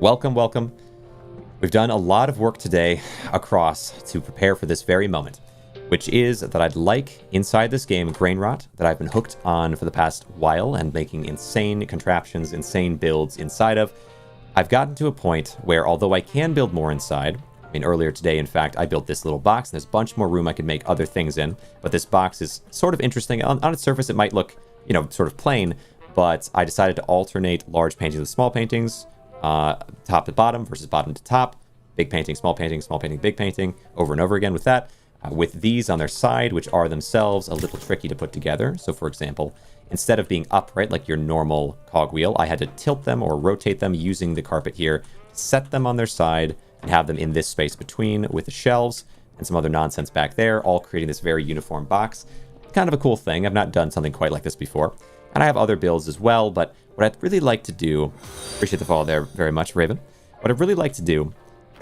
Welcome, welcome. We've done a lot of work today across to prepare for this very moment, which is that I'd like inside this game GRAINROT that I've been hooked on for the past while and making insane contraptions, insane builds inside of. I've gotten to a point where although I can build more inside, I mean earlier today in fact I built this little box and there's a bunch more room I could make other things in, but this box is sort of interesting. On its surface it might look, you know, sort of plain, but I decided to alternate large paintings with small paintings, top to bottom versus bottom to top, big painting, small painting, big painting, over and over again with that, with these on their side, which are themselves a little tricky to put together. So for example, instead of being upright like your normal cogwheel, I had to tilt them or rotate them using the carpet here to set them on their side and have them in this space between with the shelves and some other nonsense back there, all creating this very uniform box. Kind of a cool thing. I've not done something quite like this before. And I have other builds as well, but what I'd really like to do, appreciate the follow there very much, Raven. What I'd really like to do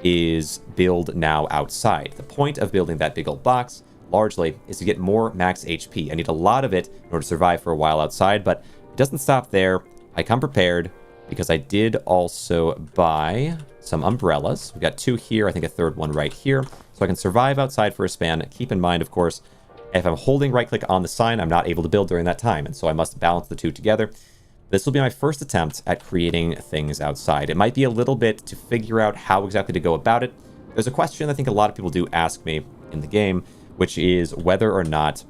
is build now outside. The point of building that big old box, largely, is to get more max HP. I need a lot of it in order to survive for a while outside, but it doesn't stop there. I come prepared because I did also buy some umbrellas. We've got 2 here, I think a third one right here, so I can survive outside for a span. Keep in mind, of course, if I'm holding right-click on the sign, I'm not able to build during that time, and so I must balance the two together. This will be my first attempt at creating things outside. It might be a little bit to figure out how exactly to go about it. There's a question I think a lot of people do ask me in the game, which is whether or not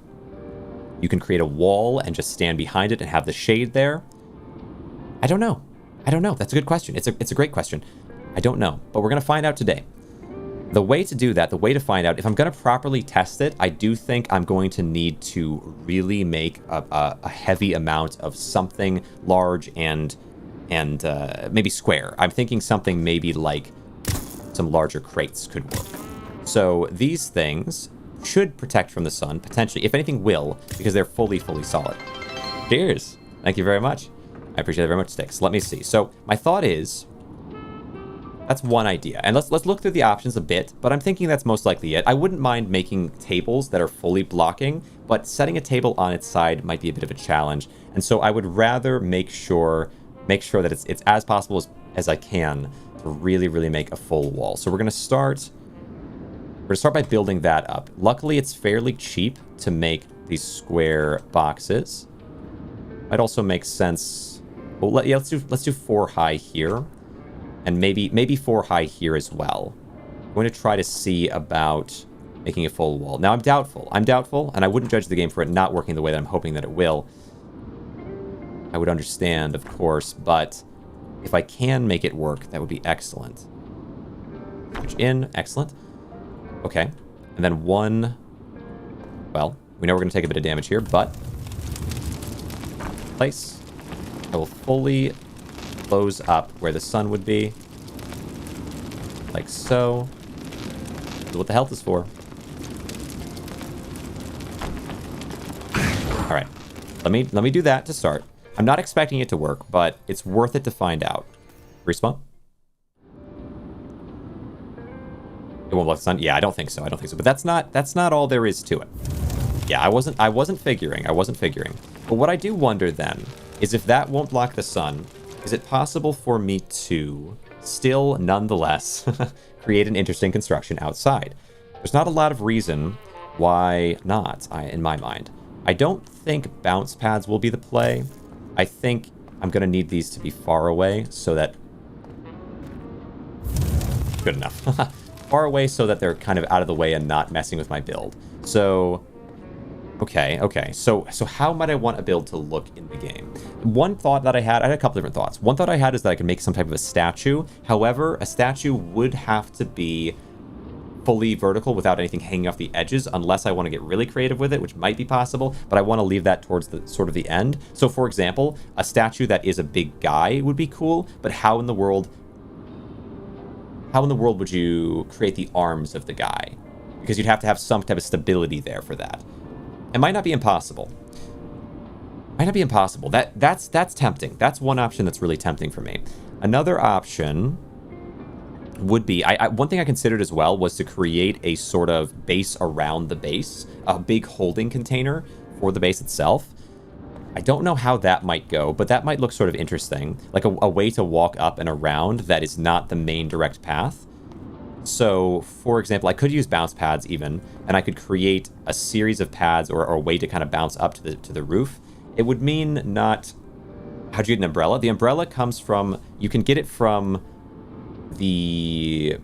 you can create a wall and just stand behind it and have the shade there. I don't know. That's a good question. It's a great question. I don't know, but we're going to find out today. The way to do that, the way to find out, if I'm going to properly test it, I do think I'm going to need to really make a heavy amount of something large and maybe square. I'm thinking something maybe like some larger crates could work. So these things should protect from the sun, potentially. If anything, will, because they're fully solid. Cheers. Thank you very much. I appreciate it very much, Sticks. Let me see. So my thought is, that's one idea. And let's look through the options a bit, but I'm thinking that's most likely it. I wouldn't mind making tables that are fully blocking, but setting a table on its side might be a bit of a challenge. And so I would rather make sure that it's as possible as I can to really make a full wall. So we're gonna start by building that up. Luckily, it's fairly cheap to make these square boxes. Might also make sense. Well, let's do 4 high here. And maybe 4 high here as well. I'm going to try to see about making a full wall. Now, I'm doubtful, and I wouldn't judge the game for it not working the way that I'm hoping that it will. I would understand, of course, but if I can make it work, that would be excellent. Switch in, excellent. Okay, and then one... Well, we know we're going to take a bit of damage here, but... Place. I will fully... close up where the sun would be, like so. That's what the health is for. All right, let me do that to start. I'm not expecting it to work, but it's worth it to find out. Respawn. It won't block the sun. Yeah, I don't think so. But that's not all there is to it. Yeah, I wasn't figuring. But what I do wonder then is if that won't block the sun. Is it possible for me to still, nonetheless, create an interesting construction outside? There's not a lot of reason why not, in my mind. I don't think bounce pads will be the play. I think I'm going to need these to be far away so that... Good enough. Far away so that they're kind of out of the way and not messing with my build. So... Okay. So how might I want a build to look in the game? One thought that I had a couple different thoughts. One thought I had is that I could make some type of a statue. However, a statue would have to be fully vertical without anything hanging off the edges, unless I want to get really creative with it, which might be possible, but I want to leave that towards the sort of the end. So for example, a statue that is a big guy would be cool, but how in the world would you create the arms of the guy? Because you'd have to have some type of stability there for that. It might not be impossible. That's tempting. That's one option that's really tempting for me. Another option would be... one thing I considered as well was to create a sort of base around the base. A big holding container for the base itself. I don't know how that might go, but that might look sort of interesting. Like a way to walk up and around that is not the main direct path. So, for example, I could use bounce pads even, and I could create a series of pads or a way to kind of bounce up to the roof. It would mean not... How'd you get an umbrella? The umbrella comes from... You can get it from the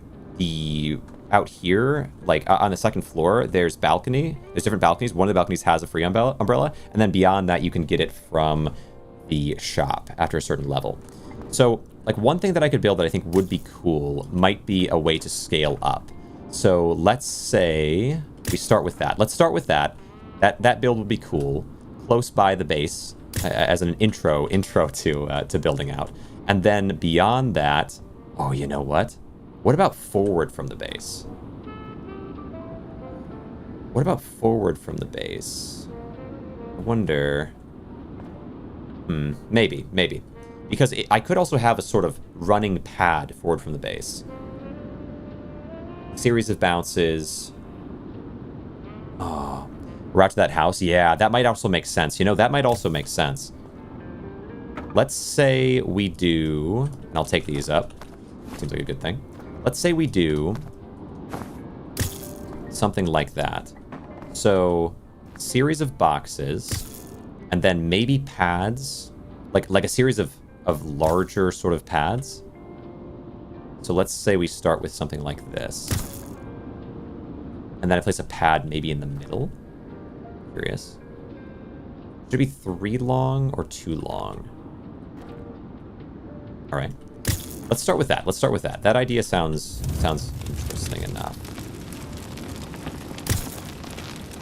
out here, like on the second floor, there's balcony. There's different balconies. One of the balconies has a free umbrella, and then beyond that, you can get it from the shop after a certain level. So, like, one thing that I could build that I think would be cool might be a way to scale up. So let's say we start with that. Let's start with that. That build would be cool, close by the base, as an intro to building out. And then beyond that, oh, you know what? What about forward from the base? What about forward from the base? I wonder... maybe. Because I could also have a sort of running pad forward from the base. Series of bounces. Oh, we're out to that house. Yeah, that might also make sense. You know, that might also make sense. Let's say we do... And I'll take these up. Seems like a good thing. Let's say we do something like that. So, series of boxes, and then maybe pads, like a series of larger sort of pads. So let's say we start with something like this. And then I place a pad maybe in the middle. Curious. Should it be 3 long or 2 long? All right. Let's start with that. That idea sounds interesting enough.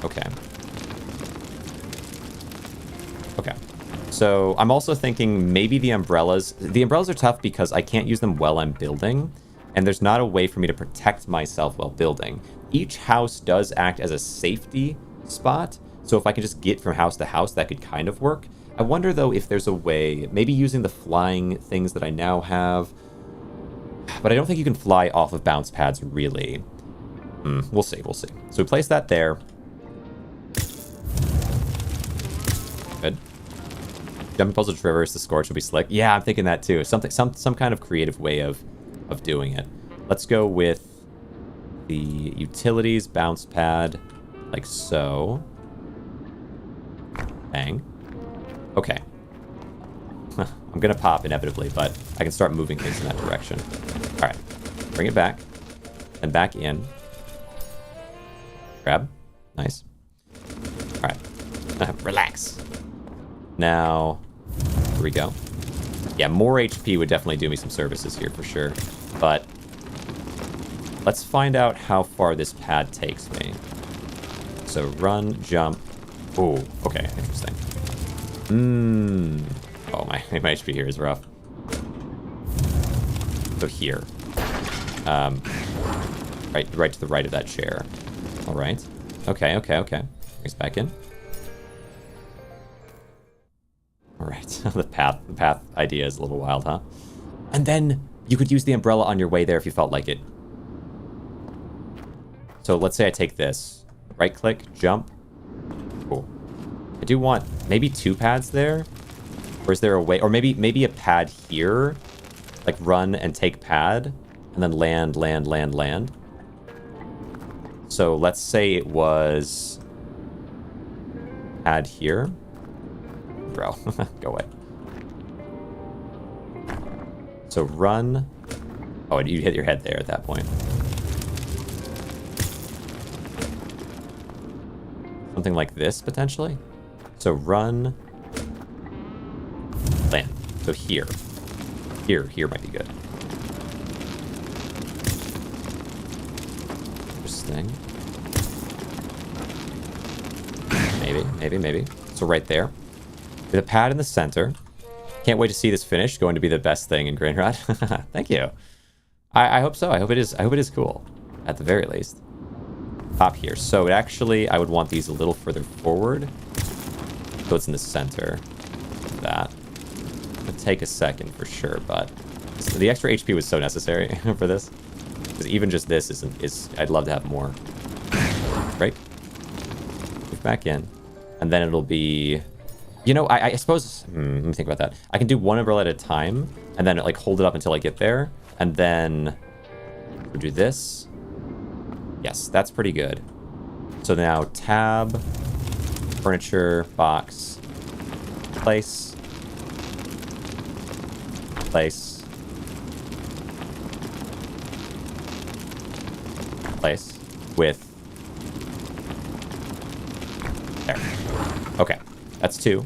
Okay. So I'm also thinking maybe the umbrellas. The umbrellas are tough because I can't use them while I'm building, and there's not a way for me to protect myself while building. Each house does act as a safety spot, so if I can just get from house to house, that could kind of work. I wonder, though, if there's a way, maybe using the flying things that I now have, but I don't think you can fly off of bounce pads, really. We'll see. So we place that there. Good. Jumping puzzle to traverse the scorch will be slick. Yeah, I'm thinking that too. Some kind of creative way of doing it. Let's go with the utilities bounce pad, like so. Bang. Okay. I'm gonna pop inevitably, but I can start moving things in that direction. All right, bring it back, and back in. Grab. Nice. All right. Relax. Now, here we go. Yeah, more HP would definitely do me some services here for sure. But let's find out how far this pad takes me. So run, jump. Oh, okay, interesting. Oh, my HP here is rough. So here. Right to the right of that chair. All right. Okay. Brings back in. All right. the path idea is a little wild, huh? And then you could use the umbrella on your way there if you felt like it. So let's say I take this. Right click, jump. Cool. I do want maybe 2 pads there. Or is there a way, or maybe a pad here, like run and take pad, and then land. So let's say it was pad here. Bro, go away. So run. Oh, you hit your head there at that point. Something like this, potentially. So run. Land. So here. Here might be good. Interesting. Maybe. So right there. With a pad in the center. Can't wait to see this finish. Going to be the best thing in GRAINROT. Thank you. I hope so. I hope it is cool. At the very least. Top here. So it actually, I would want these a little further forward. So it's in the center. Like that. It'll take a second for sure, but the extra HP was so necessary for this. Because even just this is I'd love to have more. Right? Move back in. And then it'll be You know, I suppose... let me think about that. I can do one umbrella at a time, and then like hold it up until I get there, and then we'll do this. Yes, that's pretty good. So now tab, furniture, box, place, place, place, with... There. Okay, that's 2.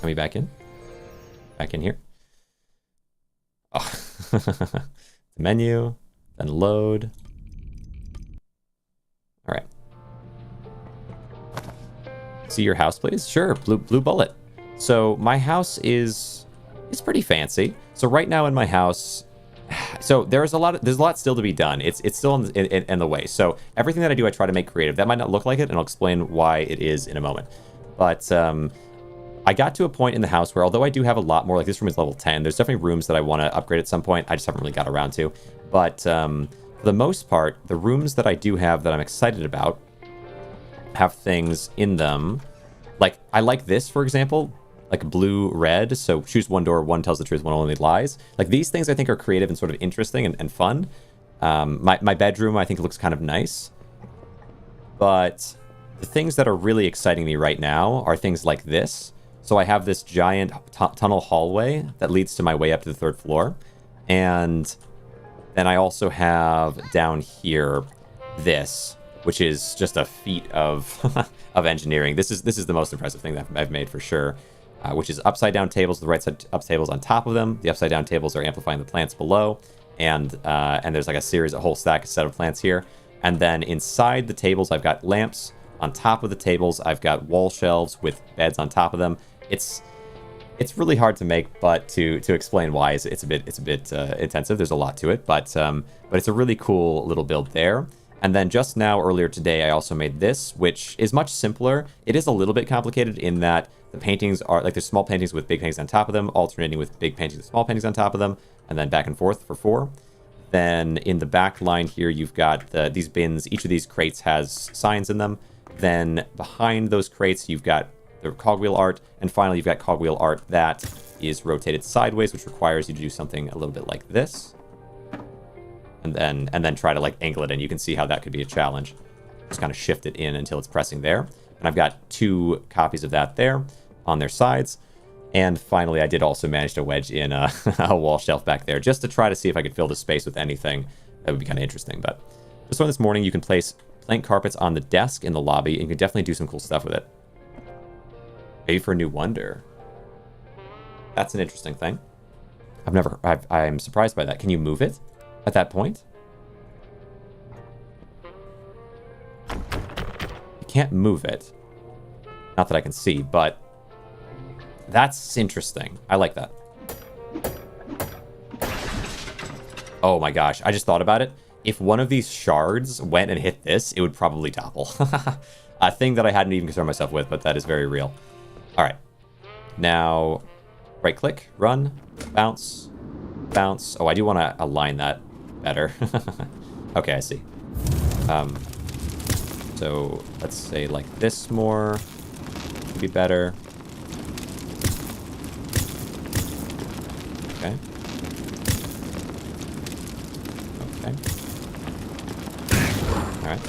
Coming back in. Back in here. Oh. The menu, then load. All right. See your house, please? Sure, blue bullet. So my house is pretty fancy. So right now in my house, so there's a lot still to be done. It's still in the way. So everything that I do, I try to make creative. That might not look like it, and I'll explain why it is in a moment. But I got to a point in the house where, although I do have a lot more, like this room is level 10, there's definitely rooms that I want to upgrade at some point. I just haven't really got around to. But for the most part, the rooms that I do have that I'm excited about have things in them. Like, I like this, for example, like blue-red. So choose one door, one tells the truth, one only lies. Like, these things I think are creative and sort of interesting and fun. My bedroom, I think, looks kind of nice. But the things that are really exciting me right now are things like this. So I have this giant tunnel hallway that leads to my way up to the 3rd floor. And then I also have down here this, which is just a feat of of engineering. This is the most impressive thing that I've made for sure, which is upside down tables. The right side up tables on top of them. The upside down tables are amplifying the plants below, and there's like a whole set of plants here. And then inside the tables, I've got lamps. On top of the tables, I've got wall shelves with beds on top of them. It's really hard to make, but to explain why it's a bit intensive. There's a lot to it, but it's a really cool little build there. And then just now, earlier today, I also made this, which is much simpler. It is a little bit complicated in that the paintings are like there's small paintings with big paintings on top of them, alternating with big paintings with small paintings on top of them, and then back and forth for 4. Then in the back line here, you've got these bins. Each of these crates has signs in them. Then behind those crates, you've got the cogwheel art, and finally you've got cogwheel art that is rotated sideways, which requires you to do something a little bit like this, and then try to like angle it in. You can see how that could be a challenge. Just kind of shift it in until it's pressing there. And I've got 2 copies of that there on their sides. And finally, I did also manage to wedge in a wall shelf back there, just to try to see if I could fill the space with anything. That would be kind of interesting. But just on this morning, you can place plank carpets on the desk in the lobby, and you can definitely do some cool stuff with it. Maybe for a new wonder. That's an interesting thing. I'm surprised by that. Can you move it at that point? You can't move it. Not that I can see, but that's interesting. I like that. Oh my gosh, I just thought about it. If one of these shards went and hit this, it would probably topple. A thing that I hadn't even concerned myself with, but that is very real. All right. Now, right-click, run, bounce, bounce. Oh, I do want to align that better. Okay, I see. So let's say like this more would be better. Okay. Okay. All right.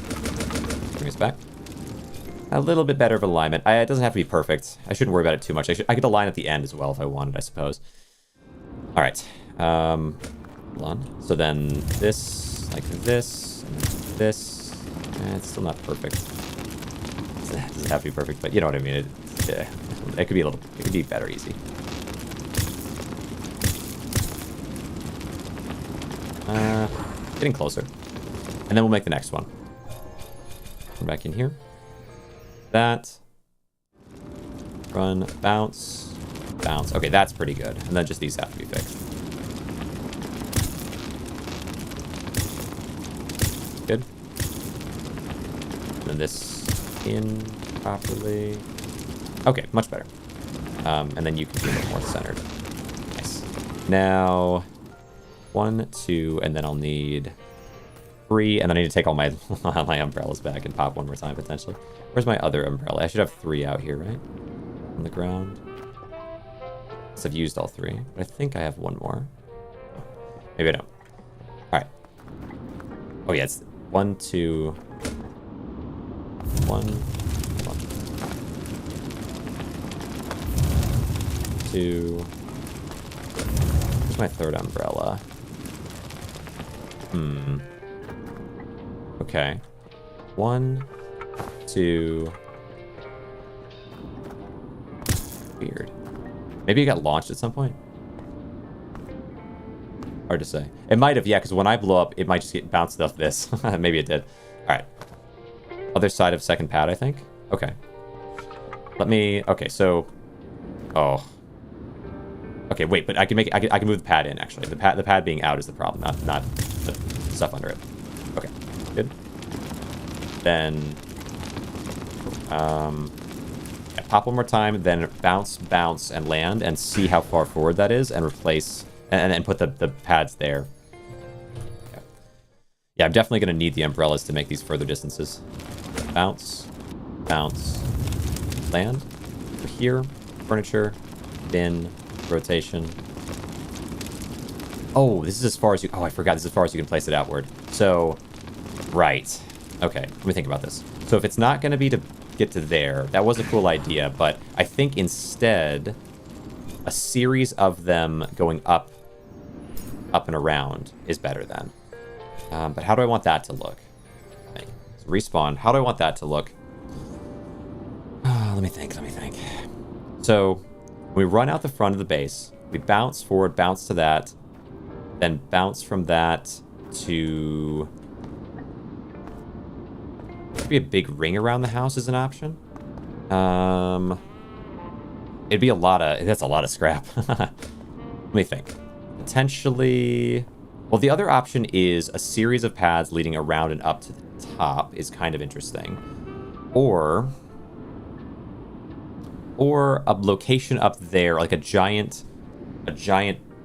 Bring us back. A little bit better of alignment. It doesn't have to be perfect. I shouldn't worry about it too much. I could align at the end as well if I wanted, I suppose. All right. Hold on. So then this, like this, and this. It's still not perfect. It doesn't have to be perfect, but you know what I mean. It could be it could be better easy. Getting closer. And then we'll make the next one. Come back in here. That. Run, bounce, bounce. Okay, that's pretty good. And then just these have to be fixed. Good. And then this in properly. Okay, much better. And then you can be a little more centered. Nice. Now, 1, 2, and then I'll need 3, and then I need to take all my my umbrellas back and pop one more time, potentially. Where's my other umbrella? I should have 3 out here, right? On the ground. So I've used all 3, but I think I have 1 more. Maybe I don't. Alright. Oh yeah, it's 1, 2... 1, 2... Where's my 3rd umbrella? Okay. 1, 2... Weird. Maybe it got launched at some point? Hard to say. It might have, yeah, because when I blow up, it might just get bounced off this. Maybe it did. Alright. Other side of second pad, I think? Okay. Let me... Okay, so... Oh. Okay, wait, but I can make... I can move the pad in, actually. The pad being out is the problem, not the stuff under it. Okay, good. Then... Yeah, pop one more time, then bounce, bounce, and land, and see how far forward that is, and replace... And then put the pads there. Okay. Yeah, I'm definitely going to need the umbrellas to make these further distances. Bounce, bounce, land. Over here, furniture, bin, rotation. Oh, this is as far as you... Oh, I forgot. This is as far as you can place it outward. So, right. Okay, let me think about this. So if it's not going to be to get to there, that was a cool idea, but I think instead a series of them going up and around is better then. But how do I want that to look? Okay. So respawn. How do I want that to look? Let me think. So we run out the front of the base. We bounce forward, bounce to that. Then bounce from that to... Maybe a big ring around the house is an option. It'd be a lot of... That's a lot of scrap. Let me think. Potentially... Well, the other option is a series of paths leading around and up to the top is kind of interesting. Or a location up there, like a giant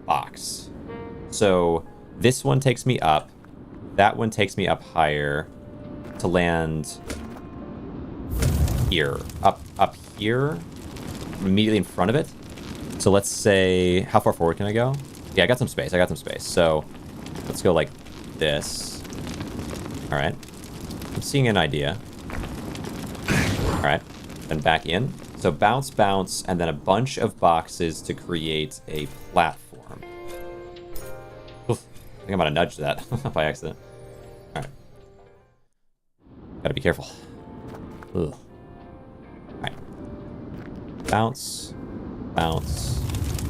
box. So this one takes me up. That one takes me up higher to land here. Up here, immediately in front of it. So let's say, how far forward can I go? Yeah, I got some space. So let's go like this. All right. I'm seeing an idea. All right. Then back in. So bounce, bounce, and then a bunch of boxes to create a platform. Oof. I think I'm going to nudge that by accident. All right. Gotta be careful. Ugh. All right. Bounce, bounce,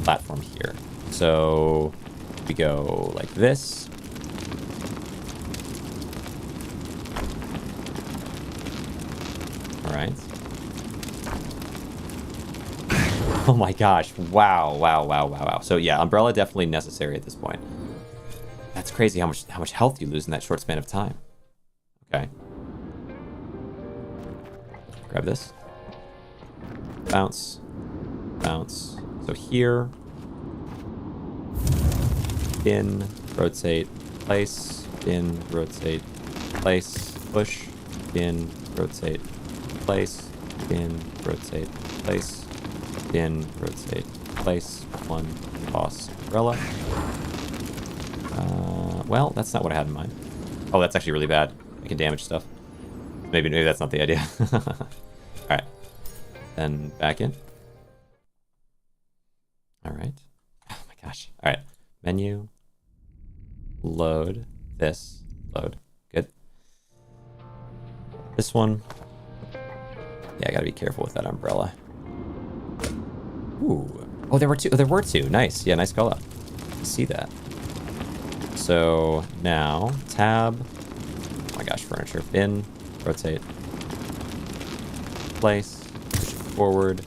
platform here. So we go like this. All right. Oh my gosh. Wow. So yeah, umbrella definitely necessary at this point. That's crazy how much health you lose in that short span of time. Okay. Grab this. Bounce. Bounce. So here. In, rotate, place, in, rotate, place, push, in, rotate, place, in, rotate, place, in, rotate, place, one, toss, umbrella. Well, that's not what I had in mind. Oh, that's actually really bad. It can damage stuff. Maybe that's not the idea. Alright. Then back in. Alright. Oh my gosh. Alright. Menu. Load. This. Load. Good. This one. Yeah, I gotta be careful with that umbrella. Ooh. Oh, there were two. Oh, there were two. Nice. Yeah, nice call out. See that. So now, tab. Oh my gosh, furniture. Bin. Rotate. Place. Push it forward.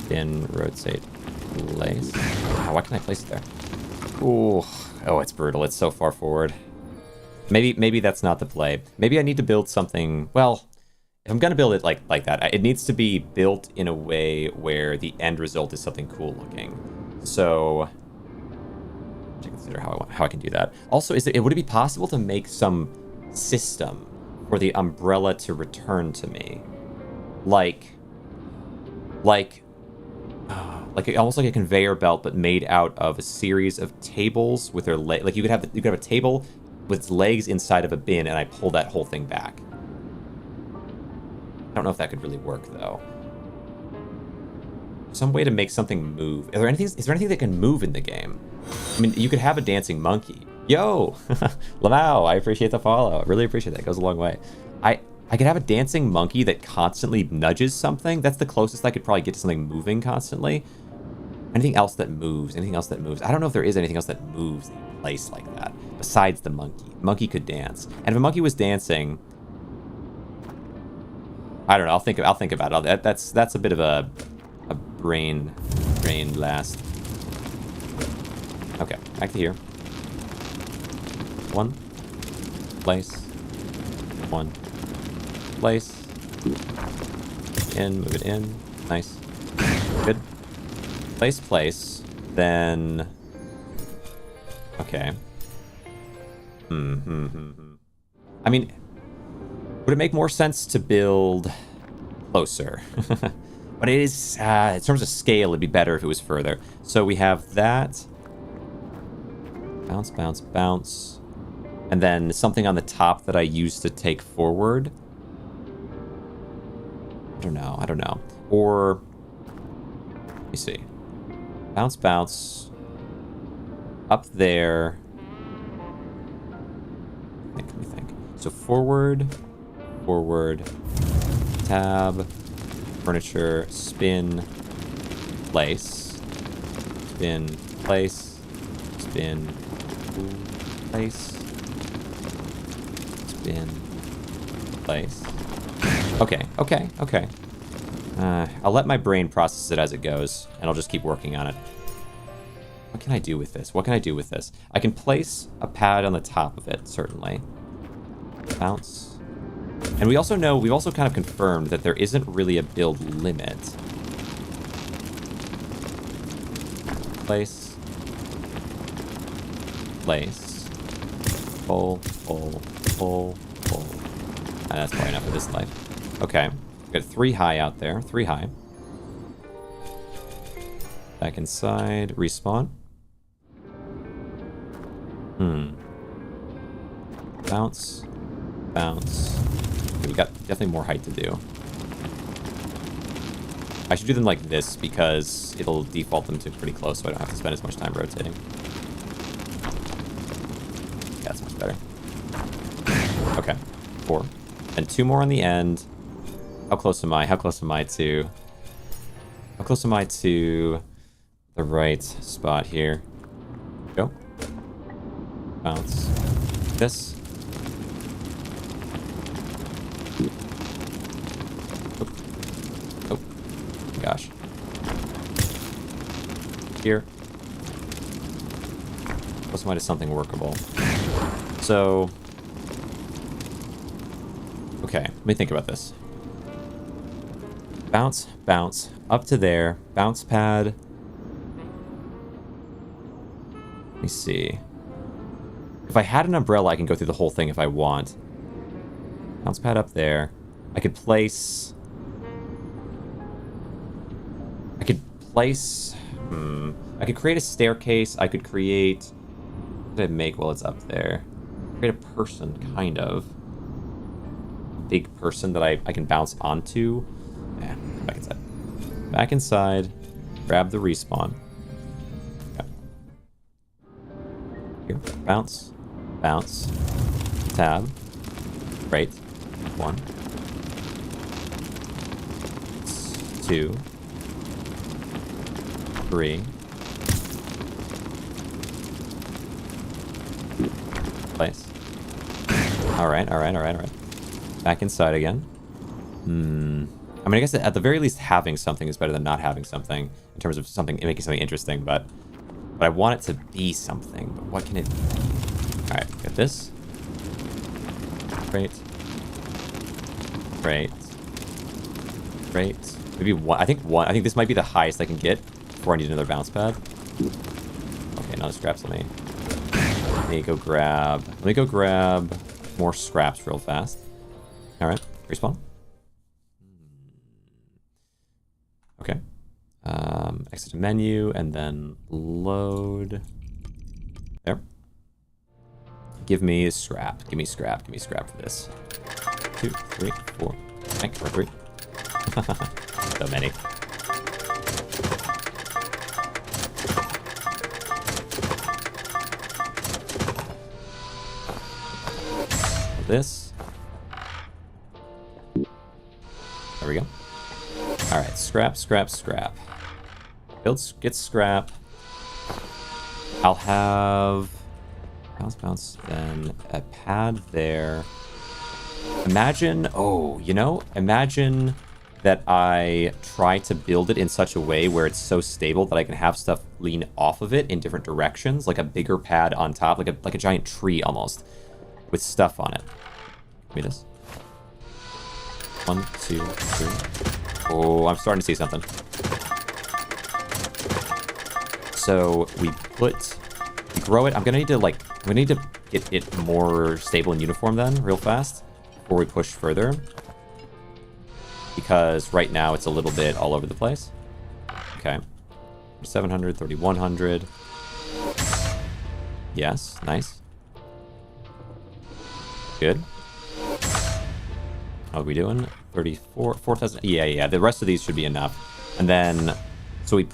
Bin. Rotate. Place. Oh, why can't I place it there? Ooh. Oh, it's brutal. It's so far forward. Maybe that's not the play. Maybe I need to build something... Well, if I'm going to build it like that, it needs to be built in a way where the end result is something cool looking. So... to consider how I can do that. Also, would it be possible to make some system for the umbrella to return to me. Like almost like a conveyor belt, but made out of a series of tables with their like you could have a table with its legs inside of a bin, and I pull that whole thing back. I don't know if that could really work though. Some way to make something move. Is there anything that can move in the game? I mean, you could have a dancing monkey. Yo, Lamau, I appreciate the follow. I really appreciate that. It goes a long way. I could have a dancing monkey that constantly nudges something. That's the closest I could probably get to something moving constantly. Anything else that moves? Anything else that moves? I don't know if there is anything else that moves in place like that besides the monkey. The monkey could dance, and if a monkey was dancing, I don't know. I'll think about it. That's a bit of a brain blast. Okay, back to here. One place. One place. Move it in. Nice. Good. Place. Then. Okay. I mean, would it make more sense to build closer? But it is, in terms of scale, it'd be better if it was further. So we have that. Bounce, bounce, bounce. And then something on the top that I use to take forward. I don't know. Or, let me see. Bounce, bounce. Up there. Let me think. So forward, tab, furniture, spin, place, spin, place, spin, place, spin, place. Okay. I'll let my brain process it as it goes, and I'll just keep working on it. What can I do with this? I can place a pad on the top of it, certainly. Bounce. And we've also kind of confirmed that there isn't really a build limit. Place. Pull. And that's probably enough for this life. Okay. Got 3 high out there. 3 high. Back inside. Respawn. Bounce. Okay, we got definitely more height to do. I should do them like this because it'll default them to pretty close, so I don't have to spend as much time rotating. Yeah, that's much better. Okay, 4. And 2 more on the end. How close am I to the right spot here? Go. Bounce. This. Oh. Gosh. Here. Close am I to something workable? So. Okay, let me think about this. Bounce, up to there, bounce pad. Let me see. If I had an umbrella, I can go through the whole thing if I want. Bounce pad up there. I could place... I could create a staircase. I could create... What did I make while it's up there? Create a person, kind of. Big person that I can bounce onto. Yeah, back inside. Back inside. Grab the respawn. Okay. Here. Bounce. Tab. Great. 1. 2. 3. Place. Alright. Back inside again. I mean, I guess at the very least having something is better than not having something in terms of making something interesting, but I want it to be something. But what can it be? Alright, get this. Great. Maybe 1. I think this might be the highest I can get before I need another bounce pad. Okay, now the scraps. Let me go grab more scraps real fast. All right, respawn. Okay. Exit to menu and then load. There. Give me scrap. Give me scrap. Give me scrap for this. 2, 3, 4. Thank you for 3. So many. This. There we go. All right, scrap, scrap, scrap. Get scrap. I'll have bounce, then a pad there. Imagine, imagine that I try to build it in such a way where it's so stable that I can have stuff lean off of it in different directions, like a bigger pad on top, like a giant tree almost, with stuff on it. Give me this. 1, 2, 3. Oh, I'm starting to see something. So we grow it. I'm gonna need to get it more stable and uniform then, real fast, before we push further. Because right now it's a little bit all over the place. Okay. 700, 3100. Yes, nice. Good. How are we doing? 34, 4,000. Yeah. The rest of these should be enough. And then, so we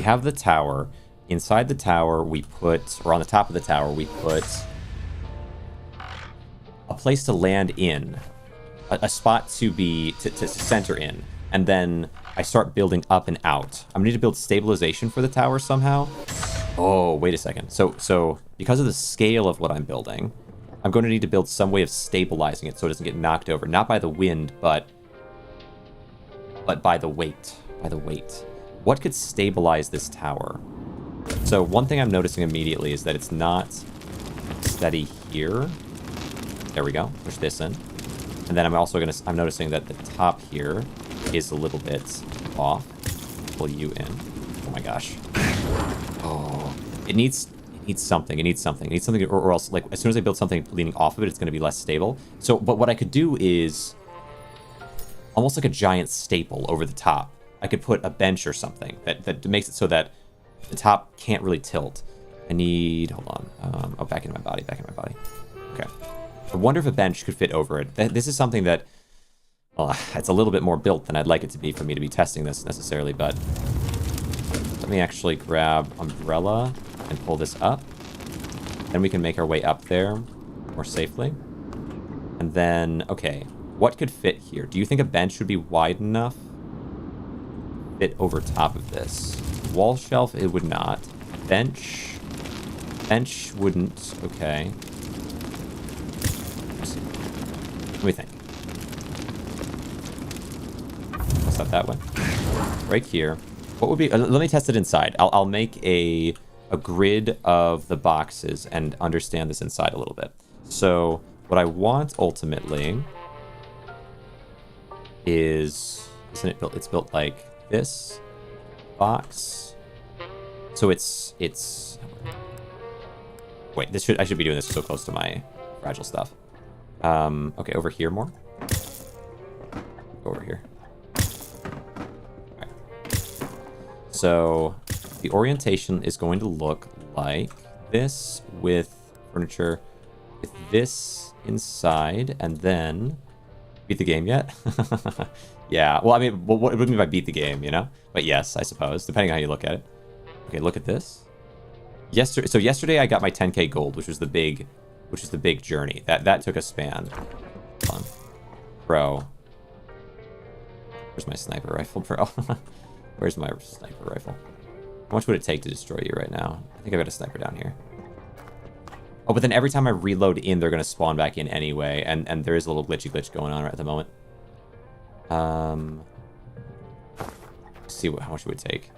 have the tower. Inside the tower, or on the top of the tower, we put a place to land in. A spot to center in. And then I start building up and out. I'm gonna need to build stabilization for the tower somehow. Oh, wait a second. So because of the scale of what I'm building, I'm going to need to build some way of stabilizing it so it doesn't get knocked over. Not by the wind, but by the weight. By the weight. What could stabilize this tower? So one thing I'm noticing immediately is that it's not steady here. There we go. Push this in. And then I'm noticing that the top here is a little bit off. Pull you in. Oh my gosh. Oh, it needs something. It needs something, or else, like, as soon as I build something leaning off of it, it's going to be less stable. So, but what I could do is almost like a giant staple over the top. I could put a bench or something that makes it so that the top can't really tilt. I need, hold on. Oh, back into my body. Okay. I wonder if a bench could fit over it. This is something that, well, it's a little bit more built than I'd like it to be for me to be testing this necessarily, but let me actually grab umbrella and pull this up. Then we can make our way up there more safely. And then, okay, what could fit here? Do you think a bench would be wide enough to fit over top of this? Wall shelf, it would not. Bench wouldn't. Okay. Let me think. What's up that way? Right here. What would be? Let me test it inside. I'll make a grid of the boxes and understand this inside a little bit. So what I want ultimately is, isn't it built? It's built like this box. So it's. Wait, I should be doing this so close to my fragile stuff. Okay, over here more. Over here. All right. So the orientation is going to look like this with furniture, with this inside, and then beat the game yet? Yeah. Well, I mean, what do you mean by beat the game? You know? But yes, I suppose, depending on how you look at it. Okay, look at this. Yesterday I got my 10K gold, which was the big journey. That took a span. Hold on. Bro. Where's my sniper rifle, bro? Where's my sniper rifle? How much would it take to destroy you right now? I think I've got a sniper down here. Oh, but then every time I reload in, they're going to spawn back in anyway, and there is a little glitch going on right at the moment. Let's see how much it would take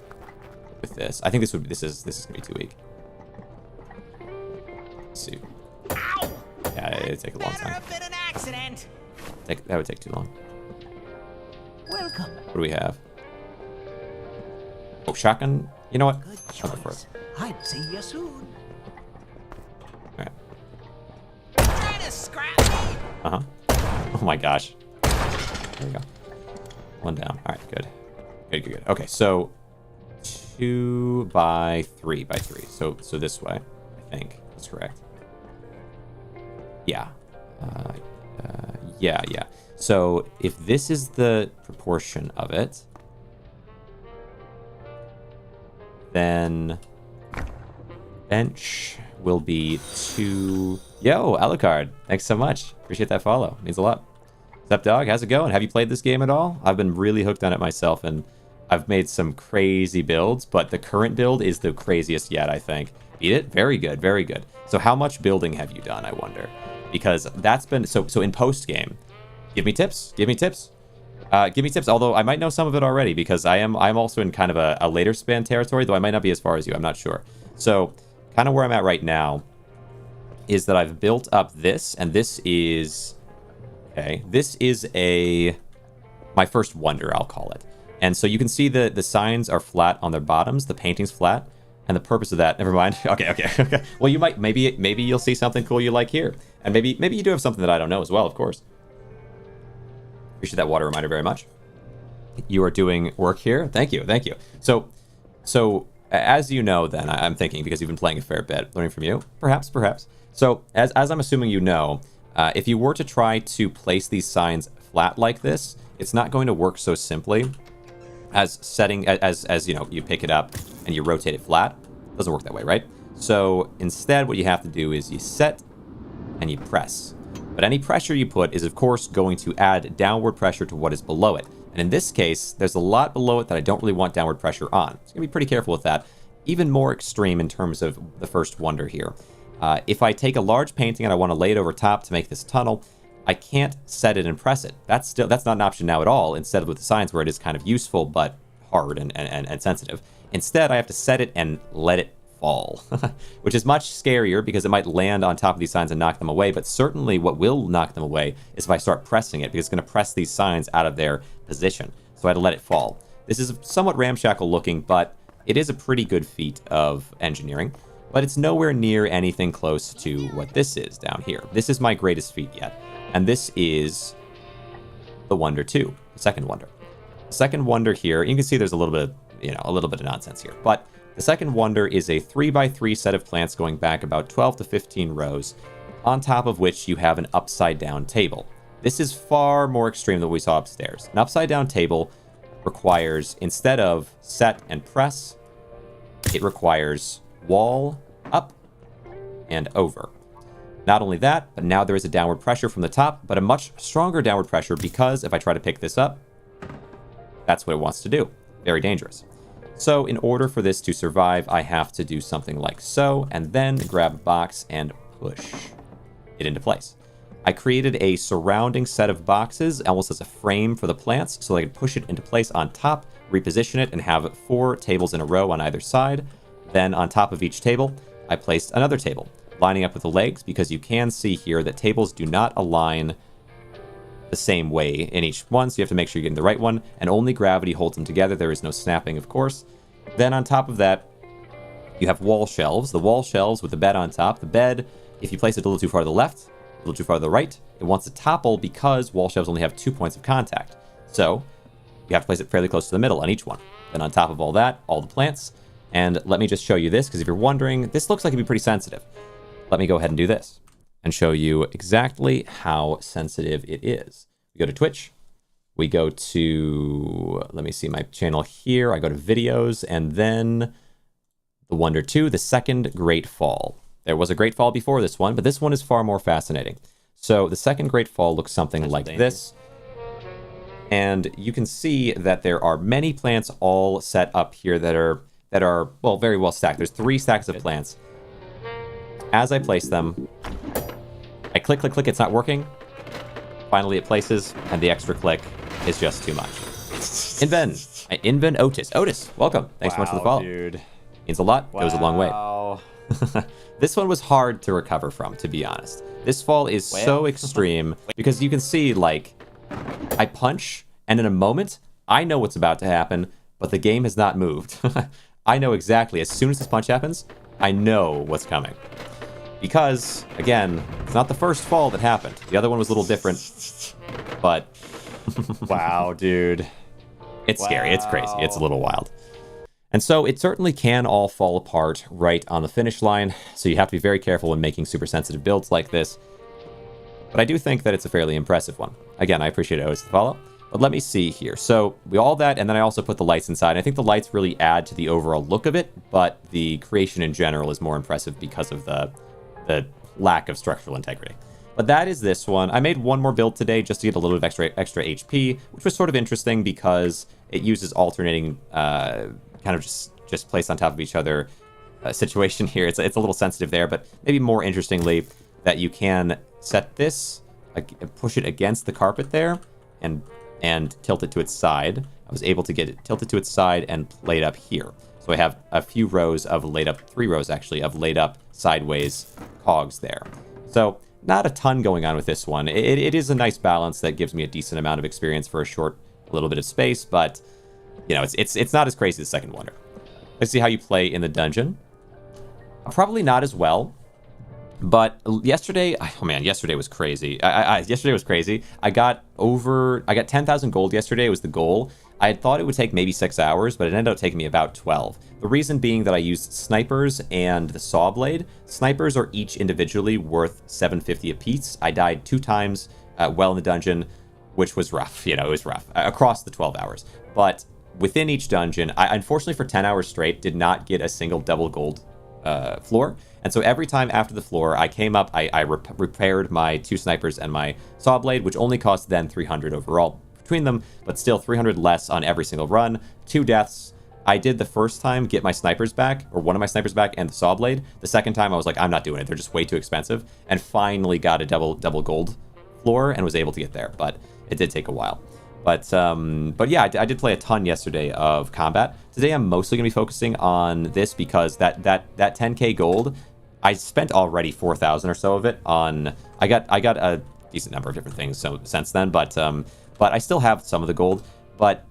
with this. I think this is going to be too weak. Let's see. Yeah, it'd take a long time. That would take too long. Welcome. What do we have? Oh, shotgun. You know what? Good I'll go for it. choice. I'll see you soon. All right. Try to scrap me. Uh-huh. Oh my gosh. There we go. One down. All right, good. Good. Okay, so 2 by 3 by 3. So this way, I think. That's correct. Yeah. Yeah. So if this is the proportion of it, then bench will be 2. Yo, Alucard, thanks so much. Appreciate that follow. Means a lot. What's up, dog? How's it going? Have you played this game at all? I've been really hooked on it myself, and I've made some crazy builds, but the current build is the craziest yet, I think. Beat it? Very good, very good. So how much building have you done, I wonder? Because that's been... So in post-game, give me tips. Give me tips. Although I might know some of it already, because I'm also in kind of a later span territory, though I might not be as far as you. I'm not sure. So kind of where I'm at right now is that I've built up this, and this is... Okay, this is my first wonder, I'll call it. And so you can see the signs are flat on their bottoms, the painting's flat, and the purpose of that, never mind. Okay. Well, you might, maybe you'll see something cool you like here. And maybe you do have something that I don't know as well, of course. Appreciate that water reminder very much. You are doing work here. Thank you. So as you know, then, I'm thinking, because you've been playing a fair bit, learning from you, perhaps. So as I'm assuming you know, if you were to try to place these signs flat like this, it's not going to work so simply as setting, as you know, you pick it up and you rotate it flat. It doesn't work that way, right? So instead, what you have to do is you set and you press. But any pressure you put is, of course, going to add downward pressure to what is below it. And in this case, there's a lot below it that I don't really want downward pressure on. So I'm going to be pretty careful with that. Even more extreme in terms of the first wonder here. If I take a large painting and I want to lay it over top to make this tunnel, I can't set it and press it. That's not an option now at all, instead of with the signs where it is kind of useful but hard and sensitive. Instead, I have to set it and let it fall, which is much scarier because it might land on top of these signs and knock them away, but certainly what will knock them away is if I start pressing it, because it's going to press these signs out of their position. So I had to let it fall. This is somewhat ramshackle looking, but it is a pretty good feat of engineering. But it's nowhere near anything close to what this is down here. This is my greatest feat yet. And this is the Wonder 2, the second wonder. The second wonder here, you can see there's a little bit of nonsense here. But the second wonder is a 3x3 set of plants going back about 12 to 15 rows, on top of which you have an upside down table. This is far more extreme than what we saw upstairs. An upside down table requires, instead of set and press, it requires wall, up, and over. Not only that, but now there is a downward pressure from the top, but a much stronger downward pressure because if I try to pick this up, that's what it wants to do. Very dangerous. So in order for this to survive, I have to do something like so, and then grab a box and push it into place. I created a surrounding set of boxes, almost as a frame for the plants, so I could push it into place on top, reposition it, and have 4 tables in a row on either side. Then on top of each table, I placed another table, lining up with the legs, because you can see here that tables do not align the same way in each one, so you have to make sure you're getting the right one, and only gravity holds them together. There is no snapping, of course. Then on top of that, you have wall shelves. The wall shelves with the bed on top. The bed, if you place it a little too far to the left, a little too far to the right, it wants to topple because wall shelves only have 2 points of contact. So you have to place it fairly close to the middle on each one. Then on top of all that, all the plants. And let me just show you this, because if you're wondering, this looks like it'd be pretty sensitive. Let me go ahead and do this and show you exactly how sensitive it is. We go to Twitch. We go to, let me see my channel here. I go to videos, and then the Wonder 2, the second Great Fall. There was a Great Fall before this one, but this one is far more fascinating. So the second Great Fall looks something like this. And you can see that there are many plants all set up here that are well, very well stacked. There's 3 stacks of plants. As I place them, I click, it's not working. Finally it places, and the extra click is just too much. Inven Otis. Otis, welcome. Thanks so much for the follow. Dude. Means a lot, goes a long way. This one was hard to recover from, to be honest. This fall is so extreme, because you can see, like, I punch, and in a moment, I know what's about to happen, but the game has not moved. I know exactly, as soon as this punch happens, I know what's coming. Because, again, it's not the first fall that happened. The other one was a little different, but... wow, dude. It's scary. It's crazy. It's a little wild. And so it certainly can all fall apart right on the finish line, so you have to be very careful when making super sensitive builds like this. But I do think that it's a fairly impressive one. Again, I appreciate it always the follow. But let me see here. So we all that, and then I also put the lights inside. I think the lights really add to the overall look of it, but the creation in general is more impressive because of the lack of structural integrity. But that is this one. I made one more build today just to get a little bit of extra HP, which was sort of interesting because it uses alternating kind of just placed on top of each other situation here. It's a little sensitive there, but maybe more interestingly that you can set this, push it against the carpet there, and tilt it to its side. I was able to get it tilted to its side and laid up here. So I have a few rows of laid up, 3 rows actually, of laid up sideways cogs there. So not a ton going on with this one. It is a nice balance that gives me a decent amount of experience for a short little bit of space, but you know, it's not as crazy as Second Wonder. Let's see how you play in the dungeon. Probably not as well, but yesterday, oh man, yesterday was crazy. Yesterday was crazy. I got 10,000 gold yesterday. It was the goal. I had thought it would take maybe 6 hours, but it ended up taking me about 12. The reason being that I used snipers and the saw blade. Snipers are each individually worth 750 apiece. I died 2 times well in the dungeon, which was rough. You know, it was rough across the 12 hours. But within each dungeon, I unfortunately for 10 hours straight did not get a single double gold floor. And so every time after the floor, I came up, I repaired my 2 snipers and my saw blade, which only cost then 300 overall between them, but still 300 less on every single run. 2 deaths. I did the first time get my snipers back, or one of my snipers back, and the saw blade. The second time I was like, I'm not doing it. They're just way too expensive. And finally got a double gold floor and was able to get there, but it did take a while. But yeah, I did play a ton yesterday of combat. Today I'm mostly going to be focusing on this because that 10k gold, I spent already 4,000 or so of it on. I got a decent number of different things since then, but I still have some of the gold. But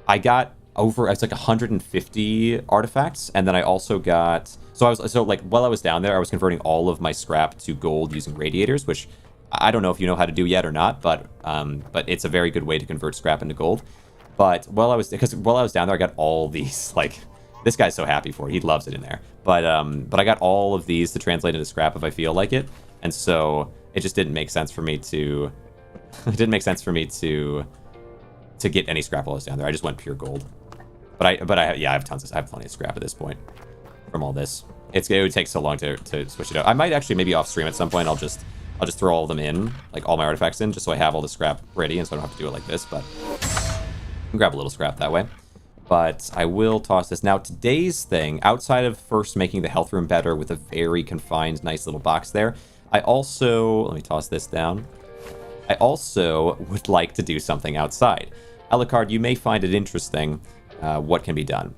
I got it's like 150 artifacts, and then I also got while I was down there, I was converting all of my scrap to gold using radiators, which I don't know if you know how to do yet or not, but it's a very good way to convert scrap into gold. But while I was down there, I got all these, like, this guy's so happy for it. He loves it in there. But I got all of these to translate into scrap if I feel like it. And so it just didn't make sense for me to get any scrap while I was down there. I just went pure gold. But I have plenty of scrap at this point from all this. It would take so long to switch it out. I might actually maybe off stream at some point. I'll just throw all of them in, like all my artifacts in, just so I have all the scrap ready and so I don't have to do it like this, but I can grab a little scrap that way. But I will toss this. Now, today's thing, outside of first making the health room better with a very confined, nice little box there, I also, let me toss this down. I also would like to do something outside. Alucard, you may find it interesting what can be done.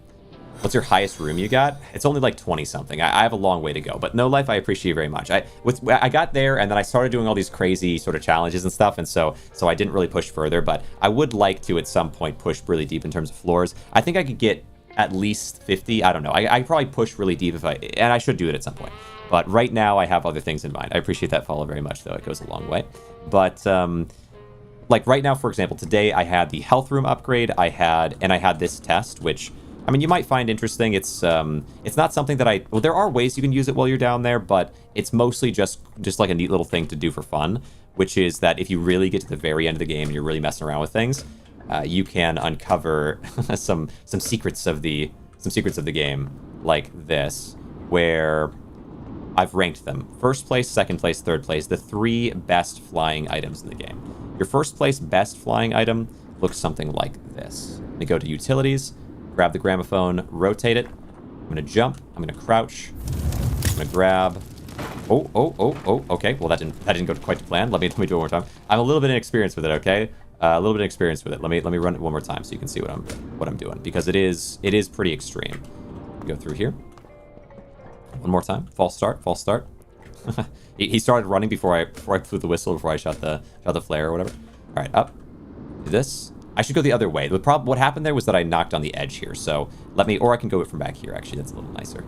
What's your highest room you got? It's only like 20-something. I have a long way to go, but No Life, I appreciate you very much. I got there, and then I started doing all these crazy sort of challenges and stuff, and so I didn't really push further, but I would like to, at some point, push really deep in terms of floors. I think I could get at least 50. I don't know. I probably push really deep and I should do it at some point. But right now, I have other things in mind. I appreciate that follow very much, though. It goes a long way. But, like right now, for example, today I had the health room upgrade. I had this test, which, I mean, you might find interesting. It's not something that well, there are ways you can use it while you're down there, but it's mostly just like a neat little thing to do for fun, which is that if you really get to the very end of the game and you're really messing around with things, you can uncover some secrets of the game, like this, where I've ranked them. First place, second place, third place, the 3 best flying items in the game. Your first place best flying item looks something like this. Let me go to utilities, grab the gramophone, rotate it. I'm going to jump. I'm going to crouch. I'm going to grab. Oh, okay. Well, that didn't go quite to plan. Let me do it one more time. I'm a little bit inexperienced with it, okay? A little bit inexperienced with it. Let me run it one more time so you can see what I'm doing, because it is pretty extreme. Go through here. One more time. False start. He started running before I blew the whistle, before I shot the flare or whatever. All right, up. Do this. I should go the other way. What happened there was that I knocked on the edge here, so or I can go from back here, actually. That's a little nicer.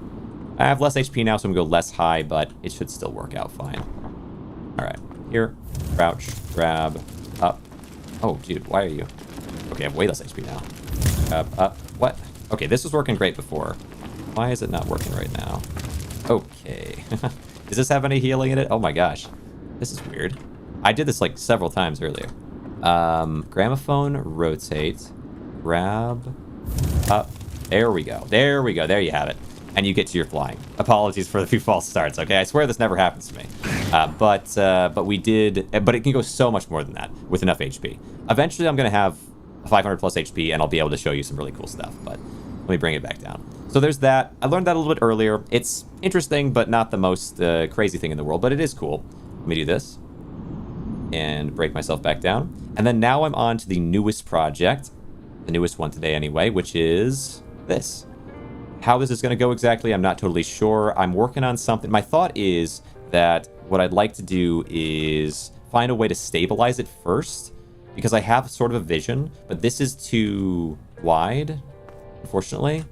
I have less HP now, so I'm going to go less high, but it should still work out fine. All right. Here. Crouch. Grab. Up. Oh, dude. Why are you? Okay, I have way less HP now. Grab. Up. What? Okay, this was working great before. Why is it not working right now? Okay. Does this have any healing in it? Oh my gosh. This is weird. I did this like several times earlier. Gramophone. Rotate. Grab. Up. There we go. There we go. There you have it. And you get to your flying. Apologies for the few false starts, okay? I swear this never happens to me. But we did... But it can go so much more than that with enough HP. Eventually, I'm going to have 500 plus HP, and I'll be able to show you some really cool stuff. But let me bring it back down. So there's that. I learned that a little bit earlier. It's interesting, but not the most crazy thing in the world. But it is cool. Let me do this. And break myself back down. And then now I'm on to the newest project. The newest one today, anyway, which is this. How this is going to go exactly, I'm not totally sure. I'm working on something. My thought is that what I'd like to do is find a way to stabilize it first, because I have sort of a vision, but this is too wide, unfortunately,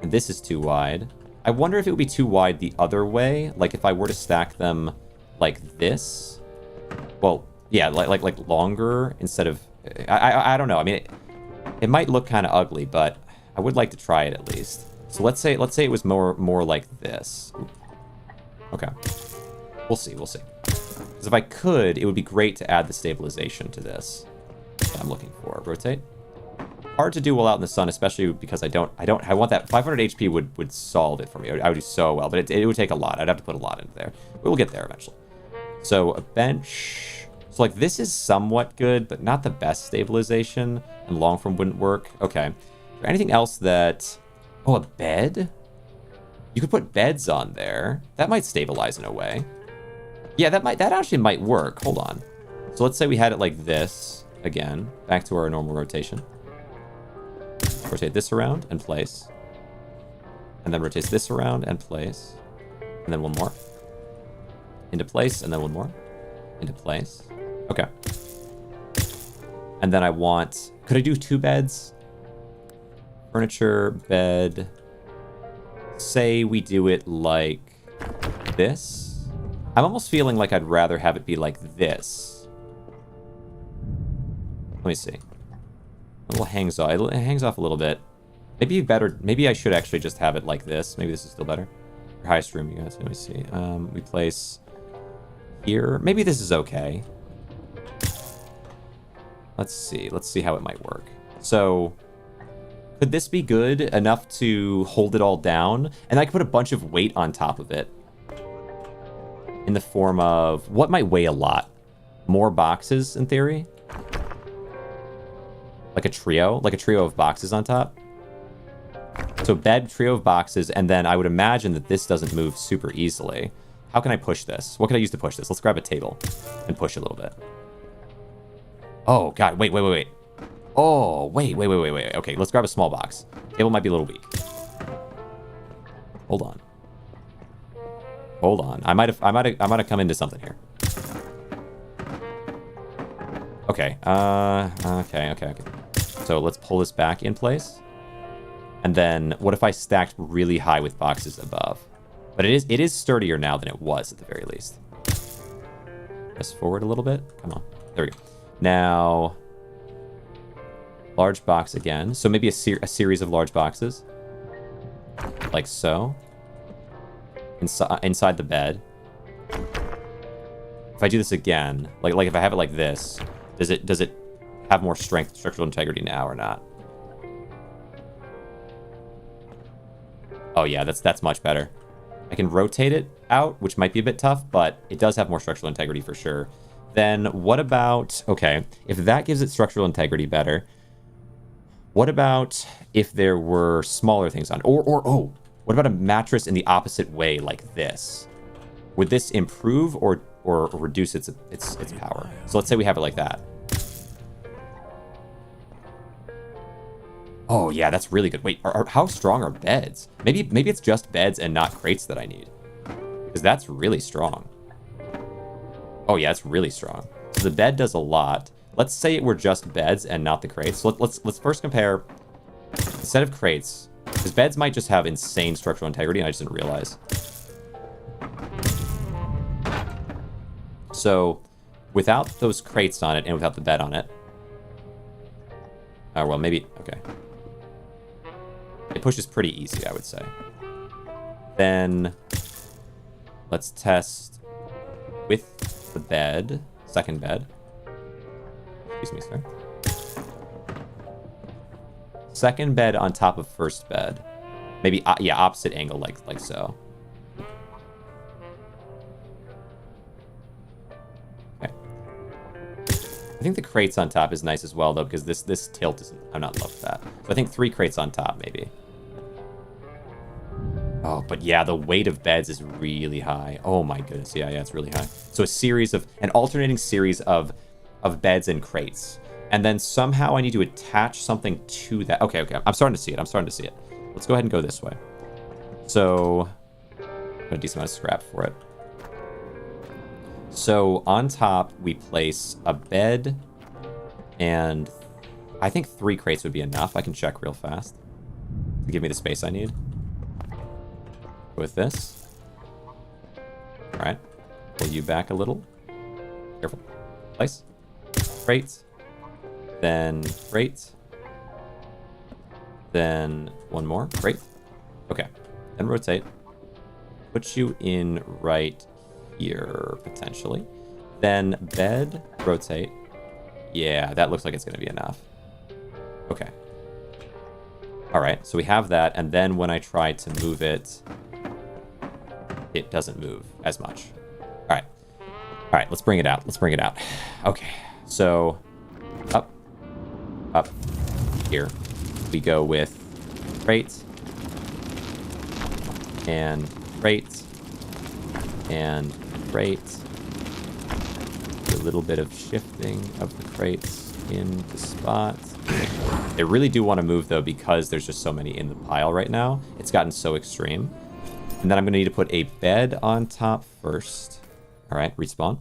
and this is too wide. I wonder if it would be too wide the other way, like if I were to stack them like this. Well, yeah, like longer instead of... I don't know. I mean, it might look kind of ugly, but I would like to try it at least. So let's say it was more like this. Okay. We'll see. Because if I could, it would be great to add the stabilization to this that I'm looking for. Rotate. Hard to do while out in the sun, especially because I want that 500 HP would solve it for me. I would do so well, but it would take a lot. I'd have to put a lot into there. But we'll get there eventually. So a bench. So like this is somewhat good, but not the best stabilization, and long form wouldn't work. Okay. Is there anything else that... Oh, a bed? You could put beds on there. That might stabilize in a way. Yeah, that actually might work. Hold on. So let's say we had it like this. Again, back to our normal rotation. Rotate this around and place. And then rotate this around and place. And then one more. Into place, and then one more. Into place. Okay. And then I want... Could I do 2 beds? Furniture, bed. Say we do it like this. I'm almost feeling like I'd rather have it be like this. Let me see. A little hangs off. It hangs off a little bit. Maybe better. Maybe I should actually just have it like this. Maybe this is still better. Highest room, you guys. Let me see. We place here. Maybe this is okay. Let's see. Let's see how it might work. So... Could this be good enough to hold it all down? And I could put a bunch of weight on top of it. In the form of... What might weigh a lot? More boxes, in theory? Like a trio? Like a trio of boxes on top? So bed, trio of boxes, and then I would imagine that this doesn't move super easily. How can I push this? What can I use to push this? Let's grab a table and push a little bit. Oh, God. Wait. Oh, wait. Okay, let's grab a small box. Table might be a little weak. Hold on. I might have come into something here. Okay. Okay. So let's pull this back in place. And then what if I stacked really high with boxes above? But it is sturdier now than it was at the very least. Press forward a little bit. Come on. There we go. Now... Large box again. So maybe a series of large boxes. Like so. Inside the bed. If I do this again, like if I have it like this, does it have more structural integrity now or not? Oh yeah, that's much better. I can rotate it out, which might be a bit tough, but it does have more structural integrity for sure. Then what about... Okay, if that gives it structural integrity better... What about if there were smaller things on? Or what about a mattress in the opposite way like this? Would this improve or reduce its power? So let's say we have it like that. Oh yeah, that's really good. Wait, how strong are beds? Maybe it's just beds and not crates that I need. Because that's really strong. Oh yeah, it's really strong. So the bed does a lot. Let's say it were just beds and not the crates. So let's first compare. Instead of crates, Because beds might just have insane structural integrity, and I just didn't realize. So, without those crates on it, and without the bed on it... Oh, well, maybe... Okay. It pushes pretty easy, I would say. Then... Let's test... with the bed. Second bed. Excuse me, sir. Second bed on top of first bed. Maybe, yeah, opposite angle, like so. Okay. I think the crates on top is nice as well, though, because this tilt isn't... I'm not in love with that. So I think 3 crates on top, maybe. Oh, but yeah, the weight of beds is really high. Oh my goodness, yeah, it's really high. So a series of... An alternating series of beds and crates. And then somehow I need to attach something to that. Okay. I'm starting to see it. Let's go ahead and go this way. So, got a decent amount of scrap for it. So, on top, we place a bed, and I think 3 crates would be enough. I can check real fast to give me the space I need. Go with this. All right. Pull you back a little. Careful. Place. Crates. Then crate. Then one more. Crate. Okay. Then rotate. Put you in right here, potentially. Then bed. Rotate. Yeah, that looks like it's going to be enough. Okay. Alright, so we have that. And then when I try to move it, it doesn't move as much. Alright. Alright, let's bring it out. Okay. So, up. Here. We go with crate. And crate. And crate. Do a little bit of shifting of the crates into spots. They really do want to move, though, because there's just so many in the pile right now. It's gotten so extreme. And then I'm going to need to put a bed on top first. Alright, respawn.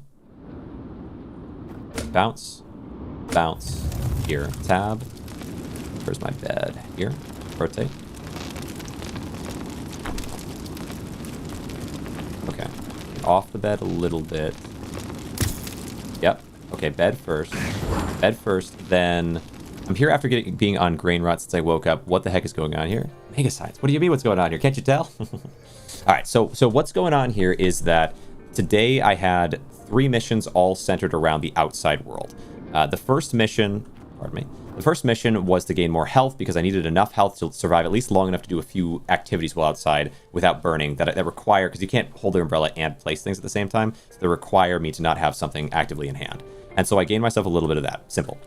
Bounce. Bounce. Here. Tab. Where's my bed? Here. Rotate. Okay. Off the bed a little bit. Yep. Okay, bed first. Bed first, then... I'm here after being on GRAINROT since I woke up. What the heck is going on here? Mega Science. What do you mean what's going on here? Can't you tell? Alright, so what's going on here is that today I had 3 missions all centered around the outside world. The first mission... Pardon me. The first mission was to gain more health because I needed enough health to survive at least long enough to do a few activities while outside without burning that require... Because you can't hold the umbrella and place things at the same time. So they require me to not have something actively in hand. And so I gained myself a little bit of that. Simple.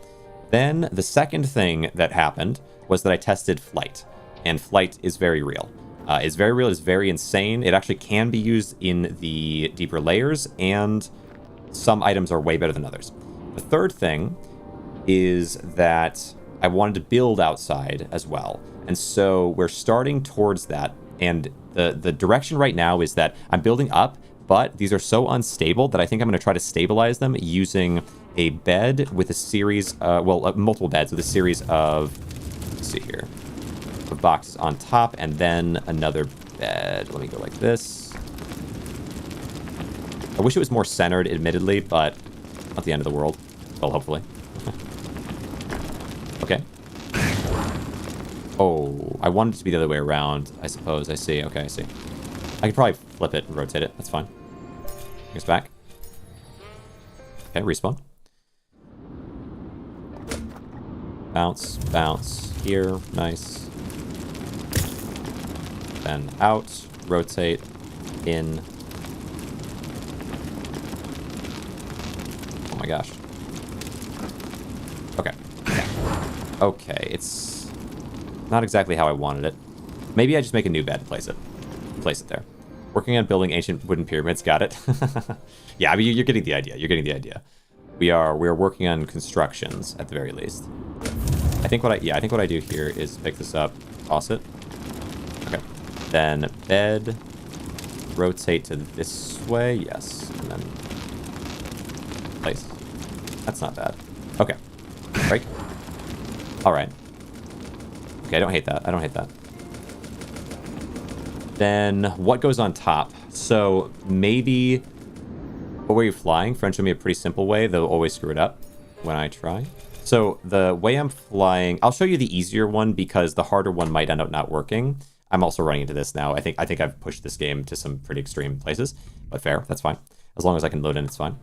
Then the second thing that happened was that I tested flight. And flight is very real. It's very real. It's very insane. It actually can be used in the deeper layers, and some items are way better than others. The third thing is that I wanted to build outside as well. And so we're starting towards that. And the direction right now is that I'm building up, but these are so unstable that I think I'm going to try to stabilize them using a bed with a series, multiple beds with a series of, let's see here, of boxes on top, and then another bed. Let me go like this. I wish it was more centered, admittedly, but not the end of the world. Well, hopefully. Okay. Oh, I wanted it to be the other way around, I suppose. I see. Okay, I see. I could probably flip it and rotate it. That's fine. Bring us back. Okay, respawn. Bounce, bounce. Here, nice. Then out, rotate, in. Oh my gosh. Okay. Okay, it's not exactly how I wanted it. Maybe I just make a new bed and place it there. Working on building ancient wooden pyramids. Got it. Yeah, I mean, you're getting the idea. We're working on constructions at the very least. I think what I do here is pick this up, toss it. Okay. Then bed, rotate to this way. Yes, and then place. That's not bad. Okay. Break. All right. Okay, I don't hate that. Then what goes on top? So maybe... What were you flying? Friend showed me a pretty simple way. They'll always screw it up when I try. So the way I'm flying... I'll show you the easier one because the harder one might end up not working. I'm also running into this now. I think I've pushed this game to some pretty extreme places. But fair, that's fine. As long as I can load in, it's fine.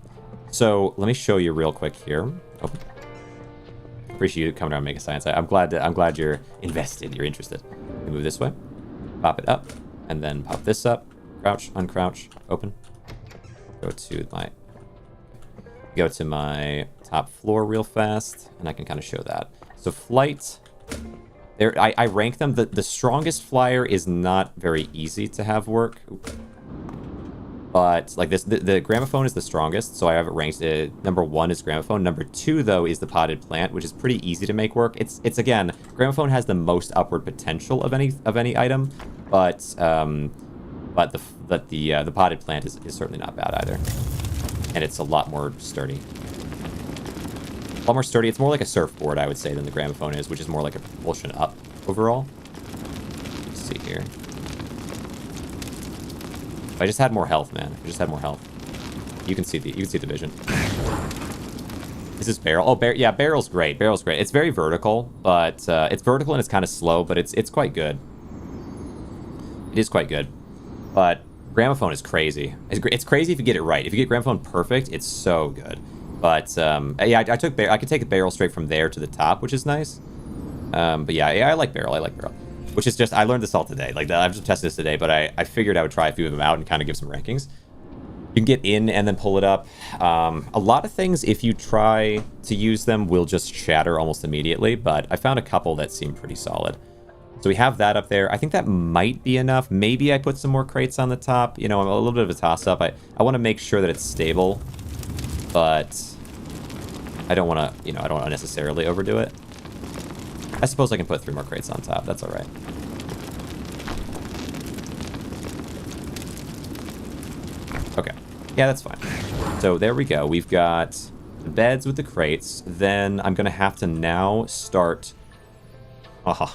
So let me show you real quick here. Oh. Appreciate you coming around and making science. I'm glad you're invested. You're interested. We move this way. Pop it up. And then pop this up. Crouch, uncrouch, open. Go to my top floor real fast, and I can kind of show that. So flight, there I rank them. The strongest flyer is not very easy to have work. But like this, the gramophone is the strongest, so I have it ranked. Number 1 is gramophone. Number 2 though is the potted plant, which is pretty easy to make work. It's again, gramophone has the most upward potential of any item, but the potted plant is certainly not bad either, and it's a lot more sturdy. It's more like a surfboard, I would say, than the gramophone is, which is more like a propulsion up overall. Let's see here. If I just had more health, man. If I just had more health. You can see the vision. Is this barrel? Oh, yeah, barrel's great. Barrel's great. It's very vertical, but it's vertical and it's kind of slow, but it's quite good. It is quite good. But gramophone is crazy. It's crazy if you get it right. If you get gramophone perfect, it's so good. But yeah, I could take a barrel straight from there to the top, which is nice. But yeah, I like barrel. Which is just, I learned this all today. Like, I've just tested this today, but I figured I would try a few of them out and kind of give some rankings. You can get in and then pull it up. A lot of things, if you try to use them, will just shatter almost immediately, but I found a couple that seem pretty solid. So we have that up there. I think that might be enough. Maybe I put some more crates on the top. You know, I'm a little bit of a toss-up. I want to make sure that it's stable, but I don't want to, you know, I don't want to necessarily overdo it. I suppose I can put 3 more crates on top. That's all right. Okay. Yeah, that's fine. So there we go. We've got the beds with the crates. Then I'm going to have to now start...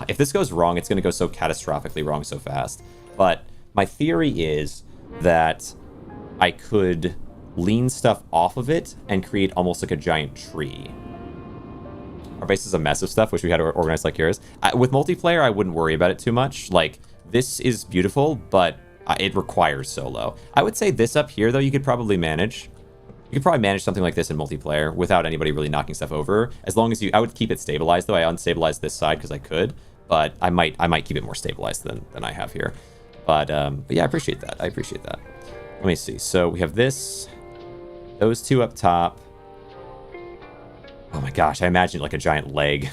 if this goes wrong, it's going to go so catastrophically wrong so fast. But my theory is that I could lean stuff off of it and create almost like a giant tree. Our base is a mess of stuff, which we had to organize like yours. With multiplayer, I wouldn't worry about it too much. Like, this is beautiful, but it requires solo. I would say this up here, though, you could probably manage. You could probably manage something like this in multiplayer without anybody really knocking stuff over. As long as you... I would keep it stabilized, though. I unstabilized this side because I could, but I might keep it more stabilized than I have here. But yeah, I appreciate that. Let me see. So we have this, those 2 up top. Oh my gosh, I imagine like a giant leg.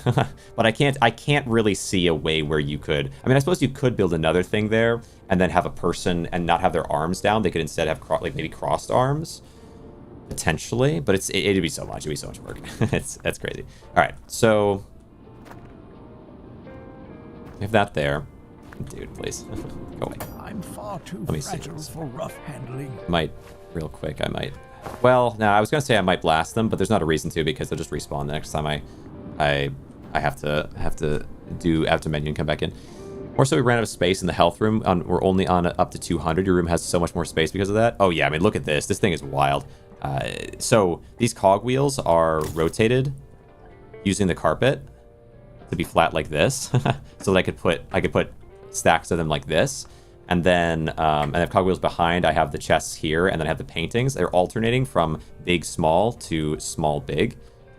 But I can't really see a way where you could... I mean, I suppose you could build another thing there and then have a person and not have their arms down. They could instead have like maybe crossed arms, potentially. But it'd be so much. It'd be so much work. That's crazy. All right, so we have that there. Dude, please go away. I'm far too fragile for rough handling. Real quick, I might. Well, no, I was gonna say I might blast them, but there's not a reason to because they'll just respawn the next time I have to menu and come back in. Or so we ran out of space in the health room. We're only on up to 200. Your room has so much more space because of that. Oh yeah, I mean look at this. This thing is wild. So these cogwheels are rotated using the carpet to be flat like this, so that I could put stacks of them like this. And then I have cogwheels behind. I have the chests here, and then I have the paintings. They're alternating from big, small to small, big,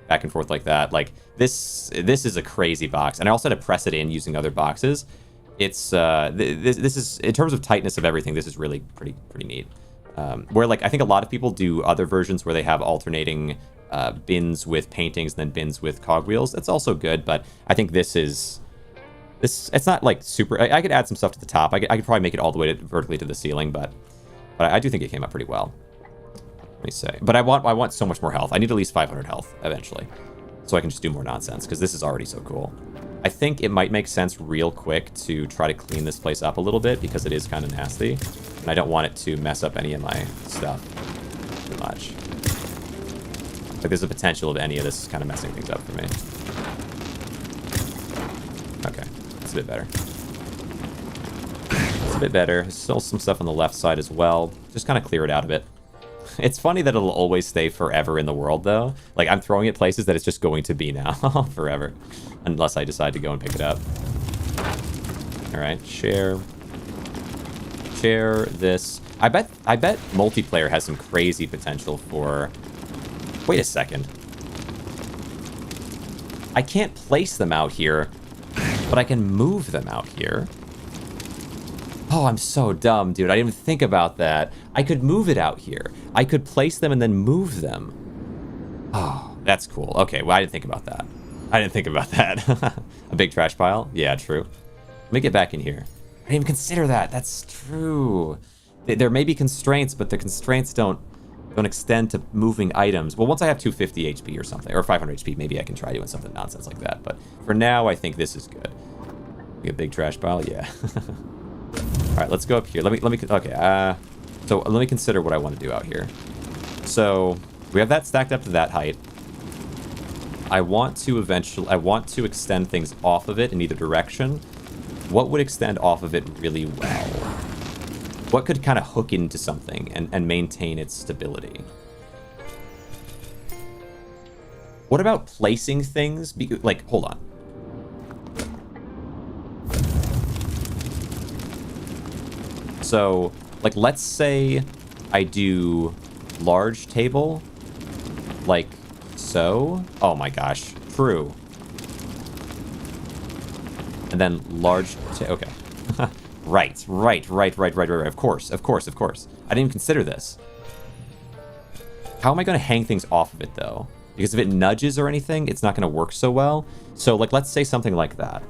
back and forth like that. Like this is a crazy box. And I also had to press it in using other boxes. It's this is, in terms of tightness of everything, this is really pretty neat. Where like I think a lot of people do other versions where they have alternating bins with paintings and then bins with cogwheels. That's also good, but I think this is. It's not like super... I could add some stuff to the top. I could probably make it all the way vertically to the ceiling, but I do think it came out pretty well. Let me say. But I want so much more health. I need at least 500 health eventually, so I can just do more nonsense, because this is already so cool. I think it might make sense real quick to try to clean this place up a little bit, because it is kind of nasty, and I don't want it to mess up any of my stuff too much. Like, there's a potential of any of this kind of messing things up for me. Okay. A bit better. a bit better. There's still some stuff on the left side as well. Just kind of clear it out a bit. It's funny that it'll always stay forever in the world, though. Like, I'm throwing it places that it's just going to be now forever. Unless I decide to go and pick it up. Alright, share. Share this. I bet multiplayer has some crazy potential for... Wait a second. I can't place them out here, but I can move them out here. Oh, I'm so dumb, dude. I didn't even think about that. I could move it out here. I could place them and then move them. Oh, that's cool. Okay, well, I didn't think about that. I didn't think about that. A big trash pile? Yeah, true. Let me get back in here. I didn't even consider that. That's true. There may be constraints, but the constraints don't extend to moving items. Well, once I have 250 HP or something, or 500 HP, maybe I can try doing something nonsense like that. But for now, I think this is good. A big trash pile? Yeah. All right, let's go up here. Let me. Okay. So let me consider what I want to do out here. So we have that stacked up to that height. I want to extend things off of it in either direction. What would extend off of it really well? What could kind of hook into something and maintain its stability? What about placing things? Like, hold on. So, like, let's say I do large table, like so. Oh my gosh, true. And then large, okay. Right. Of course. I didn't even consider this. How am I going to hang things off of it, though? Because if it nudges or anything, it's not going to work so well. So, like, let's say something like that.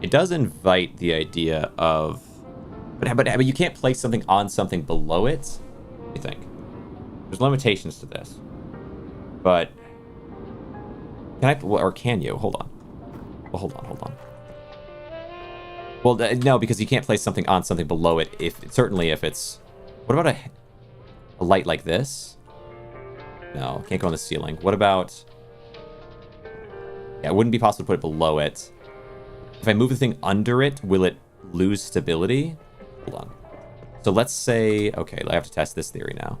It does invite the idea of... But you can't place something on something below it, what do you think? There's limitations to this. But... Can I... Or can you? Hold on. Well, hold on. Well, no, because you can't place something on something below it. Certainly if it's... What about a light like this? No, can't go on the ceiling. What about... Yeah, it wouldn't be possible to put it below it. If I move the thing under it, will it lose stability? Hold on. So let's say... Okay, I have to test this theory now.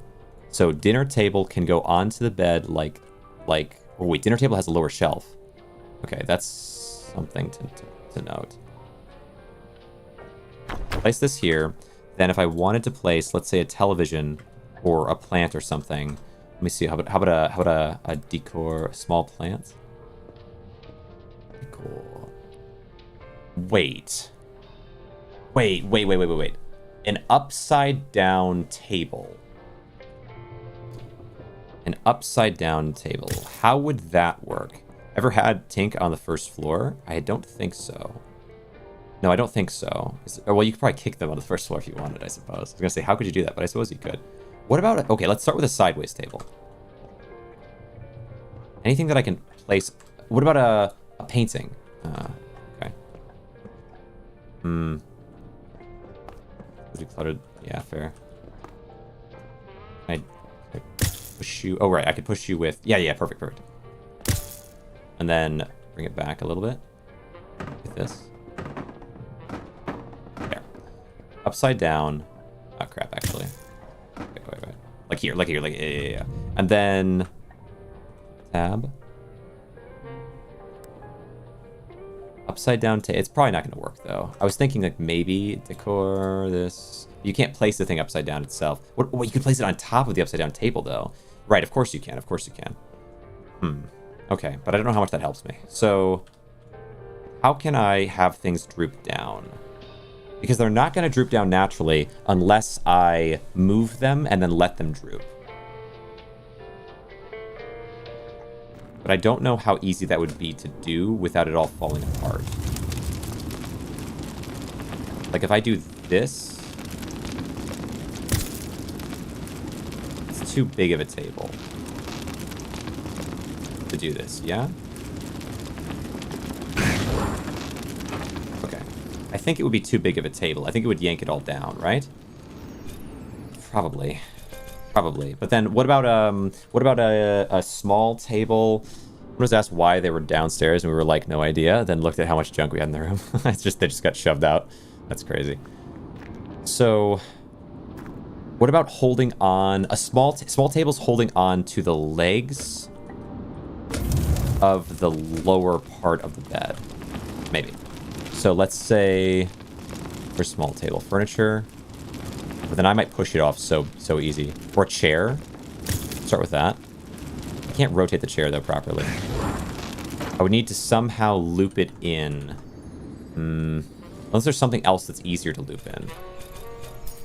So dinner table can go onto the bed like... Oh, wait, dinner table has a lower shelf. Okay, that's something to note. Place this here. Then if I wanted to place, let's say, a television or a plant or something. Let me see. How about a decor, a small plant? Decor. Wait. An upside down table. An upside down table. How would that work? Ever had Tink on the first floor? I don't think so. No, I don't think so. Well, you could probably kick them on the first floor if you wanted, I suppose. I was going to say, how could you do that? But I suppose you could. What about... Okay, let's start with a sideways table. Anything that I can place... What about a painting? Okay. Decluttered. Yeah, fair. I push you... Oh, right. I could push you with... Yeah, perfect. And then bring it back a little bit. Like this. There. Upside down. Oh, crap, actually. Wait. Like here. Yeah. And then... Tab. Upside down it's probably not going to work, though. I was thinking, like, maybe decor this... You can't place the thing upside down itself. Well, you could place it on top of the upside down table, though. Right, of course you can. Okay, but I don't know how much that helps me. So, how can I have things droop down? Because they're not going to droop down naturally unless I move them and then let them droop. But I don't know how easy that would be to do without it all falling apart. Like, if I do this... It's too big of a table to do this, yeah? Okay. I think it would be too big of a table. I think it would yank it all down, right? Probably. But then what about a small table was asked why they were downstairs, and we were like, no idea. Then looked at how much junk we had in the room. It's just they just got shoved out. That's crazy. So, what about holding on? A small table's holding on to the legs of the lower part of the bed. Maybe. So let's say for small table furniture. But then I might push it off so easy. Or a chair. Start with that. I can't rotate the chair though properly. I would need to somehow loop it in. Unless there's something else that's easier to loop in.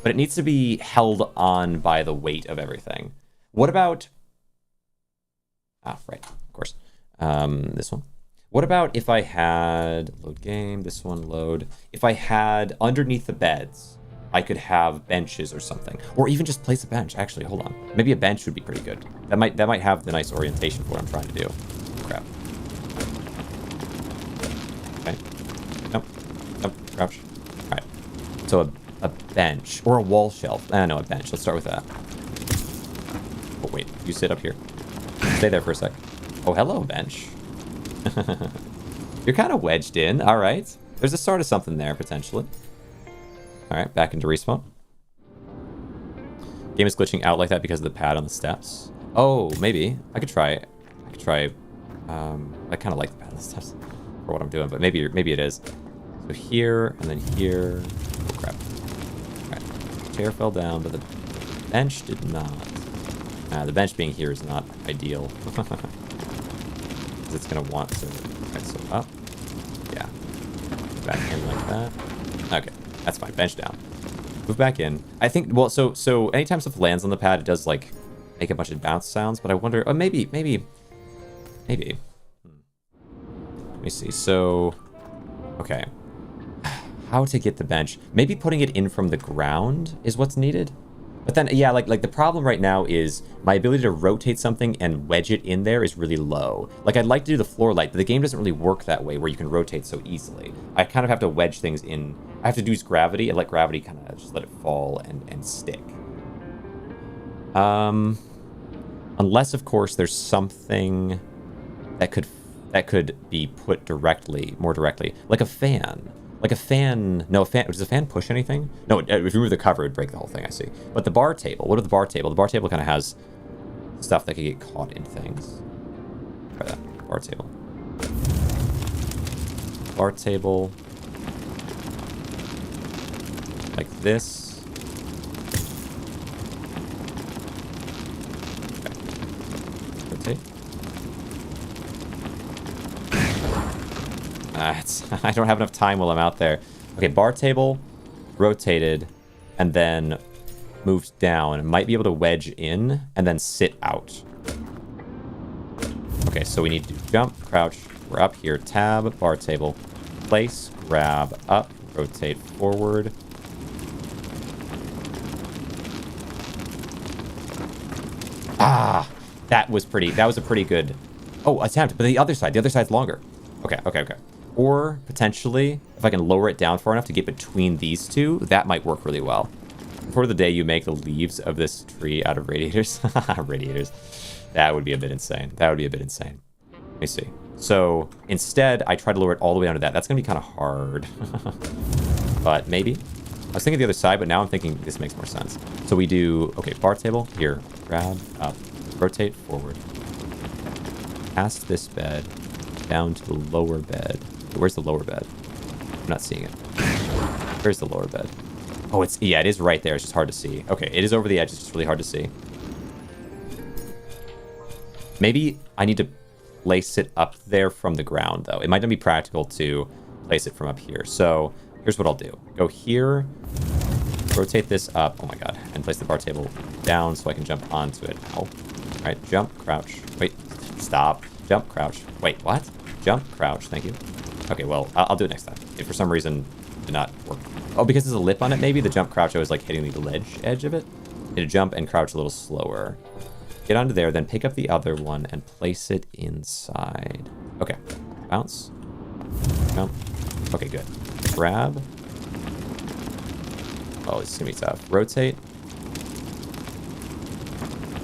But it needs to be held on by the weight of everything. What about... Ah, right. Of course. This one. What about if I had... Load game. This one, load. If I had underneath the beds, I could have benches or something. Or even just place a bench. Actually, hold on. Maybe a bench would be pretty good. That might have the nice orientation for what I'm trying to do. Crap. Okay. Nope. Nope. Crouch. Alright. So a bench. Or a wall shelf. No, a bench. Let's start with that. Oh, wait. You sit up here. Stay there for a sec. Oh, hello, bench. You're kind of wedged in. Alright. There's a start of something there, potentially. Alright, back into respawn. Game is glitching out like that because of the pad on the steps. Oh, maybe. I could try. I kind of like the pad on the steps for what I'm doing, but maybe it is. So here, and then here. Oh, crap. Alright. Chair fell down, but the bench did not. The bench being here is not ideal. Because it's going to want to... Alright, so up. Yeah. Back in like that. Okay. That's fine. Bench down. Move back in. I think, well, so anytime stuff lands on the pad, it does, like, make a bunch of bounce sounds, but I wonder, oh, maybe. Let me see. So, okay. How to get the bench. Maybe putting it in from the ground is what's needed. But then, yeah, like the problem right now is my ability to rotate something and wedge it in there is really low. Like, I'd like to do the floor light, but the game doesn't really work that way where you can rotate so easily. I kind of have to wedge things in. I have to use gravity and let gravity kind of just let it fall and stick. Unless, of course, there's something that could be put more directly. Like a fan. Like a fan... No, a fan... Does a fan push anything? No, if you remove the cover, it would break the whole thing, I see. But the bar table... What of the bar table? The bar table kind of has stuff that could get caught in things. Try that. Bar table. Bar table. Like this. Okay. Rotate. I don't have enough time while I'm out there. Okay, bar table, rotated, and then moved down. Might be able to wedge in, and then sit out. Okay, so we need to jump, crouch. We're up here. Tab, bar table, place, grab, up, rotate forward. Ah, that was a pretty good... Oh, attempt, but the other side's longer. Okay. Or, potentially, if I can lower it down far enough to get between these two, that might work really well. For the day you make the leaves of this tree out of radiators. Radiators. That would be a bit insane. Let me see. So, instead, I try to lower it all the way down to that. That's going to be kind of hard. But, maybe. I was thinking the other side, but now I'm thinking this makes more sense. So we do, okay, bar table, here. Grab, up, rotate, forward. Past this bed, down to the lower bed. Where's the lower bed? I'm not seeing it. Where's the lower bed? Oh, it is right there. It's just hard to see. Okay, it is over the edge. It's just really hard to see. Maybe I need to place it up there from the ground, though. It might not be practical to place it from up here. So here's what I'll do. Go here, rotate this up. Oh my god. And place the bar table down so I can jump onto it. Ow. All right, jump, crouch. Wait, stop. Jump, crouch. Wait, what? Jump, crouch. Thank you. Okay, well, I'll do it next time. If for some reason it did not work. Oh, because there's a lip on it, maybe? The jump, crouch, I was like hitting the edge of it. Need to jump and crouch a little slower. Get onto there, then pick up the other one and place it inside. Okay. Bounce. Jump. Okay, good. Grab. Oh, this is gonna be tough. Rotate.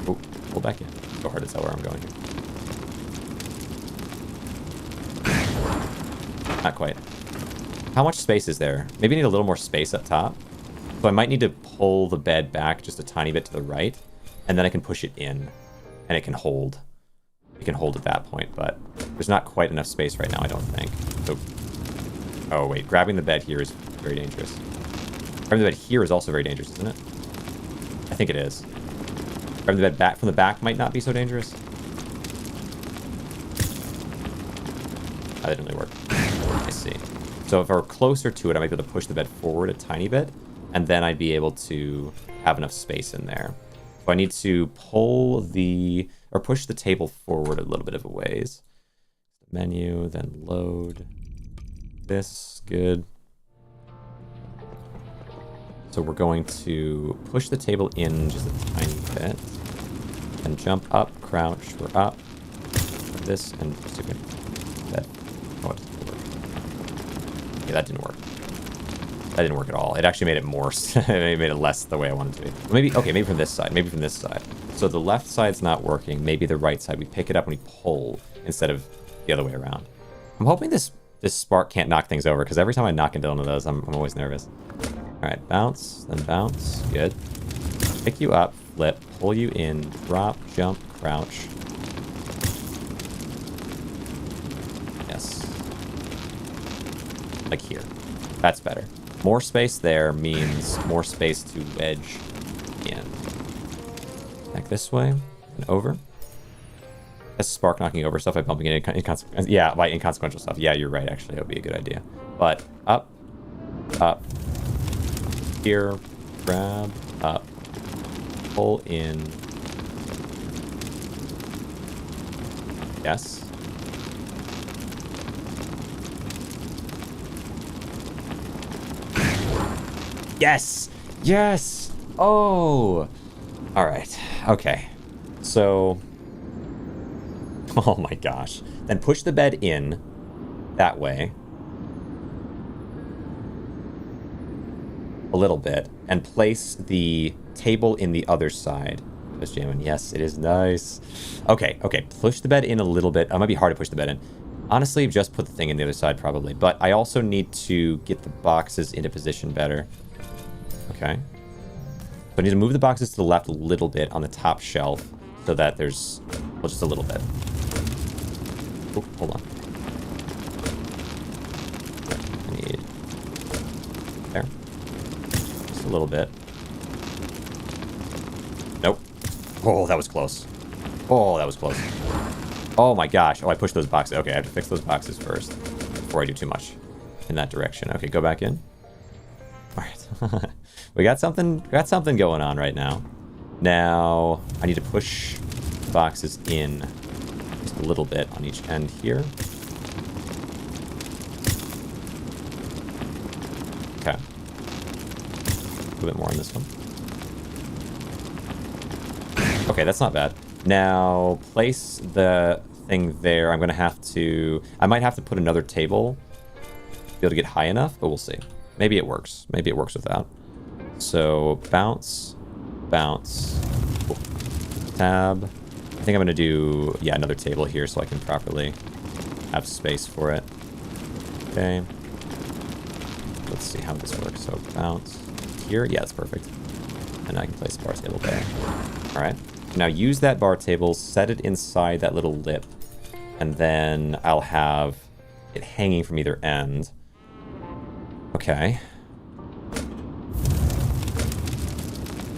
Oh, pull back in. So hard to tell where I'm going here. Not quite. How much space is there? Maybe I need a little more space up top. So I might need to pull the bed back just a tiny bit to the right, and then I can push it in, and it can hold. It can hold at that point, but there's not quite enough space right now, I don't think. So, oh wait, grabbing the bed here is very dangerous. Grabbing the bed here is also very dangerous, isn't it? I think it is. Grabbing the bed back from the back might not be so dangerous. That didn't really work. I see. So if I were closer to it, I might be able to push the bed forward a tiny bit, and then I'd be able to have enough space in there. So I need to pull the, or push the table forward a little bit of a ways. Menu, then load. This, good. So we're going to push the table in just a tiny bit, and jump up, crouch, we're up. This, and just okay. That, oh, it didn't work. Yeah, that didn't work. That didn't work at all. It actually made it more, it made it less the way I wanted it to be. Maybe, okay, maybe from this side, maybe from this side. So the left side's not working, maybe the right side. We pick it up and we pull instead of the other way around. I'm hoping this spark can't knock things over, because every time I knock into one of those, I'm always nervous. All right, bounce, then bounce, good. Pick you up, flip, pull you in, drop, jump, crouch. Yes. Like here. That's better. More space there means more space to wedge in. Back this way and over. That's spark knocking over stuff by bumping it inconsequential. Yeah, by inconsequential stuff. Yeah, you're right. Actually, that would be a good idea. But up, up, here, grab, up, pull in. Yes. Yes! Yes! Oh! Alright. Okay. So... Oh my gosh. Then push the bed in that way. A little bit. And place the table in the other side. Just jamming. Yes, it is nice. Okay, okay. Push the bed in a little bit. It might be hard to push the bed in. Honestly, just put the thing in the other side probably. But I also need to get the boxes into position better. Okay. So I need to move the boxes to the left a little bit on the top shelf so that there's, well, just a little bit. Oh, hold on. Okay, I need there. Just a little bit. Nope. Oh, that was close. Oh, that was close. Oh my gosh. Oh, I pushed those boxes. Okay, I have to fix those boxes first before I do too much in that direction. Okay, go back in. All right. We got something going on right now. Now, I need to push boxes in just a little bit on each end here. Okay. A little bit more on this one. Okay, that's not bad. Now, place the thing there. I'm going to have to... I might have to put another table to be able to get high enough, but we'll see. Maybe it works. Maybe it works without. So, bounce, bounce, tab. I think I'm going to do, yeah, another table here so I can properly have space for it. Okay. Let's see how this works. So, bounce here. Yeah, that's perfect. And I can place a bar table there. All right. Now, use that bar table, set it inside that little lip, and then I'll have it hanging from either end. Okay.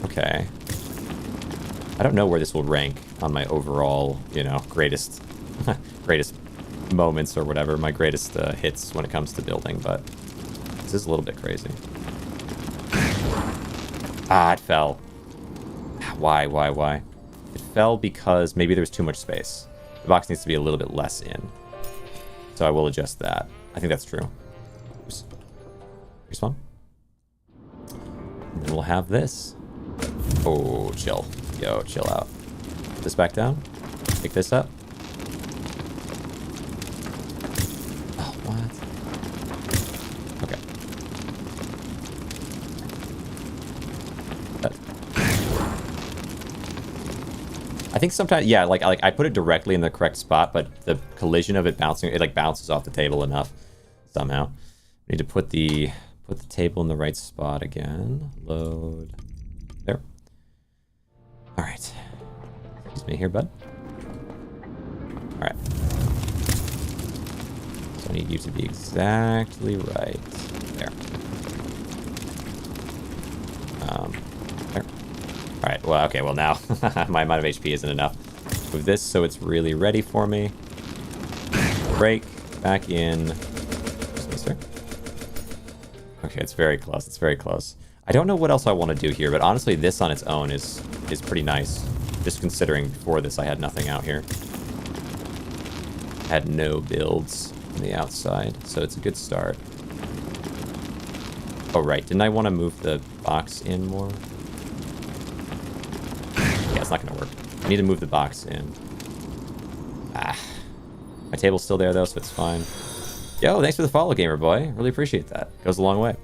Okay. I don't know where this will rank on my overall, you know, greatest moments or whatever, my greatest hits when it comes to building, but this is a little bit crazy. Ah, it fell. Why? It fell because maybe there was too much space. The box needs to be a little bit less in. So I will adjust that. I think that's true. Oops. Here's one. And then we'll have this. Oh, chill. Yo, chill out. Put this back down. Pick this up. Oh, what? Okay. I think sometimes, yeah, like I put it directly in the correct spot, but the collision of it bouncing, it like bounces off the table enough. somehow. We need to put the table in the right spot again. Load. There. All right. Excuse me here, bud. All right. So I need you to be exactly right there. There. All right. Well, okay. Well, now my amount of HP isn't enough. Move this so it's really ready for me. Break. Back in. Excuse me, sir. Okay, it's very close. It's very close. I don't know what else I want to do here, but honestly, this on its own is pretty nice. Just considering before this, I had nothing out here. I had no builds on the outside, so it's a good start. Oh, right. Didn't I want to move the box in more? Yeah, it's not going to work. I need to move the box in. Ah. My table's still there, though, so it's fine. Yo, thanks for the follow, gamer boy. Really appreciate that. Goes a long way.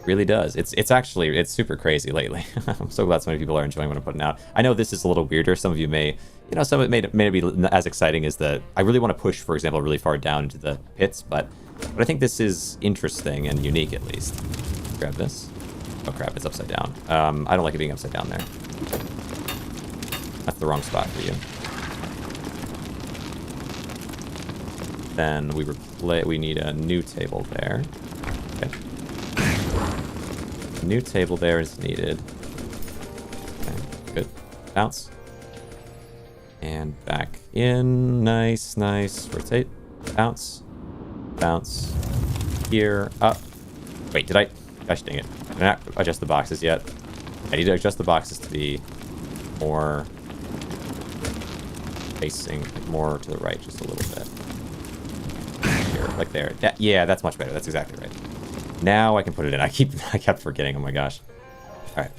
Really does. It's actually, it's super crazy lately. I'm so glad so many people are enjoying what I'm putting out. I know this is a little weirder. Some of you may, you know, some of it may be as exciting as the, I really want to push, for example, really far down into the pits, but I think this is interesting and unique at least. Grab this. Oh crap, it's upside down. I don't like it being upside down there. That's the wrong spot for you. Then we need a new table there. Okay. A new table there is needed. Okay, good. Bounce. And back in. Nice, nice. Rotate. Bounce. Bounce. Here. Up. Wait, did I? Gosh dang it. Did I not adjust the boxes yet? I need to adjust the boxes to be more facing, more to the right just a little bit. Here, like there. Yeah, that's much better. That's exactly right. Now I can put it in. I kept forgetting. Oh my gosh. All right.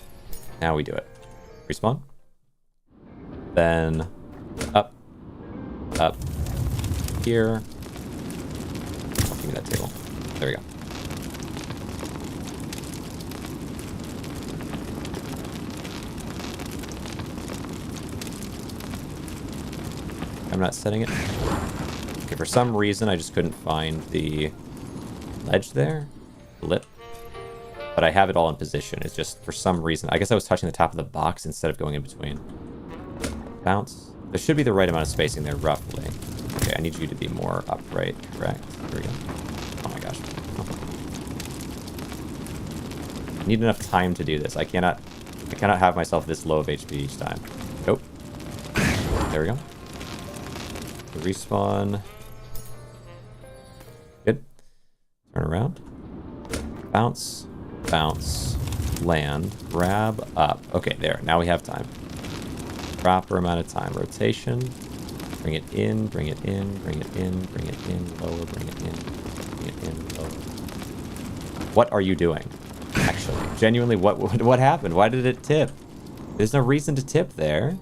Now we do it. Respawn. Then up. Up. Here. Oh, give me that table. There we go. I'm not setting it. Okay, for some reason I just couldn't find the ledge there. Lip. But I have it all in position. It's just for some reason. I guess I was touching the top of the box instead of going in between. Bounce. There should be the right amount of spacing there, roughly. Okay, I need you to be more upright. Correct. There we go. Oh my gosh. I need enough time to do this. I cannot have myself this low of HP each time. Nope. There we go. Respawn. Good. Turn around. Bounce. Bounce. Land. Grab up. Okay, there. Now we have time. Proper amount of time. Rotation. Bring it in. Bring it in. Bring it in. Bring it in. Lower. Bring it in. Bring it in. Lower. What are you doing? Actually, genuinely, what happened? Why did it tip? There's no reason to tip there.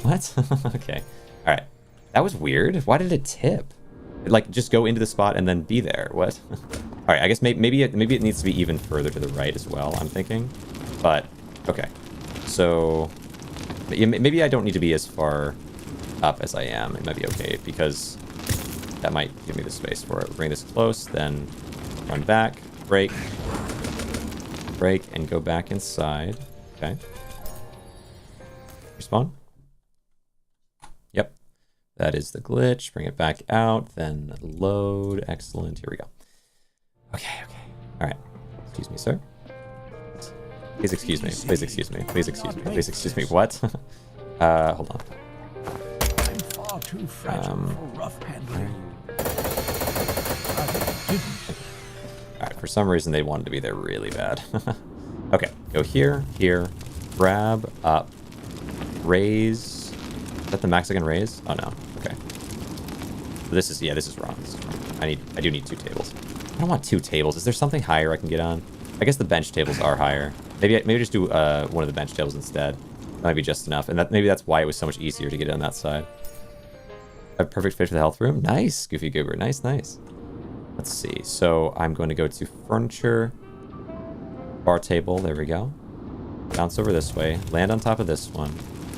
What? Okay. All right. That was weird. Why did it tip? Like, just go into the spot and then be there. What? All right, I guess maybe it needs to be even further to the right as well, I'm thinking. But, okay. So, maybe I don't need to be as far up as I am. It might be okay, because that might give me the space for it. Bring this close, then run back, break, and go back inside. Okay. Respawn. Yep. That is the glitch. Bring it back out, then load. Excellent. Here we go. Okay. All right. Excuse me, sir. Please excuse me. Please excuse me. Please excuse me. Please excuse me. What? Hold on. I'm far too fragile for rough handling. Alright, for some reason they wanted to be there really bad. Okay, go here, grab up, raise. Is that the max I can raise? Oh no. Okay. This is wrong. I do need 2 tables. I don't want 2 tables. Is there something higher I can get on? I guess the bench tables are higher. Maybe just do one of the bench tables instead. That might be just enough. And maybe that's why it was so much easier to get on that side. A perfect fit for the health room. Nice, Goofy Goober. Nice. Let's see. So I'm going to go to furniture, bar table. There we go. Bounce over this way. Land on top of this one.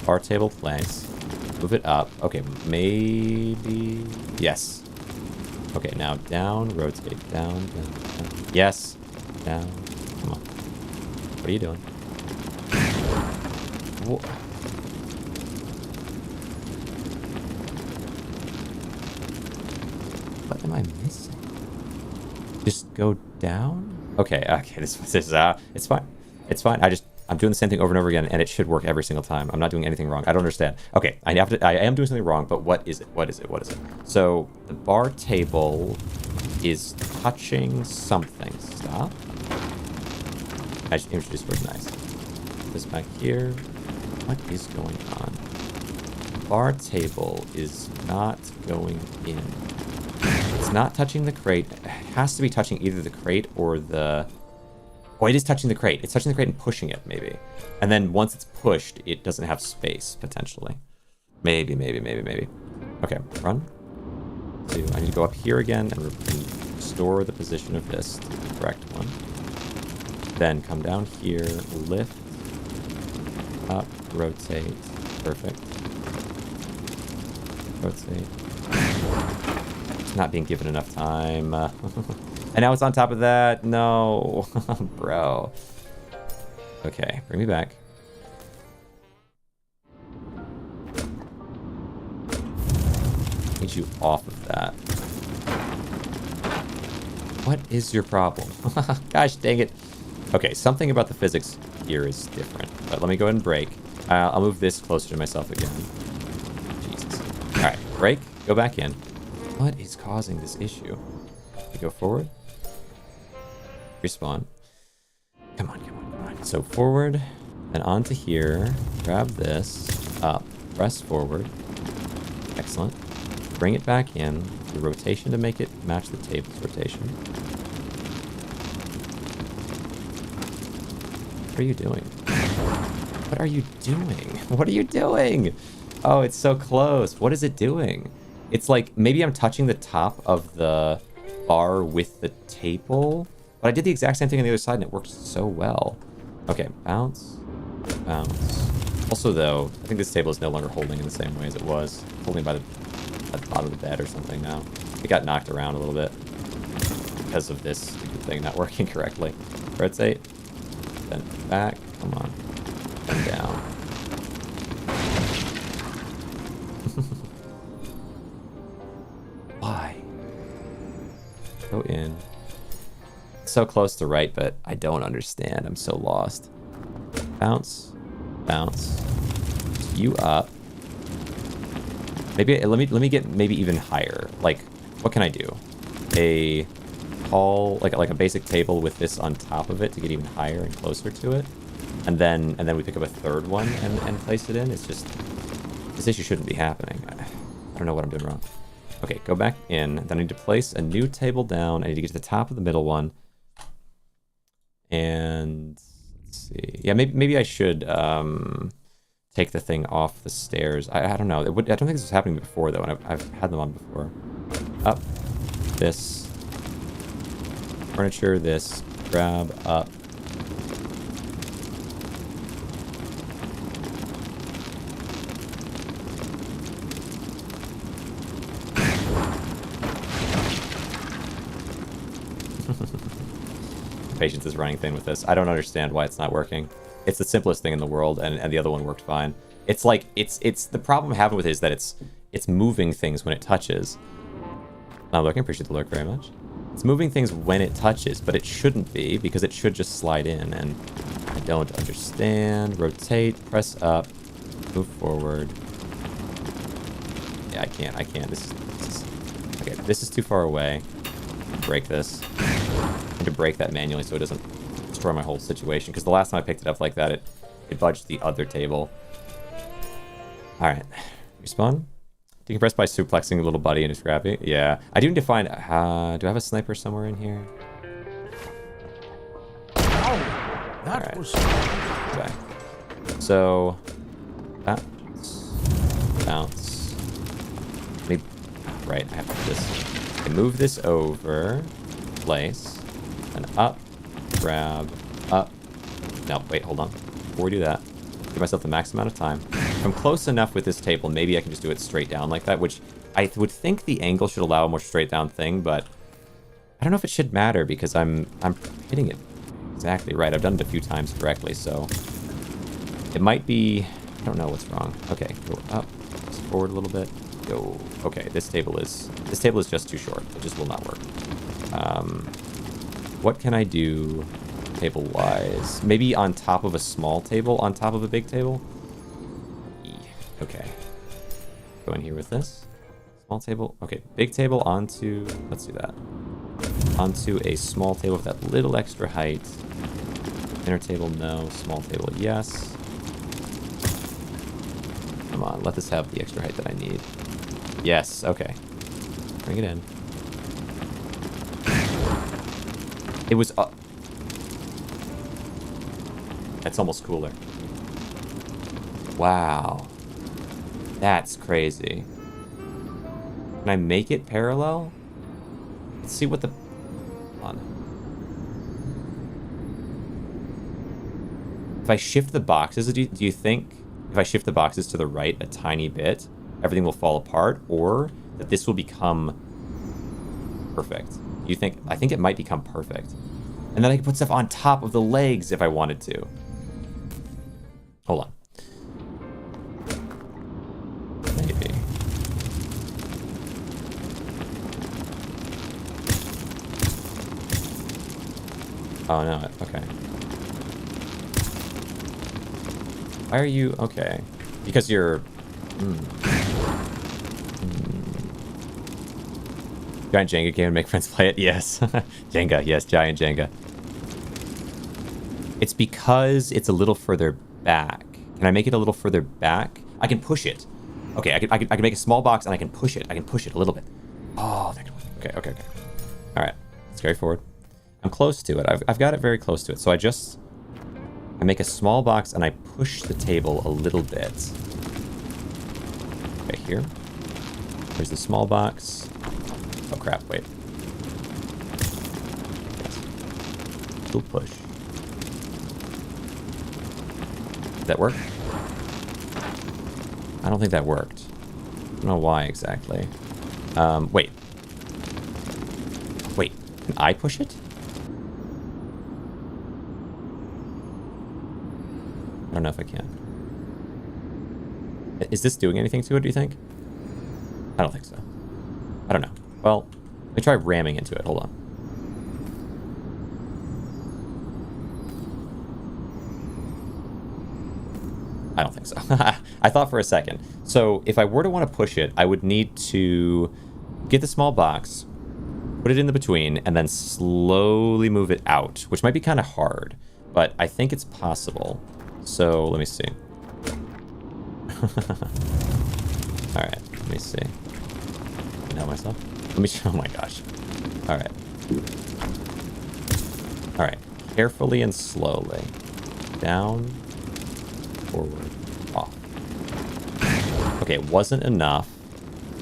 Bar table place. Move it up. Okay, maybe. Yes. Okay, now down, rotate, down, down, down. Yes, down. Come on. What are you doing? Whoa. What am I missing? Just go down? Okay, this is, it's fine. It's fine. I'm doing the same thing over and over again, and it should work every single time. I'm not doing anything wrong. I don't understand. Okay, I am doing something wrong, but what is it? What is it? What is it? So, the bar table is touching something. Stop. I just introduced word nice. This back here. What is going on? Bar table is not going in. It's not touching the crate. It has to be touching either the crate or the... Oh, it is touching the crate. It's touching the crate and pushing it, maybe. And then once it's pushed, it doesn't have space, potentially. Maybe. Okay, run. Two. I need to go up here again and restore the position of this to the correct one. Then come down here, lift, up, rotate. Perfect. Rotate. It's not being given enough time. And now it's on top of that. No. Bro. Okay, bring me back. Need you off of that. What is your problem? Gosh dang it. Okay, something about the physics here is different. But let me go ahead and break. I'll move this closer to myself again. Jesus. Alright, break. Go back in. What is causing this issue? We go forward. Respawn. Come on. So forward, and onto here. Grab this. Up. Press forward. Excellent. Bring it back in. The rotation to make it match the table's rotation. What are you doing? What are you doing? What are you doing? Oh, it's so close. What is it doing? It's like, maybe I'm touching the top of the bar with the table, but I did the exact same thing on the other side and it worked so well. Okay, bounce, bounce. Also though, I think this table is no longer holding in the same way as it was. Holding by the bottom of the bed or something now. It got knocked around a little bit because of this stupid thing not working correctly. Rotate, then back, come on, and down. Why? Go in. So close to right, but I don't understand. I'm so lost. Bounce. Bounce. You up. Maybe let me get maybe even higher. Like, what can I do? A tall, like a basic table with this on top of it to get even higher and closer to it. And then we pick up a third one and place it in. It's just, this issue shouldn't be happening. I don't know what I'm doing wrong. Okay, go back in. Then I need to place a new table down. I need to get to the top of the middle one. And let's see. Yeah, maybe I should take the thing off the stairs. I don't know. I don't think this was happening before though, and I've had them on before. Up. This. Furniture. This. Grab. Up. Patience is running thin with this. I don't understand why it's not working. It's the simplest thing in the world, and the other one worked fine. It's like, it's the problem I'm having with it is that it's moving things when it touches. Not looking, appreciate the lurk very much. It's moving things when it touches, but it shouldn't be, because it should just slide in, and I don't understand. Rotate, press up, move forward. Yeah, I can't. Okay, this is too far away. Break this. I need to break that manually so it doesn't destroy my whole situation, because the last time I picked it up like that, it budged the other table. Alright. Respawn. Decompress by suplexing the little buddy and his scrappy. Yeah. I do need to find... do I have a sniper somewhere in here? Oh, that was... Okay. So... Bounce. Bounce. Maybe... Right, I have to do this. I move this over. Place. And up. Grab. Up. No, wait, hold on. Before we do that, give myself the max amount of time. If I'm close enough with this table, maybe I can just do it straight down like that, which I would think the angle should allow a more straight down thing, but I don't know if it should matter because I'm hitting it exactly right. I've done it a few times correctly, so it might be. I don't know what's wrong. Okay, go up, just forward a little bit. Go. Okay, this table is just too short. It just will not work. What can I do table-wise? Maybe on top of a small table, on top of a big table? Okay. Go in here with this. Small table. Okay, big table onto... Let's do that. Onto a small table with that little extra height. Inner table, no. Small table, yes. Come on, let this have the extra height that I need. Yes, okay. Bring it in. It was up. That's almost cooler. Wow. That's crazy. Can I make it parallel? Let's see what the... Hold on. If I shift the boxes, do you think if I shift the boxes to the right a tiny bit, everything will fall apart, or that this will become perfect? You think? I think it might become perfect. And then I can put stuff on top of the legs if I wanted to. Hold on. Maybe. Oh, no. Okay. Why are you... Okay. Because you're... Giant Jenga game and make friends play it? Yes. Jenga, yes, giant Jenga. It's because it's a little further back. Can I make it a little further back? I can push it. Okay, I can make a small box and I can push it. I can push it a little bit. Oh, that can work. Okay. All right, let's carry forward. I'm close to it. I've got it very close to it. So I make a small box and I push the table a little bit. Okay, here. There's the small box. Oh crap, wait. Yes. Still push. Did that work? I don't think that worked. I don't know why exactly. Wait. Wait, can I push it? I don't know if I can. Is this doing anything to it, do you think? I don't think so. I don't know. Well, let me try ramming into it. Hold on. I don't think so. I thought for a second. So if I were to want to push it, I would need to get the small box, put it in the between, and then slowly move it out, which might be kind of hard, but I think it's possible. So let me see. All right, let me see. Know myself. Let me show. Oh my gosh. All right. All right. Carefully and slowly. Down. Forward. Off. Okay, it wasn't enough,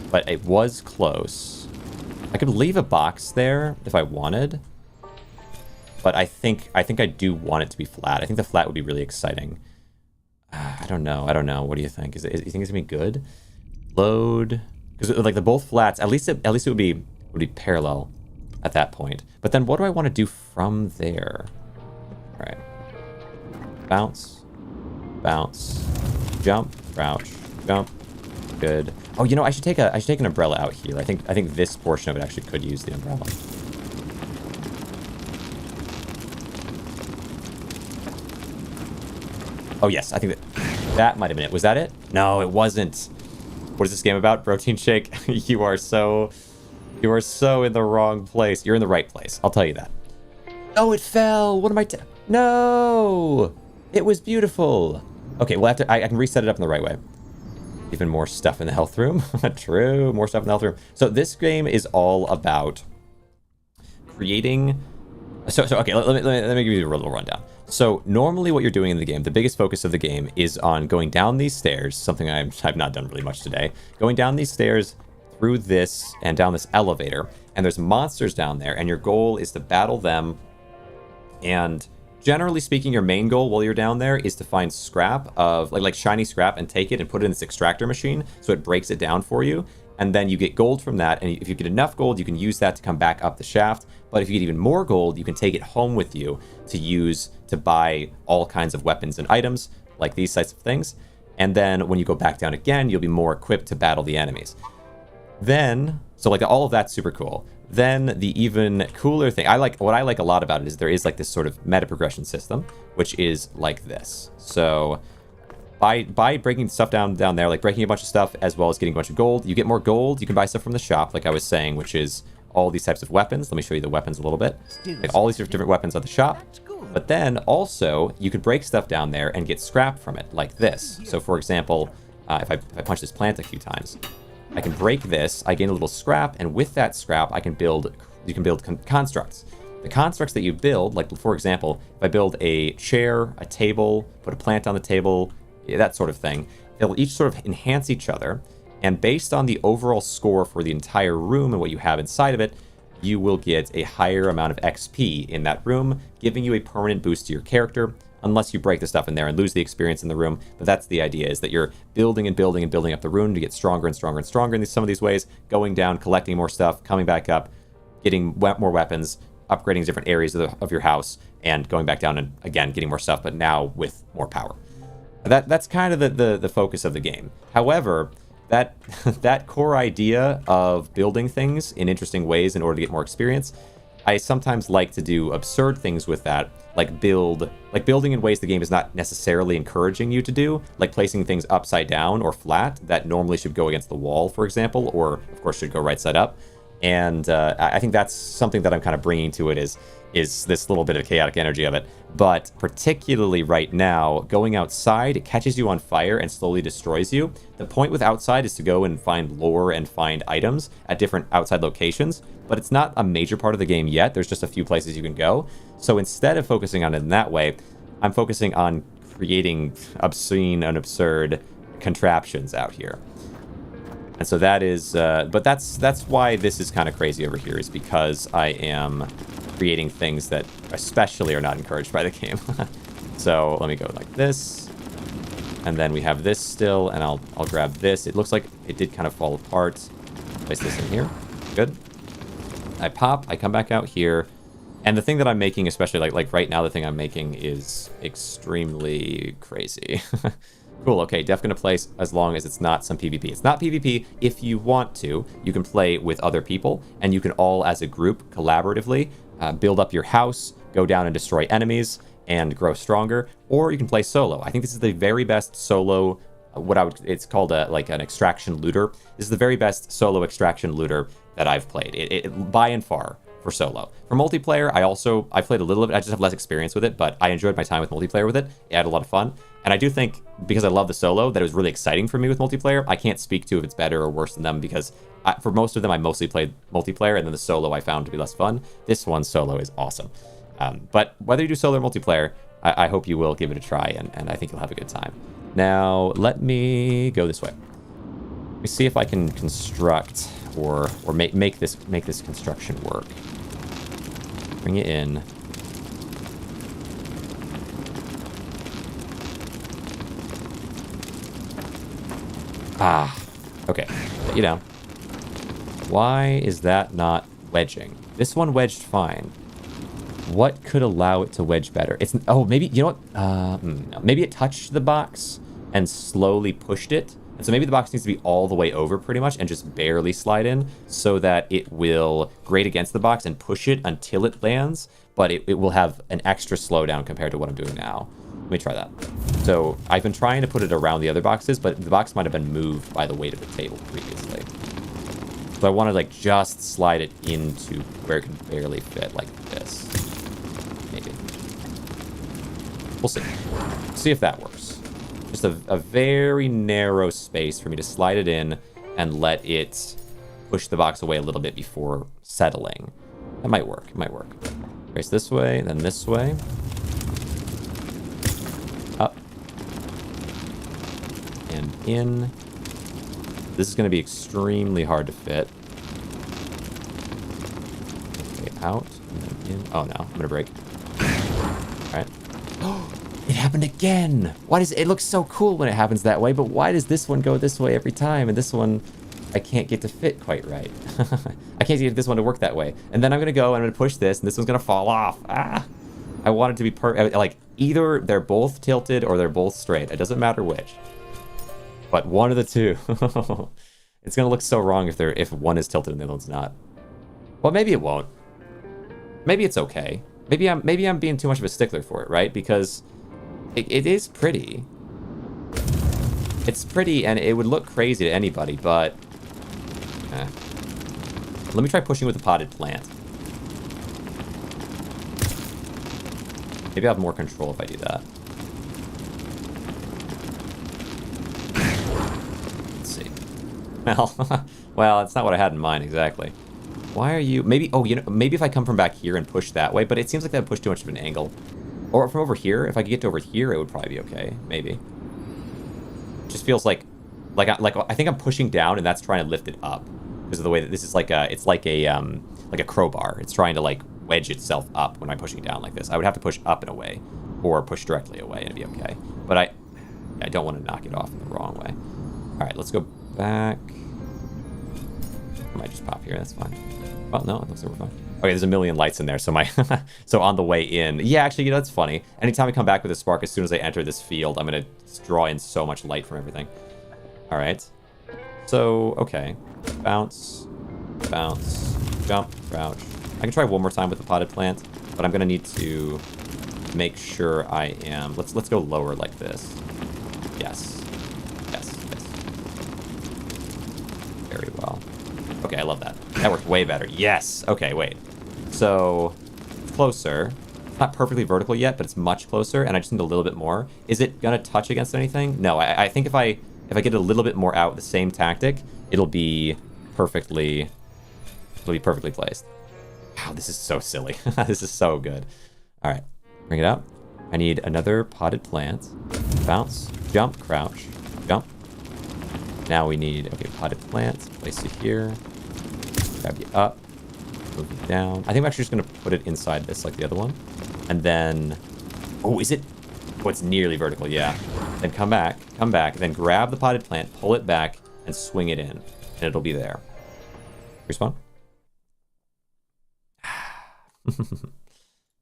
but it was close. I could leave a box there if I wanted, but I think I do want it to be flat. I think the flat would be really exciting. I don't know. What do you think? You think it's gonna be good? Load. Because like the both flats, at least it would be parallel at that point. But then what do I want to do from there? All right. Bounce, bounce, jump, crouch, jump. Good. Oh, you know, I should take an umbrella out here. I think this portion of it actually could use the umbrella. Oh yes, I think that might have been it. Was that it? No, it wasn't. What is this game about? Protein shake? You are so in the wrong place. You're in the right place. I'll tell you that. Oh, it fell. What am I? No, it was beautiful. Okay, well, I can reset it up in the right way. Even more stuff in the health room. True, more stuff in the health room. So this game is all about creating. So okay, let me give you a little rundown. So normally what you're doing in the game, the biggest focus of the game is on going down these stairs, something I've not done really much today, going down these stairs through this and down this elevator, and there's monsters down there, and your goal is to battle them. And generally speaking, your main goal while you're down there is to find scrap of like shiny scrap and take it and put it in this extractor machine so it breaks it down for you. and then you get gold from that, and if you get enough gold, you can use that to come back up the shaft. But if you get even more gold, you can take it home with you to use to buy all kinds of weapons and items, like these types of things. And then when you go back down again, you'll be more equipped to battle the enemies. Then, so like all of that's super cool. Then the even cooler thing, what I like a lot about it is there is like this sort of meta progression system, which is like this. So by breaking stuff down there, like breaking a bunch of stuff as well as getting a bunch of gold, you get more gold. You can buy stuff from the shop, like I was saying, which is all these types of weapons. Let me show you the weapons a little bit. Like all these different weapons at the shop. But then also you could break stuff down there and get scrap from it, like this. So for example, if I punch this plant a few times, I can break this, I gain a little scrap, and with that scrap, you can build constructs. The constructs that you build, like for example, if I build a chair, a table, put a plant on the table, that sort of thing, they'll each sort of enhance each other, and based on the overall score for the entire room and what you have inside of it, you will get a higher amount of XP in that room, giving you a permanent boost to your character, unless you break the stuff in there and lose the experience in the room. But that's the idea, is that you're building and building and building up the room to get stronger and stronger and stronger in some of these ways, going down, collecting more stuff, coming back up, getting more weapons, upgrading different areas of your house, and going back down and, again, getting more stuff, but now with more power. That's kind of the focus of the game. However, that core idea of building things in interesting ways in order to get more experience, I sometimes like to do absurd things with that, like building in ways the game is not necessarily encouraging you to do, like placing things upside down or flat that normally should go against the wall, for example, or of course should go right side up. And I think that's something that I'm kind of bringing to it is this little bit of chaotic energy of it. But particularly right now, going outside, it catches you on fire and slowly destroys you. The point with outside is to go and find lore and find items at different outside locations, but it's not a major part of the game yet. There's just a few places you can go. So instead of focusing on it in that way, I'm focusing on creating obscene and absurd contraptions out here. And so that is, but that's why this is kind of crazy over here, is because I am creating things that especially are not encouraged by the game. So let me go like this, and then we have this still, and I'll grab this. It looks like it did kind of fall apart. Place this in here. Good. I pop. I come back out here, and the thing that I'm making, especially like right now, the thing I'm making is extremely crazy. Cool, okay, def gonna play as long as it's not some PvP. It's not PvP. If you want to, you can play with other people, and you can all, as a group, collaboratively, build up your house, go down and destroy enemies, and grow stronger, or you can play solo. I think this is the very best solo, it's called like an extraction looter. This is the very best solo extraction looter that I've played, it by and far. For solo. For multiplayer, I played a little of it. I just have less experience with it, but I enjoyed my time with multiplayer with it. It had a lot of fun. And I do think, because I love the solo, that it was really exciting for me with multiplayer. I can't speak to if it's better or worse than them, because for most of them, I mostly played multiplayer, and then the solo I found to be less fun. This one, solo, is awesome. But whether you do solo or multiplayer, I hope you will give it a try, and I think you'll have a good time. Now, let me go this way. Let me see if I can construct or make this construction work. Bring it in. Okay. Put you down. Why is that not wedging? This one wedged fine. What could allow it to wedge better? Maybe, you know what? Maybe it touched the box and slowly pushed it. And so maybe the box needs to be all the way over pretty much and just barely slide in so that it will grate against the box and push it until it lands, but it will have an extra slowdown compared to what I'm doing now. Let me try that. So I've been trying to put it around the other boxes, but the box might have been moved by the weight of the table previously. So I want to like just slide it into where it can barely fit, like this. Maybe. We'll see. See if that works. Just a very narrow space for me to slide it in and let it push the box away a little bit before settling. That might work. It might work. Trace this way, then this way. Up. And in. This is going to be extremely hard to fit. Okay, out. And then in. Oh, no. I'm going to break. All right. It happened again. Why does it looks so cool when it happens that way, but why does this one go this way every time and this one I can't get to fit quite right. I can't get this one to work that way. And then I'm going to go and I'm going to push this, and this one's going to fall off. Ah! I want it to be like, either they're both tilted or they're both straight. It doesn't matter which. But one of the two. It's going to look so wrong if one is tilted and the other one's not. Well, maybe it won't. Maybe it's okay. Maybe I'm being too much of a stickler for it, right? Because it is pretty. It's pretty, and it would look crazy to anybody, but... Let me try pushing with a potted plant. Maybe I'll have more control if I do that. Let's see. Well, that's not what I had in mind exactly. Why are you... Maybe... Oh, you know, maybe if I come from back here and push that way, but it seems like that would push too much of an angle. Or from over here, if I could get to over here, it would probably be okay. Maybe. It just feels like I think I'm pushing down, and that's trying to lift it up because of the way that this is like a... It's like a crowbar. It's trying to like wedge itself up when I'm pushing down like this. I would have to push up in a way, or push directly away, and it'd be okay. But I don't want to knock it off in the wrong way. All right, let's go back. I might just pop here. That's fine. Well, no, it looks like we're fine. Okay, there's a million lights in there, so so on the way in, yeah, actually, you know, that's funny. Anytime I come back with a spark, as soon as I enter this field, I'm gonna draw in so much light from everything. All right. So okay, bounce, bounce, jump, crouch. I can try one more time with the potted plant, but I'm gonna need to make sure I am. Let's go lower like this. Yes, yes, yes. Very well. Okay, I love that. That worked way better. Yes. Okay, wait. So closer. It's not perfectly vertical yet, but it's much closer, and I just need a little bit more. Is it gonna touch against anything? No. I think if I get a little bit more out with the same tactic, it'll be perfectly placed. Wow, this is so silly. This is so good. All right, bring it up. I need another potted plant. Bounce, jump, crouch, jump. Now we need, okay, potted plant. Place it here. Grab you up. Move you down. I think I'm actually just going to put it inside this like the other one. And then, oh, is it? Oh, it's nearly vertical, yeah. Then come back, then grab the potted plant, pull it back, and swing it in. And it'll be there. Respawn.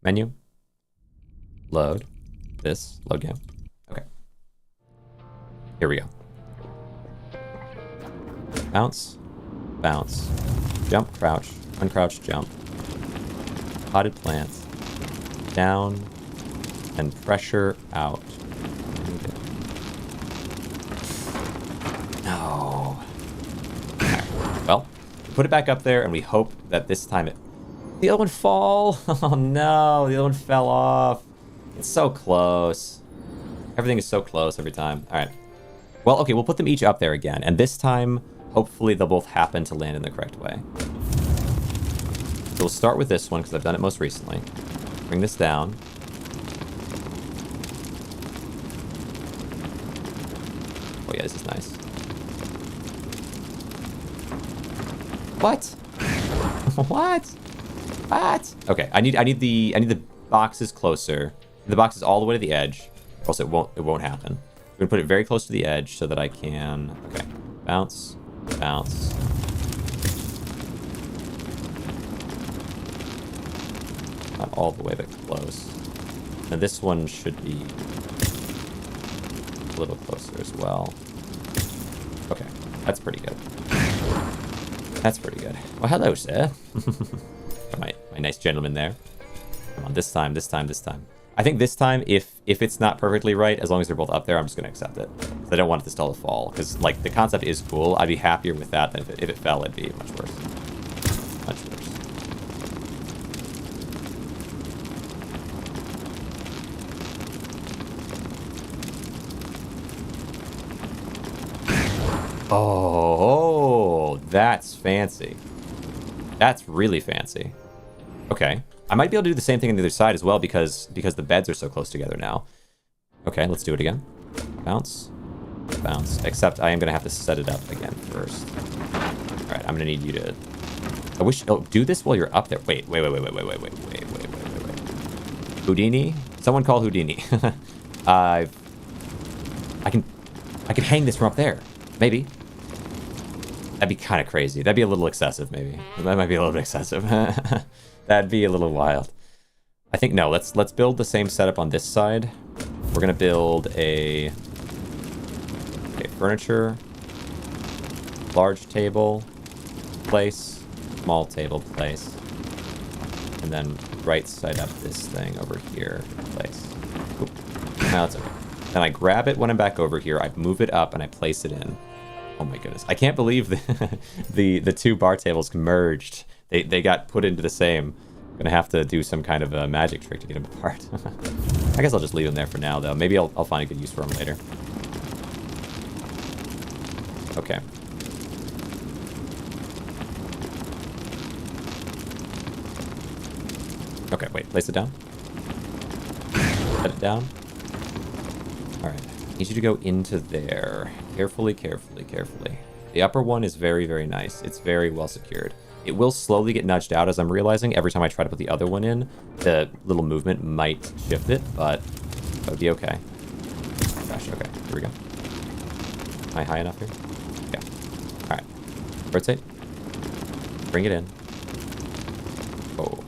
Menu. Load. This. Load game. Okay. Here we go. Bounce. Bounce. Jump, crouch. Uncrouch, jump. Potted plant. Down. And pressure out. No. Okay. Well, put it back up there, and we hope that this time it... The other one fall. Oh no, the other one fell off. It's so close. Everything is so close every time. All right. Well, okay, we'll put them each up there again. And this time, hopefully they'll both happen to land in the correct way. So we'll start with this one because I've done it most recently. Bring this down. Oh yeah, this is nice. What? What? What? Okay, I need the boxes closer. The box is all the way to the edge, or else it won't happen. I'm gonna put it very close to the edge so that I can. Okay, bounce, bounce. Not all the way, but close. And this one should be a little closer as well. Okay, that's pretty good. That's pretty good. Well, hello, sir. my nice gentleman there. Come on, this time. I think this time, if it's not perfectly right, as long as they're both up there, I'm just gonna accept it. I don't want it to still fall, because like the concept is cool. I'd be happier with that than if it fell, it'd be much worse. Much worse. Oh, that's fancy. That's really fancy. Okay. I might be able to do the same thing on the other side as well because the beds are so close together now. Okay, let's do it again. Bounce. Bounce. Except I am going to have to set it up again first. All right, I'm going to need you to... I wish... Oh, do this while you're up there. Wait. Houdini? Someone call Houdini. I can hang this from up there. Maybe. That'd be kind of crazy. That'd be a little excessive, maybe. That might be a little bit excessive. That'd be a little wild. I think, no, let's build the same setup on this side. We're going to build a furniture, large table, place, small table, place. And then right side up this thing over here, place. Oop. Now it's okay. Then I grab it when I'm back over here, I move it up, and I place it in. Oh my goodness. I can't believe the two bar tables merged. They got put into the same. I'm gonna have to do some kind of a magic trick to get them apart. I guess I'll just leave them there for now, though. Maybe I'll find a good use for them later. Okay. Okay, wait. Place it down. Set it down. Alright. Need you to go into there. Carefully, carefully, carefully. The upper one is very, very nice. It's very well secured. It will slowly get nudged out, as I'm realizing. Every time I try to put the other one in, the little movement might shift it, but that would be okay. Gosh, okay. Here we go. Am I high enough here? Yeah. Alright. Rotate. Bring it in. Oh.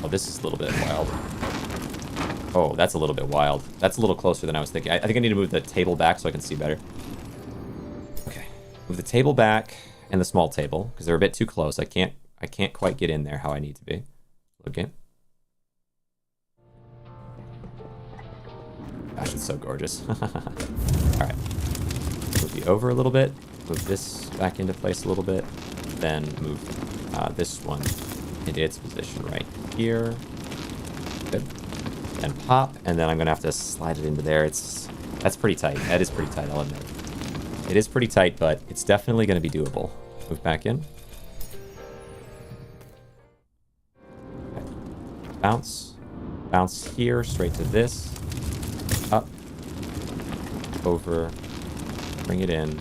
Oh, this is a little bit wild. Oh, that's a little bit wild. That's a little closer than I was thinking. I think I need to move the table back so I can see better. Okay. Move the table back and the small table, because they're a bit too close. I can't quite get in there how I need to be. Okay. Gosh, it's so gorgeous. Alright. Move you over a little bit. Move this back into place a little bit. Then move this one into its position right here. Good. And pop, and then I'm gonna have to slide it into there. That's pretty tight. That is pretty tight, I'll admit. It is pretty tight, but it's definitely gonna be doable. Move back in. Okay. Bounce. Bounce here, straight to this. Up. Over. Bring it in.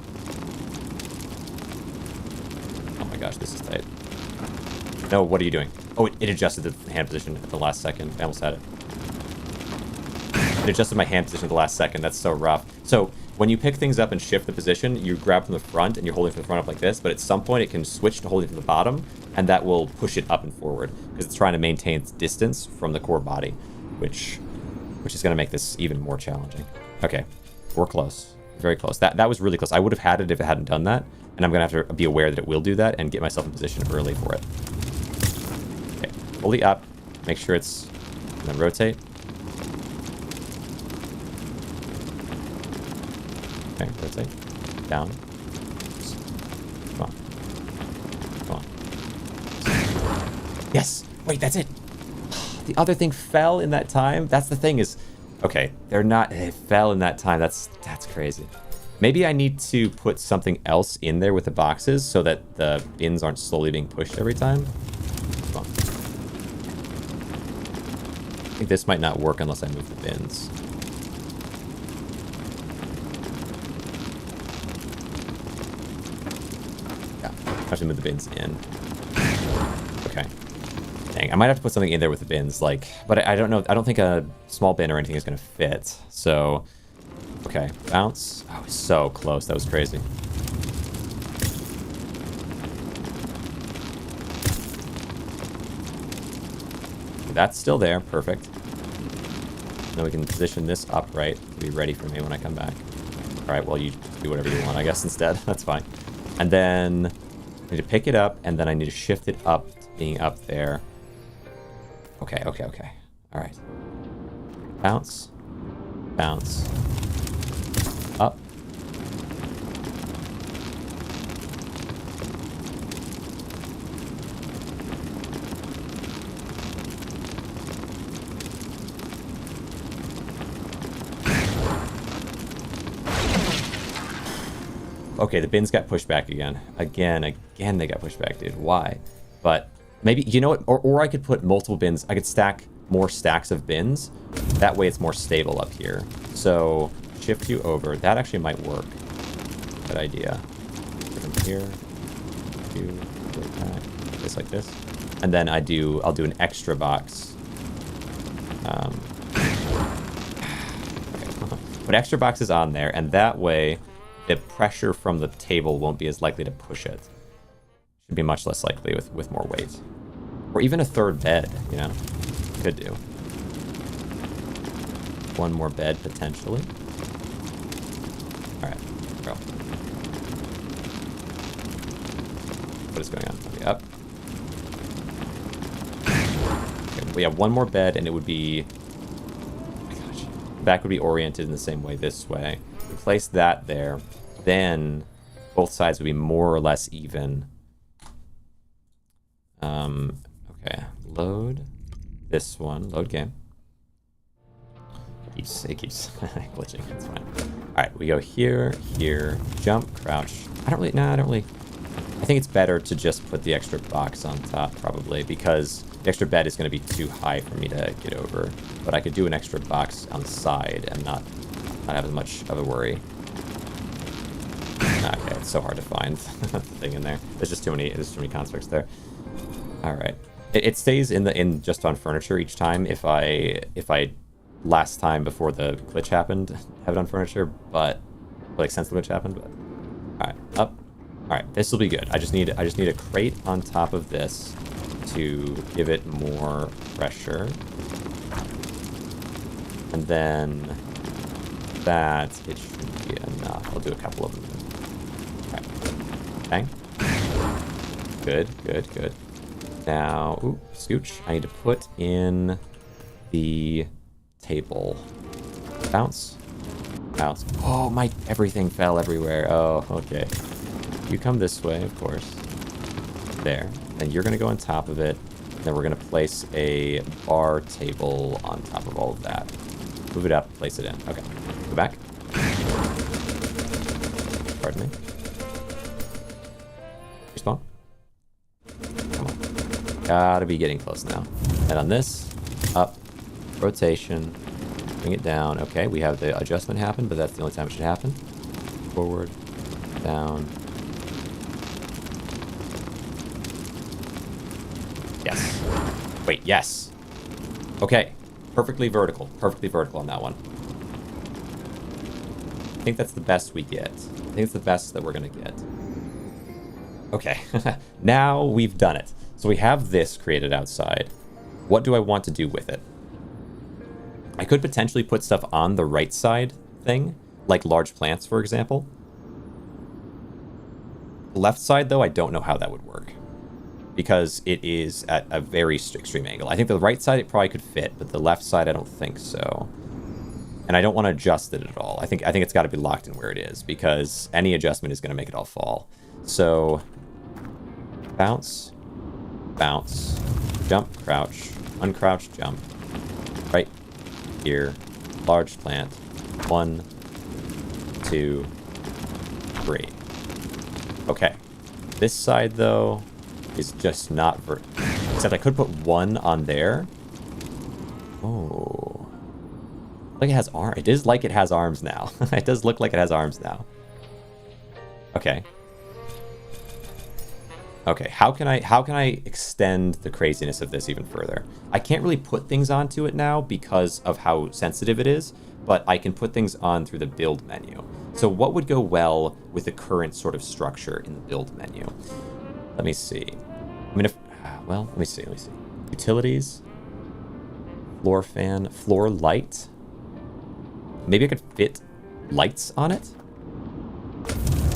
Oh my gosh, this is tight. No, what are you doing? Oh, it adjusted the hand position at the last second. I almost had it. It adjusted my hand position at the last second. That's so rough. So when you pick things up and shift the position, you grab from the front and you're holding from the front up like this, but at some point it can switch to holding from the bottom, and that will push it up and forward because it's trying to maintain its distance from the core body, which is going to make this even more challenging. Okay, we're close. Very close. That was really close. I would have had it if it hadn't done that, and I'm going to have to be aware that it will do that and get myself in position early for it. Okay, fully up. Make sure it's... and then rotate. Okay, rotate. Down. Come on. Come on. Yes! Wait, that's it! The other thing fell in that time? That's the thing is... okay, they fell in that time. That's crazy. Maybe I need to put something else in there with the boxes so that the bins aren't slowly being pushed every time. Come on. I think this might not work unless I move the bins. Yeah, I have to move the bins in. Okay. Dang, I might have to put something in there with the bins, like, but I don't know. I don't think a small bin or anything is going to fit. So, okay, bounce. Oh, so close. That was crazy. That's still there. Perfect. Now we can position this upright to be ready for me when I come back. All right, well, you do whatever you want, I guess, instead. That's fine. And then I need to pick it up, and then I need to shift it up to being up there. Okay, okay, okay. All right. Bounce. Bounce. Up. Okay, the bins got pushed back again. Again they got pushed back, dude. Why? But maybe, you know what? Or I could put multiple bins. I could stack more stacks of bins. That way it's more stable up here. So, shift you over. That actually might work. Good idea. From here. Just like this. And then I'll do an extra box. Okay. Put extra boxes on there, and that way the pressure from the table won't be as likely to push it. Should be much less likely with more weight. Or even a third bed, you know? Could do. One more bed, potentially. Alright, go. What is going on? Okay, up. Okay, we have one more bed, and it would be... Oh my gosh. The back would be oriented in the same way this way. We place that there. Then both sides would be more or less even. Okay, load this one. Load game. It keeps glitching. It's fine. All right, we go here, here, jump, crouch. I don't really. I think it's better to just put the extra box on top, probably, because the extra bed is going to be too high for me to get over. But I could do an extra box on the side and not have as much of a worry. Okay, it's so hard to find the thing in there. There's just too many constructs there. All right, it stays in just on furniture each time. If I last time before the glitch happened have it on furniture, but like since the glitch happened. But all right, up. All right, this will be good. I just need a crate on top of this to give it more pressure, and then that it should be enough. I'll do a couple of them. Bang. Good. Now, ooh, scooch. I need to put in the table. Bounce. Oh, everything fell everywhere. Oh, okay. You come this way, of course. There. Then you're going to go on top of it. Then we're going to place a bar table on top of all of that. Move it up, place it in. Okay. Go back. Pardon me. Respawn. Come on. Gotta be getting close now. And on this, up, rotation, bring it down. Okay, we have the adjustment happen, but that's the only time it should happen. Forward, down. Yes. Wait, yes. Okay. Perfectly vertical on that one. I think that's the best we get. I think it's the best that we're gonna get. Okay, now we've done it. So we have this created outside. What do I want to do with it? I could potentially put stuff on the right side thing, like large plants, for example. Left side, though, I don't know how that would work, because it is at a very extreme angle. I think the right side it probably could fit, but the left side I don't think so. And I don't want to adjust it at all. I think it's got to be locked in where it is, because any adjustment is going to make it all fall. So bounce, bounce, jump, crouch, uncrouch, jump. Right here, large plant. 1, 2, 3. Okay. This side, though, is just not except I could put one on there. Oh. Like it has arms. It is like it has arms now. It does look like it has arms now. Okay. Okay, how can I extend the craziness of this even further? I can't really put things onto it now because of how sensitive it is, but I can put things on through the build menu. So what would go well with the current sort of structure in the build menu? Let me see. I mean, let me see. Utilities, floor fan, floor light. Maybe I could fit lights on it.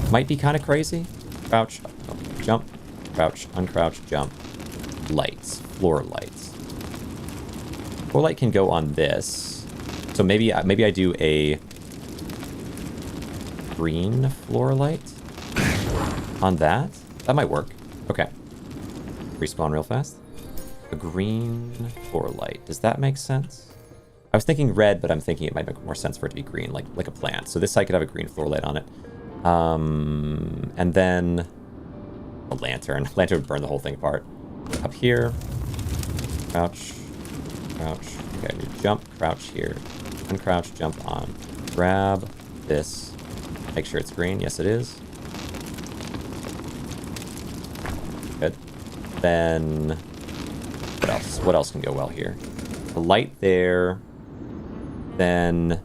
Might be kind of crazy. Crouch, okay, jump, crouch, uncrouch, jump. Lights, floor lights. Floor light can go on this. So maybe I do a green floor light on that. That might work. Okay. Respawn real fast. A green floor light. Does that make sense? I was thinking red, but I'm thinking it might make more sense for it to be green, like a plant. So this side could have a green floor light on it. And then a lantern. Lantern would burn the whole thing apart. Up here. Crouch. Crouch. Okay, jump, crouch here. Uncrouch, jump on. Grab this. Make sure it's green. Yes, it is. Good. Then what else? What else can go well here? A light there. Then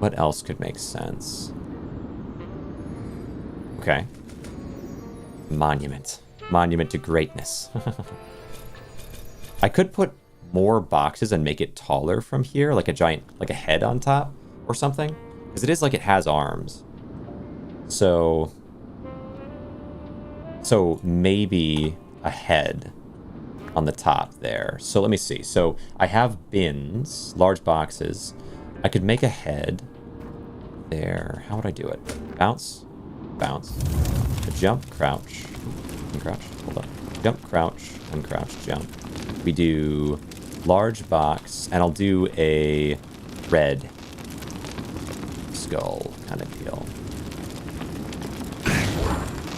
what else could make sense? Okay. Monument. Monument to greatness. I could put more boxes and make it taller from here, like a giant, like a head on top or something. Because it is like it has arms. So maybe a head on the top there. So let me see. So I have bins, large boxes. I could make a head there. How would I do it? Bounce, bounce, a jump, crouch, uncrouch, hold on. Jump, crouch, uncrouch, jump. We do large box, and I'll do a red skull kind of deal.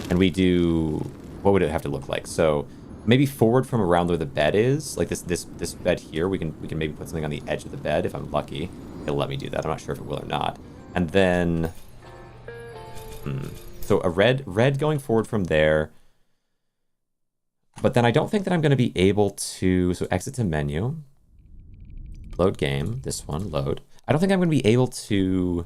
And we do, what would it have to look like? So maybe forward from around where the bed is, like this bed here. We can maybe put something on the edge of the bed if I'm lucky. It'll let me do that. I'm not sure if it will or not. And then, so a red going forward from there. But then I don't think that I'm going to be able to, so exit to menu, load game, this one, load. I don't think I'm going to be able to,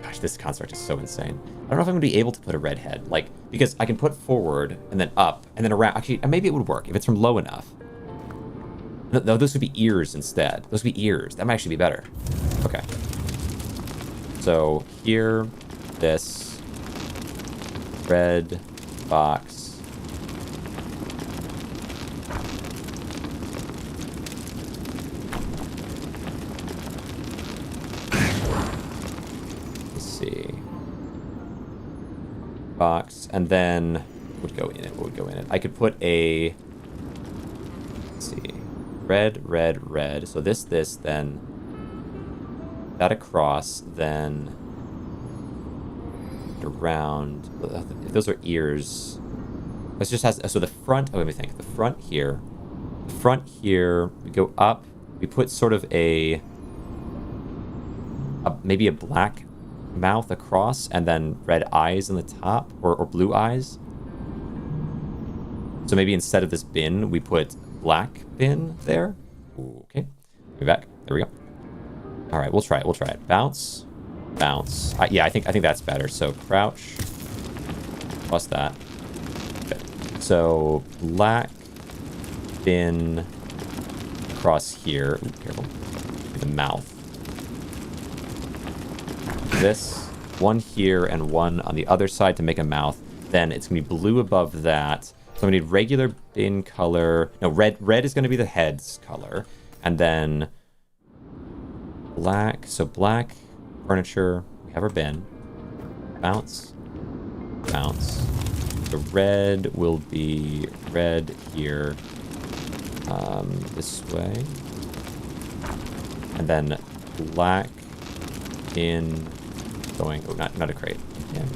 gosh, this construct is so insane. I don't know if I'm going to be able to put a red head, like, because I can put forward and then up and then around. Actually, maybe it would work if it's from low enough. No, those would be ears instead. Those would be ears. That might actually be better. Okay. So here, this red box. Let's see. Box, and then what would go in it? What would go in it? I could put a, let's see. Red, red, red. So this, then that across, then around. If those are ears, this just has. So the front. Oh, let me think. The front here. The front here. We go up. We put sort of a maybe a black mouth across, and then red eyes in the top, or blue eyes. So maybe instead of this bin, we put black bin there. Ooh, okay, be back. There we go. All right, we'll try it. We'll try it. Bounce, bounce. Yeah, I think that's better. So crouch plus that. Good. So black bin across here. Ooh, careful. The mouth. This one here and one on the other side to make a mouth. Then it's gonna be blue above that. So we need regular bin color. No, red is going to be the head's color. And then black. So black furniture. We have our bin. Bounce. Bounce. The red will be red here. This way. And then black in going... Oh, not a crate. In.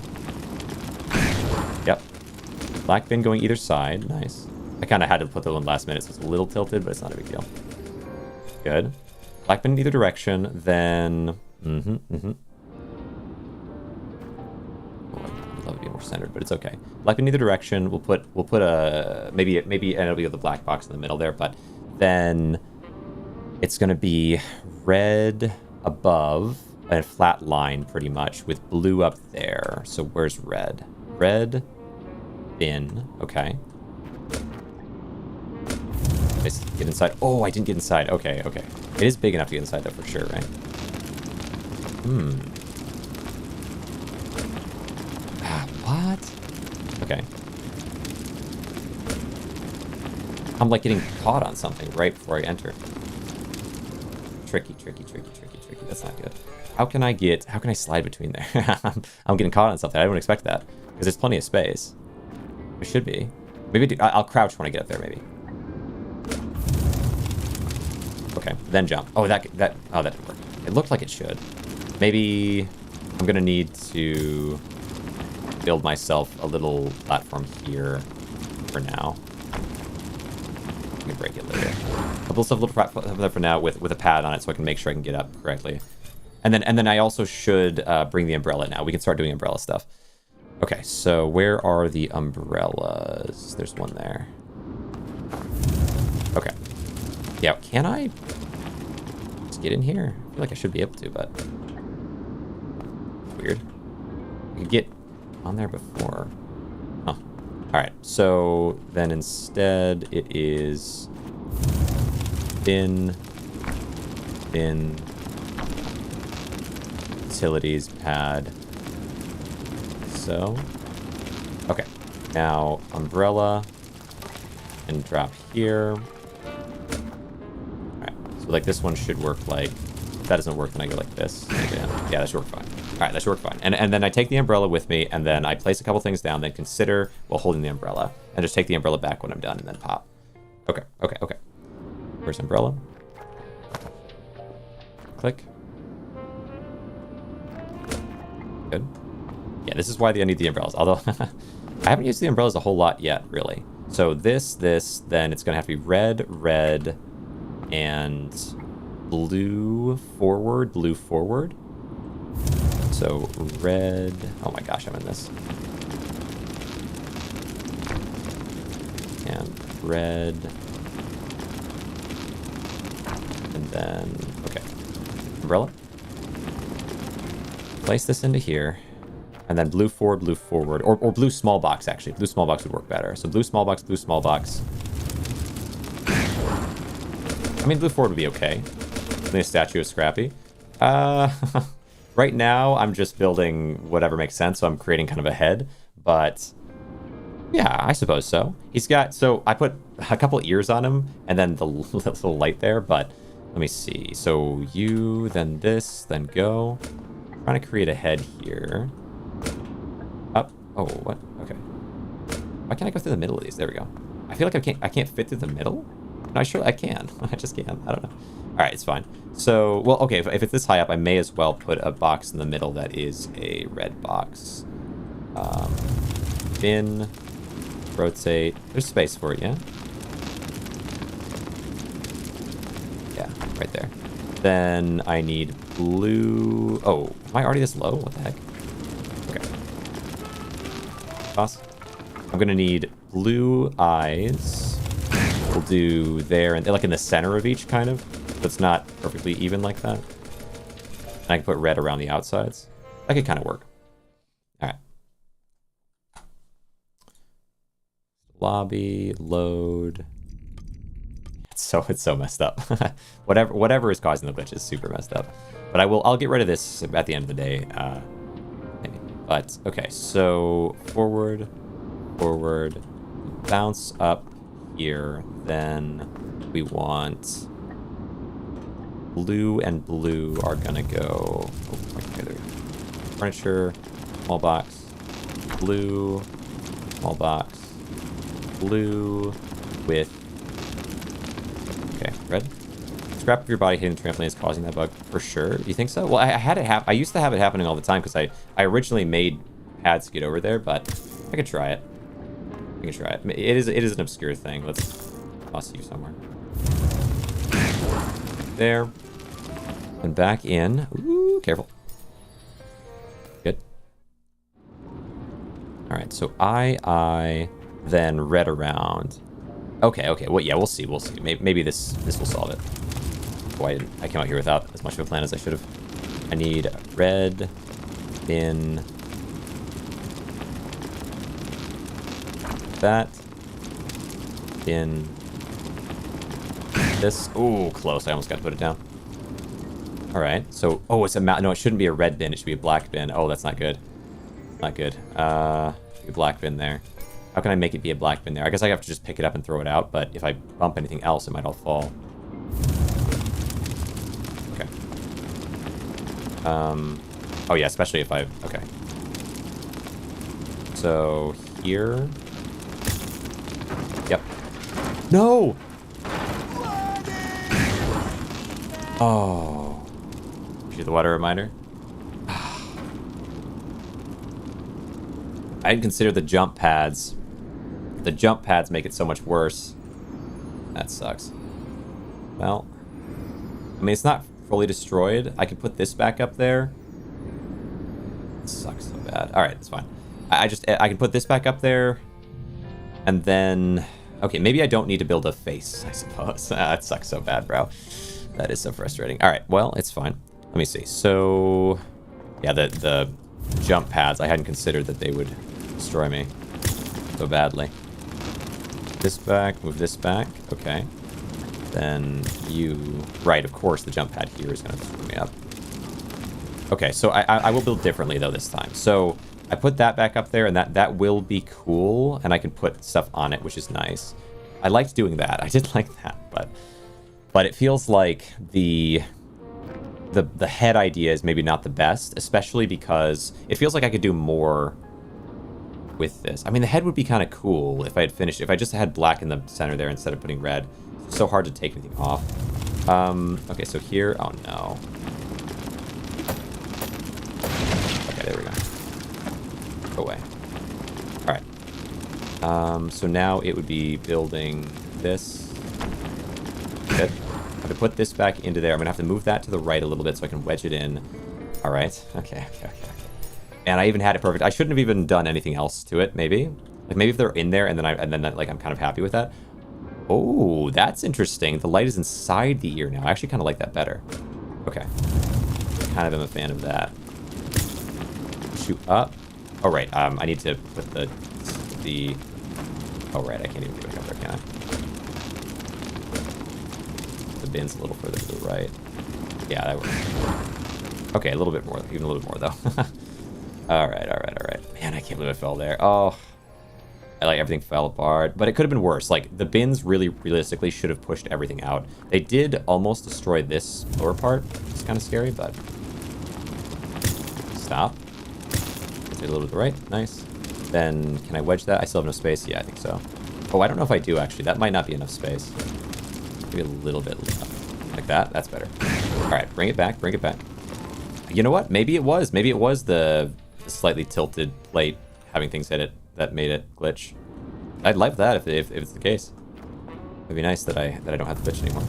Yep. Black bin going either side. Nice. I kind of had to put that one last minute, so it's a little tilted, but it's not a big deal. Good. Black bin in either direction. Then... Oh, I'd love to be more centered, but it's okay. Black bin in either direction. We'll put a... Maybe and it'll be the black box in the middle there, but then it's going to be red above and a flat line pretty much with blue up there. So where's red? Red... bin. Okay. Let's get inside. Oh, I didn't get inside. Okay. It is big enough to get inside though, for sure, right? What? Okay. I'm like getting caught on something right before I enter. Tricky. That's not good. How can I slide between there? I'm getting caught on something. I don't expect that. Because there's plenty of space. It should be. Maybe I'll crouch when I get up there, maybe. Okay, then jump. Oh, that didn't work. It looked like it should. Maybe I'm gonna need to build myself a little platform here for now. Let me break it later. I'll build myself a little platform there for now with a pad on it so I can make sure I can get up correctly. And then I also should bring the umbrella now. We can start doing umbrella stuff. Okay, so where are the umbrellas? There's one there. Okay. Yeah, can I just get in here? I feel like I should be able to, but... weird. I could get on there before. Huh. Alright, so then instead it is bin, utilities pad. So, okay. Now, umbrella, and drop here. Alright, so like this one should work like, if that doesn't work, then I go like this. Yeah, that should work fine. Alright, that should work fine. And then I take the umbrella with me, and then I place a couple things down, then consider while holding the umbrella. And just take the umbrella back when I'm done, and then pop. Okay. Where's umbrella? Click. Good. Yeah, this is why I need the umbrellas. Although, I haven't used the umbrellas a whole lot yet, really. So this, then it's going to have to be red, and blue forward. So red, oh my gosh, I'm in this. And red. And then, okay. Umbrella. Place this into here. And then blue forward, or blue small box, actually. Blue small box would work better. So blue small box. I mean, blue forward would be okay. The statue of Scrappy. Right now, I'm just building whatever makes sense, so I'm creating kind of a head. But, yeah, I suppose so. He's got, so I put a couple ears on him, and then the little light there, but let me see. So you, then this, then go. I'm trying to create a head here. Up. Oh, what? Okay. Why can't I go through the middle of these? There we go. I feel like I can't fit through the middle? No, sure I can. I just can't. I don't know. All right, it's fine. So, well, okay, if it's this high up, I may as well put a box in the middle that is a red box. Bin, rotate. There's space for it, yeah? Yeah, right there. Then I need blue. Oh, am I already this low? What the heck? Okay. Toss. I'm gonna need blue eyes. We'll do there and like in the center of each, kind of. So it's not perfectly even like that. And I can put red around the outsides. That could kind of work. All right. Lobby, load. It's so messed up. whatever is causing the glitch is super messed up. But I'll get rid of this at the end of the day. Maybe. But okay, so forward, bounce up here. Then we want blue and blue are gonna go. Oh, okay, furniture, small box, blue, small box, blue with. Okay, red. Scrap of your body hitting trampoline is causing that bug for sure. You think so? Well, I used to have it happening all the time because I originally made pads to get over there, but I could try it. I can try it. It is an obscure thing. Let's toss you somewhere. There. And back in. Ooh, careful. Good. All right. So I then red around. Okay. Well, yeah, we'll see. Maybe this will solve it. Boy, I came out here without as much of a plan as I should have. I need red in that in this. Ooh, close. I almost got to put it down. All right. So, oh, it's a no. It shouldn't be a red bin. It should be a black bin. Oh, that's not good. Not good. A black bin there. How can I make it be a black bin there? I guess I have to just pick it up and throw it out. But if I bump anything else, it might all fall. Okay. Oh yeah, especially if I. Okay. So here. Yep. No! Oh. The water reminder. I didn't consider the jump pads. The jump pads make it so much worse. That sucks. Well, I mean, it's not fully destroyed. I could put this back up there. It sucks so bad. All right, it's fine. I can put this back up there. And then, okay, maybe I don't need to build a face, I suppose. That sucks so bad, bro. That is so frustrating. All right, well, it's fine. Let me see. So, yeah, the jump pads, I hadn't considered that they would destroy me so badly. This back, move this back. Okay. Then you... Right, of course, the jump pad here is going to screw me up. Okay, so I will build differently, though, this time. So I put that back up there, and that will be cool, and I can put stuff on it, which is nice. I liked doing that. I did like that, but it feels like the head idea is maybe not the best, especially because it feels like I could do more with this. I mean, the head would be kind of cool if I had finished, if I just had black in the center there instead of putting red. It's so hard to take anything off. Okay, so here, oh no. Okay, there we go. Go away. All right. So now it would be building this. Good. I have to put this back into there. I'm gonna have to move that to the right a little bit so I can wedge it in. All right. Okay. And I even had it perfect. I shouldn't have even done anything else to it. Maybe, like maybe if they're in there and then like I'm kind of happy with that. Oh, that's interesting. The light is inside the ear now. I actually kind of like that better. Okay. Kind of am a fan of that. Shoot up. Oh right. I need to put the. Oh right. I can't even do it up there, can I? The bin's a little further to the right. Yeah, that works. Okay, a little bit more. Even a little bit more though. All right. Man, I can't believe I fell there. Oh, I like everything fell apart, but it could have been worse. Like the bins really realistically should have pushed everything out. They did almost destroy this lower part. It's kind of scary, but stop. Get a little to the right. Nice. Then can I wedge that? I still have no space. Yeah, I think so. Oh, I don't know if I do actually. That might not be enough space. Maybe a little bit left. Like that. That's better. All right, bring it back. Bring it back. You know what? Maybe it was. Maybe it was the slightly tilted plate having things hit it that made it glitch. I'd like that if it's the case. It'd be nice that I don't have to glitch anymore.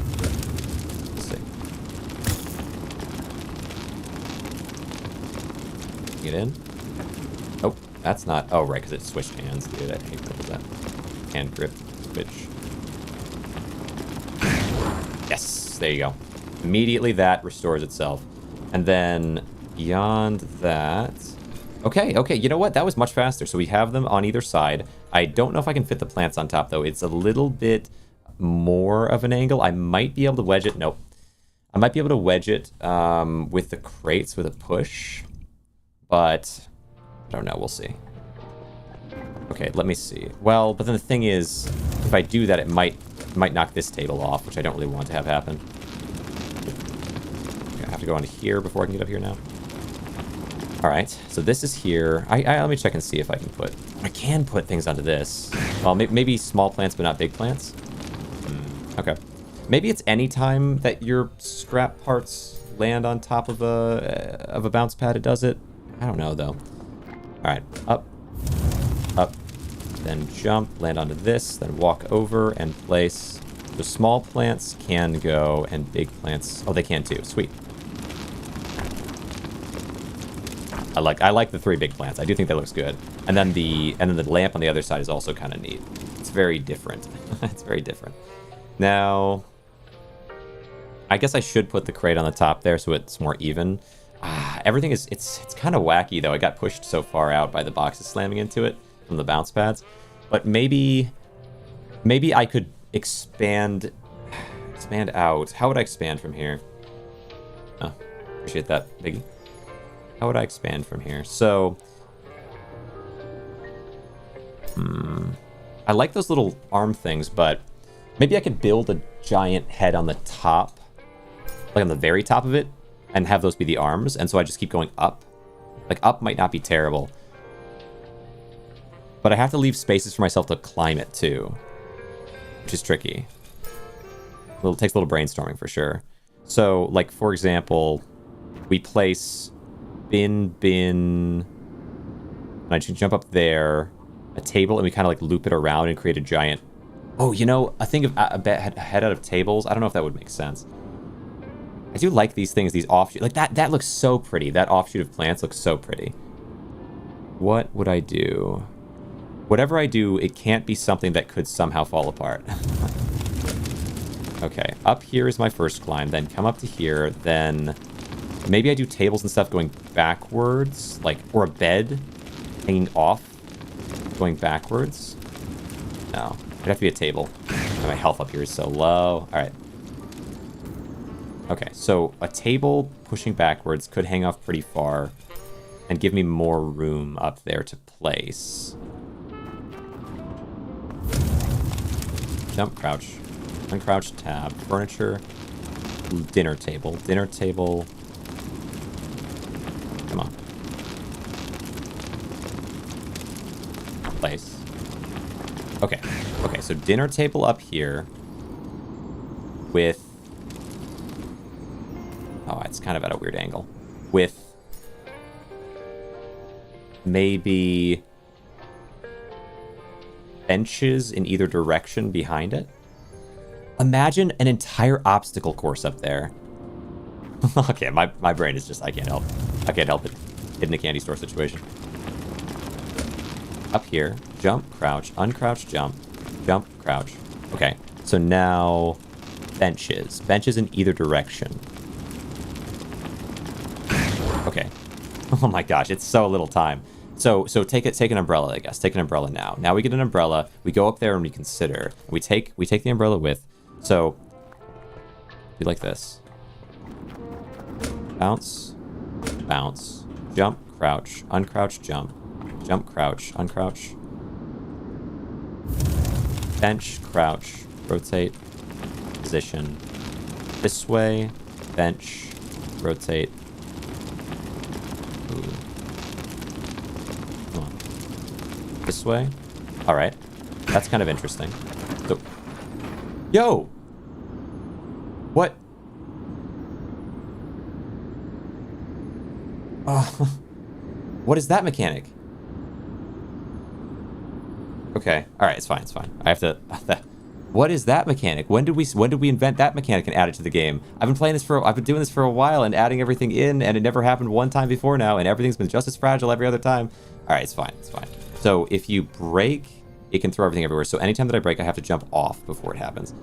Let's see. Get in. Oh, that's not. Oh, right, because it switched hands, dude. I hate that. Hand grip switch. Yes, there you go. Immediately that restores itself. And then beyond that... Okay, you know what? That was much faster. So we have them on either side. I don't know if I can fit the plants on top, though. It's a little bit more of an angle. I might be able to wedge it. Nope. I might be able to wedge it with the crates with a push. But I don't know. We'll see. Okay, let me see. Well, but then the thing is, if I do that, it might knock this table off, which I don't really want to have happen. I have to go onto here before I can get up here now. All right, so this is here. Let me check and see if I can put... I can put things onto this. Well, maybe small plants, but not big plants. Okay. Maybe it's any time that your scrap parts land on top of a bounce pad, it does it. I don't know, though. All right, up, then jump, land onto this, then walk over and place. The small plants can go, and big plants... Oh, they can too. Sweet. I like the 3 big plants. I do think that looks good. And then the lamp on the other side is also kind of neat. It's very different. It's very different. Now, I guess I should put the crate on the top there so it's more even. Everything is it's kind of wacky though. I got pushed so far out by the boxes slamming into it from the bounce pads. But maybe I could expand out. How would I expand from here? Oh, appreciate that, Biggie. How would I expand from here? So, I like those little arm things, but maybe I could build a giant head on the top, like on the very top of it, and have those be the arms, and so I just keep going up. Like, up might not be terrible. But I have to leave spaces for myself to climb it, too. Which is tricky. It takes a little brainstorming, for sure. So, like, for example, we place... bin, and I should jump up there, a table, and we kind of like loop it around and create a giant... Oh, you know, a thing of a head out of tables. I don't know if that would make sense. I do like these things, these offshoot... Like, that looks so pretty. That offshoot of plants looks so pretty. What would I do? Whatever I do, it can't be something that could somehow fall apart. Okay, up here is my first climb, then come up to here, then... Maybe I do tables and stuff going backwards, like, or a bed hanging off, going backwards. No, it'd have to be a table. And my health up here is so low. All right. Okay, so a table pushing backwards could hang off pretty far and give me more room up there to place. Jump, crouch, uncrouch, tab, furniture, dinner table, come on. Place. Okay, okay, so dinner table up here with... Oh, it's kind of at a weird angle. With maybe benches in either direction behind it. Imagine an entire obstacle course up there. Okay, my brain is just, I can't help it. Hidden a candy store situation. Up here, jump, crouch, uncrouch, jump, crouch. Okay, so now benches. Benches in either direction. Okay. Oh my gosh, it's so little time. So take an umbrella, I guess. Take an umbrella now. Now we get an umbrella. We go up there and we consider. We take the umbrella with. So do like this. Bounce, bounce, jump, crouch, uncrouch, jump, crouch, uncrouch. Bench, crouch, rotate, position. This way, bench, rotate. Ooh. Come on. This way. All right. That's kind of interesting. So, yo! What? What is that mechanic? Okay. All right. It's fine. It's fine. I have to. What is that mechanic? When did we invent that mechanic and add it to the game? I've been doing this for a while and adding everything in, and it never happened one time before now, and everything's been just as fragile every other time. All right. It's fine. It's fine. So if you break, it can throw everything everywhere. So anytime that I break, I have to jump off before it happens.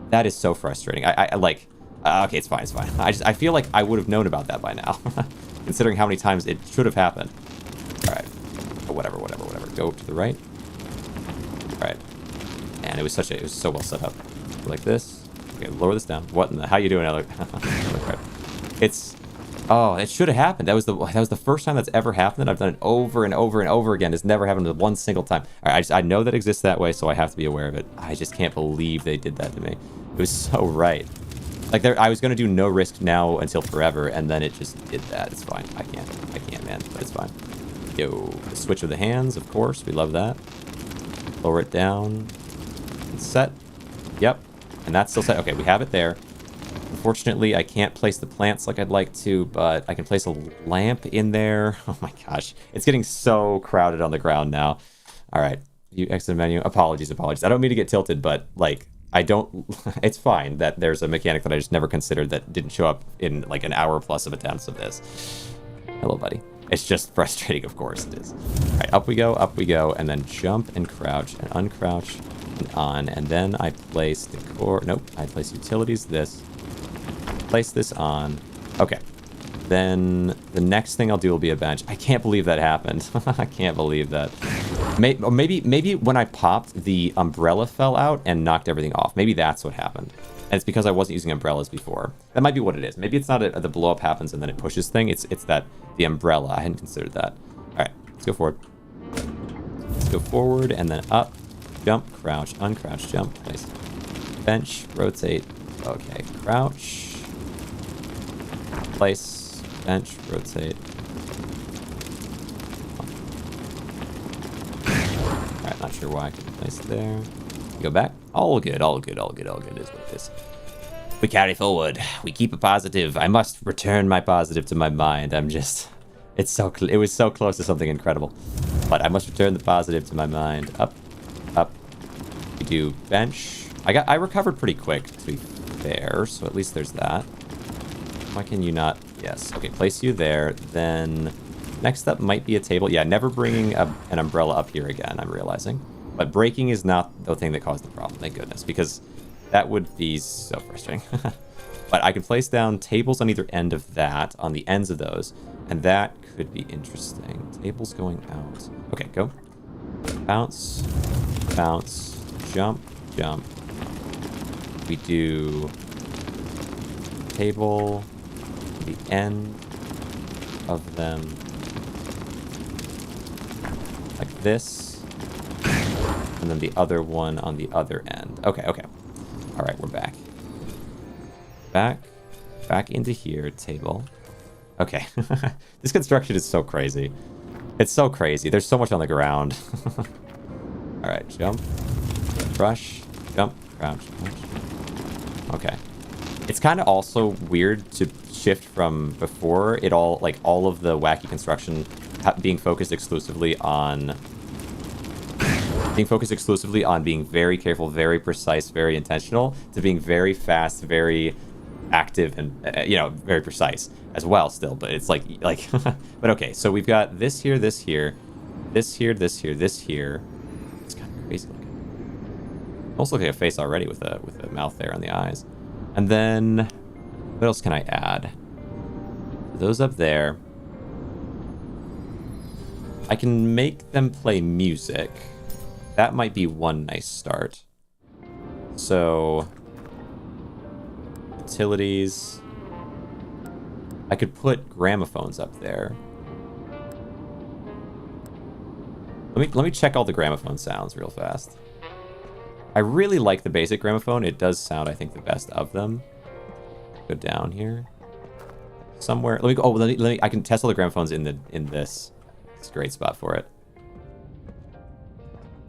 That is so frustrating. I like. Okay. It's fine. It's fine. I feel like I would have known about that by now. Considering how many times it should have happened. All right. But whatever. Go to the right. All right. And it was so well set up. Like this. Okay, lower this down. What in the... How you doing, Alec? Oh, it should have happened. That was the first time that's ever happened. I've done it over and over and over again. It's never happened one single time. All right, I know that exists that way, so I have to be aware of it. I just can't believe they did that to me. It was so right. Like, I was going to do no risk now until forever, and then it just did that. It's fine. I can't, man, but it's fine. Yo, the switch of the hands, of course. We love that. Lower it down. It's set. Yep. And that's still set. Okay, we have it there. Unfortunately, I can't place the plants like I'd like to, but I can place a lamp in there. Oh my gosh. It's getting so crowded on the ground now. All right. You exit menu. Apologies. I don't mean to get tilted, but, like, I don't... It's fine that there's a mechanic that I just never considered that didn't show up in, like, an hour plus of attempts of this. Hello, buddy. It's just frustrating, of course it is. All right, up we go, and then jump and crouch and uncrouch and on, and then I place the core... Nope, I place utilities, this. Place this on. Okay. Then the next thing I'll do will be a bench. I can't believe that happened. I can't believe that. Maybe when I popped, the umbrella fell out and knocked everything off. Maybe that's what happened. And it's because I wasn't using umbrellas before. That might be what it is. Maybe it's not the blow up happens and then it pushes thing. It's that the umbrella. I hadn't considered that. All right, let's go forward. Let's go forward and then up, jump, crouch, uncrouch, jump, place, bench, rotate. Okay, crouch, place, bench, rotate. All right, not sure why I couldn't place it there. Go back. All good is what it is. We carry forward. We keep it positive. I must return my positive to my mind. It was so close to something incredible. But I must return the positive to my mind. Up. We do bench. I recovered pretty quick, to be fair, so at least there's that. Why can you not? Yes. Okay, place you there. Then next up might be a table. Yeah, never bringing an umbrella up here again, I'm realizing. But breaking is not the thing that caused the problem, thank goodness, because that would be so frustrating. But I can place down tables on either end of that, on the ends of those, and that could be interesting. Tables going out. Okay, go. Bounce, bounce, jump, jump. We do table, the end of them, like this, and then the other one on the other end. Okay, okay. All right, we're back. Back into here, table. Okay. This construction is so crazy. It's so crazy. There's so much on the ground. All right, jump, rush, jump, crouch, crouch. Okay. It's kind of also weird to shift from before it all, like all of the wacky construction being focused exclusively on being very careful, very precise, very intentional, to being very fast, very active, and very precise as well still. But it's like but okay, so we've got this here, this here, this here, this here, this here. It's kind of crazy looking. Almost looks like a face already with a mouth there on the eyes. And then what else can I add? Those up there. I can make them play music. That might be one nice start. So utilities. I could put gramophones up there. Let me check all the gramophone sounds real fast. I really like the basic gramophone. It does sound, I think, the best of them. Go down here. Somewhere. Let me go. Oh, let me I can test all the gramophones in this. It's a great spot for it.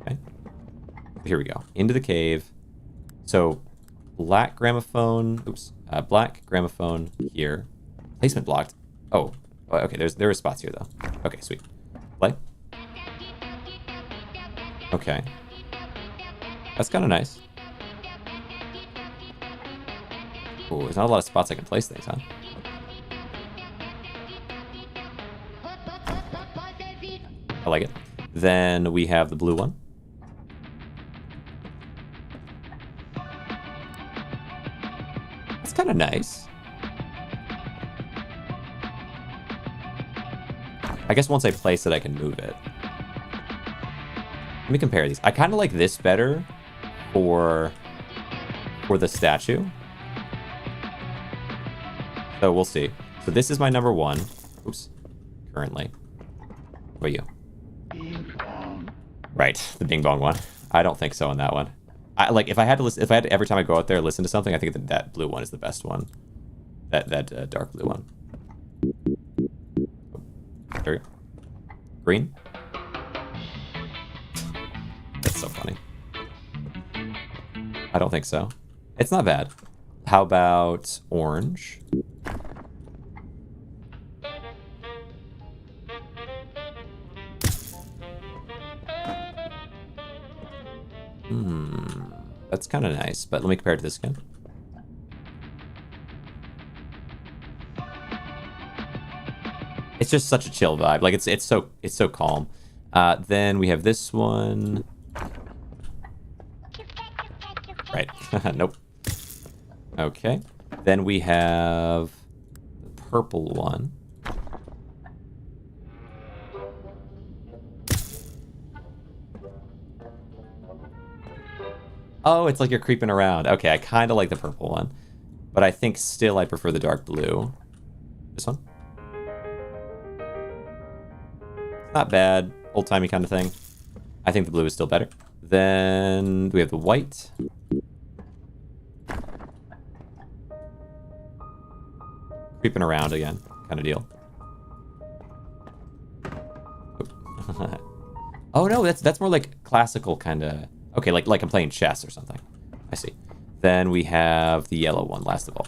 Okay. Here we go. Into the cave. So black gramophone. Oops. Black gramophone here. Placement blocked. Oh. Okay. There are spots here though. Okay. Sweet. Play. Okay. That's kind of nice. Oh, there's not a lot of spots I can place things, huh? I like it. Then we have the blue one. It's kind of nice. I guess once I place it, I can move it. Let me compare these. I kind of like this better for the statue. So we'll see. So this is my number one. Oops. Currently. What about you? Right, the Bing Bong one. I don't think so on that one. I like if I had to listen, every time I go out there listen to something, I think that blue one is the best one. That dark blue one. There we go. Green. That's so funny. I don't think so. It's not bad. How about orange? That's kind of nice, but let me compare it to this again. It's just such a chill vibe. Like it's so calm. Then we have this one. Right. Nope. Okay. Then we have the purple one. Oh, it's like you're creeping around. Okay, I kind of like the purple one. But I think still I prefer the dark blue. This one? Not bad. Old-timey kind of thing. I think the blue is still better. Then we have the white. Creeping around again, kind of deal. Oh no, that's more like classical kind of. Okay, like I'm playing chess or something. I see. Then we have the yellow one, last of all.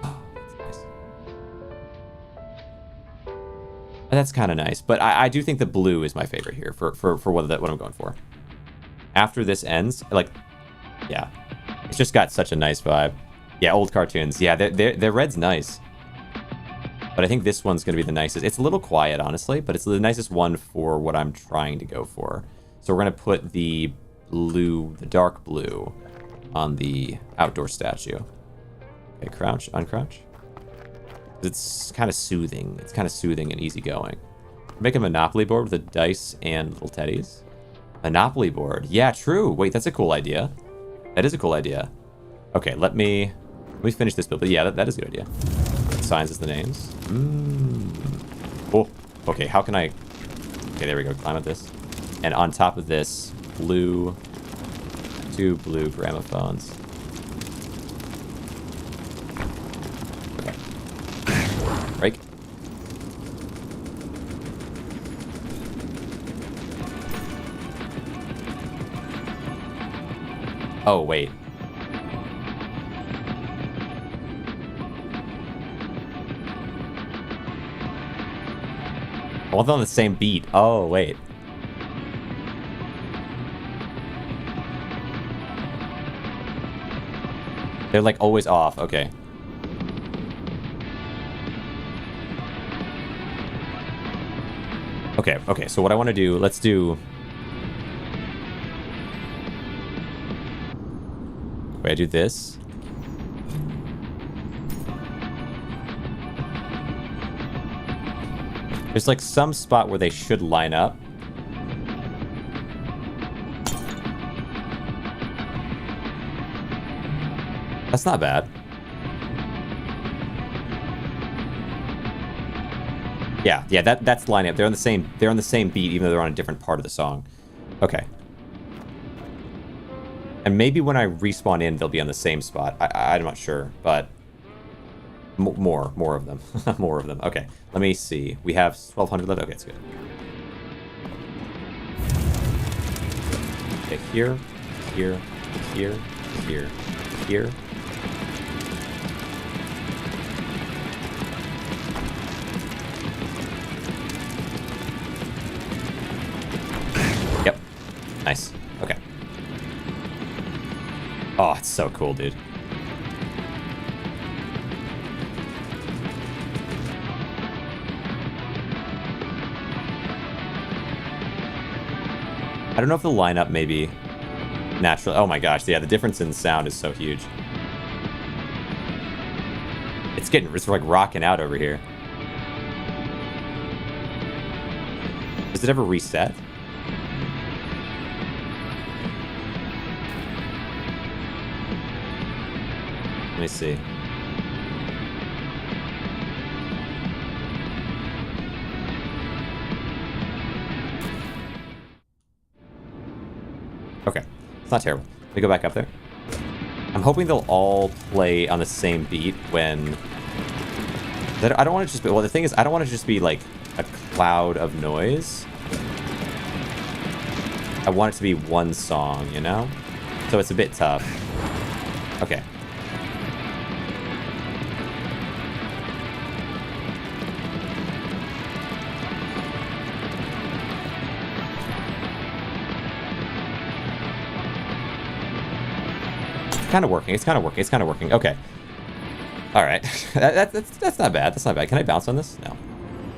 Oh, that's nice. That's kind of nice, but I do think the blue is my favorite here for what I'm going for. After this ends, like, yeah, it's just got such a nice vibe. Yeah, old cartoons. Yeah, their red's nice. But I think this one's going to be the nicest. It's a little quiet, honestly, but it's the nicest one for what I'm trying to go for. So we're going to put the blue, the dark blue, on the outdoor statue. Okay, crouch, uncrouch. It's kind of soothing. It's kind of soothing and easygoing. Make a Monopoly board with a dice and little teddies. Monopoly board. Yeah, true. Wait, that's a cool idea. That is a cool idea. Okay, let me finish this build. But yeah, that is a good idea. Signs as the names. Oh, okay. How can I? Okay, there we go. Climb up this, and on top of this, two blue gramophones. Okay. Break. Oh wait. I want them on the same beat. Oh, wait. They're like always off. Okay. Okay, so what I want to do, let's do... Wait, I do this. There's like some spot where they should line up. That's not bad. Yeah, that's lining up. They're on the same beat, even though they're on a different part of the song. Okay. And maybe when I respawn in, they'll be on the same spot. I'm not sure, but more of them. More of them. Okay, let me see. We have 1,200 left. Okay, it's good. Okay, here, here, here, here, here. Yep. Nice. Okay. Oh, it's so cool, dude. I don't know if the lineup maybe naturally... Oh my gosh, yeah, the difference in sound is so huge. It's like rocking out over here. Does it ever reset? Let me see. Okay, it's not terrible. Let me go back up there. I'm hoping they'll all play on the same beat when... I don't want it to just be... Well, the thing is, I don't want it to just be like a cloud of noise. I want it to be one song, you know? So it's a bit tough. Okay. Kind of working. It's kind of working. It's kind of working. Okay. All right. That's not bad. That's not bad. Can I bounce on this? No.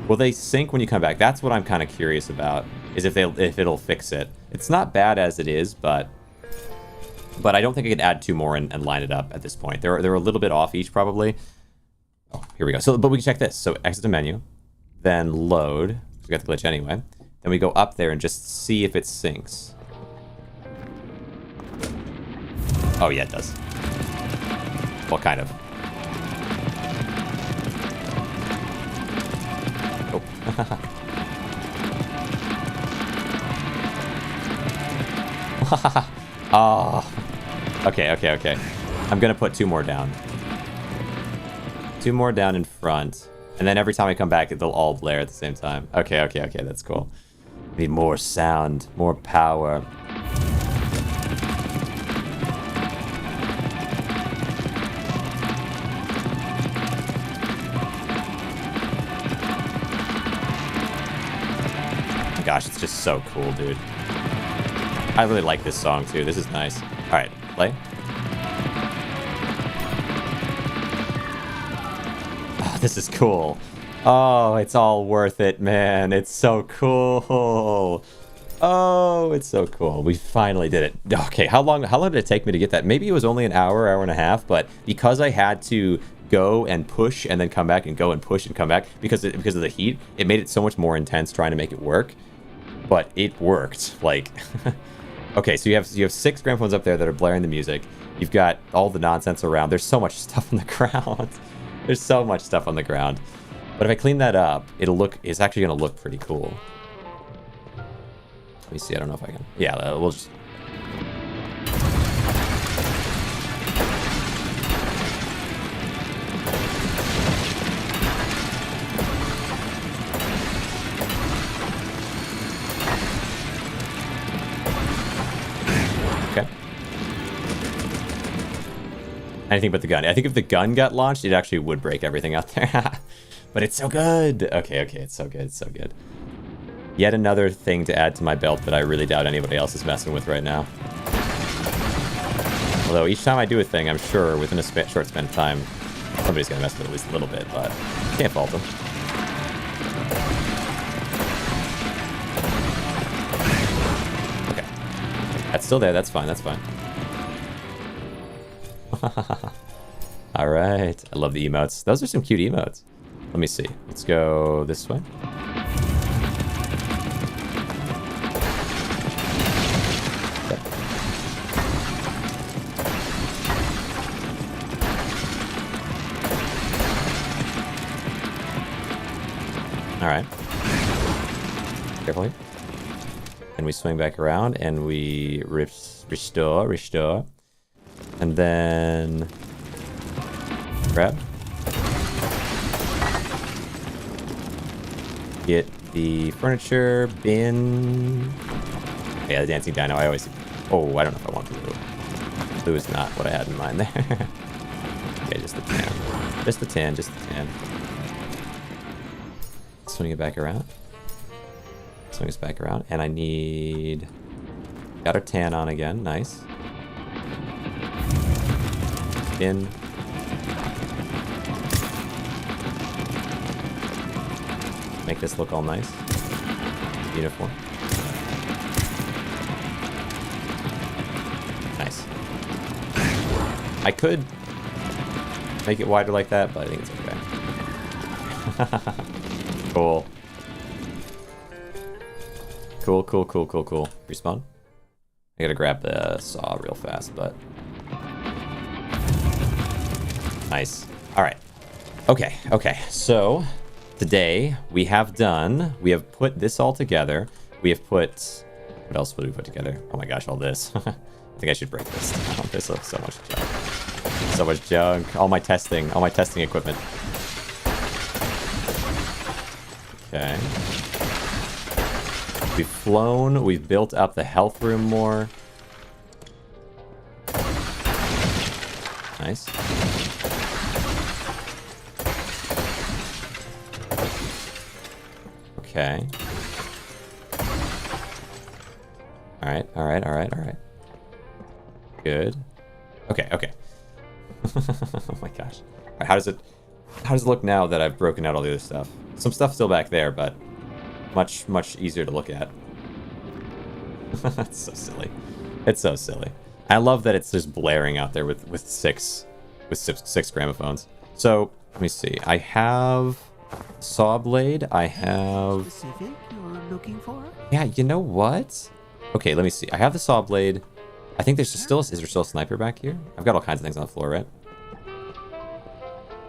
Will they sync when you come back? That's what I'm kind of curious about. Is if it'll fix it. It's not bad as it is, but I don't think I could add two more and line it up at this point. They're a little bit off each probably. Oh, here we go. So, but we can check this. So exit the menu, then load. We got the glitch anyway. Then we go up there and just see if it syncs. Oh, yeah, it does. Well, kind of. Oh. Oh. Okay. I'm going to put two more down. Two more down in front. And then every time I come back, they'll all blare at the same time. Okay. That's cool. We need more sound, more power. Gosh, it's just so cool, dude. I really like this song too. This is nice. All right, play. Oh, this is cool. Oh, it's all worth it, man. It's so cool. Oh, it's so cool. We finally did it. Okay, how long did it take me to get that? Maybe it was only an hour, hour and a half, but because I had to go and push and then come back and go and push and come back because of the heat, it made it so much more intense trying to make it work. But it worked. Like okay, so you have 6 gramophones up there that are blaring the music. You've got all the nonsense around. There's so much stuff on the ground. There's so much stuff on the ground. But if I clean that up, it's actually going to look pretty cool. Let me see. I don't know if I can. Yeah, we'll just... Okay. Anything but the gun. I think if the gun got launched, it actually would break everything out there. But it's so good. Okay, it's so good. It's so good. Yet another thing to add to my belt that I really doubt anybody else is messing with right now. Although each time I do a thing, I'm sure within a short span of time, somebody's going to mess with it at least a little bit, but can't fault them. Okay. That's still there. That's fine. That's fine. All right. I love the emotes. Those are some cute emotes. Let me see. Let's go this way. All right. Carefully. And we swing back around and we restore. And then grab. Get the furniture bin. Yeah, the dancing dino. I always... Oh, I don't know if I want blue. Blue is not what I had in mind there. Okay, just the tan. Just the tan, just the tan. Swing it back around. Swing us back around. And I need... Got our tan on again. Nice. In. Make this look all nice. Uniform. Nice. I could make it wider like that, but I think it's okay. Cool. Cool. Respawn. I gotta grab the saw real fast, but... Nice. Alright. Okay. So, today, we have put this all together. We have put... What else would we put together? Oh my gosh, all this. I think I should break this down. There's so much junk. So much junk. All my testing equipment. Okay. We've flown. We've built up the health room more. Nice. Okay. Alright. Good. Okay. Oh my gosh. Right, how does it look now that I've broken out all the other stuff? Some stuff still back there, but much easier to look at. That's so silly. It's so silly. I love that it's just blaring out there with six gramophones. So let me see. I have saw blade. I have. Specific you're looking for? Yeah, you know what? Okay, let me see. I have the saw blade. I think is there still a sniper back here? I've got all kinds of things on the floor, right?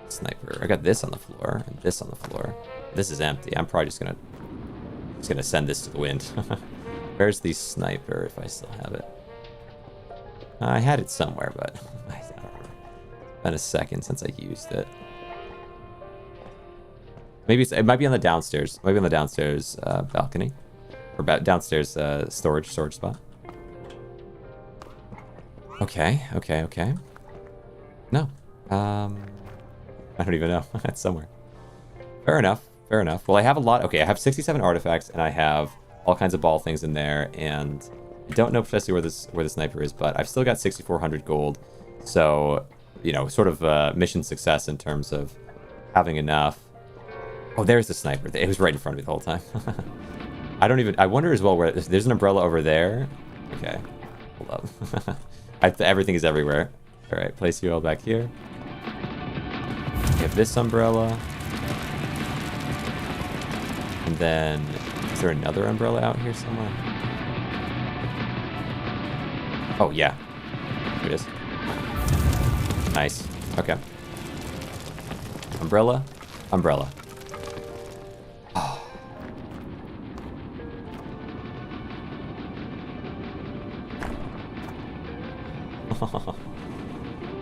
Sniper. I got this on the floor and this on the floor. This is empty. I'm probably just gonna send this to the wind. Where's the sniper if I still have it? I had it somewhere, but I don't remember. It's been a second since I used it. Maybe it might be on the downstairs. Maybe on the downstairs balcony, or downstairs storage spot. Okay. No. I don't even know. It's somewhere. Fair enough. Well, I have a lot. Okay, I have 67 artifacts, and I have all kinds of ball things in there, and I don't know precisely where the sniper is, but I've still got 6,400 gold. So, you know, sort of mission success in terms of having enough. Oh, there's the sniper. It was right in front of me the whole time. I don't even... I wonder as well where... There's an umbrella over there. Okay. Hold up. Everything is everywhere. Alright, place you all back here. We have this umbrella. And then... Is there another umbrella out here somewhere? Oh, yeah. Here it is. Nice. Okay. Umbrella. Umbrella. Oh.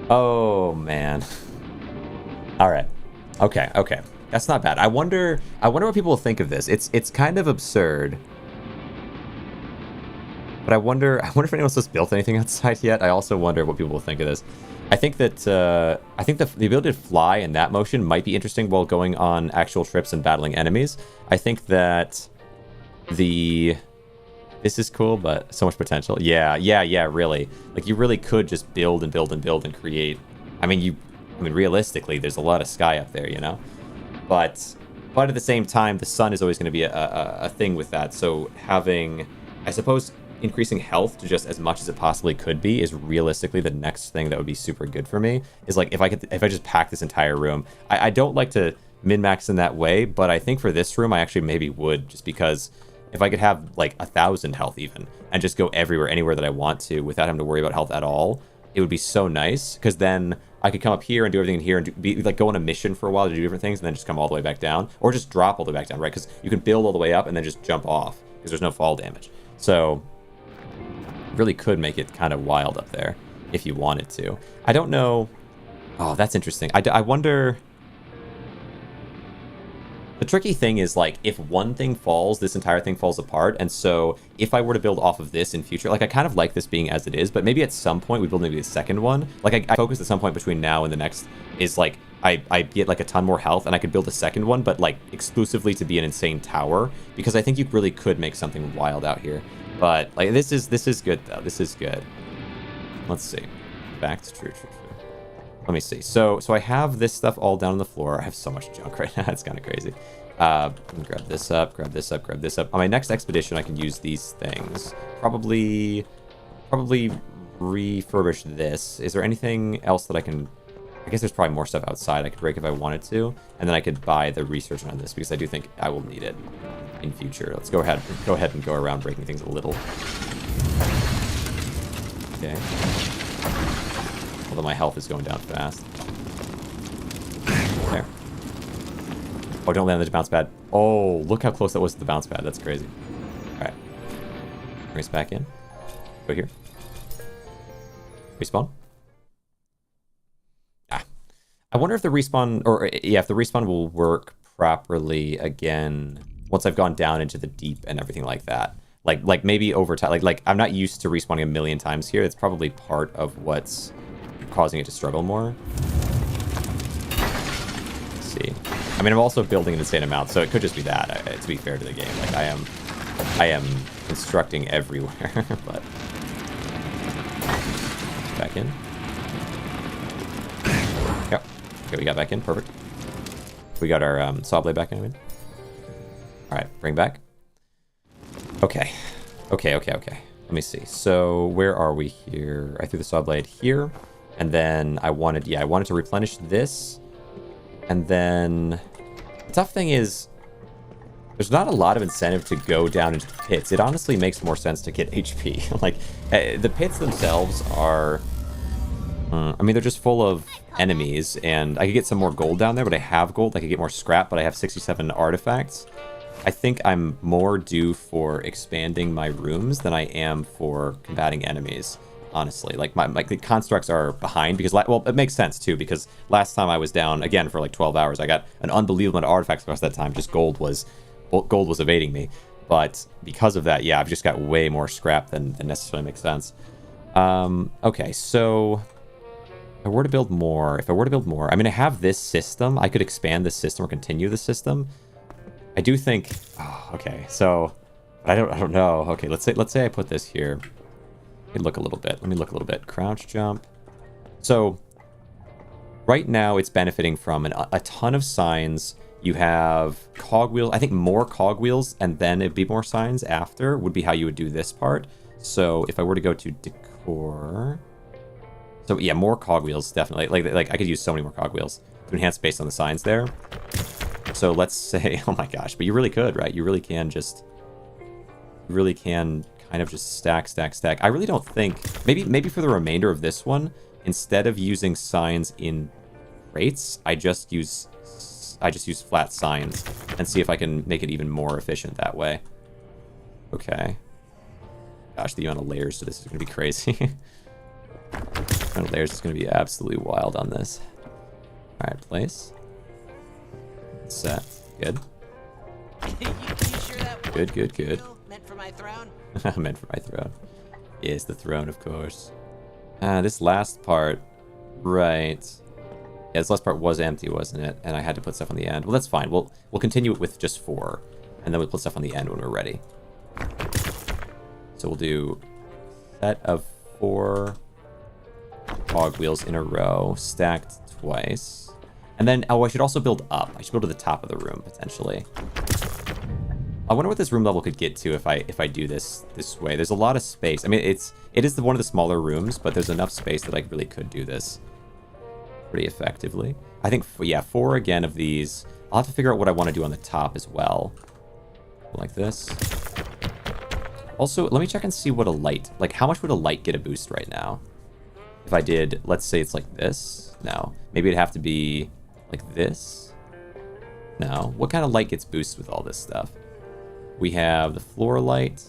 Oh, man. All right. Okay, okay. That's not bad. I wonder what people will think of this. It's kind of absurd. But I wonder if anyone else has built anything outside yet. I also wonder what people will think of this. I think that the ability to fly in that motion might be interesting while going on actual trips and battling enemies. I think that this is cool, but so much potential. Yeah, really. Like, you really could just build and build and build and create. I mean, realistically, there's a lot of sky up there, you know? But at the same time, the sun is always going to be a thing with that. So having, I suppose, increasing health to just as much as it possibly could be is realistically the next thing that would be super good for me. Is like if I just pack this entire room. I don't like to min-max in that way, but I think for this room I actually maybe would, just because if I could have like 1,000 health even and just go anywhere that I want to without having to worry about health at all, it would be so nice, because then I could come up here and do everything in here and go on a mission for a while to do different things and then just come all the way back down, or just drop all the way back down, right? Because you can build all the way up and then just jump off because there's no fall damage. So really could make it kind of wild up there if you wanted to. I don't know. Oh, that's interesting. I wonder. The tricky thing is, like, if one thing falls, this entire thing falls apart. And so if I were to build off of this in future, like, I kind of like this being as it is, but maybe at some point we build maybe a second one. Like, I focus at some point between now and the next is, like, I get, like, a ton more health and I could build a second one, but, like, exclusively to be an insane tower, because I think you really could make something wild out here. But, like, this is good, though. This is good. Let's see. Facts. True. Let me see. So I have this stuff all down on the floor. I have so much junk right now. It's kind of crazy. Grab this up, grab this up, grab this up. On my next expedition, I can use these things. Probably refurbish this. Is there anything else that I can... I guess there's probably more stuff outside I could break if I wanted to. And then I could buy the research on this, because I do think I will need it in future. Let's go ahead and go around breaking things a little. Okay. Although my health is going down fast. There. Oh, don't land on the bounce pad. Oh, look how close that was to the bounce pad. That's crazy. Alright. Bring us back in. Go here. Respawn. I wonder if the respawn, if the respawn will work properly again once I've gone down into the deep and everything like that. Like maybe over time. Like I'm not used to respawning a million times here. It's probably part of what's causing it to struggle more. Let's see. I mean, I'm also building an insane amount, so it could just be that. To be fair to the game, like I am constructing everywhere. But back in. Yep. Okay, we got back in. Perfect. We got our saw blade back in. All right, bring back. Okay. Let me see. So where are we here? I threw the saw blade here, and then I wanted to replenish this, and then the tough thing is there's not a lot of incentive to go down into the pits. It honestly makes more sense to get HP. Like the pits themselves are. I mean, they're just full of enemies, and I could get some more gold down there, but I have gold. I could get more scrap, but I have 67 artifacts. I think I'm more due for expanding my rooms than I am for combating enemies, honestly. Like, the constructs are behind, because, well, it makes sense, too, because last time I was down, again, for like 12 hours, I got an unbelievable amount of artifacts across that time. Just gold was evading me. But because of that, yeah, I've just got way more scrap than necessarily makes sense. Okay, so... If I were to build more, I mean, I have this system. I could expand this system or continue the system. I do think, okay, so I don't know. Okay, let's say I put this here. Let me look a little bit. Crouch jump. So right now it's benefiting from a ton of signs. You have cogwheels. I think more cogwheels and then it'd be more signs after would be how you would do this part. So if I were to go to decor, so yeah, more cogwheels definitely. Like I could use so many more cogwheels to enhance based on the signs there. So let's say, oh my gosh, but you really could, right? You really can kind of just stack. I really don't think, maybe for the remainder of this one, instead of using signs in crates, I just use flat signs and see if I can make it even more efficient that way. Okay. Gosh, the amount of layers to this is going to be crazy. The amount of layers is going to be absolutely wild on this. All right, place. Set. Good. You sure that Good. meant for my throne? Meant for my throne. Yes, the throne, of course. This last part, right. Yeah, this last part was empty, wasn't it? And I had to put stuff on the end. Well, that's fine. We'll continue it with just 4. And then we'll put stuff on the end when we're ready. So we'll do a set of 4 cogwheels in a row, stacked twice. And then, oh, I should also build up. I should build to the top of the room, potentially. I wonder what this room level could get to if I do this way. There's a lot of space. I mean, it is one of the smaller rooms, but there's enough space that I really could do this pretty effectively. I think, yeah, 4 again of these. I'll have to figure out what I want to do on the top as well. Like this. Also, let me check and see what a light, like how much would a light get a boost right now? If I did, let's say it's like this. No, maybe it'd have to be like this. No, what kind of light gets boosted with all this stuff? We have the floor light,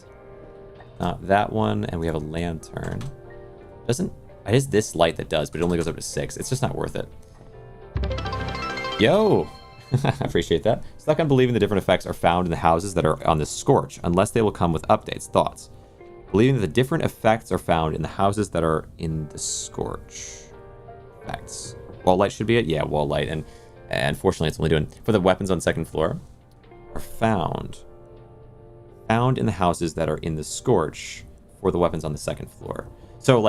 not that one, and we have a lantern. It is this light that does, but it only goes up to 6. It's just not worth it. Yo! I appreciate that. Stuck on believing the different effects are found in the houses that are on the Scorch, unless they will come with updates. Thoughts? Believing that the different effects are found in the houses that are in the Scorch. Effects. Wall light should be it? Yeah, wall light. And unfortunately, it's only doing... For the weapons on 2nd floor, are found in the houses that are in the Scorch for the weapons on the 2nd floor. So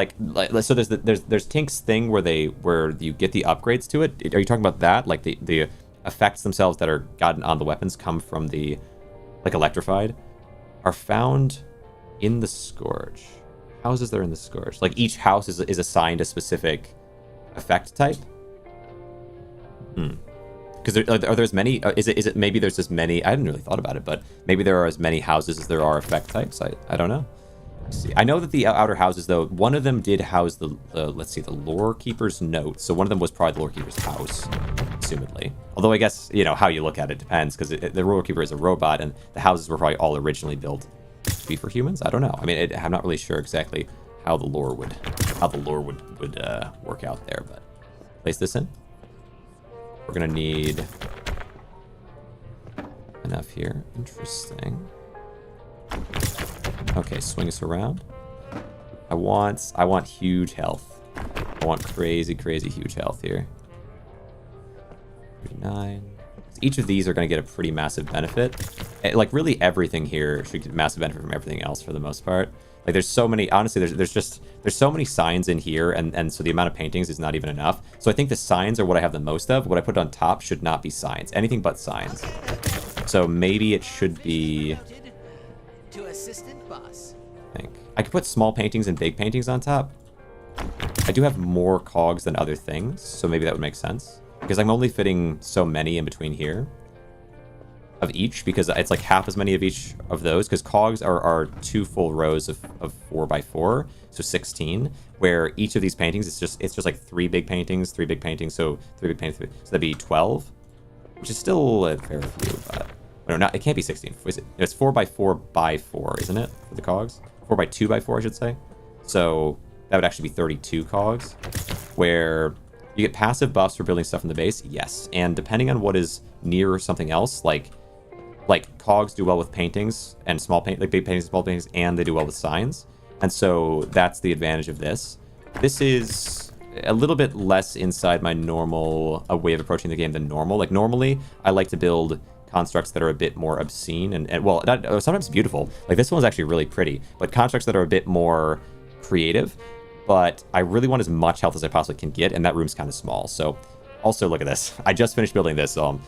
so there's Tink's thing where you get the upgrades to it. Are you talking about that? Like the effects themselves that are gotten on the weapons come from the electrified are found in the Scorch. Houses that are in the Scorch. Like each house is assigned a specific effect type. Because are there as many? Is it maybe there's as many? I hadn't really thought about it, but maybe there are as many houses as there are effect types. I don't know. Let's see. I know that the outer houses, though, one of them did house the let's see, the lore keeper's note. So one of them was probably the lore keeper's house, assumedly. Although I guess how you look at it depends, because the lore keeper is a robot, and the houses were probably all originally built to be for humans. I don't know. I mean, I'm not really sure exactly how the lore would work out there, but place this in. We're gonna need enough here. Interesting. Okay, swing us around. I want huge health. I want crazy huge health here. 39. Each of these are going to get a pretty massive benefit. Like really everything here should get massive benefit from everything else for the most part. Like there's so many, honestly, there's so many signs in here, and so the amount of paintings is not even enough. So I think the signs are what I have the most of. What I put on top should not be signs. Anything but signs. So maybe it should be... To assistant boss. I think. I could put small paintings and big paintings on top. I do have more cogs than other things, so maybe that would make sense. Because I'm only fitting so many in between here. Of each, because it's like half as many of each of those, because cogs are 2 full rows of 4x4, so 16, where each of these paintings it's just like 3 big paintings, 3 big paintings, so 3 big paintings, so that'd be 12, which is still a fair few, but no, it can't be 16. Is it? It's 4x4x4, isn't it, for the cogs? 4x2x4, I should say. So that would actually be 32 cogs, where you get passive buffs for building stuff in the base, yes, and depending on what is near something else, like cogs do well with paintings and big paintings and small paintings, and they do well with signs. And so that's the advantage of this. This is a little bit less inside my normal way of approaching the game than normal. Like normally, I like to build constructs that are a bit more obscene and well, not, sometimes beautiful. Like this one's actually really pretty, but constructs that are a bit more creative. But I really want as much health as I possibly can get, and that room's kind of small. So also look at this. I just finished building this, so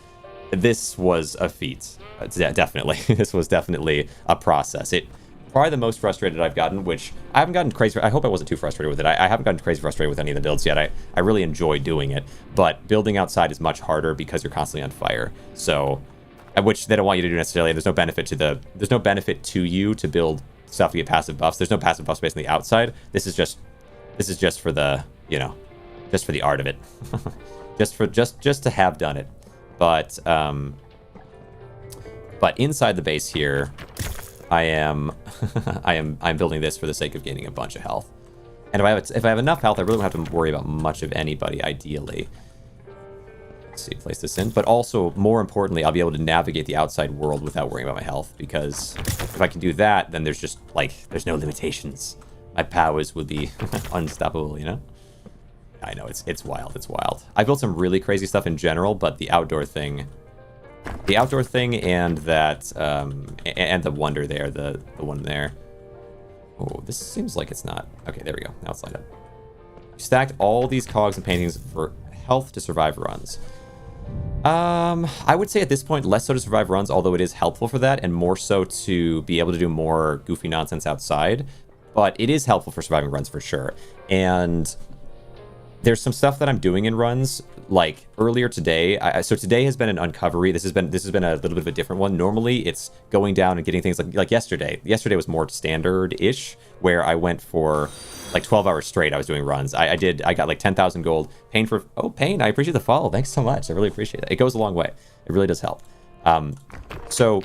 this was a feat. Yeah, definitely. This was definitely a process. It probably the most frustrated I've gotten, which I haven't gotten crazy. I hope I wasn't too frustrated with it. I haven't gotten crazy frustrated with any of the builds yet. I really enjoy doing it, but building outside is much harder because you're constantly on fire. So, which they don't want you to do necessarily. There's no benefit to you to build stuff to get passive buffs. There's no passive buff space on the outside. This is just for the, just for the art of it. just to have done it. But inside the base here, I'm building this for the sake of gaining a bunch of health. And if I have enough health, I really don't have to worry about much of anybody, ideally. Let's see, place this in. But also, more importantly, I'll be able to navigate the outside world without worrying about my health, because if I can do that, then there's just, there's no limitations. My powers would be unstoppable, I know, it's wild, it's wild. I built some really crazy stuff in general, but the outdoor thing and that, and the wonder there, the one there. Oh, this seems like it's not. Okay, there we go. Now it's lined up. You stacked all these cogs and paintings for health to survive runs. I would say at this point, less so to survive runs, although it is helpful for that, and more so to be able to do more goofy nonsense outside. But it is helpful for surviving runs for sure. And there's some stuff that I'm doing in runs, like earlier today. So today has been an uncovery. This has been a little bit of a different one. Normally, it's going down and getting things like yesterday. Yesterday was more standard-ish, where I went for like 12 hours straight. I was doing runs. I got like 10,000 gold. Pain, I appreciate the follow. Thanks so much. I really appreciate it. It goes a long way. It really does help. So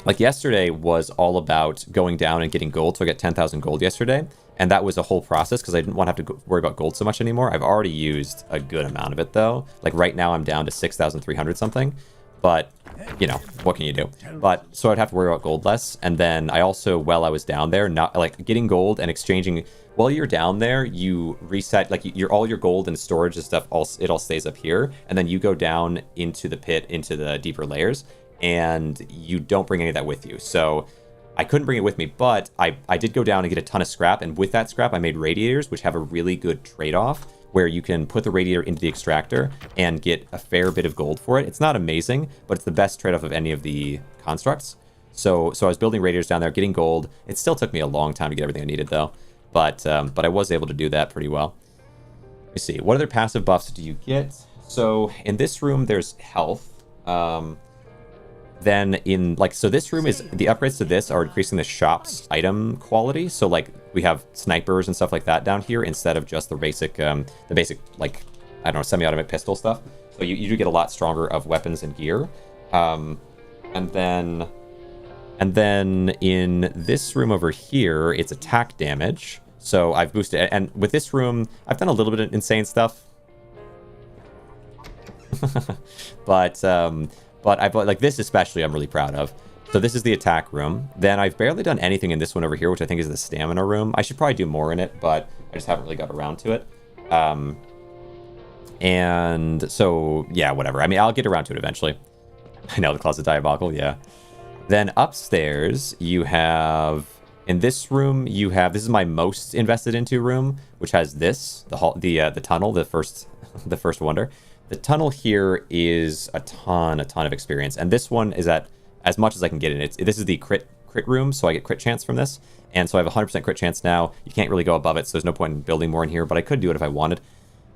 like yesterday was all about going down and getting gold. So I got 10,000 gold yesterday. And that was a whole process because I didn't want to have to worry about gold so much anymore. I've already used a good amount of it, though. Like right now, I'm down to 6,300 something. But, what can you do? But so I'd have to worry about gold less. And then I also, while I was down there, not like getting gold and exchanging. While you're down there, you reset like all your gold and storage and stuff. It all stays up here, and then you go down into the pit, into the deeper layers, and you don't bring any of that with you. So I couldn't bring it with me, but I did go down and get a ton of scrap, and with that scrap, I made radiators, which have a really good trade-off, where you can put the radiator into the extractor and get a fair bit of gold for it. It's not amazing, but it's the best trade-off of any of the constructs. So I was building radiators down there, getting gold. It still took me a long time to get everything I needed, though, but I was able to do that pretty well. Let me see. What other passive buffs do you get? So in this room, there's health. Then so this room is, the upgrades to this are increasing the shop's item quality. So like we have snipers and stuff like that down here instead of just the basic like, I don't know, semi-automatic pistol stuff. So you do get a lot stronger of weapons and gear. And then in this room over here, it's attack damage. So I've boosted it. And with this room, I've done a little bit of insane stuff. But I've like this especially I'm really proud of. So this is the attack room. Then I've barely done anything in this one over here, which I think is the stamina room. I should probably do more in it, but I just haven't really got around to it. And so, yeah, whatever. I mean, I'll get around to it eventually. I know, the Closet Diabolical, yeah. Then upstairs, you have... In this room, you have... This is my most invested into room, which has this, the tunnel, the first wonder. The tunnel here is a ton of experience, and this one is at as much as I can get in it. This is the crit room, so I get crit chance from this, and so I have 100% crit chance now. You can't really go above it, so there's no point in building more in here, but I could do it if I wanted.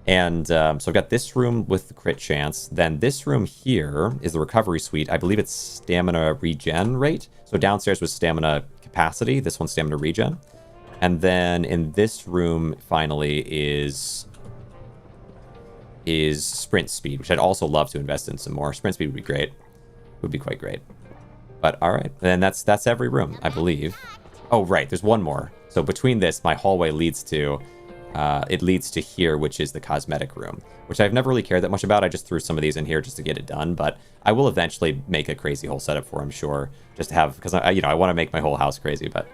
And so I've got this room with the crit chance. Then this room here is the recovery suite. I believe it's stamina regen rate. So downstairs was stamina capacity. This one's stamina regen. And then in this room, finally, is sprint speed, which I'd also love to invest in some more. Sprint speed would be great. Would be quite great. But all right, then that's every room, I believe. Oh, right, there's one more. So between this, my hallway leads to here, which is the cosmetic room, which I've never really cared that much about. I just threw some of these in here just to get it done, but I will eventually make a crazy whole setup for, I'm sure, just to have, because I want to make my whole house crazy, but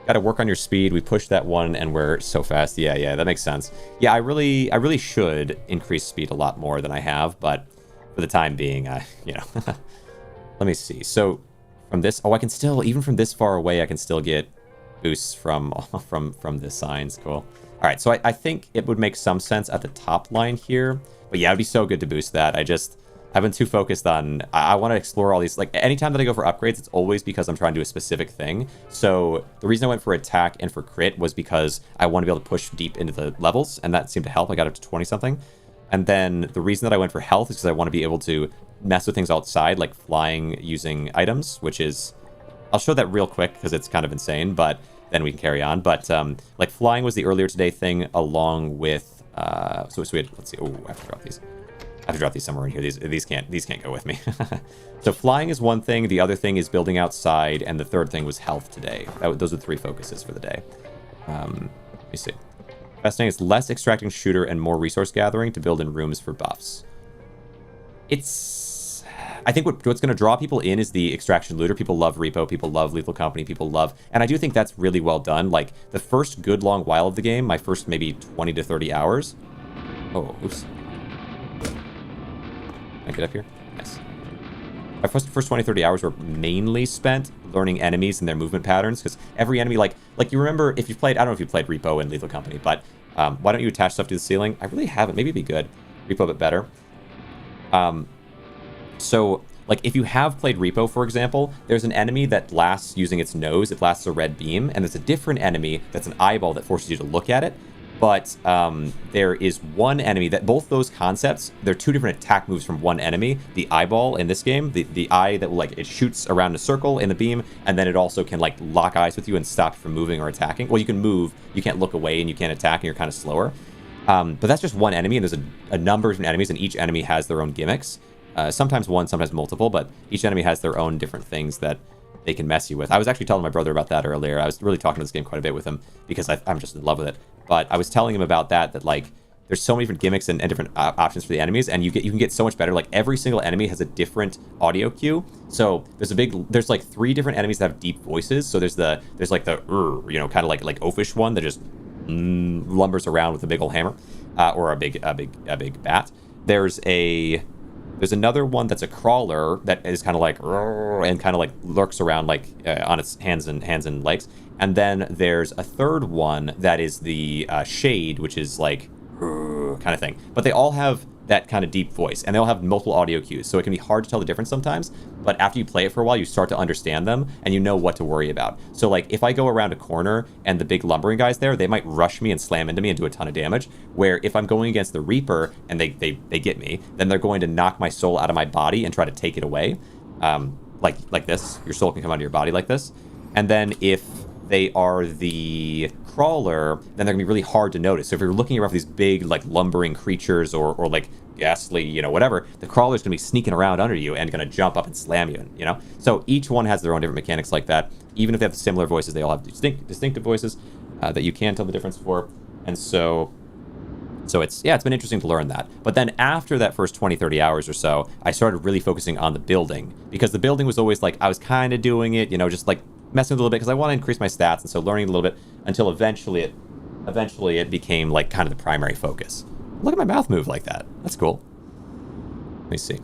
got to work on your speed. We pushed that one and we're so fast. Yeah, that makes sense. Yeah, I really should increase speed a lot more than I have, but for the time being, let me see. So from this, I can still, even from this far away, I can still get boosts from the signs. Cool. All right, so I think it would make some sense at the top line here, but yeah, it'd be so good to boost that. I've been too focused on, I want to explore all these, like, anytime that I go for upgrades, it's always because I'm trying to do a specific thing. So the reason I went for attack and for crit was because I want to be able to push deep into the levels, and that seemed to help. I got up to 20 something. And then the reason that I went for health is because I want to be able to mess with things outside, like flying using items, which is, I'll show that real quick because it's kind of insane, but then we can carry on. But like flying was the earlier today thing, along with so we had, let's see, oh, I have to drop these. I have to drop these somewhere in here. These can't go with me. So flying is one thing. The other thing is building outside, and the third thing was health today. Those are the 3 focuses for the day. Let me see. Best thing is less extracting shooter and more resource gathering to build in rooms for buffs. I think what's going to draw people in is the extraction looter. People love repo, people love lethal company, people love, and I do think that's really well done. Like the first good long while of the game, my first maybe 20 to 30 hours. Oh, oops. Can I get up here? Yes. My first 20, 30 hours were mainly spent learning enemies and their movement patterns, because every enemy, like you remember, if you've played, I don't know if you played Repo and Lethal Company, but why don't you attach stuff to the ceiling? I really haven't. Maybe it'd be good. Repo, but better. So, like, if you have played Repo, for example, there's an enemy that blasts using its nose. It blasts a red beam, and there's a different enemy that's an eyeball that forces you to look at it. But there is one enemy that both those concepts, they're 2 different attack moves from one enemy. The eyeball in this game, the eye that will, like, it shoots around a circle in the beam, and then it also can, like, lock eyes with you and stop you from moving or attacking. Well, you can move, you can't look away, and you can't attack, and you're kind of slower. But that's just one enemy, and there's a number of different enemies, and each enemy has their own gimmicks. Sometimes one, sometimes multiple, but each enemy has their own different things that they can mess you with. I was actually telling my brother about that earlier. I was really talking to this game quite a bit with him because I'm just in love with it. But I was telling him about that like there's so many different gimmicks and different options for the enemies, and you can get so much better. Like every single enemy has a different audio cue. So there's like 3 different enemies that have deep voices. So there's like the kind of like oafish one that just lumbers around with a big old hammer, or a big bat. There's another one that's a crawler that is kind of like and kind of like lurks around like on its hands and legs. And then there's a third one that is the shade, which is like kind of thing. But they all have that kind of deep voice, and they all have multiple audio cues, so it can be hard to tell the difference sometimes. But after you play it for a while, you start to understand them, and you know what to worry about. So like if I go around a corner and the big lumbering guys there, they might rush me and slam into me and do a ton of damage. Where if I'm going against the Reaper and they get me, then they're going to knock my soul out of my body and try to take it away. Like this, your soul can come out of your body like this. And then if they are the crawler, then they're gonna be really hard to notice. So if you're looking around for these big, like, lumbering creatures or like ghastly, whatever, the crawler's gonna be sneaking around under you and gonna jump up and slam you, So each one has their own different mechanics like that. Even if they have similar voices, they all have distinctive voices that you can tell the difference for. And so it's been interesting to learn that. But then after that first 20, 30 hours or so, I started really focusing on the building, because the building was always like, I was kind of doing it, just like messing with a little bit because I want to increase my stats, and so learning a little bit until eventually it became like kind of the primary focus. Look at my mouth move like that. That's cool. Let me see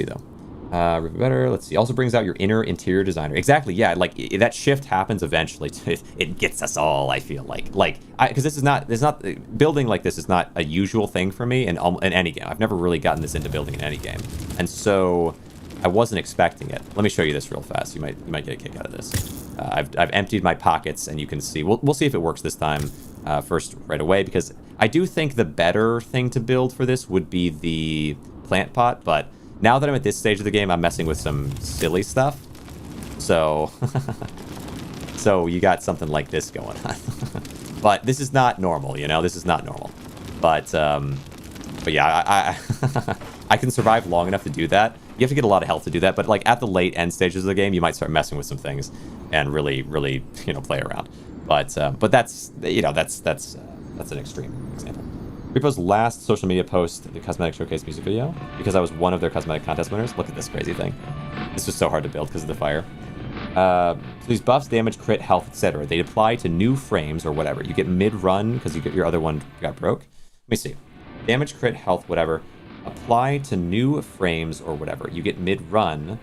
though. Better. Let's see. Also brings out your interior designer. Exactly. Yeah. Like that shift happens eventually. It gets us all. I feel because this is not building like this is not a usual thing for me in any game. I've never really gotten this into building in any game, and so I wasn't expecting it. Let me show you this real fast. You might get a kick out of this. I've emptied my pockets, and you can see. We'll see if it works this time. First, right away, because I do think the better thing to build for this would be the plant pot. But now that I'm at this stage of the game, I'm messing with some silly stuff. So, so you got something like this going on. But this is not normal. This is not normal. But yeah, I can survive long enough to do that. You have to get a lot of health to do that, but like at the late end stages of the game, you might start messing with some things and really play around. But that's an extreme example. Repo's last social media post, the Cosmetic Showcase music video, because I was one of their cosmetic contest winners. Look at this crazy thing. This was so hard to build because of the fire. So these buffs, damage, crit, health, etc. They apply to new frames or whatever. You get mid-run because your other one got broke. Let me see. Damage, crit, health, whatever. Apply to new frames or whatever. You get mid-run.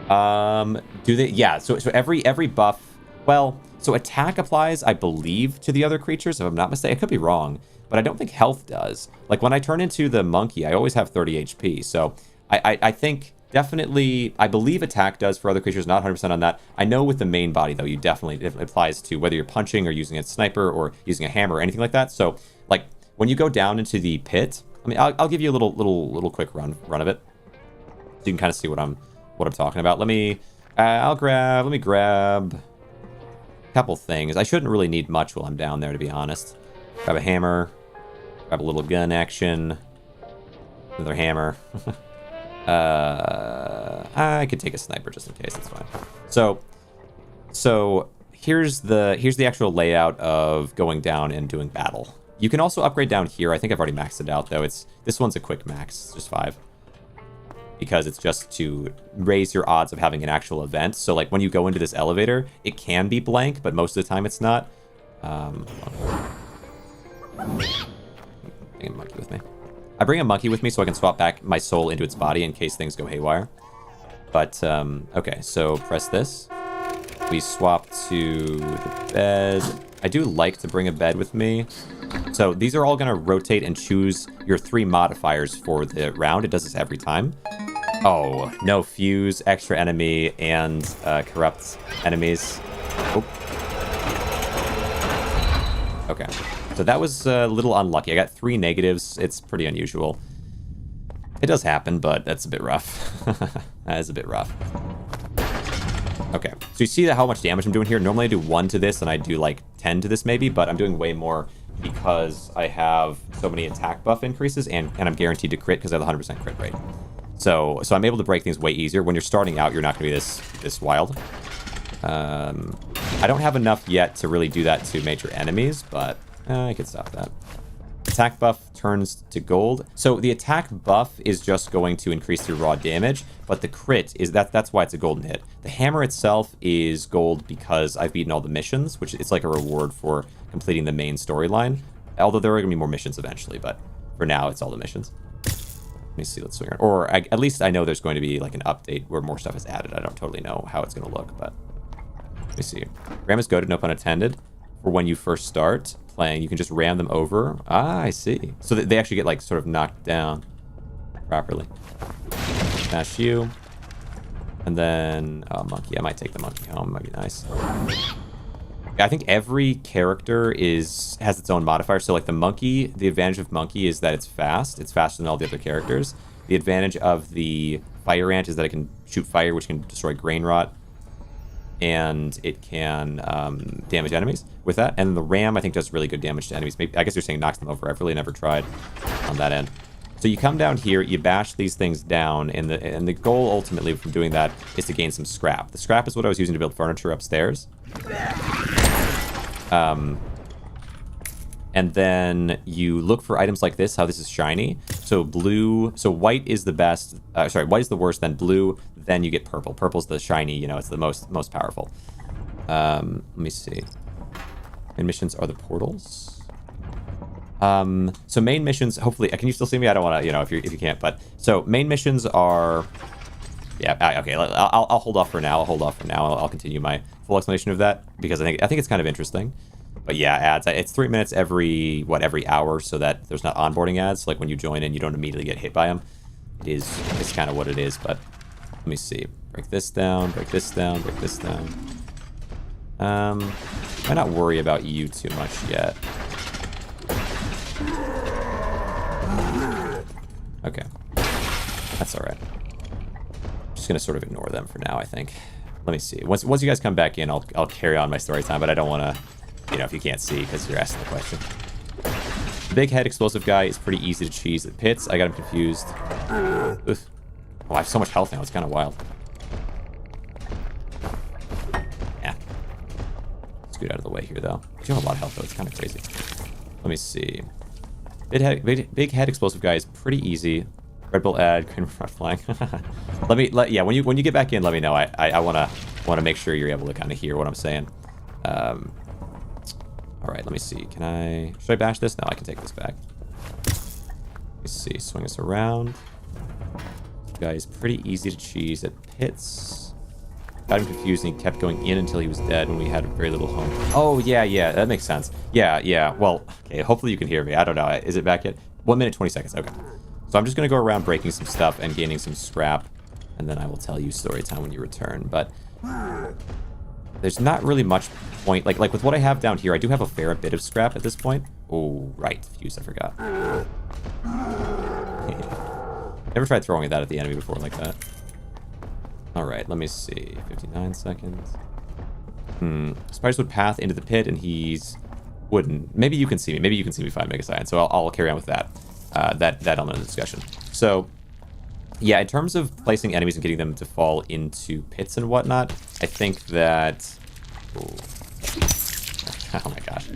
Do they? Yeah. So every buff Well, so attack applies, I believe, to the other creatures, if I'm not mistaken. I could be wrong, but I don't think health does. Like, when I turn into the monkey, I always have 30 HP, so I think definitely, I believe attack does for other creatures, not 100% on that. I know with the main body, though, you definitely, it applies to whether you're punching or using a sniper or using a hammer or anything like that. So, like, when you go down into the pit, I mean, I'll give you a little quick run of it, so you can kind of see what I'm talking about. Let me grab a couple things. I shouldn't really need much while I'm down there, to be honest. Grab a hammer, grab a little gun action, another hammer. I could take a sniper just in case. It's fine. So here's the actual layout of going down and doing battle. You can also upgrade down here. I think I've already maxed it out, though. This one's a quick max. It's just 5. Because it's just to raise your odds of having an actual event. So, like, when you go into this elevator, it can be blank, but most of the time it's not. Bring a monkey with me. I bring a monkey with me so I can swap back my soul into its body in case things go haywire. But, okay, so press this. We swap to the bed. I do like to bring a bed with me. So these are all going to rotate and choose your 3 modifiers for the round. It does this every time. Oh, no fuse, extra enemy, and corrupt enemies. Oh. Okay. So that was a little unlucky. I got 3 negatives. It's pretty unusual. It does happen, but that's a bit rough. That is a bit rough. Okay. So you see how much damage I'm doing here? Normally I do 1 to this, and I do like 10 to this maybe, but I'm doing way more because I have so many attack buff increases, and I'm guaranteed to crit because I have the 100% crit rate. So I'm able to break things way easier. When you're starting out, you're not going to be this wild. I don't have enough yet to really do that to major enemies, but I could stop that. Attack buff turns to gold. So the attack buff is just going to increase your raw damage, but the crit is that's why it's a golden hit. The hammer itself is gold because I've beaten all the missions, which it's like a reward for completing the main storyline. Although there are going to be more missions eventually, but for now it's all the missions. Let me see, let's swing around. Or at least I know there's going to be like an update where more stuff is added. I don't totally know how it's going to look, but let me see. Ram is goaded, no pun intended. For when you first start playing, you can just ram them over. Ah, I see. So that they actually get like sort of knocked down properly. Smash you. And then, monkey. I might take the monkey home. Might be nice. I think every character has its own modifier. So like the monkey, the advantage of monkey is that it's fast. It's faster than all the other characters. The advantage of the fire ant is that it can shoot fire, which can destroy GRAINROT. And it can damage enemies with that. And the ram, I think, does really good damage to enemies. Maybe, I guess you're saying knocks them over. I've really never tried on that end. So you come down here, you bash these things down, and the goal ultimately from doing that is to gain some scrap. The scrap is what I was using to build furniture upstairs. And then you look for items like this, how this is shiny. So white is the best, white is the worst, then blue, then you get purple. Purple's the shiny, it's the most powerful. Let me see. Main missions are the portals. So main missions, hopefully, can you still see me? I don't want to, if you can't, but, so main missions are, yeah, okay, I'll hold off for now. I'll continue my full explanation of that, because I think it's kind of interesting. But yeah, ads, it's 3 minutes every hour, so that there's not onboarding ads. Like when you join in, you don't immediately get hit by them. It's kind of what it is, but let me see. Break this down, break this down, break this down. Might not worry about you too much yet. Okay. That's alright. Just gonna sort of ignore them for now, I think. Let me see. Once you guys come back in, I'll carry on my story time, but I don't want to, if you can't see because you're asking the question. The big head explosive guy is pretty easy to cheese at pits. I got him confused. Oof. Oh, I have so much health now. It's kind of wild. Yeah. Scoot out of the way here, though. I do have a lot of health, though. It's kind of crazy. Let me see. Big head explosive guy is pretty easy. Red Bull ad, GRAINROT flying. Yeah, when you get back in, let me know. I wanna make sure you're able to kind of hear what I'm saying. All right, let me see. Should I bash this? No, I can take this back. Let me see. Swing us around. This guy is pretty easy to cheese at pits. got him confused and he kept going in until he was dead when we had very little home. Oh, yeah, that makes sense. Yeah. Well, okay, hopefully you can hear me. I don't know. Is it back yet? 1 minute, 20 seconds. Okay. So I'm just going to go around breaking some stuff and gaining some scrap, and then I will tell you story time when you return. But there's not really much point. Like with what I have down here, I do have a fair bit of scrap at this point. Oh, right. Fuse, I forgot. Never tried throwing that at the enemy before like that. Alright, let me see. 59 seconds. Spiderswood path into the pit, and he's wooden. Maybe you can see me. Maybe you can see me fine, Mega Science. So I'll carry on with that. That element of the discussion. So, yeah, in terms of placing enemies and getting them to fall into pits and whatnot, I think that... Oh my gosh.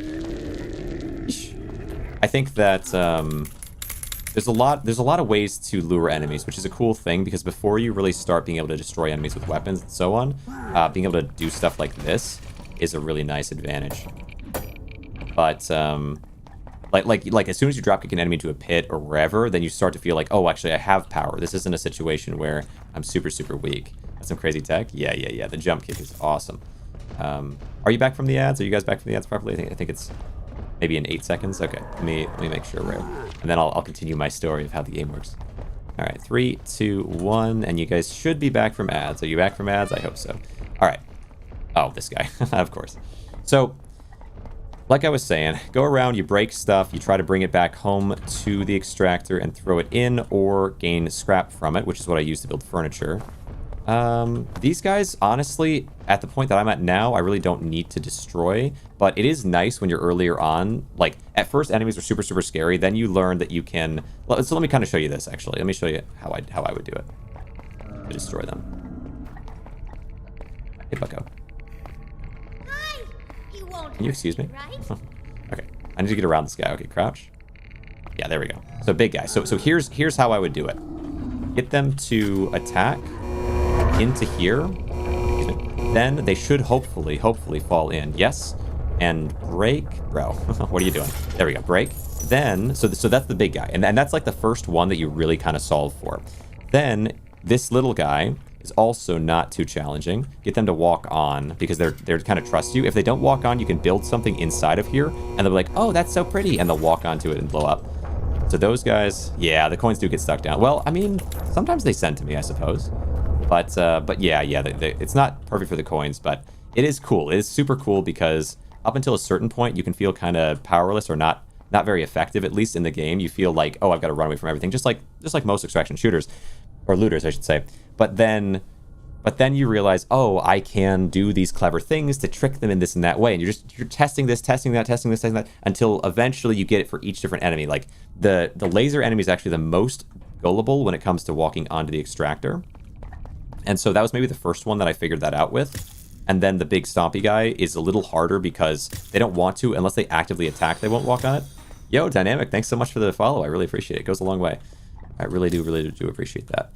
I think that there's a lot of ways to lure enemies, which is a cool thing, because before you really start being able to destroy enemies with weapons and so on, being able to do stuff like this is a really nice advantage. But like as soon as you drop kick an enemy into a pit or wherever, then you start to feel like, oh, actually I have power. This isn't a situation where I'm super weak. That's some crazy tech. Yeah. The jump kick is awesome. Are you back from the ads? Are you guys back from the ads properly? I think it's maybe in 8 seconds. Okay, let me make sure we're, and then I'll continue my story of how the game works. All right, 3, 2, 1, and you guys should be back from ads. Are you back from ads? I hope so. All right. Oh, this guy, of course. So, like I was saying, go around, you break stuff, you try to bring it back home to the extractor and throw it in, or gain scrap from it, which is what I use to build furniture. These guys, honestly, at the point that I'm at now, I really don't need to destroy, but it is nice when you're earlier on. Like, at first, enemies are super scary, then you learn that you can... So let me kind of show you this, actually. Let me show you how I would do it to destroy them. Hey, Bucko. Hi. You won't Can you excuse me? right? Okay, I need to get around this guy. Okay, crouch. Yeah, there we go. So, big guy. So here's how I would do it. Get them to attack into here. Then they should hopefully fall in. Yes. And break. Bro, what are you doing? There we go. Break. Then, so that's the big guy. And that's like the first one that you really kind of solve for. Then this little guy is also not too challenging. Get them to walk on, because they're kind of trust you. If they don't walk on, you can build something inside of here, and they'll be like, oh, that's so pretty. And they'll walk onto it and blow up. So those guys, yeah, the coins do get stuck down. Well, I mean, sometimes they send to me, I suppose. But yeah, it's not perfect for the coins, but it is cool. It is super cool, because up until a certain point, you can feel kind of powerless or not very effective, at least in the game. You feel like, oh, I've got to run away from everything, just like most extraction shooters, or looters, I should say. But then you realize, oh, I can do these clever things to trick them in this and that way, and you're testing this, testing that, until eventually you get it for each different enemy. Like the laser enemy is actually the most gullible when it comes to walking onto the extractor. And so that was maybe the first one that I figured that out with. And then the big stompy guy is a little harder, because they don't want to, unless they actively attack, they won't walk on it. Yo, Dynamic, thanks so much for the follow. I really appreciate it. It goes a long way. I really do appreciate that.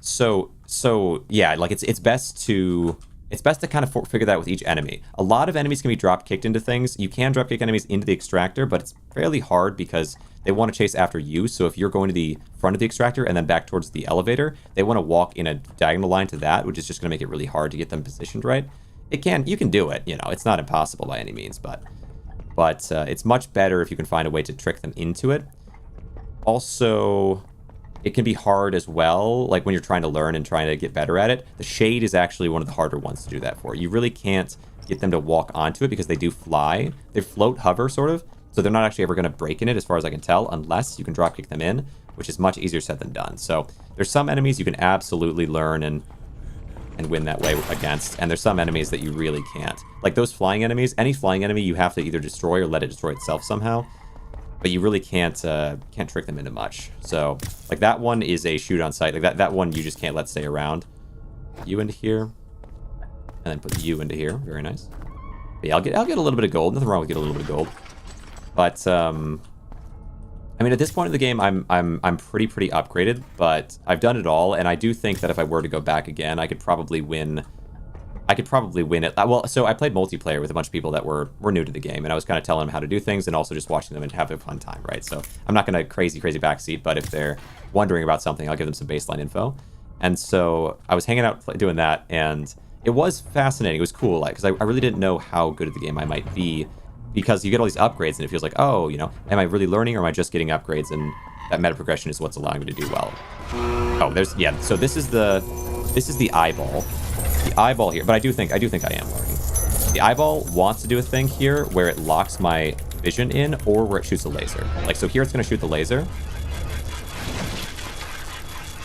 So yeah, like it's best to kind of figure that out with each enemy. A lot of enemies can be drop kicked into things. You can drop kick enemies into the extractor, but it's fairly hard because they want to chase after you. So if you're going to the front of the extractor and then back towards the elevator, they want to walk in a diagonal line to that, which is just going to make it really hard to get them positioned right. You can do it, you know, it's not impossible by any means, but it's much better if you can find a way to trick them into it. Also, it can be hard as well, like when you're trying to learn and trying to get better at it. The shade is actually one of the harder ones to do that for. You really can't get them to walk onto it, because they do fly. They float, hover, sort of. So they're not actually ever going to break in it, as far as I can tell, unless you can drop kick them in, which is much easier said than done. So there's some enemies you can absolutely learn and win that way against, and there's some enemies that you really can't. Like those flying enemies, any flying enemy you have to either destroy or let it destroy itself somehow. But you really can't trick them into much. So like that one is a shoot on sight. Like that one you just can't let stay around. Put you into here, and then put you into here. Very nice. But yeah, I'll get a little bit of gold. Nothing wrong with getting a little bit of gold. But I mean, at this point in the game, I'm pretty upgraded. But I've done it all, and I do think that if I were to go back again, I could probably win. It. Well, so I played multiplayer with a bunch of people that were new to the game, and I was kind of telling them how to do things and also just watching them and having a fun time, right? So I'm not going to crazy backseat, but if they're wondering about something, I'll give them some baseline info. And so I was hanging out doing that, and it was fascinating. It was cool, like, because I really didn't know how good at the game I might be, because you get all these upgrades and it feels like, oh, you know, am I really learning or am I just getting upgrades? And that meta progression is what's allowing me to do well. Oh, there's, yeah. So this is the eyeball. The eyeball here, but I do think I am learning. The eyeball wants to do a thing here where it locks my vision in, or where it shoots a laser. Like, so here it's going to shoot the laser.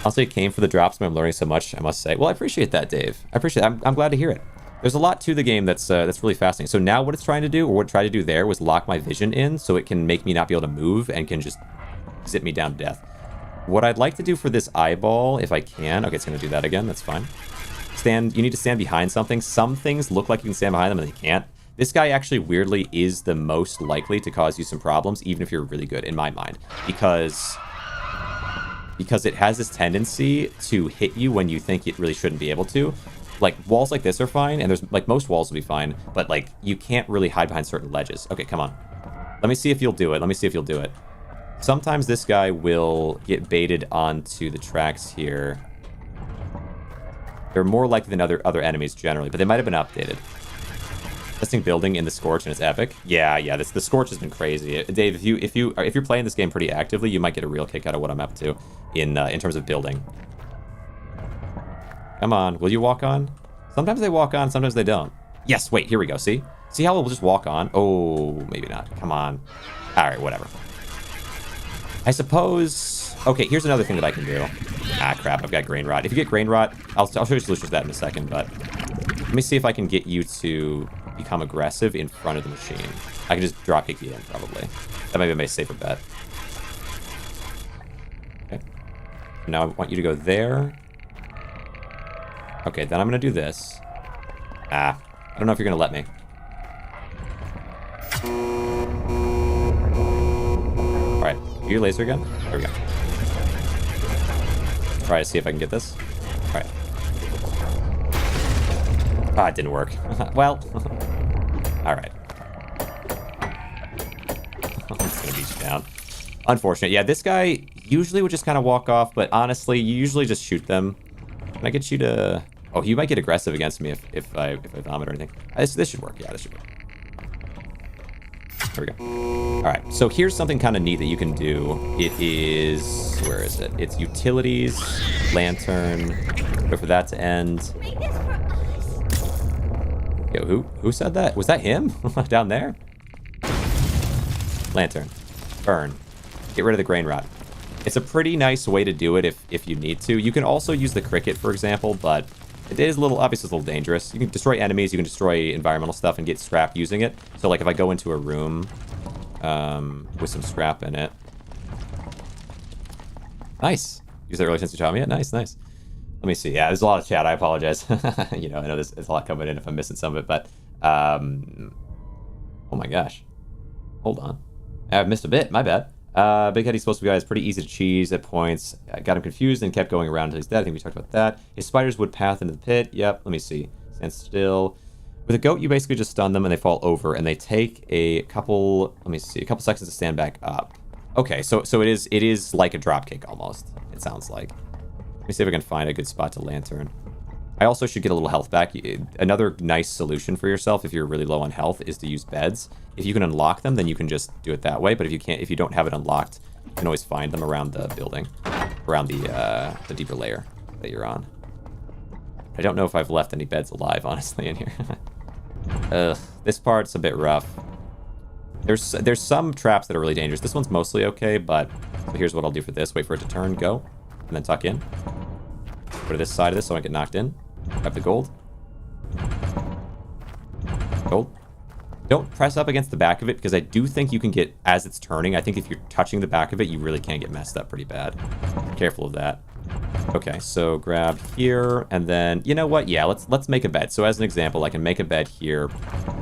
Honestly, it came for the drops, but I'm learning so much, I must say. Well, I appreciate that, Dave. I appreciate it. I'm glad to hear it. There's a lot to the game that's really fascinating. So now what it's trying to do, or what it tried to do there, was lock my vision in so it can make me not be able to move and can just zip me down to death. What I'd like to do for this eyeball, if I can... Okay, it's going to do that again. That's fine. You need to stand behind something. Some things look like you can stand behind them and they can't. This guy actually weirdly is the most likely to cause you some problems, even if you're really good, in my mind. Because it has this tendency to hit you when you think it really shouldn't be able to. Like, walls like this are fine, and there's, like, most walls will be fine, but, like, you can't really hide behind certain ledges. Okay, come on. Let me see if you'll do it. Let me see if you'll do it. Sometimes this guy will get baited onto the tracks here. They're more likely than other enemies generally, but they might have been updated. Testing building in the Scorch and it's epic. Yeah, the Scorch has been crazy. Dave, if you're playing this game pretty actively, you might get a real kick out of what I'm up to in terms of building. Come on, will you walk on? Sometimes they walk on, sometimes they don't. Yes, wait, here we go. See how we'll just walk on? Oh, maybe not. Come on. All right, whatever. I suppose. Okay, here's another thing that I can do. Ah, crap, I've got GRAINROT. If you get GRAINROT, I'll show you solutions to that in a second, but let me see if I can get you to become aggressive in front of the machine. I can just drop kick you in, probably. That might be my safer bet. Okay. Now I want you to go there. Okay, then I'm going to do this. Ah, I don't know if you're going to let me. Alright, do your laser again? There we go. Try to see if I can get this. Alright. Ah, it didn't work. Well. Alright. I'm just going to beat you down. Unfortunate. Yeah, this guy usually would just kind of walk off, but honestly, you usually just shoot them. Can I get you to... Oh, you might get aggressive against me if I vomit or anything. This should work. Yeah, this should work. There we go. All right, so here's something kind of neat that you can do. It is... Where is it? It's utilities, lantern. Wait for that to end. Make this for us. Yo, who said that? Was that him? Down there? Lantern. Burn. Get rid of the GRAINROT. It's a pretty nice way to do it if you need to. You can also use the cricket, for example, but it is obviously a little dangerous. You can destroy enemies, you can destroy environmental stuff and get scrap using it. So, like, if I go into a room with some scrap in it. Nice. Use that early since you taught me it. Nice. Let me see. Yeah, there's a lot of chat. I apologize. You know, I know there's a lot coming in if I'm missing some of it, but... oh my gosh. Hold on. I've missed a bit. My bad. Big Head, he's supposed to be guys pretty easy to cheese at points. Got him confused and kept going around until he's dead. I think we talked about that. His spiders would path into the pit. Yep, let me see. Stand still. With a goat, you basically just stun them and they fall over and they take a couple, let me see, a couple seconds to stand back up. Okay, so it is like a dropkick almost, it sounds like. Let me see if I can find a good spot to lantern. I also should get a little health back. Another nice solution for yourself if you're really low on health is to use beds. If you can unlock them, then you can just do it that way. But if you don't have it unlocked, you can always find them around the building, around the deeper layer that you're on. I don't know if I've left any beds alive, honestly, in here. Ugh, this part's a bit rough. There's some traps that are really dangerous. This one's mostly okay, but so here's what I'll do for this. Wait for it to turn, go, and then tuck in. Go to this side of this so I don't get knocked in. Grab the gold. Gold. Don't press up against the back of it because I do think you can get, as it's turning, I think if you're touching the back of it, you really can get messed up pretty bad. Careful of that. Okay, so grab here, and then, you know what? Yeah, let's make a bed. So as an example, I can make a bed here,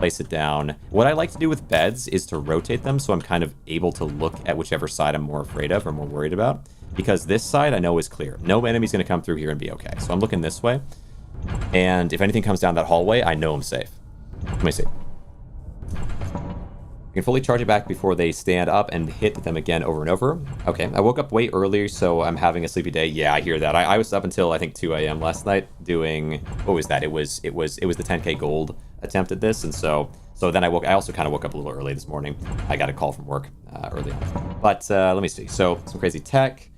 place it down. What I like to do with beds is to rotate them so I'm kind of able to look at whichever side I'm more afraid of or more worried about. Because this side I know is clear. No enemy's going to come through here and be okay. So I'm looking this way. And if anything comes down that hallway, I know I'm safe. Let me see. You can fully charge it back before they stand up and hit them again over and over. Okay, I woke up way earlier, so I'm having a sleepy day. Yeah, I hear that. I was up until, I think, 2 a.m. last night doing... What was that? It was the 10k gold attempt at this, and so then I also kind of woke up a little early this morning. I got a call from work early on. But let me see. So, some crazy tech.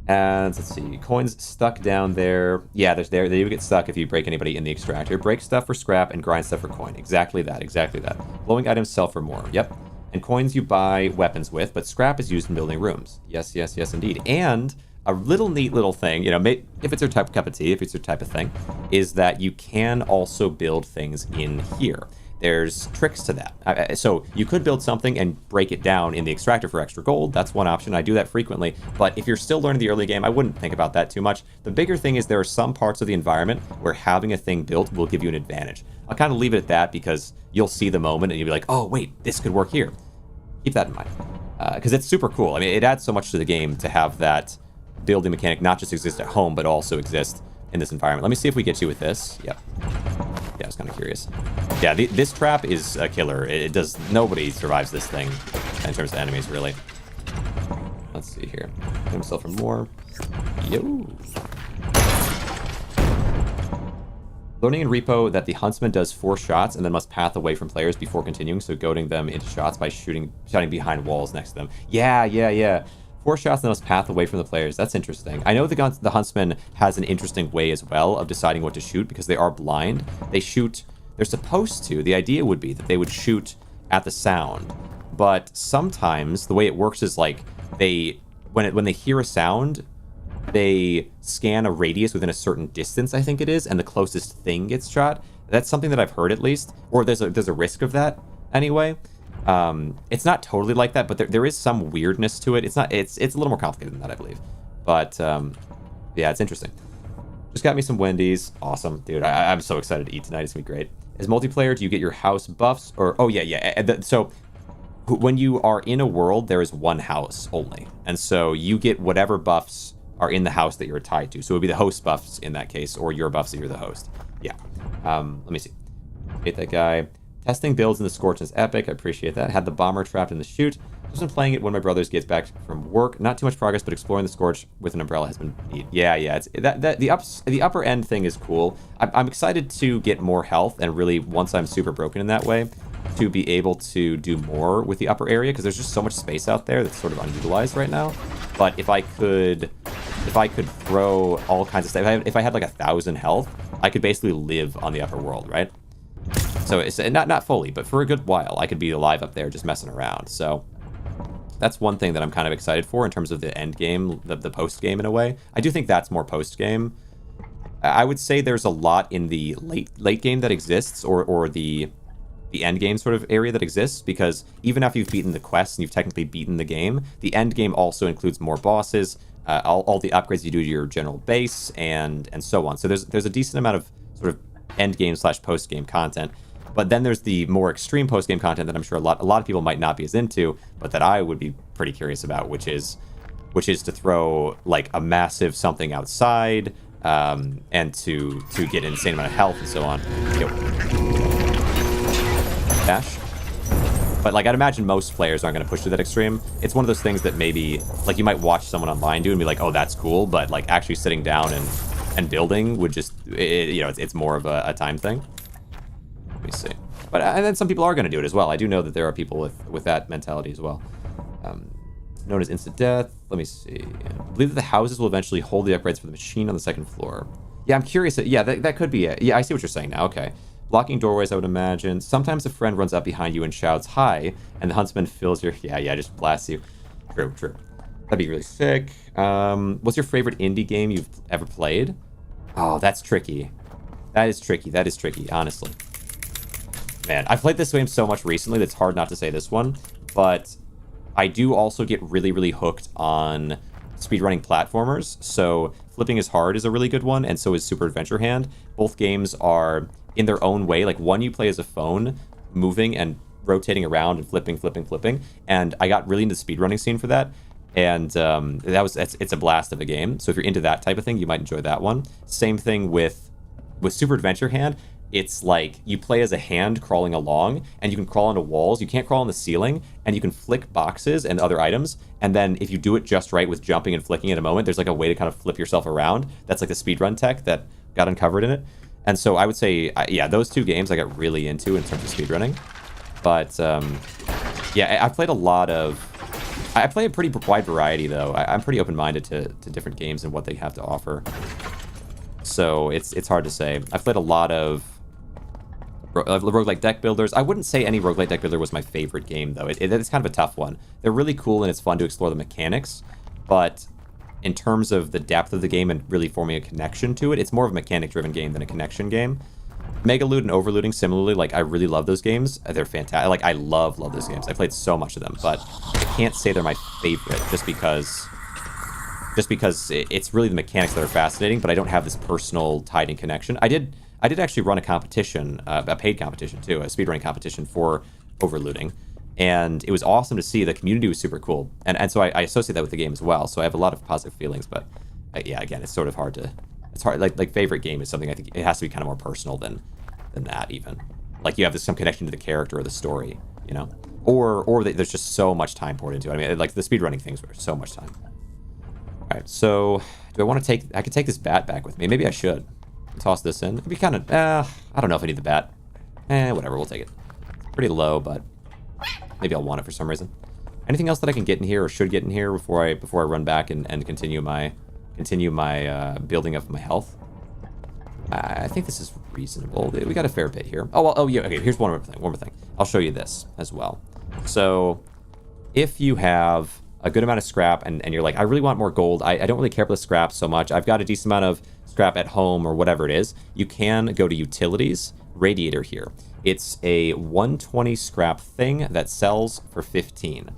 And let's see, coins stuck down there. Yeah, they do get stuck if you break anybody in the extractor. Break stuff for scrap and grind stuff for coin. Exactly that, exactly that. Glowing items sell for more. Yep. And coins you buy weapons with, but scrap is used in building rooms. Yes, yes, yes, indeed. And a neat little thing, you know, if it's your type of cup of tea, if it's your type of thing, is that you can also build things in here. There's tricks to that. So you could build something and break it down in the extractor for extra gold. That's one option. I do that frequently. But if you're still learning the early game, I wouldn't think about that too much. The bigger thing is there are some parts of the environment where having a thing built will give you an advantage. I'll kind of leave it at that because you'll see the moment and you'll be like, oh, wait, this could work here. Keep that in mind. Because it's super cool. I mean, it adds so much to the game to have that building mechanic not just exist at home, but also exist in this environment. Let me see if we get you with this. Yep. Yeah, I was kind of curious. Yeah, this trap is a killer. Nobody survives this thing in terms of enemies, really. Let's see here. Get himself for more. Yo. Learning in Repo that the huntsman does 4 shots and then must path away from players before continuing, so goading them into shots by shooting behind walls next to them. Yeah. 4 shots and then must path away from the players. That's interesting. I know the huntsman has an interesting way as well of deciding what to shoot because they are blind. They're supposed to. The idea would be that they would shoot at the sound. But sometimes the way it works is like when they hear a sound, they scan a radius within a certain distance, I think it is, and the closest thing gets shot. That's something that I've heard at least, or there's a risk of that anyway. It's not totally like that, but there is some weirdness to it. It's a little more complicated than that, I believe. But yeah, it's interesting. Just got me some Wendy's. Awesome, dude. I'm so excited to eat tonight. It's gonna be great. As multiplayer, do you get your house buffs or? Oh yeah. So when you are in a world, there is one house only, and so you get whatever buffs are in the house that you're tied to. So it would be the host buffs in that case, or your buffs if you're the host. Yeah. Let me see. Hate that guy. Testing builds in the Scorched is epic. I appreciate that. Had the bomber trapped in the chute. Just been playing it when my brothers gets back from work. Not too much progress, but exploring the Scorched with an umbrella has been neat. Yeah. It's the upper end thing is cool. I'm excited to get more health and really once I'm super broken in that way, to be able to do more with the upper area because there's just so much space out there that's sort of unutilized right now. But if I could throw all kinds of stuff, if I had like 1,000 health, I could basically live on the upper world, right? So it's not fully, but for a good while, I could be alive up there just messing around. So that's one thing that I'm kind of excited for in terms of the end game, the post game in a way. I do think that's more post game. I would say there's a lot in the late game that exists, or the end game sort of area that exists, because even after you've beaten the quests and you've technically beaten the game, the end game also includes more bosses, all the upgrades you do to your general base, and so on. So there's a decent amount of sort of end game / post game content. But then there's the more extreme post game content that I'm sure a lot of people might not be as into, but that I would be pretty curious about, which is to throw like a massive something outside, and to get an insane amount of health and so on. Dash. But like I'd imagine most players aren't going to push to that extreme. It's one of those things that maybe like you might watch someone online do and be like, oh, that's cool, but like actually sitting down and building would just it's more of a time thing. Let me see. But and then some people are going to do it as well. I do know that there are people with that mentality as well. Known as instant death. Let me see. I believe that the houses will eventually hold the upgrades for the machine on the 2nd floor. Yeah, I'm curious. Yeah, that could be it. Yeah, I see what you're saying now. Okay. Blocking doorways, I would imagine. Sometimes a friend runs up behind you and shouts hi, and the huntsman fills your... Yeah, just blasts you. True. That'd be really sick. What's your favorite indie game you've ever played? Oh, that's tricky. That is tricky, honestly. Man, I've played this game so much recently that it's hard not to say this one, but I do also get really, really hooked on speedrunning platformers, so Flipping is Hard is a really good one, and so is Super Adventure Hand. Both games are in their own way. Like, one you play as a phone, moving and rotating around and flipping, and I got really into the speedrunning scene for that, and it's a blast of a game. So if you're into that type of thing, you might enjoy that one. Same thing with Super Adventure Hand. it's like you play as a hand crawling along, and you can crawl onto walls. You can't crawl on the ceiling, and you can flick boxes and other items. And then if you do it just right with jumping and flicking in a moment, there's like a way to kind of flip yourself around. That's like the speedrun tech that got uncovered in it. And so I would say, yeah, those two games I got really into in terms of speedrunning. But yeah, I played a lot of... I play a pretty wide variety, though. I'm pretty open-minded to different games and what they have to offer. So it's hard to say. I've played a lot of roguelike deck builders. I wouldn't say any roguelike deck builder was my favorite game, though. It's kind of a tough one. They're really cool, and it's fun to explore the mechanics. But in terms of the depth of the game and really forming a connection to it, it's more of a mechanic-driven game than a connection game. Mega Loot and Overlooting, similarly, like, I really love those games. They're fantastic. Like, I love those games. I played so much of them, but I can't say they're my favorite just because it's really the mechanics that are fascinating, but I don't have this personal tied-in connection. I did actually run a competition, a paid competition, too, a speedrunning competition for Overlooting, and it was awesome to see. The community was super cool, and so I associate that with the game as well, so I have a lot of positive feelings, but yeah, again, it's sort of hard to... It's hard, like favorite game is something I think it has to be kind of more personal than that even. Like you have some connection to the character or the story, you know? Or there's just so much time poured into it. I mean, like the speedrunning things were so much time. All right, so do I want to take... I could take this bat back with me. Maybe I should. Toss this in. It'd be kind of... I don't know if I need the bat. Whatever, we'll take it. It's pretty low, but maybe I'll want it for some reason. Anything else that I can get in here or should get in here before I run back and continue my building of my health? I think this is reasonable. We got a fair bit here. Oh, yeah, okay, here's one more thing. I'll show you this as well. So, if you have a good amount of scrap and you're like, I really want more gold, I don't really care for the scrap so much, I've got a decent amount of scrap at home or whatever it is, you can go to Utilities, Radiator here. It's a 120 scrap thing that sells for 15.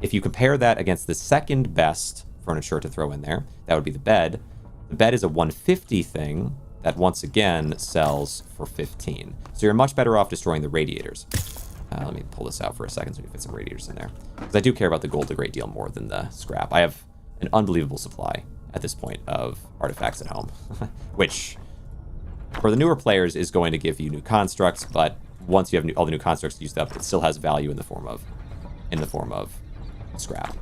If you compare that against the second best furniture to throw in there, that would be the bed. The bed is a 150 thing that once again sells for 15. So you're much better off destroying the radiators. Let me pull this out for a second so we can fit some radiators in there. Because I do care about the gold a great deal more than the scrap. I have an unbelievable supply at this point of artifacts at home, which for the newer players is going to give you new constructs, but once you have all the new constructs used up, it still has value in the form of scrap.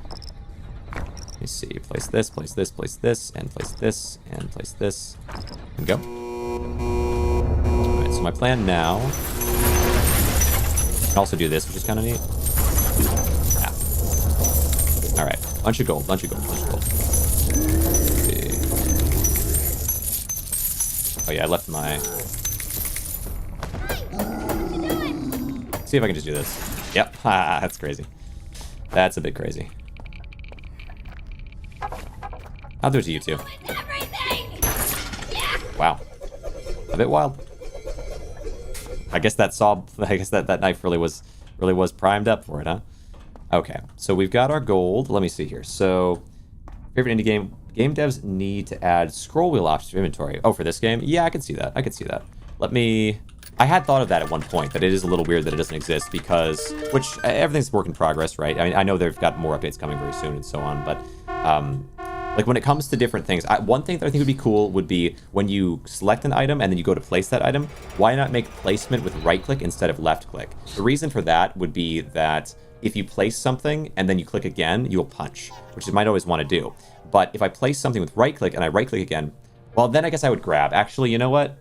Let me see. Place this, place this, place this, and place this, and place this. And go. Alright, so my plan now... I can also do this, which is kind of neat. Yeah. Alright. Bunch of gold, bunch of gold, bunch of gold. Let's see. Oh yeah, I left my... See if I can just do this. Yep. Ha, that's crazy. That's a bit crazy. I'll do it to you too. Wow. A bit wild. I guess that knife really was primed up for it, huh? Okay, so we've got our gold. Let me see here. So, favorite indie game. Game devs need to add scroll wheel options to inventory. Oh, for this game? Yeah, I can see that. I can see that. Let me... I had thought of that at one point, but it is a little weird that it doesn't exist because... Which, everything's work in progress, right? I mean, I know they've got more updates coming very soon and so on, but... like, when it comes to different things, one thing that I think would be cool would be when you select an item and then you go to place that item, why not make placement with right-click instead of left-click? The reason for that would be that if you place something and then you click again, you'll punch, which you might always want to do. But if I place something with right-click and I right-click again, well, then I guess I would grab. Actually, you know what?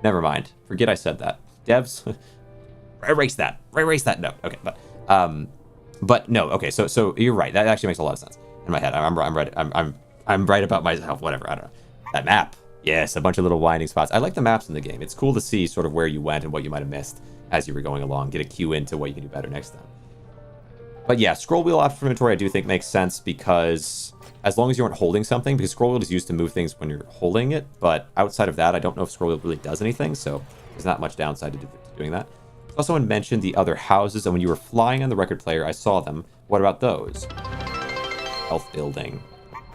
Never mind. Forget I said that. Devs, erase that. Erase that note. Okay, but no. Okay, so you're right. That actually makes a lot of sense in my head. I'm right. I'm right about myself. Whatever. I don't know. That map. Yes, a bunch of little winding spots. I like the maps in the game. It's cool to see sort of where you went and what you might have missed as you were going along. Get a cue into what you can do better next time. But yeah, scroll wheel option for inventory I do think makes sense because as long as you aren't holding something, because scroll wheel is used to move things when you're holding it, but outside of that, I don't know if scroll wheel really does anything, so there's not much downside to doing that. Also, someone mentioned the other houses, and when you were flying on the record player, I saw them. What about those? Health building.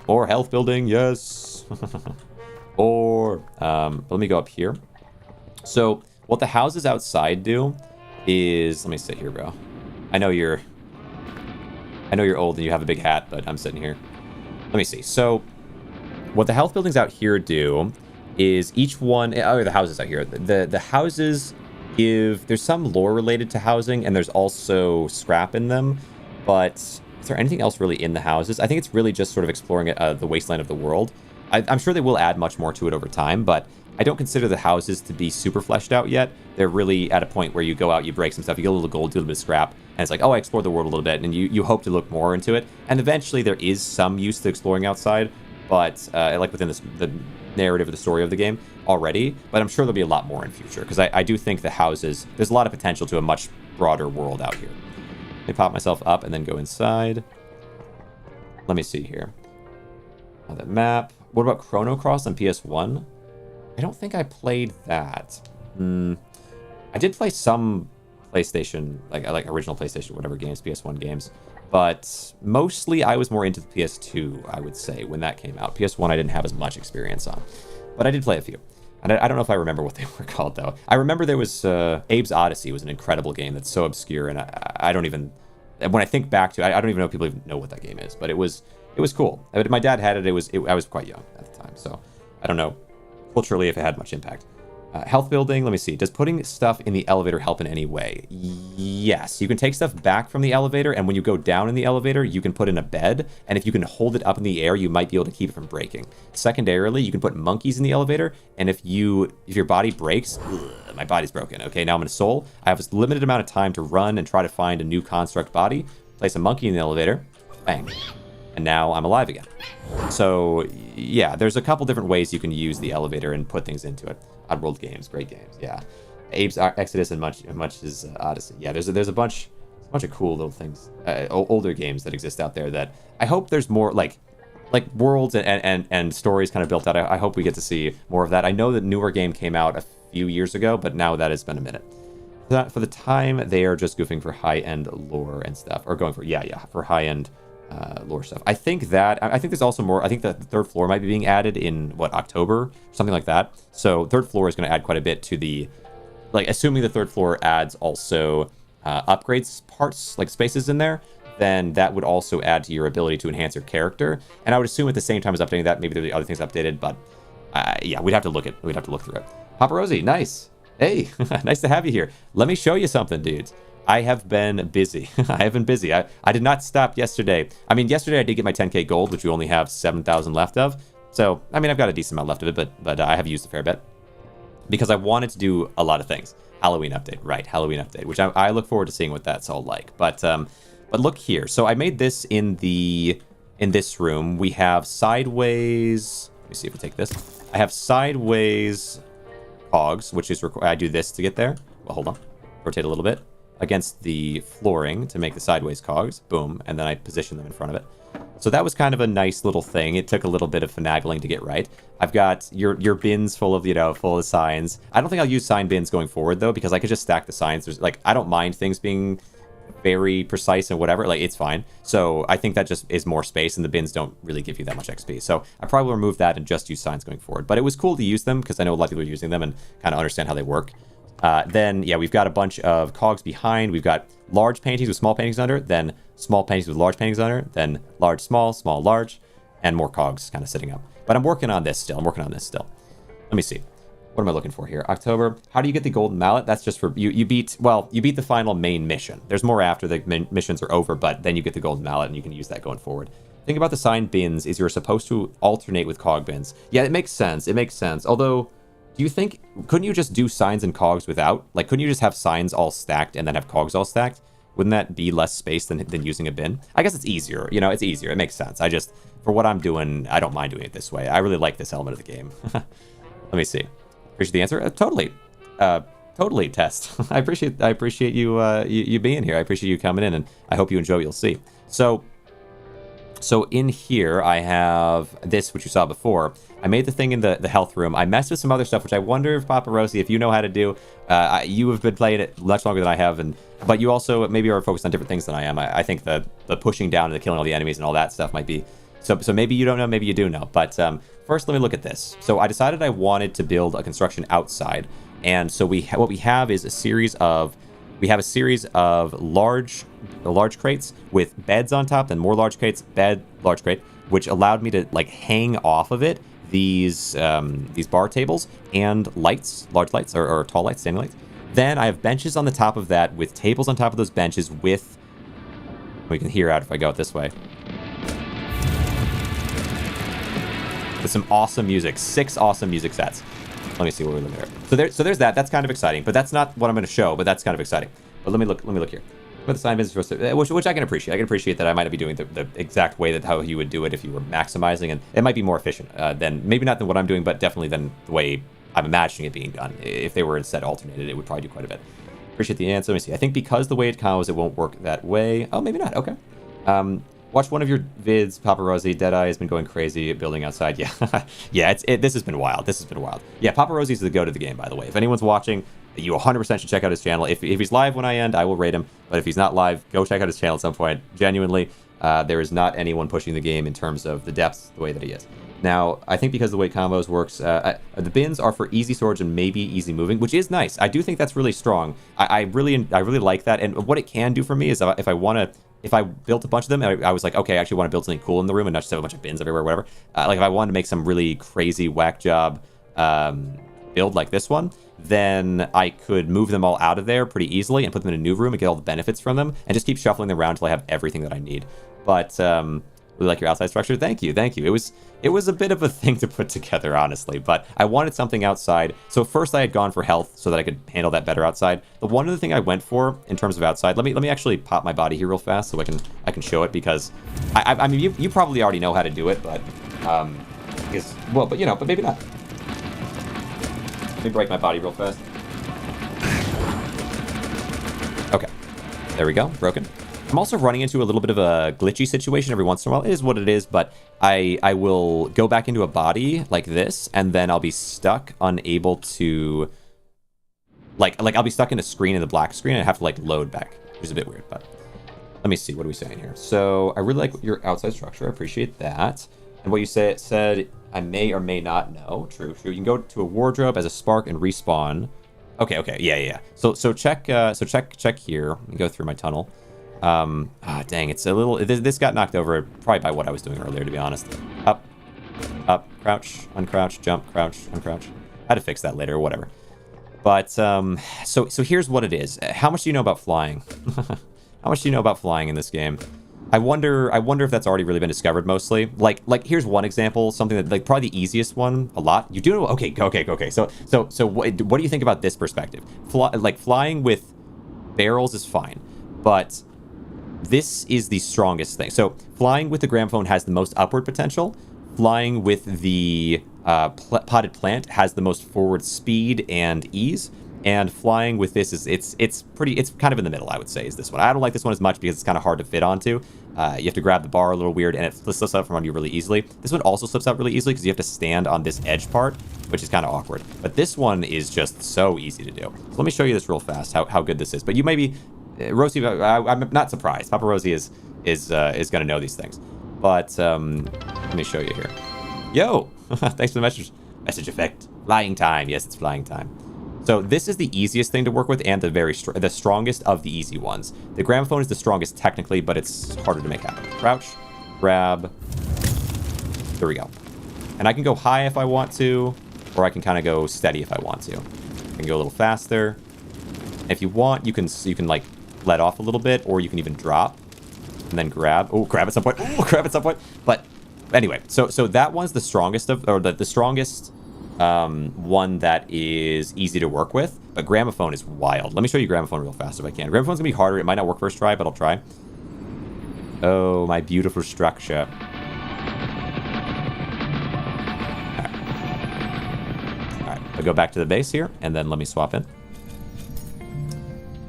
More health building, yes. Or, let me go up here. So, what the houses outside do is, let me sit here, bro. I know you're old and you have a big hat, but I'm sitting here. Let me see. So, what the health buildings out here do is each one... Oh, the houses out here. The houses give... There's some lore related to housing, and there's also scrap in them. But is there anything else really in the houses? I think it's really just sort of exploring the wasteland of the world. I'm sure they will add much more to it over time, but I don't consider the houses to be super fleshed out yet. They're really at a point where you go out, you break some stuff, you get a little gold, do a little bit of scrap, and it's like, oh, I explored the world a little bit, and you hope to look more into it. And eventually there is some use to exploring outside, but like within the narrative of the story of the game already, but I'm sure there'll be a lot more in future, because I do think the houses, there's a lot of potential to a much broader world out here. Let me pop myself up and then go inside. Let me see here. Oh, the map. What about Chrono Cross on PS1? I don't think I played that. I did play some PlayStation, like original PlayStation, whatever games, PS1 games. But mostly I was more into the PS2, I would say, when that came out. PS1 I didn't have as much experience on. But I did play a few. And I don't know if I remember what they were called, though. I remember there was Abe's Odyssey was an incredible game that's so obscure, and I don't even... When I think back to it, I don't even know if people even know what that game is. But it was cool. My dad had it. I was quite young at the time, so I don't know culturally if it had much impact. Health building, let me see. Does putting stuff in the elevator help in any way? Yes. You can take stuff back from the elevator, and when you go down in the elevator, you can put in a bed, and if you can hold it up in the air, you might be able to keep it from breaking. Secondarily, you can put monkeys in the elevator, and if your body breaks... my body's broken. Okay, now I'm in a soul. I have a limited amount of time to run and try to find a new construct body, place a monkey in the elevator, bang. And now I'm alive again. So, yeah, there's a couple different ways you can use the elevator and put things into it. Oddworld games, great games, yeah. Abe's Exodus and Munch's Odyssey. Yeah, there's a bunch of cool little things, older games that exist out there that I hope there's more, like worlds and stories kind of built out. I hope we get to see more of that. I know that newer game came out a few years ago, but now that has been a minute. For the time, they are just goofing for high-end lore and stuff, or going for, for high-end lore stuff. I think there's also more. I think that the third floor might be being added in October, something like that. So third floor is going to add quite a bit to the, assuming the third floor adds also upgrades parts, like spaces in there, then that would also add to your ability to enhance your character. And I would assume at the same time as updating that, maybe there'll be other things updated, but yeah, we'd have to look through it. Papa Rosie, nice. Hey, nice to have you here. Let me show you something, dudes. I have been busy. I did not stop yesterday. I mean, yesterday I did get my 10k gold, which we only have 7,000 left of. So, I mean, I've got a decent amount left of it, but I have used a fair bit. Because I wanted to do a lot of things. Halloween update, right, Halloween update, which I look forward to seeing what that's all like. But look here. So I made this in this room. We have sideways... Let me see if we take this. I have sideways cogs, which is... I do this to get there. Well, hold on. Rotate a little bit. Against the flooring to make the sideways cogs. Boom. And then I position them in front of it. So that was kind of a nice little thing. It took a little bit of finagling to get right. I've got your bins full of signs. I don't think I'll use sign bins going forward, though, because I could just stack the signs. There's I don't mind things being very precise and whatever. It's fine. So I think that just is more space, and the bins don't really give you that much XP. So I probably will remove that and just use signs going forward. But it was cool to use them because I know a lot of people are using them and kind of understand how they work. Then, yeah, we've got a bunch of cogs behind. We've got large paintings with small paintings under, then small paintings with large paintings under, then large, small, small, large, and more cogs kind of sitting up. But I'm working on this still. Let me see. What am I looking for here? October. How do you get the golden mallet? That's just for... You beat the final main mission. There's more after the missions are over, but then you get the golden mallet, and you can use that going forward. The thing about the sign bins is you're supposed to alternate with cog bins. Yeah, it makes sense. Although... Do you think, couldn't you just do signs and cogs without? Couldn't you just have signs all stacked and then have cogs all stacked? Wouldn't that be less space than using a bin? I guess it's easier. It's easier. It makes sense. For what I'm doing, I don't mind doing it this way. I really like this element of the game. Let me see. Appreciate the answer. Totally, Test. I appreciate you being here. I appreciate you coming in, and I hope you enjoy what you'll see. So in here, I have this, which you saw before. I made the thing in the health room. I messed with some other stuff, which I wonder if Papa Rosie, if you know how to do. You have been playing it much longer than I have, but you also maybe are focused on different things than I am. I think the pushing down and the killing all the enemies and all that stuff might be... So maybe you don't know, maybe you do know. But first, let me look at this. So I decided I wanted to build a construction outside. And so what we have is a series of large crates with beds on top, then more large crates, large crate, which allowed me to hang off of it these bar tables and lights, large lights or tall lights, standing lights. Then I have benches on the top of that with tables on top of those benches with, we can hear out if I go out this way. With some awesome music, 6 awesome music sets. Let me see what we're looking at. So there's that. That's kind of exciting, but that's not what I'm going to show. But that's kind of exciting. But let me look here. But the sign is supposed to, which I can appreciate. I can appreciate that I might not be doing the exact way that how you would do it if you were maximizing, and it might be more efficient than maybe not than what I'm doing, but definitely than the way I'm imagining it being done. If they were instead alternated, it would probably do quite a bit. Appreciate the answer. Let me see. I think because the way it cows, it won't work that way. Oh, maybe not. Okay. Watch one of your vids, Paparazzi. Deadeye has been going crazy building outside. Yeah, yeah. This has been wild. This has been wild. Yeah, Paparazzi is the go to the game, by the way. If anyone's watching, you 100% should check out his channel. If he's live when I end, I will rate him. But if he's not live, go check out his channel at some point. Genuinely, there is not anyone pushing the game in terms of the depth the way that he is. Now, I think because the way combos works, the bins are for easy storage and maybe easy moving, which is nice. I do think that's really strong. I really like that. And what it can do for me is if I built a bunch of them, and I was like, okay, I actually want to build something cool in the room and not just have a bunch of bins everywhere, whatever. Like if I wanted to make some really crazy whack job build like this one, then I could move them all out of there pretty easily and put them in a new room and get all the benefits from them and just keep shuffling them around until I have everything that I need. But really like your outside structure. Thank you. It was a bit of a thing to put together, honestly, but I wanted something outside. So first I had gone for health so that I could handle that better outside. The one other thing I went for in terms of outside, let me actually pop my body here real fast so I can show it, because I mean you probably already know how to do it, but but maybe not. Let me break my body real fast. Okay, there we go, broken. I'm also running into a little bit of a glitchy situation every once in a while. It is what it is, but I will go back into a body like this, and then I'll be stuck, unable to... Like I'll be stuck in a screen, in the black screen, and I have to, load back, which is a bit weird, but... Let me see, what are we saying here? So, I really like your outside structure. I appreciate that. And what you said, I may or may not know. True. You can go to a wardrobe as a spark and respawn. Okay, yeah. So check here. Let me go through my tunnel. Dang, it's a little... This got knocked over probably by what I was doing earlier, to be honest. Up, crouch, uncrouch, jump, crouch, uncrouch. I had to fix that later, whatever. But, so here's what it is. How much do you know about flying? How much do you know about flying in this game? I wonder if that's already really been discovered mostly. Like here's one example, something that, probably the easiest one, a lot. You do know... Okay. So what do you think about this perspective? Flying with barrels is fine, but... This is the strongest thing. So flying with the gramophone has the most upward potential. Flying with the potted plant has the most forward speed and ease. And flying with this is it's kind of in the middle, I would say, is this one. I don't like this one as much because it's kind of hard to fit onto. You have to grab the bar a little weird, and it slips out from under you really easily. This one also slips out really easily because you have to stand on this edge part, which is kind of awkward. But this one is just so easy to do. So let me show you this real fast, how good this is. But you may be... Rosie, I'm not surprised. Papa Rosie is gonna know these things. But let me show you here. Yo, thanks for the message effect. Flying time. Yes, it's flying time. So this is the easiest thing to work with and the strongest of the easy ones. The gramophone is the strongest technically, but it's harder to make happen. Crouch, grab. There we go. And I can go high if I want to, or I can kind of go steady if I want to. I can go a little faster. If you want, you can let off a little bit, or you can even drop and then grab. Oh, grab at some point. Oh, grab at some point. But anyway, so that one's the strongest of, or the strongest one that is easy to work with. But gramophone is wild. Let me show you gramophone real fast if I can. Gramophone's gonna be harder. It might not work first try, but I'll try. Oh, my beautiful structure. All right. I'll go back to the base here, and then let me swap in.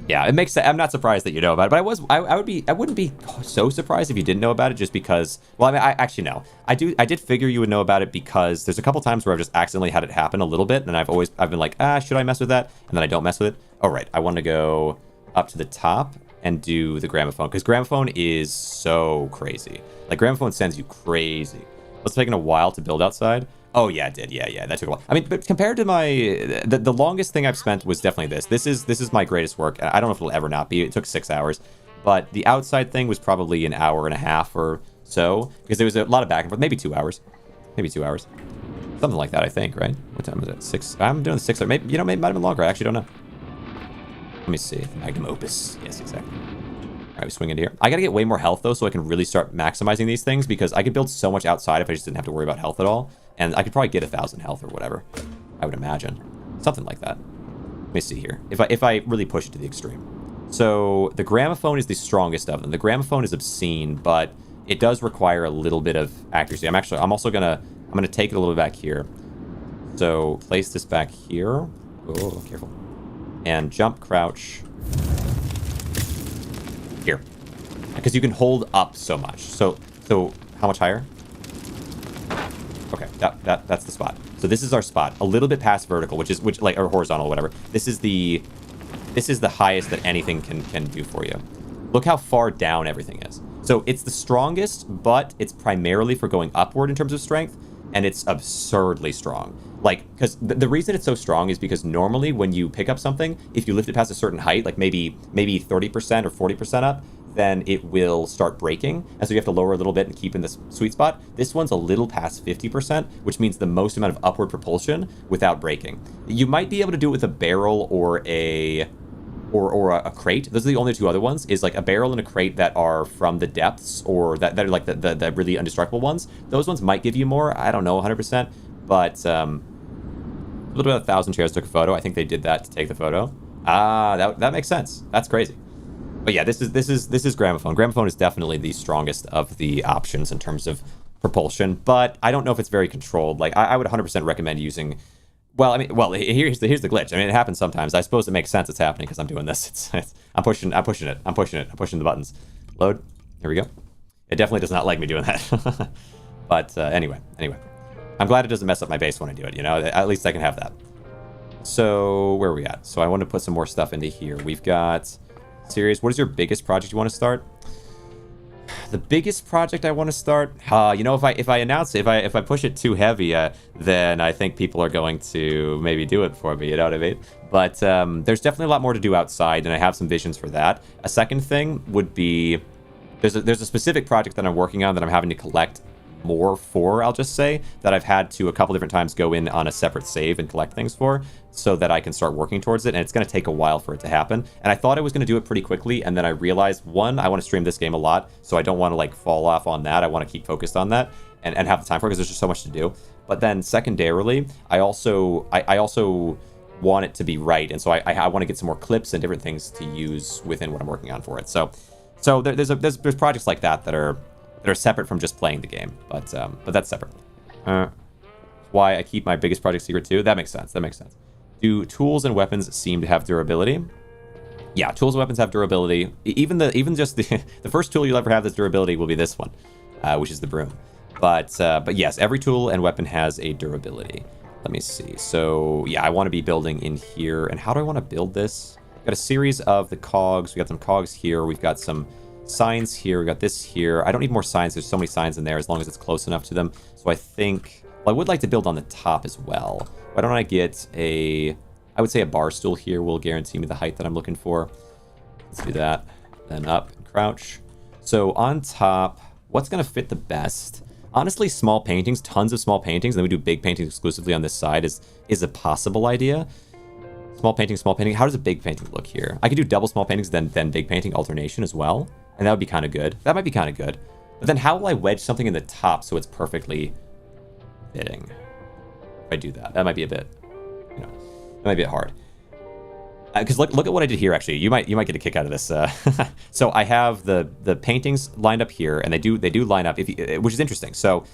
Yeah, it makes sense. I'm not surprised that you know about it, but I wouldn't be so surprised if you didn't know about it, just because, well, I mean, I actually know. I did figure you would know about it because there's a couple times where I've just accidentally had it happen a little bit, and I've been like, should I mess with that? And then I don't mess with it. Oh, right. I want to go up to the top and do the gramophone, because gramophone is so crazy. Like, gramophone sends you crazy. It's taken a while to build outside. Oh, yeah, it did. Yeah, that took a while. I mean, but compared to the longest thing I've spent was definitely this. This is my greatest work. I don't know if it'll ever not be. It took 6 hours. But the outside thing was probably an hour and a half or so, because there was a lot of back and forth. Maybe 2 hours. Maybe 2 hours. Something like that, I think, right? What time is it? 6. I'm doing the 6. Or maybe, you know, maybe it might have been longer. I actually don't know. Let me see. Magnum Opus. Yes, exactly. All right, we swing into here. I got to get way more health, though, so I can really start maximizing these things, because I could build so much outside if I just didn't have to worry about health at all. And I could probably get 1,000 health or whatever, I would imagine. Something like that. Let me see here. If I really push it to the extreme. So the gramophone is the strongest of them. The gramophone is obscene, but it does require a little bit of accuracy. I'm also gonna take it a little bit back here. So place this back here. Oh, careful. And jump, crouch. Here. Because you can hold up so much. So how much higher? Okay, that's the spot. So this is our spot. A little bit past vertical, which or horizontal, whatever. This is the highest that anything can do for you. Look how far down everything is. So it's the strongest, but it's primarily for going upward in terms of strength, and it's absurdly strong. Like, because the reason it's so strong is because normally when you pick up something, if you lift it past a certain height, like maybe 30% or 40% up, then it will start breaking. And so you have to lower a little bit and keep in this sweet spot. This one's a little past 50%, which means the most amount of upward propulsion without breaking. You might be able to do it with a barrel or a crate. Those are the only two other ones, is like a barrel and a crate that are from the depths, or that are like the really indestructible ones. Those ones might give you more. I don't know 100%, but a little bit of 1,000 chairs took a photo. I think they did that to take the photo. That makes sense. That's crazy. But yeah, this is gramophone. Gramophone is definitely the strongest of the options in terms of propulsion, but I don't know if it's very controlled. Like I would 100% recommend using. Well, here's the glitch. I mean, it happens sometimes. I suppose it makes sense it's happening because I'm doing this. I'm pushing it. I'm pushing the buttons. Load. Here we go. It definitely does not like me doing that. But anyway. I'm glad it doesn't mess up my base when I do it, you know? At least I can have that. So, where are we at? So I want to put some more stuff into here. We've got... Serious, what is your biggest project you want to start? The biggest project I want to start, you know, if I announce it, if I push it too heavy, then I think people are going to maybe do it for me. You know what I mean? But there's definitely a lot more to do outside, and I have some visions for that. A second thing would be there's a specific project that I'm working on that I'm having to collect more for, I'll just say, that I've had to a couple different times go in on a separate save and collect things for, so that I can start working towards it, and it's going to take a while for it to happen. And I thought I was going to do it pretty quickly, and then I realized, one, I want to stream this game a lot, so I don't want to like fall off on that. I want to keep focused on that and have the time for it, because there's just so much to do. But then secondarily, I also want it to be right, and so I want to get some more clips and different things to use within what I'm working on for it. So there's projects like that that are separate from just playing the game, but that's separate. Why I keep my biggest project secret too? That makes sense. Do tools and weapons seem to have durability? Yeah, tools and weapons have durability. Even just the first tool you'll ever have that's durability will be this one, which is the broom. But yes, every tool and weapon has a durability. Let me see. So yeah, I want to be building in here. And how do I want to build this? Got a series of the cogs. We got some cogs here. We've got some signs here. We got this here. I don't need more signs. There's so many signs in there as long as it's close enough to them. So I think, well, I would like to build on the top as well. Why don't I get I would say a bar stool here will guarantee me the height that I'm looking for. Let's do that. Then up and crouch. So on top, what's going to fit the best? Honestly, small paintings, tons of small paintings, and then we do big paintings exclusively on this side is a possible idea. Small painting. How does a big painting look here? I could do double small paintings, then big painting alternation as well. And that would be kind of good. That might be kind of good. But then how will I wedge something in the top so it's perfectly fitting? If I do that, that might be a bit, that might be a bit hard. Because look at what I did here, actually. You might get a kick out of this. So I have the paintings lined up here, and they do line up, which is interesting. So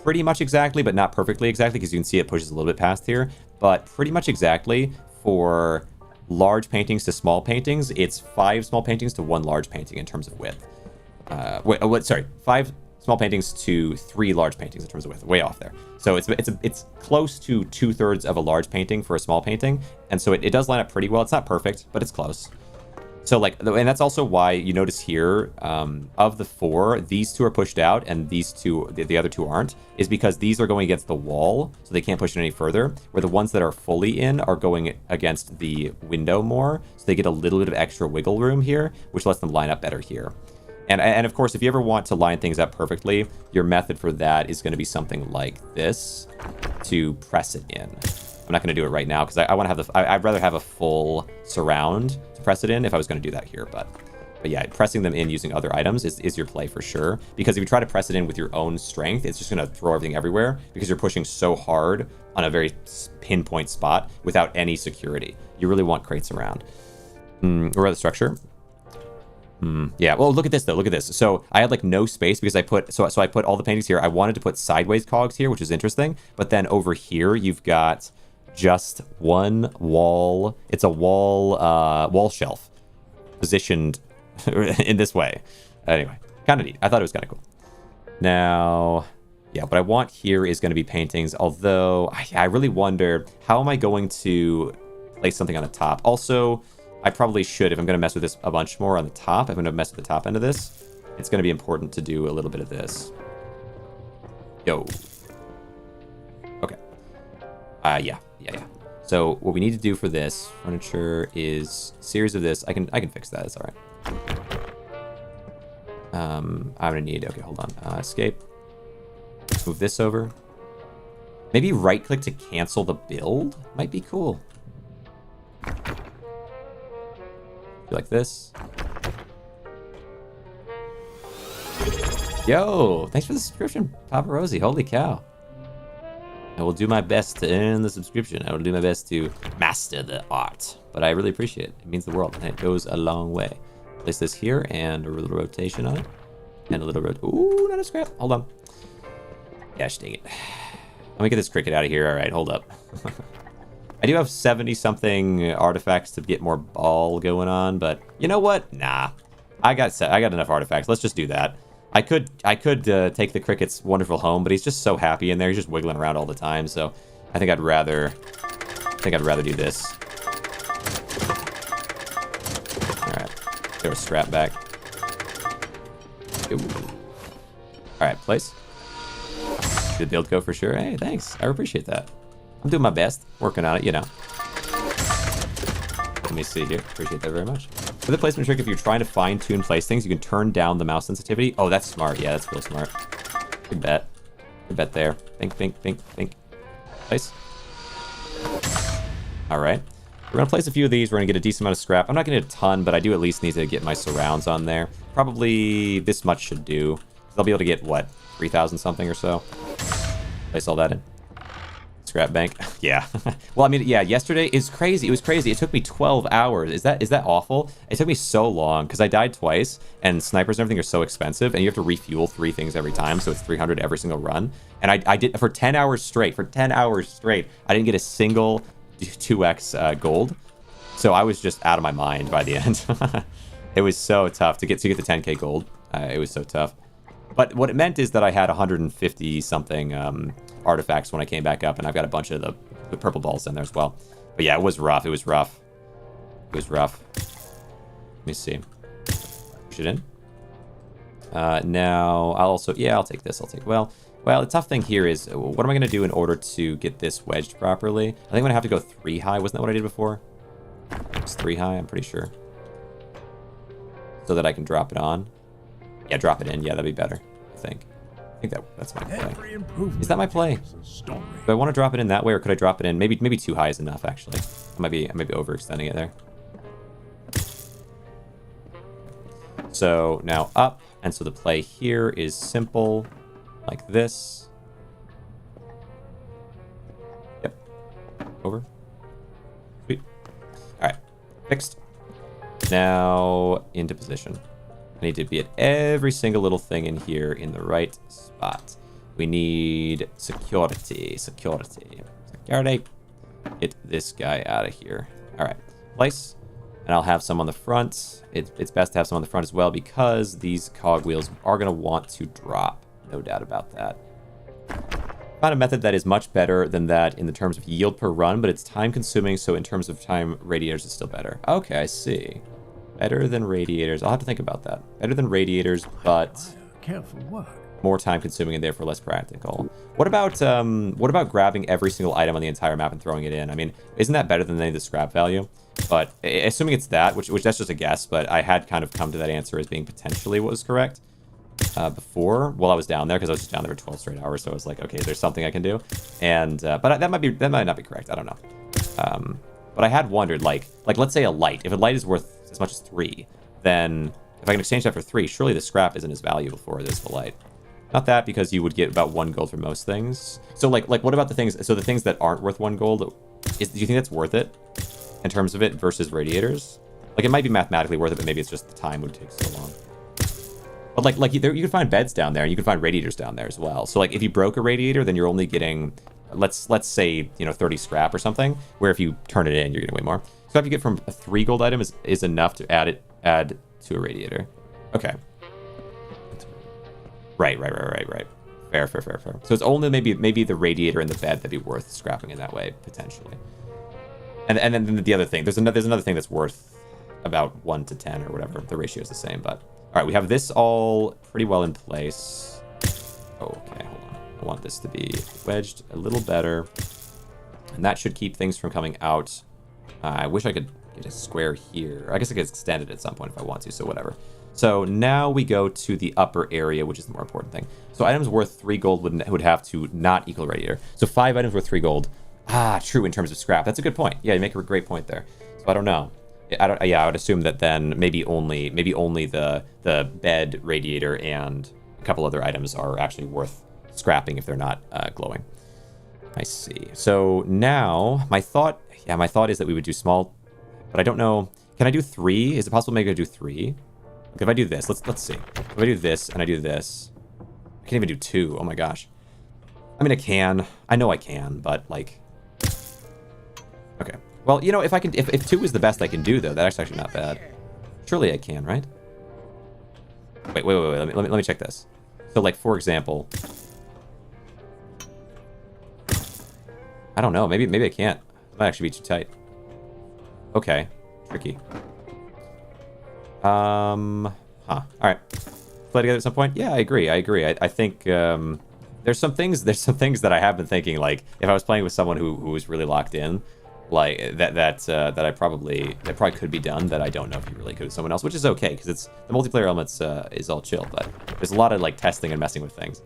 pretty much exactly, but not perfectly exactly, because you can see it pushes a little bit past here. But pretty much exactly for large paintings to small paintings, it's 5 small paintings to 1 large painting in terms of width. 5 small paintings to 3 large paintings in terms of width. Way off there. So it's close to 2/3 of a large painting for a small painting, and so it does line up pretty well. It's not perfect, but it's close. So and that's also why you notice here, of the 4, these 2 are pushed out, and these 2, the other 2 aren't, is because these are going against the wall, so they can't push it any further, where the ones that are fully in are going against the window more, so they get a little bit of extra wiggle room here, which lets them line up better here. And of course, if you ever want to line things up perfectly, your method for that is going to be something like this to press it in. I'm not going to do it right now because I want to have I'd rather have a full surround to press it in if I was going to do that here. But yeah, pressing them in using other items is your play for sure. Because if you try to press it in with your own strength, it's just going to throw everything everywhere because you're pushing so hard on a very pinpoint spot without any security. You really want crates around. Or the structure. Yeah, well, look at this, though. Look at this. So I had, like, no space because I put... So I put all the paintings here. I wanted to put sideways cogs here, which is interesting. But then over here, you've got just one wall. It's a wall shelf positioned in this way. Anyway, kind of neat. I thought it was kind of cool. Now... Yeah, what I want here is going to be paintings, although I really wonder, how am I going to place something on the top? Also... I probably should, if I'm going to mess with this a bunch more on the top, if I'm going to mess with the top end of this, it's going to be important to do a little bit of this. Yo. Okay. Yeah. So what we need to do for this furniture is a series of this. I can fix that. It's all right. I'm going to need, okay, hold on. Escape. Move this over. Maybe right click to cancel the build might be cool. Like this. Yo, thanks for the subscription, Papa Rosie. Holy cow. I will do my best to earn the subscription. I will do my best to master the art. But I really appreciate it. It means the world, and it goes a long way. Place this here, and a little rotation on it. And a little ooh, not a scrap. Hold on. Gosh dang it. Let me get this cricket out of here. All right, hold up. I do have 70-something artifacts to get more ball going on, but you know what? Nah. I got enough artifacts. Let's just do that. I could take the cricket's wonderful home, but he's just so happy in there. He's just wiggling around all the time, so I think I'd rather do this. All right. Throw a scrap back. Ooh. All right, place. Good build go for sure. Hey, thanks. I appreciate that. I'm doing my best, working on it, you know. Let me see here. Appreciate that very much. For the placement trick, if you're trying to fine-tune place things, you can turn down the mouse sensitivity. Oh, that's smart. Yeah, that's real smart. Good bet. Good bet there. Think. Place. All right. We're going to place a few of these. We're going to get a decent amount of scrap. I'm not going to get a ton, but I do at least need to get my surrounds on there. Probably this much should do. I'll be able to get, what, 3,000 something or so? Place all that in. Scrap bank. Yeah. Well, I mean, yeah, yesterday is crazy. It was crazy. It took me 12 hours. Is that awful? It took me so long because I died twice and snipers and everything are so expensive and you have to refuel 3 things every time. So it's 300 every single run. And I did for 10 hours straight. For 10 hours straight, I didn't get a single 2x gold. So I was just out of my mind by the end. It was so tough to get the 10k gold. It was so tough. But what it meant is that I had 150 something artifacts when I came back up, and I've got a bunch of the purple balls in there as well. But yeah, it was rough. It was rough. Let me see. Push it in. Now I'll take this. Well, the tough thing here is what am I going to do in order to get this wedged properly? I think I'm going to have to go 3 high. Wasn't that what I did before? It's 3 high, I'm pretty sure. So that I can drop it on. Yeah, drop it in. Yeah, that'd be better, I think. I think that's my play. Is that my play? Do I want to drop it in that way, or could I drop it in? Maybe 2 high is enough, actually. I might be overextending it there. So now up, and so the play here is simple, like this. Yep. Over. Sweet. All right. Fixed. Now into position. I need to be at every single little thing in here in the right spot. We need security. Get this guy out of here. All right, place. And I'll have some on the front. It's best to have some on the front as well because these cogwheels are going to want to drop. No doubt about that. Found a method that is much better than that in the terms of yield per run, but it's time consuming. So in terms of time, radiators is still better. Okay, I see. Better than radiators. I'll have to think about that. Better than radiators, but Careful work. More time consuming and therefore less practical. What about grabbing every single item on the entire map and throwing it in? I mean, isn't that better than any of the scrap value? But assuming it's that, which that's just a guess, but I had kind of come to that answer as being potentially what was correct before while I was down there, because I was just down there for 12 straight hours. So I was like, okay, there's something I can do. And but that might not be correct. I don't know. But I had wondered, like let's say a light. If a light is worth as much as 3, then if I can exchange that for 3, surely the scrap isn't as valuable for it as the light. Not that, because you would get about 1 gold for most things. So like what about the things? So the things that aren't worth 1 gold, do you think that's worth it in terms of it versus radiators? Like it might be mathematically worth it, but maybe it's just the time would take so long. But like you can find beds down there, and you can find radiators down there as well. So like if you broke a radiator, then you're only getting let's say 30 scrap or something. Where if you turn it in, you're getting way more. So if you get from a 3 gold item is enough to add to a radiator. Okay. Right. Fair. So it's only maybe the radiator and the bed that'd be worth scrapping in that way, potentially. And then the other thing, there's another thing that's worth about 1 to 10 or whatever. The ratio is the same, but all right, we have this all pretty well in place. Okay, hold on. I want this to be wedged a little better, and that should keep things from coming out. I wish I could get a square here. I guess I could extend it at some point if I want to, so whatever. So now we go to the upper area, which is the more important thing. So items worth 3 gold would have to not equal radiator. So 5 items worth 3 gold. True, in terms of scrap. That's a good point. Yeah, you make a great point there. So I don't know. I would assume that then maybe only the bed, radiator, and a couple other items are actually worth scrapping if they're not glowing. I see. So now my thought is that we would do small, but I don't know. Can I do 3? Is it possible maybe to do 3? If I do this, let's see. If I do this and I do this, I can't even do 2. Oh my gosh. I mean, I can. I know I can, but like, okay. Well, you know, if 2 is the best I can do, though, that's actually not bad. Surely I can, right? Wait. Let me check this. So, like, for example, I don't know. Maybe I can't. It might actually be too tight. Okay, tricky. All right. Play together at some point. Yeah, I agree. I think there's some things that I have been thinking, like if I was playing with someone who was really locked in, like that probably could be done, that I don't know if you really could with someone else, which is okay because it's the multiplayer elements is all chill, but there's a lot of like testing and messing with things.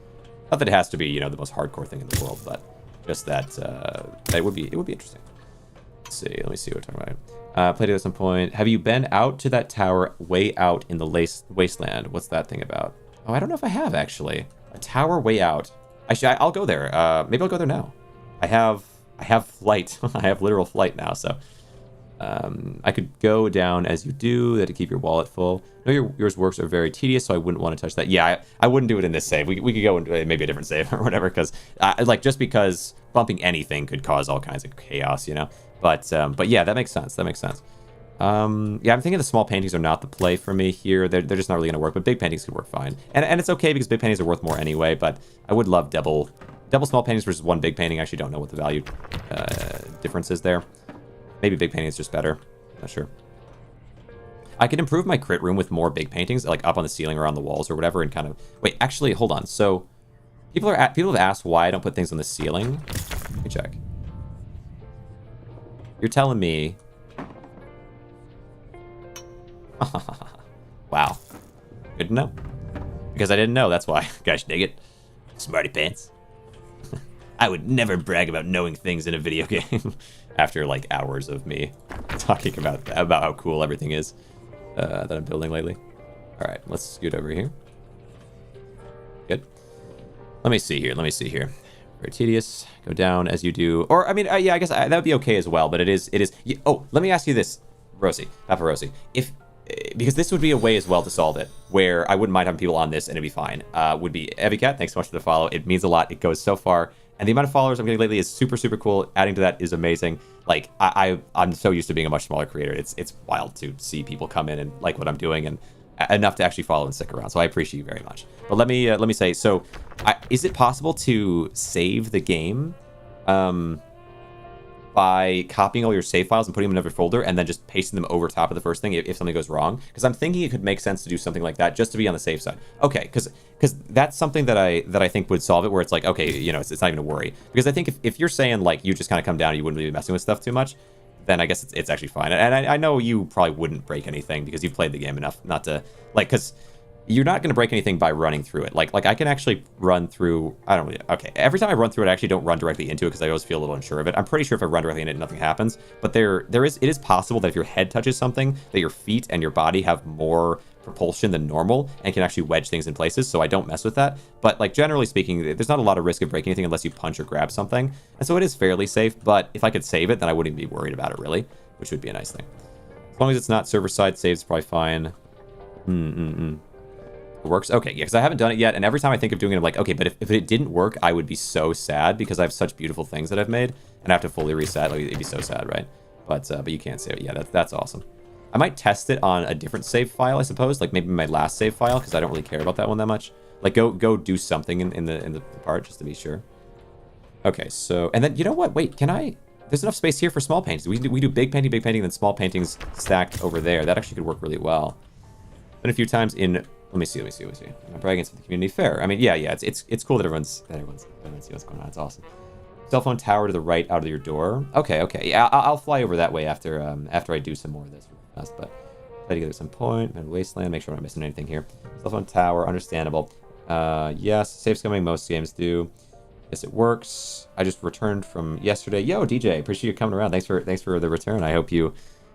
Not that it has to be, you know, the most hardcore thing in the world, but just that it would be interesting. Let's see. Let me see what we're talking about. Played it at some point. Have you been out to that tower way out in the wasteland? What's that thing about? Oh, I don't know if I have actually. A tower way out. I'll go there. Maybe I'll go there now. I have flight. I have literal flight now, so I could go down as you do that to keep your wallet full. No, yours works are very tedious, so I wouldn't want to touch that. Yeah, I wouldn't do it in this save. We could go into maybe a different save or whatever, because like just because bumping anything could cause all kinds of chaos, you know. But yeah, that makes sense. Yeah, I'm thinking the small paintings are not the play for me here. They're just not really going to work, but big paintings could work fine. And it's okay because big paintings are worth more anyway, but I would love double small paintings versus 1 big painting. I actually don't know what the value difference is there. Maybe big painting is just better. Not sure. I could improve my crit room with more big paintings, like up on the ceiling or on the walls or whatever, and kind of... Wait, actually, hold on. So, people have asked why I don't put things on the ceiling. Let me check. You're telling me... Wow. Good to know. Because I didn't know, that's why. Gosh, dig it. Smarty pants. I would never brag about knowing things in a video game after like hours of me talking about how cool everything is that I'm building lately. All right, let's scoot over here. Good. Let me see here. Very tedious. Go down as you do. Or I mean, yeah, I guess that would be okay as well. But it is. Oh, let me ask you this, Papa Rosie. Because this would be a way as well to solve it, where I wouldn't mind having people on this and it'd be fine. Would be Evicat, thanks so much for the follow. It means a lot. It goes so far. And the amount of followers I'm getting lately is super, super cool. Adding to that is amazing. Like, I'm so used to being a much smaller creator. It's wild to see people come in and like what I'm doing and enough to actually follow and stick around. So I appreciate you very much. But let me say, so is it possible to save the game by copying all your save files and putting them in another folder and then just pasting them over top of the first thing if something goes wrong. Because I'm thinking it could make sense to do something like that just to be on the safe side. Okay, because that's something that I think would solve it, where it's like, okay, you know, it's not even a worry. Because I think if you're saying like you just kind of come down and you wouldn't be messing with stuff too much, then I guess it's actually fine. And I know you probably wouldn't break anything because you've played the game enough not to, like, because you're not going to break anything by running through it. Like I can actually run through, I don't really, okay, every time I run through it, I actually don't run directly into it because I always feel a little unsure of it. I'm pretty sure if I run directly in it, nothing happens. But it is possible that if your head touches something, that your feet and your body have more propulsion than normal and can actually wedge things in places, so I don't mess with that. But like generally speaking, there's not a lot of risk of breaking anything unless you punch or grab something. And so it is fairly safe, but if I could save it, then I wouldn't be worried about it really, which would be a nice thing. As long as it's not server-side saves, probably fine. It works? Okay, yeah, because I haven't done it yet, and every time I think of doing it, I'm like, okay, but if it didn't work, I would be so sad because I have such beautiful things that I've made, and I have to fully reset. Like, it'd be so sad, right? But you can't save it. Yeah, that's awesome. I might test it on a different save file, I suppose, like maybe my last save file, because I don't really care about that one that much. Like, go do something in the part just to be sure. Okay, so, and then, you know what? Wait, can I... There's enough space here for small paintings. We do big painting, then small paintings stacked over there. That actually could work really well. Been a few times in... Let me see. I'm bragging for the community fair. I mean, yeah, it's cool that everyone's see what's going on. It's awesome. Cell phone tower to the right out of your door. Okay. Yeah, I'll fly over that way after I do some more of this. But play together at some point. And wasteland. Make sure I'm not missing anything here. Cell phone tower. Understandable. Yes. Safe scumming. Most games do. Yes, it works. I just returned from yesterday. Yo, DJ, appreciate you coming around. Thanks for the return. I hope you...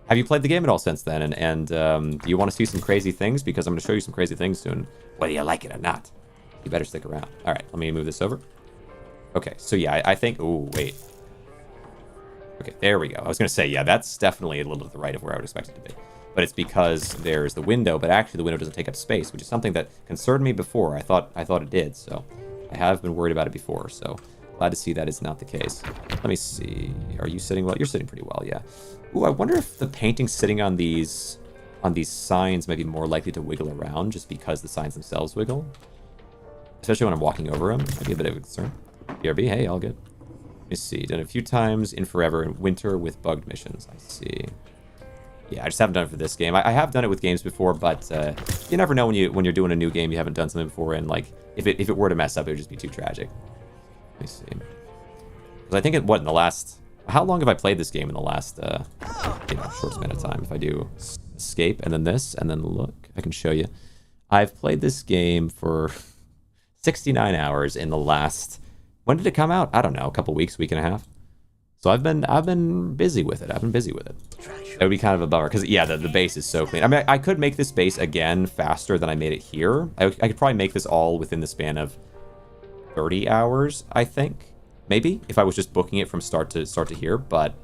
Have you played the game at all since then? And do you want to see some crazy things? Because I'm going to show you some crazy things soon. Whether you like it or not. You better stick around. All right, let me move this over. Okay, so yeah, I think... Oh, wait. Okay, there we go. I was going to say, yeah, that's definitely a little to the right of where I would expect it to be. But it's because there's the window, but actually the window doesn't take up space, which is something that concerned me before. I thought it did, so I have been worried about it before, so glad to see that is not the case. Let me see. Are you sitting well? You're sitting pretty well, yeah. Ooh, I wonder if the paintings sitting on these signs might be more likely to wiggle around just because the signs themselves wiggle. Especially when I'm walking over them. Might be a bit of a concern. BRB, hey, all good. Let me see. Done it a few times in forever in winter with bugged missions. I see. Yeah, I just haven't done it for this game. I have done it with games before, but you never know when you're doing a new game you haven't done something before, and like if it were to mess up, it would just be too tragic. Let me see. Because I think in the last... How long have I played this game in the last, short span of time? If I do escape, and then this, and then look, if I can show you. I've played this game for 69 hours in the last... When did it come out? I don't know, a couple weeks, week and a half. So I've been busy with it. That would be kind of a bummer, because, yeah, the base is so clean. I mean, I could make this base again faster than I made it here. I could probably make this all within the span of 30 hours, I think. Maybe if I was just booking it from start to here, but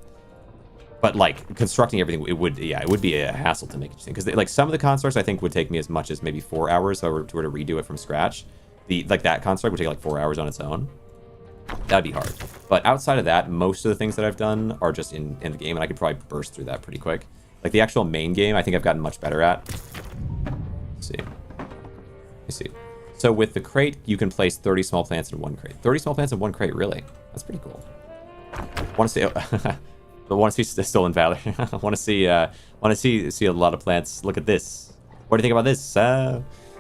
like constructing everything, it would be a hassle to make it, because like some of the constructs I think would take me as much as maybe 4 hours if I were to redo it from scratch. That construct would take like 4 hours on its own. That'd be hard. But outside of that, most of the things that I've done are just in the game, and I could probably burst through that pretty quick. Like the actual main game, I think I've gotten much better at. Let's see. Let me see. So with the crate, you can place 30 small plants in one crate. 30 small plants in one crate, really? That's pretty cool. Want to see? Want to see Stolen Valor? want to see a lot of plants. Look at this. What do you think about this?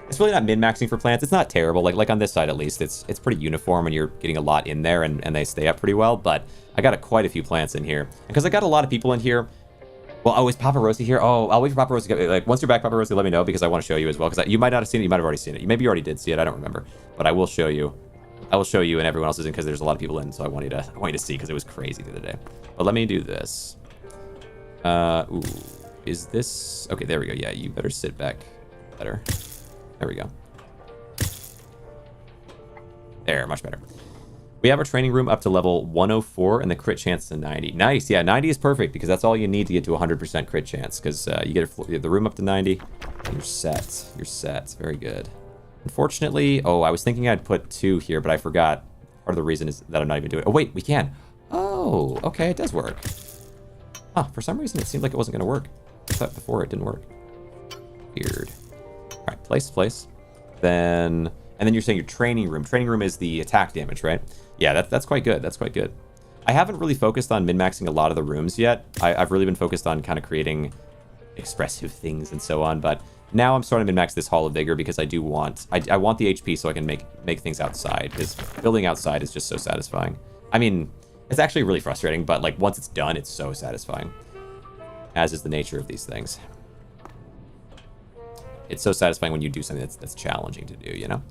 It's really not min-maxing for plants. It's not terrible. Like on this side at least, it's pretty uniform, and you're getting a lot in there, and they stay up pretty well. But I got quite a few plants in here, because I got a lot of people in here. Well, is Papa Rosie here? Oh, I'll wait for Papa Rosie. Like, once you're back, Papa Rosie, let me know, because I want to show you as well. Because you might not have seen it. You might have already seen it. Maybe you already did see it. I don't remember. But I will show you. I will show you, and everyone else is in, because there's a lot of people in. So I want you to see, because it was crazy the other day. But let me do this. Ooh, is this... Okay, there we go. Yeah, you better sit back better. There we go. There, much better. We have our training room up to level 104 and the crit chance to 90. Nice, yeah, 90 is perfect, because that's all you need to get to 100% crit chance, because you get the room up to 90, and you're set. You're set. Very good. Unfortunately, I was thinking I'd put 2 here, but I forgot. Part of the reason is that I'm not even doing it. Oh, wait, we can. Oh, okay, it does work. Huh, for some reason it seemed like it wasn't going to work. I thought before it didn't work. Weird. All right, place. And then you're saying your training room. Training room is the attack damage, right? Yeah, that's quite good. That's quite good. I haven't really focused on min-maxing a lot of the rooms yet. I've really been focused on kind of creating expressive things and so on, but now I'm starting to min-max this Hall of Vigor because I do want... I want the HP so I can make things outside, because building outside is just so satisfying. I mean, it's actually really frustrating, but like once it's done, it's so satisfying. As is the nature of these things. It's so satisfying when you do something that's challenging to do, you know?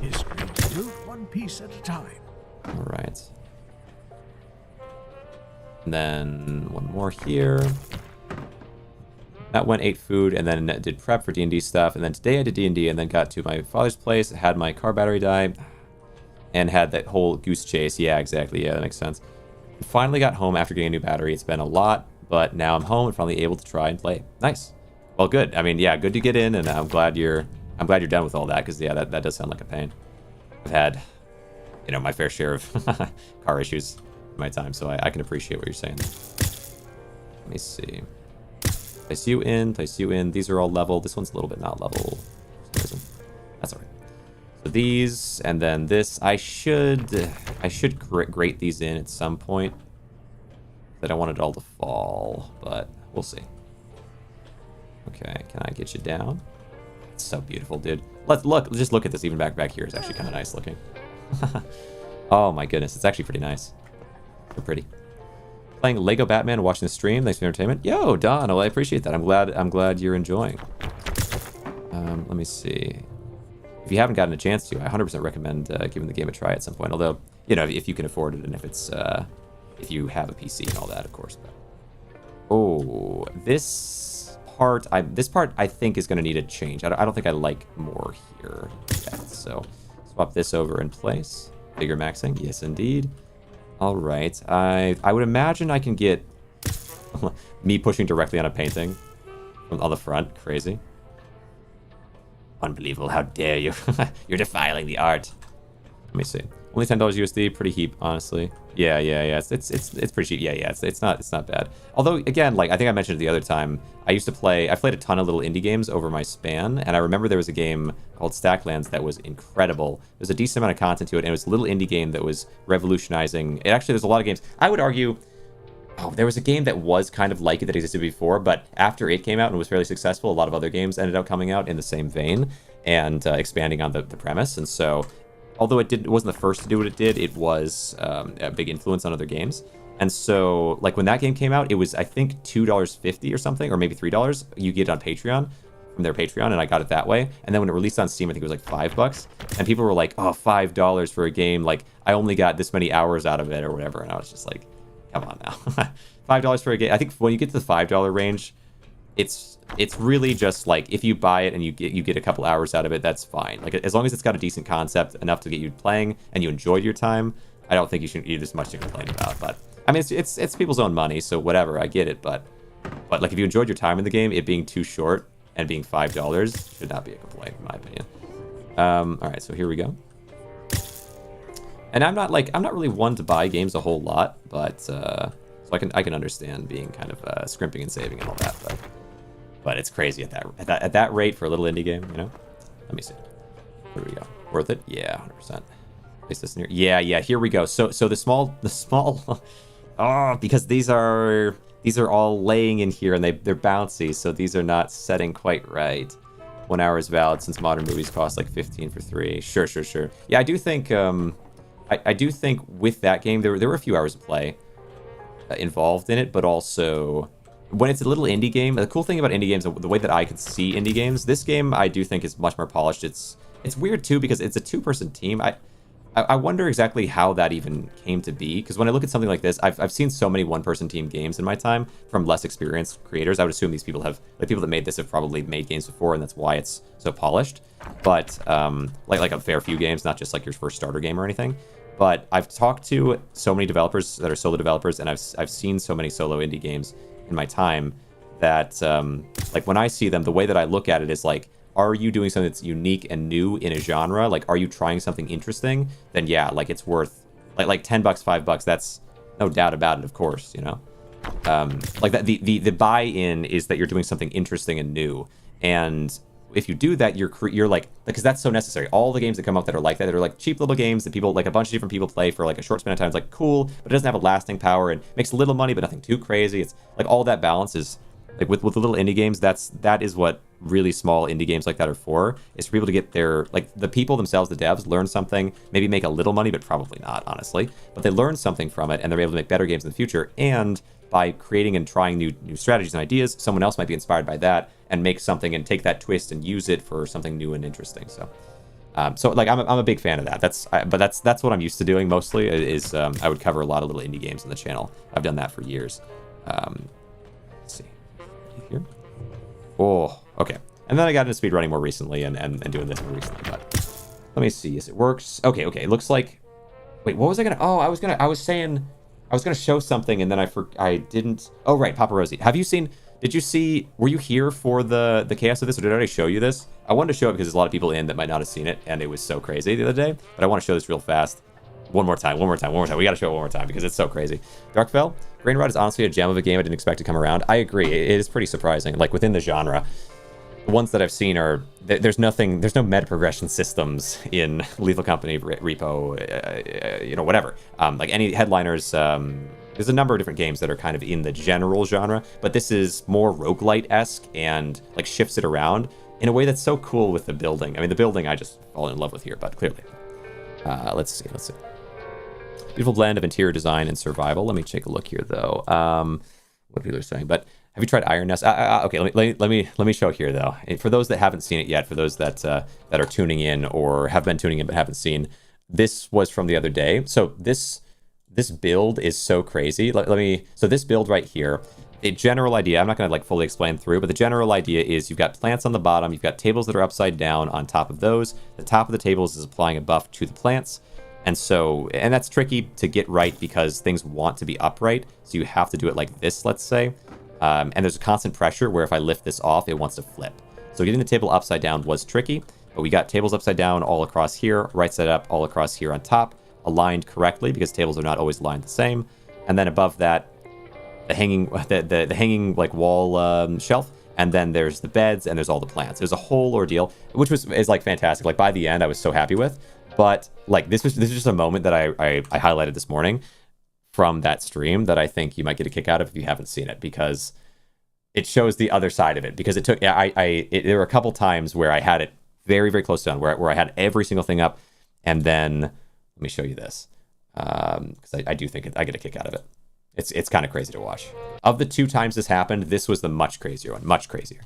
History built one piece at a time. All right. And then one more here. That went, ate food, and then did prep for D&D stuff. And then today I did D&D, and then got to my father's place, had my car battery die, and had that whole goose chase. Yeah, exactly. Yeah, that makes sense. Finally got home after getting a new battery. It's been a lot, but now I'm home and finally able to try and play. Nice. Well, good. I mean, yeah, good to get in, and I'm glad you're done with all that, because yeah, that does sound like a pain. I've had, you know, my fair share of car issues in my time, so I can appreciate what you're saying. Let me see. Place you in, place you in. These are all level. This one's a little bit not level for some reason. That's all right. So these, and then this. I should grate these in at some point. I don't want it all to fall, but we'll see. Okay, can I get you down? It's so beautiful, dude. Let's look. Just look at this. Even back here is actually kind of nice looking. Oh my goodness, it's actually pretty nice. So pretty. Playing Lego Batman, watching the stream. Thanks for the entertainment. Yo, Don. Well, I appreciate that. I'm glad you're enjoying. Let me see. If you haven't gotten a chance to, I 100% recommend giving the game a try at some point. Although, you know, if you can afford it and if it's if you have a PC and all that, of course. But oh, this part I think is going to need a change. I don't think I like more here yet. So swap this over in place. Figure maxing. Yes, indeed. All right. I would imagine I can get me pushing directly on a painting on the front. Crazy. Unbelievable. How dare you? You're defiling the art. Let me see. Only $10 USD. Pretty cheap, honestly. Yeah. It's pretty cheap. Yeah. It's not bad. Although, again, like I think I mentioned it the other time, I played a ton of little indie games over my span, and I remember there was a game called Stacklands that was incredible. There's a decent amount of content to it, and it was a little indie game that was revolutionizing. There's a lot of games. I would argue, there was a game that was kind of like it that existed before, but after it came out and was fairly successful, a lot of other games ended up coming out in the same vein and expanding on the premise. And so, although it wasn't the first to do what it did, it was a big influence on other games. And so, like, when that game came out, it was, I think, $2.50 or something, or maybe $3. You get it on Patreon, from their Patreon, and I got it that way. And then when it released on Steam, I think it was like $5. And people were like, oh, $5 for a game. Like, I only got this many hours out of it or whatever. And I was just like, come on now. $5 for a game. I think when you get to the $5 range, it's really just like, if you buy it and you get a couple hours out of it, that's fine. Like, as long as it's got a decent concept enough to get you playing and you enjoyed your time, I don't think you should there's much to complain about. But I mean, it's people's own money, so whatever, I get it. But like, if you enjoyed your time in the game, it being too short and being $5 should not be a complaint, in my opinion. All right, so here we go. And I'm not really one to buy games a whole lot, but so I can understand being kind of scrimping and saving and all that. But it's crazy at that rate for a little indie game, you know. Let me see. Where do we go? Worth it? Yeah, 100%. Place this in here. Yeah. Here we go. So the small. Oh, because these are all laying in here and they're bouncy, so these are not setting quite right. 1 hour is valid since modern movies cost like 15 for 3. Sure. Yeah, I do think I do think with that game there were a few hours of play involved in it, but also when it's a little indie game, the cool thing about indie games, the way that I could see indie games, this game I do think is much more polished. It's weird too because it's a 2-person team. I wonder exactly how that even came to be, because when I look at something like this, I've seen so many 1-person team games in my time from less experienced creators. I would assume these people people that made this have probably made games before, and that's why it's so polished. But like a fair few games, not just like your first starter game or anything. But I've talked to so many developers that are solo developers, and I've seen so many solo indie games in my time that like when I see them, the way that I look at it is like, are you doing something that's unique and new in a genre? Like, are you trying something interesting? Then yeah, like it's worth like $10, $5. That's no doubt about it, of course, you know. Like that, the buy-in is that you're doing something interesting and new. And if you do that, you're like, because that's so necessary. All the games that come out that are like that, that are like cheap little games that people, like a bunch of different people play for like a short span of time, it's like cool, but it doesn't have a lasting power and makes little money, but nothing too crazy. It's like all that balance is like with the little indie games. That is what really small indie games like that are for, is for people to get their, like the people themselves, the devs, learn something, maybe make a little money, but probably not, honestly. But they learn something from it, and they're able to make better games in the future. And by creating and trying new strategies and ideas, someone else might be inspired by that and make something and take that twist and use it for something new and interesting. So, so like I'm a big fan of that. That's what I'm used to doing mostly. Is I would cover a lot of little indie games on the channel. I've done that for years. Let's see here. Oh, okay. And then I got into speedrunning more recently and doing this more recently. But let me see. Yes, it works. Okay. It looks like. Wait, what was I gonna? Oh, I was gonna show something and then I didn't. Oh right, Papa Rosie. Did you see? Were you here for the chaos of this, or did I already show you this? I wanted to show it because there's a lot of people in that might not have seen it, and it was so crazy the other day. But I want to show this real fast. One more time. We gotta show it one more time because it's so crazy. Darkfell, GRAINROT is honestly a gem of a game I didn't expect to come around. I agree. It is pretty surprising. Like within the genre, the ones that I've seen are there's no meta progression systems in Lethal Company, Repo, whatever. Like any headliners. There's a number of different games that are kind of in the general genre, but this is more roguelite-esque and like shifts it around in a way that's so cool with the building. I mean, the building I just fall in love with here, but clearly. Let's see. Beautiful blend of interior design and survival. Let me take a look here, though. What people are saying, but have you tried Iron Nest? Okay, let me show here, though. For those that haven't seen it yet, for those that are tuning in or have been tuning in but haven't seen, this was from the other day. So this build is so crazy. So this build right here, a general idea, I'm not going to like fully explain through, but the general idea is you've got plants on the bottom, you've got tables that are upside down on top of those. The top of the tables is applying a buff to the plants. And that's tricky to get right because things want to be upright. So you have to do it like this, let's say. And there's a constant pressure where if I lift this off, it wants to flip. So getting the table upside down was tricky, but we got tables upside down all across here, right side up all across here on top, aligned correctly because tables are not always aligned the same. And then above that, the hanging like wall shelf. And then there's the beds and there's all the plants. There's a whole ordeal, which is like fantastic. Like by the end, I was so happy with. But like this is just a moment that I highlighted this morning from that stream that I think you might get a kick out of if you haven't seen it, because it shows the other side of it. Because it took there were a couple times where I had it very, very close down, where I had every single thing up, and then let me show you this because I do think I get a kick out of it. It's kind of crazy to watch. Of the 2 times this happened, this was the much crazier one, much crazier.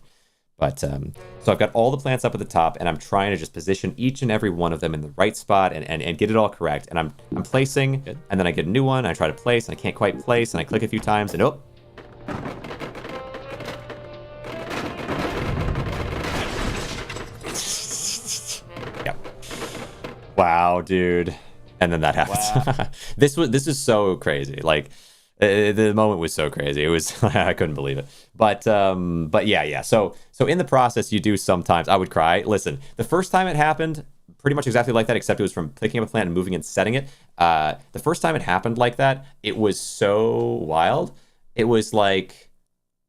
But so I've got all the plants up at the top, and I'm trying to just position each and every one of them in the right spot and get it all correct. And I'm placing, and then I get a new one. I try to place, and I can't quite place, and I click a few times, and oh. Yep. Wow, dude. And then that happens. Wow. This is so crazy. Like the moment was so crazy. It was I couldn't believe it. But yeah. So in the process, you do sometimes. I would cry. Listen, the first time it happened, pretty much exactly like that, except it was from picking up a plant and moving and setting it. The first time it happened like that, it was so wild. It was like,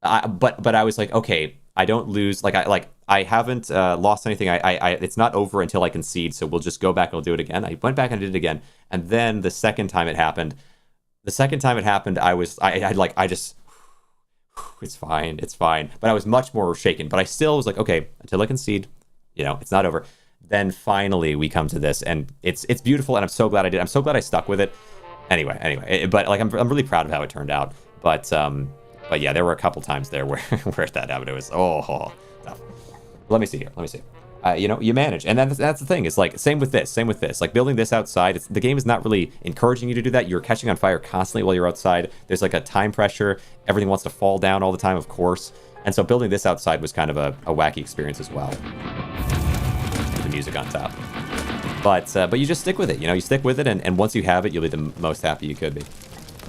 but I was like, okay, I don't lose. I haven't lost anything. It's not over until I concede. So we'll just go back and we'll do it again. I went back and did it again. And then the second time it happened, I just, it's fine. But I was much more shaken. But I still was like, okay, until I concede, it's not over. Then finally we come to this, and it's beautiful, and I'm so glad I did. I'm so glad I stuck with it. Anyway, but like I'm really proud of how it turned out. But yeah, there were a couple times there where that happened. It was tough. Let me see here. You manage, and that's the thing. It's like same with this. Like building this outside, the game is not really encouraging you to do that. You're catching on fire constantly while you're outside. There's like a time pressure. Everything wants to fall down all the time, of course. And so building this outside was kind of a wacky experience as well. The music on top, but you just stick with it. You stick with it, and once you have it, you'll be the most happy you could be.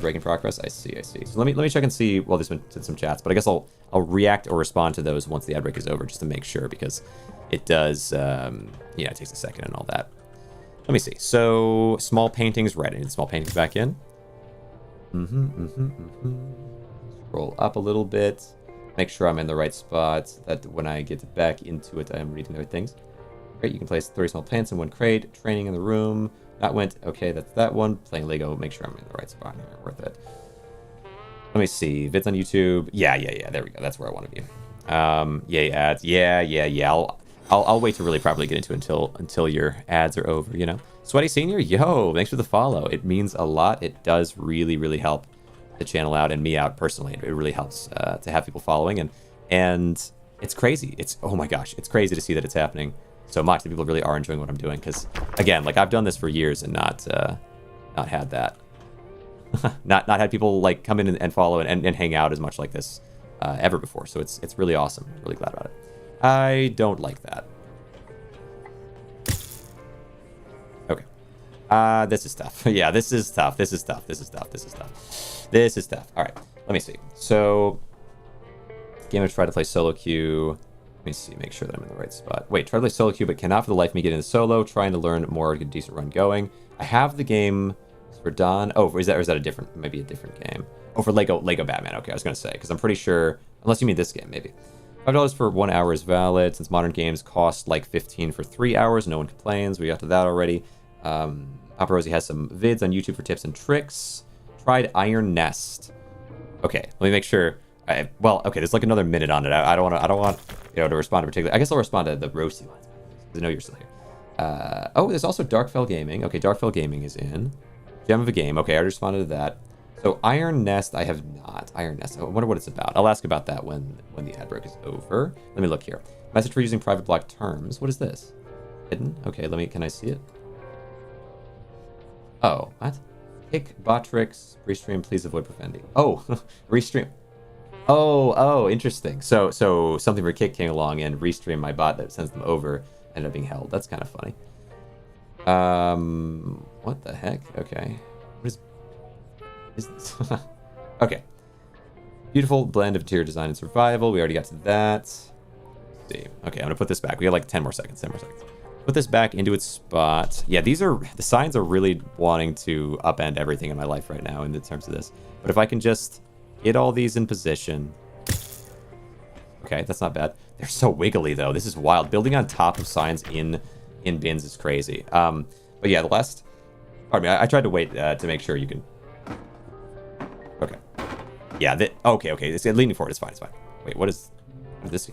Breaking progress. I see. So let me check and see. Well, this went to some chats, but I guess I'll react or respond to those once the ad break is over, just to make sure, because it does. It takes a second and all that. Let me see. So small paintings. Right, I need small paintings back in. Scroll up a little bit. Make sure I'm in the right spot, that when I get back into it, I am reading the right things. Great, you can place 30 small plants in one crate. Training in the room. That went, okay, that's that one. Playing Lego, make sure I'm in the right spot here. Worth it. Let me see. Vids on YouTube. Yeah. There we go. That's where I want to be. Yay, ads. Yeah. I'll wait to really probably get into it until your ads are over, you know? Sweaty Senior, yo, thanks for the follow. It means a lot. It does really, really help the channel out and me out personally. It really helps to have people following, and it's crazy. Oh my gosh, it's crazy to see that it's happening so much, that people really are enjoying what I'm doing. Because again, like, I've done this for years and not had that, not had people like come in and follow and hang out as much like this ever before. So it's really awesome. Really glad about it. I don't like that. Okay. This is tough. Yeah, this is tough. This is tough. All right, let me see. So, game of try to play solo queue. Let me see, make sure that I'm in the right spot. Wait, try to play solo queue, but cannot for the life of me get into solo. Trying to learn more, get a decent run going. I have the game for Don. Oh, is that a different, maybe a different game? Oh, for Lego Batman. Okay, I was gonna say, because I'm pretty sure, unless you mean this game, maybe. $5 for 1 hour is valid, since modern games cost like 15 for 3 hours. No one complains. We got to that already. Papa Rosie has some vids on YouTube for tips and tricks. Tried Iron Nest. Okay, let me make sure. Well, okay, there's like another minute on it. I don't want to respond to particular. I guess I'll respond to the roasty ones because I know you're still here. Oh, there's also Darkfell Gaming. Okay, Darkfell Gaming is in. Gem of a Game. Okay, I already responded to that. So Iron Nest, I have not. Iron Nest. I wonder what it's about. I'll ask about that when the ad break is over. Let me look here. Message for using private block terms. What is this? Hidden? Okay, can I see it? Oh, what? Kick, bot tricks, restream, please avoid profanity. Oh, restream. Oh, interesting. So something for Kick came along and restream my bot that sends them over ended up being held. That's kind of funny. What the heck? Okay. What is this? Okay. Beautiful blend of interior design and survival. We already got to that. Let's see. Okay, I'm gonna put this back. We got like 10 more seconds. Put this back into its spot. Yeah, the signs are really wanting to upend everything in my life right now in terms of this. But if I can just get all these in position. Okay, that's not bad. They're so wiggly though. This is wild. Building on top of signs in bins is crazy. But yeah, the last. Pardon me. I tried to wait to make sure you can. Okay. Yeah. Okay. It's leaning forward. It's fine. Wait. What is this?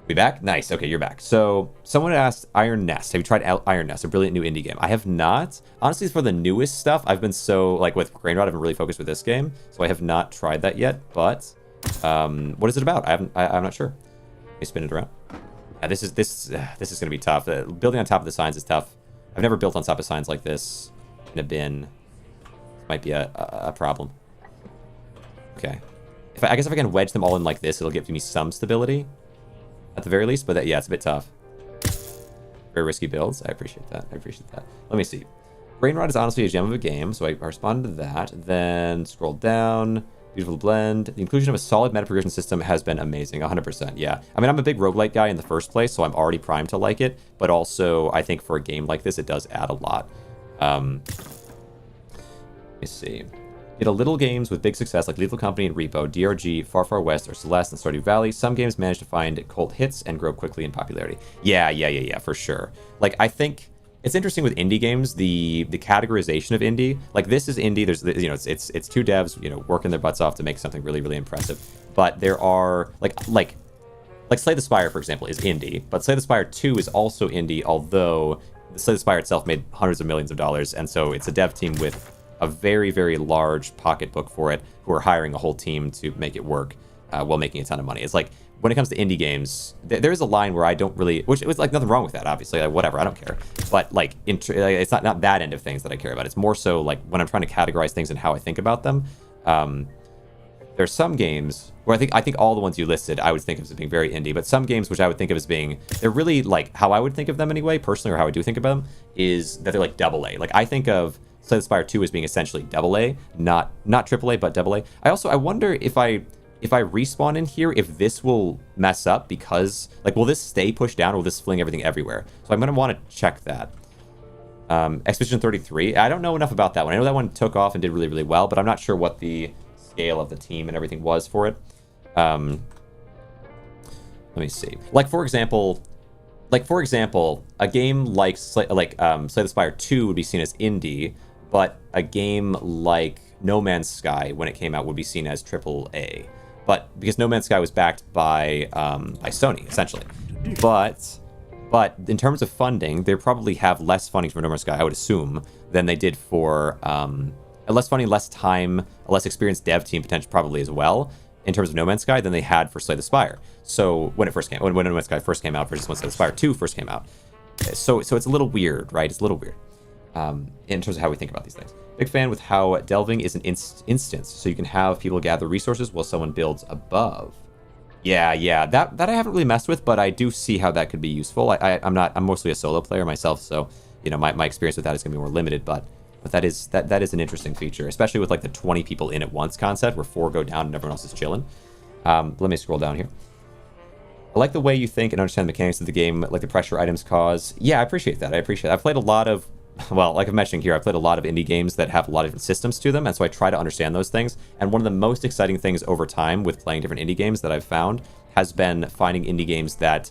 We back? Nice. Okay, you're back. So, someone asked Iron Nest. Have you tried Iron Nest, a brilliant new indie game? I have not. Honestly, for the newest stuff, I've been so, like with GRAINROT, I've been really focused with this game. So I have not tried that yet, but what is it about? I'm not sure. Let me spin it around. Yeah, this is going to be tough. Building on top of the signs is tough. I've never built on top of signs like this in a bin. This might be a problem. Okay. I guess if I can wedge them all in like this, it'll give me some stability. At the very least, but yeah, it's a bit tough. Very risky builds. I appreciate that. Let me see. GRAINROT is honestly a gem of a game, so I responded to that. Then scroll down. Beautiful blend. The inclusion of a solid meta progression system has been amazing. 100%. Yeah. I mean, I'm a big roguelike guy in the first place, so I'm already primed to like it. But also, I think for a game like this, it does add a lot. Let me see. Did a little games with big success like Lethal Company and Repo, DRG, Far Far West, or Celeste and Stardew Valley. Some games manage to find cult hits and grow quickly in popularity. Yeah, for sure. Like, I think it's interesting with indie games, the categorization of indie. Like, this is indie. There's, it's two devs, working their butts off to make something really, really impressive. But there are like Slay the Spire, for example, is indie. But Slay the Spire 2 is also indie, although Slay the Spire itself made hundreds of millions of dollars, and so it's a dev team with a very, very large pocketbook for it, who are hiring a whole team to make it work while making a ton of money. It's like, when it comes to indie games, there is a line where I don't really, which was like nothing wrong with that, obviously, like, whatever, I don't care. But like, it's not that end of things that I care about. It's more so like when I'm trying to categorize things and how I think about them. There's some games where I think all the ones you listed, I would think of as being very indie, but some games which I would think of as being, they're really like how I would think of them anyway, personally, or how I do think about them, is that they're like AA. Like, I think of Slay the Spire 2 as being essentially AA, not AAA, but AA. I wonder if I respawn in here, if this will mess up, because like, will this stay pushed down, or will this fling everything everywhere? So I'm gonna want to check that. Expedition 33, I don't know enough about that one. I know that one took off and did really, really well, but I'm not sure what the scale of the team and everything was for it. Let me see. Like for example, a game like Slay the Spire 2 would be seen as indie, but a game like No Man's Sky, when it came out, would be seen as AAA. But because No Man's Sky was backed by Sony, essentially. But in terms of funding, they probably have less funding for No Man's Sky, I would assume, than they did for less funding, less time, a less experienced dev team potentially probably as well in terms of No Man's Sky than they had for Slay the Spire. So when No Man's Sky first came out versus when Slay the Spire 2 first came out. So it's a little weird, right? It's a little weird in terms of how we think about these things. Big fan with how delving is an instance, so you can have people gather resources while someone builds above. Yeah, that I haven't really messed with, but I do see how that could be useful. I'm mostly a solo player myself, so you know my experience with that is gonna be more limited, but that is an interesting feature, especially with like the 20 people in at once concept where 4 go down and everyone else is chilling. Let me scroll down here. I like the way you think and understand the mechanics of the game, like the pressure items cause. Yeah, I appreciate that. I've played a lot of, well, like I'm mentioning here, I've played a lot of indie games that have a lot of different systems to them, and so I try to understand those things. And one of the most exciting things over time with playing different indie games that I've found has been finding ways that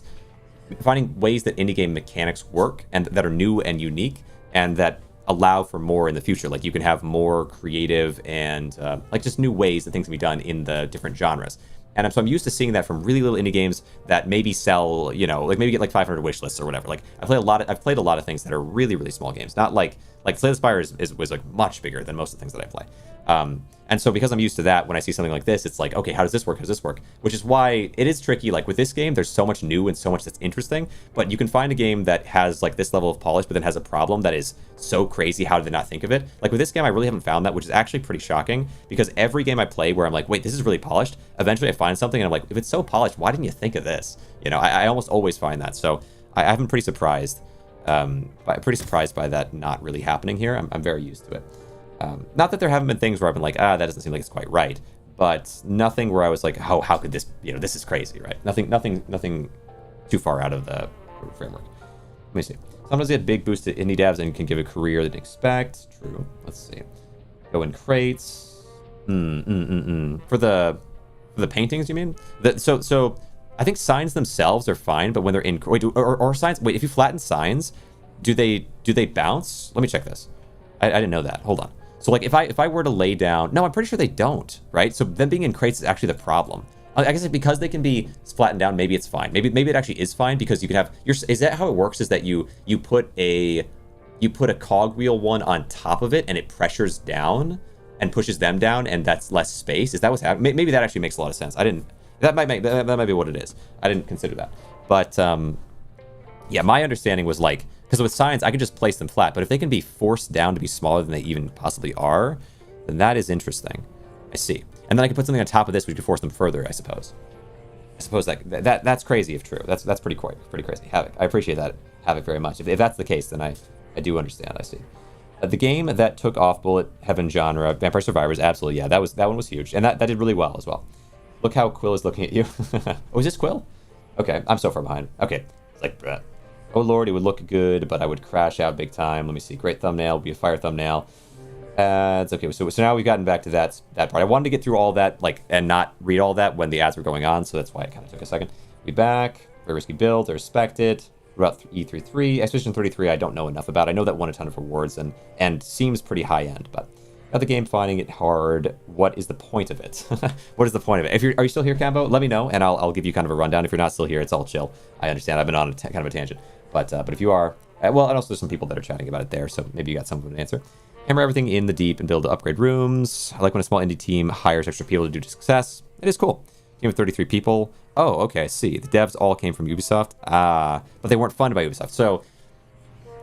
indie game mechanics work and that are new and unique and that allow for more in the future. Like you can have more creative and like just new ways that things can be done in the different genres. And so I'm used to seeing that from really little indie games that maybe sell, you know, like maybe get like 500 wish lists or whatever. Like I've played a lot of things that are really, really small games. Not like Slay the Spire was like much bigger than most of the things that I play. And so because I'm used to that, when I see something like this, it's like, okay, how does this work? How does this work? Which is why it is tricky. Like with this game, there's so much new and so much that's interesting, but you can find a game that has like this level of polish, but then has a problem that is so crazy. How did they not think of it? Like with this game, I really haven't found that, which is actually pretty shocking because every game I play where I'm like, wait, this is really polished. Eventually I find something and I'm like, if it's so polished, why didn't you think of this? You know, I almost always find that. So I've been pretty surprised. Pretty surprised by that not really happening here. I'm very used to it. Not that there haven't been things where I've been like, that doesn't seem like it's quite right, but nothing where I was like, how could this, you know, this is crazy, right? Nothing too far out of the framework. Let me see. Sometimes they get big boost to indie devs and can give a career they didn't expect. True. Let's see. Go in crates. For the paintings, you mean? So I think signs themselves are fine, but when they're in or signs. Wait, if you flatten signs, do they bounce? Let me check this. I didn't know that. Hold on. So like if I were to lay down, no, I'm pretty sure they don't, right? So them being in crates is actually the problem. I guess because they can be flattened down, maybe it's fine. Maybe it actually is fine because you could have is that how it works? Is that you put a cogwheel one on top of it and it pressures down and pushes them down and that's less space? Is that what's happening? Maybe that actually makes a lot of sense. That might be what it is. I didn't consider that. But yeah, my understanding was like, because with signs, I can just place them flat. But if they can be forced down to be smaller than they even possibly are, then that is interesting. I see. And then I can put something on top of this, which could force them further, I suppose. I suppose that's crazy if true. That's pretty crazy. Havoc. I appreciate that, Havoc, very much. If that's the case, then I do understand. I see. The game that took off bullet heaven genre, Vampire Survivors, absolutely, yeah, that one was huge. And that did really well as well. Look how Quill is looking at you. Oh, is this Quill? Okay, I'm so far behind. Okay, it's like, bruh. Oh lord, it would look good, but I would crash out big time. Let me see. Great thumbnail. Would be a fire thumbnail. It's okay. So now we've gotten back to that part. I wanted to get through all that, like, and not read all that when the ads were going on, so that's why it kind of took a second. Be back. Very risky build. I respect it. What about E33? Expedition 33, I don't know enough about. I know that won a ton of rewards and seems pretty high end, but got the game finding it hard. What is the point of it? What is the point of it? Are you still here, Cambo? Let me know, and I'll give you kind of a rundown. If you're not still here, it's all chill. I understand. I've been on kind of a tangent. But if you are, well, and also there's some people that are chatting about it there, so maybe you got some of an answer. Hammer everything in the deep and build to upgrade rooms. I like when a small indie team hires extra people to do success. It is cool. Team of 33 people. Oh, okay, I see. The devs all came from Ubisoft. But they weren't funded by Ubisoft. So,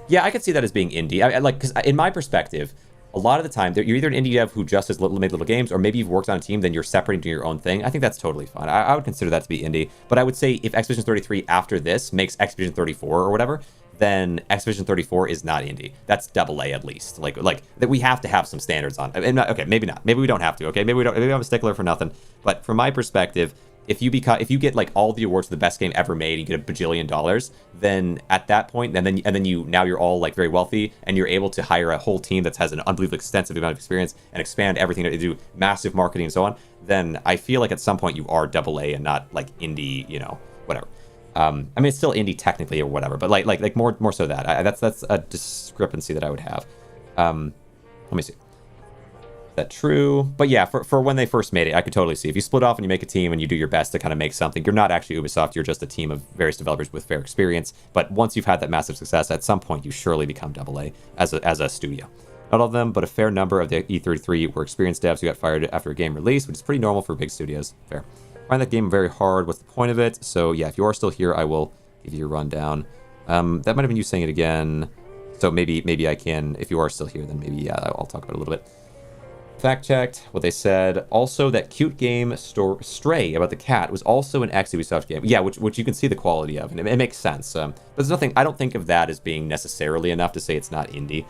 yeah, I could see that as being indie. I like, because in my perspective, a lot of the time, you're either an indie dev who just has made little games, or maybe you've worked on a team, then you're separating to your own thing. I think that's totally fine. I would consider that to be indie. But I would say if Expedition 33 after this makes Expedition 34 or whatever, then Expedition 34 is not indie. That's AA at least. Like that we have to have some standards on. And okay, maybe not. Maybe we don't have to. Okay, maybe I'm a stickler for nothing. But from my perspective, if you get like all the awards for the best game ever made, you get a bajillion dollars, then at that point, and then you're all like very wealthy, and you're able to hire a whole team that has an unbelievably extensive amount of experience and expand everything to do massive marketing and so on. Then I feel like at some point you are AA and not like indie, whatever. I mean, it's still indie technically or whatever, but like more so that that's a discrepancy that I would have. Let me see. Is that true? But yeah, for when they first made it, I could totally see if you split off and you make a team and you do your best to kind of make something. You're not actually Ubisoft. You're just a team of various developers with fair experience. But once you've had that massive success, at some point you surely become AA as a studio. Not all of them, but a fair number of the E33 were experienced devs who got fired after a game release, which is pretty normal for big studios. Fair. Find that game very hard. What's the point of it? So yeah, if you are still here, I will give you a rundown. That might have been you saying it again. So maybe I can, if you are still here, then maybe I'll talk about it a little bit. Fact checked what they said. Also, that cute game Stray about the cat was also an ex-Ubisoft game. Yeah, which you can see the quality of, and it makes sense. But there's nothing. I don't think of that as being necessarily enough to say it's not indie.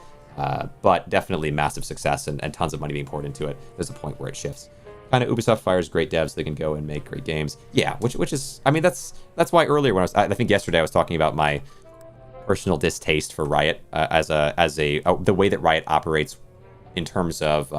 But definitely massive success and tons of money being poured into it. There's a point where it shifts. Kind of Ubisoft fires great devs so they can go and make great games. Yeah, which is, I mean, that's why earlier when I think yesterday I was talking about my personal distaste for Riot as the way that Riot operates in terms of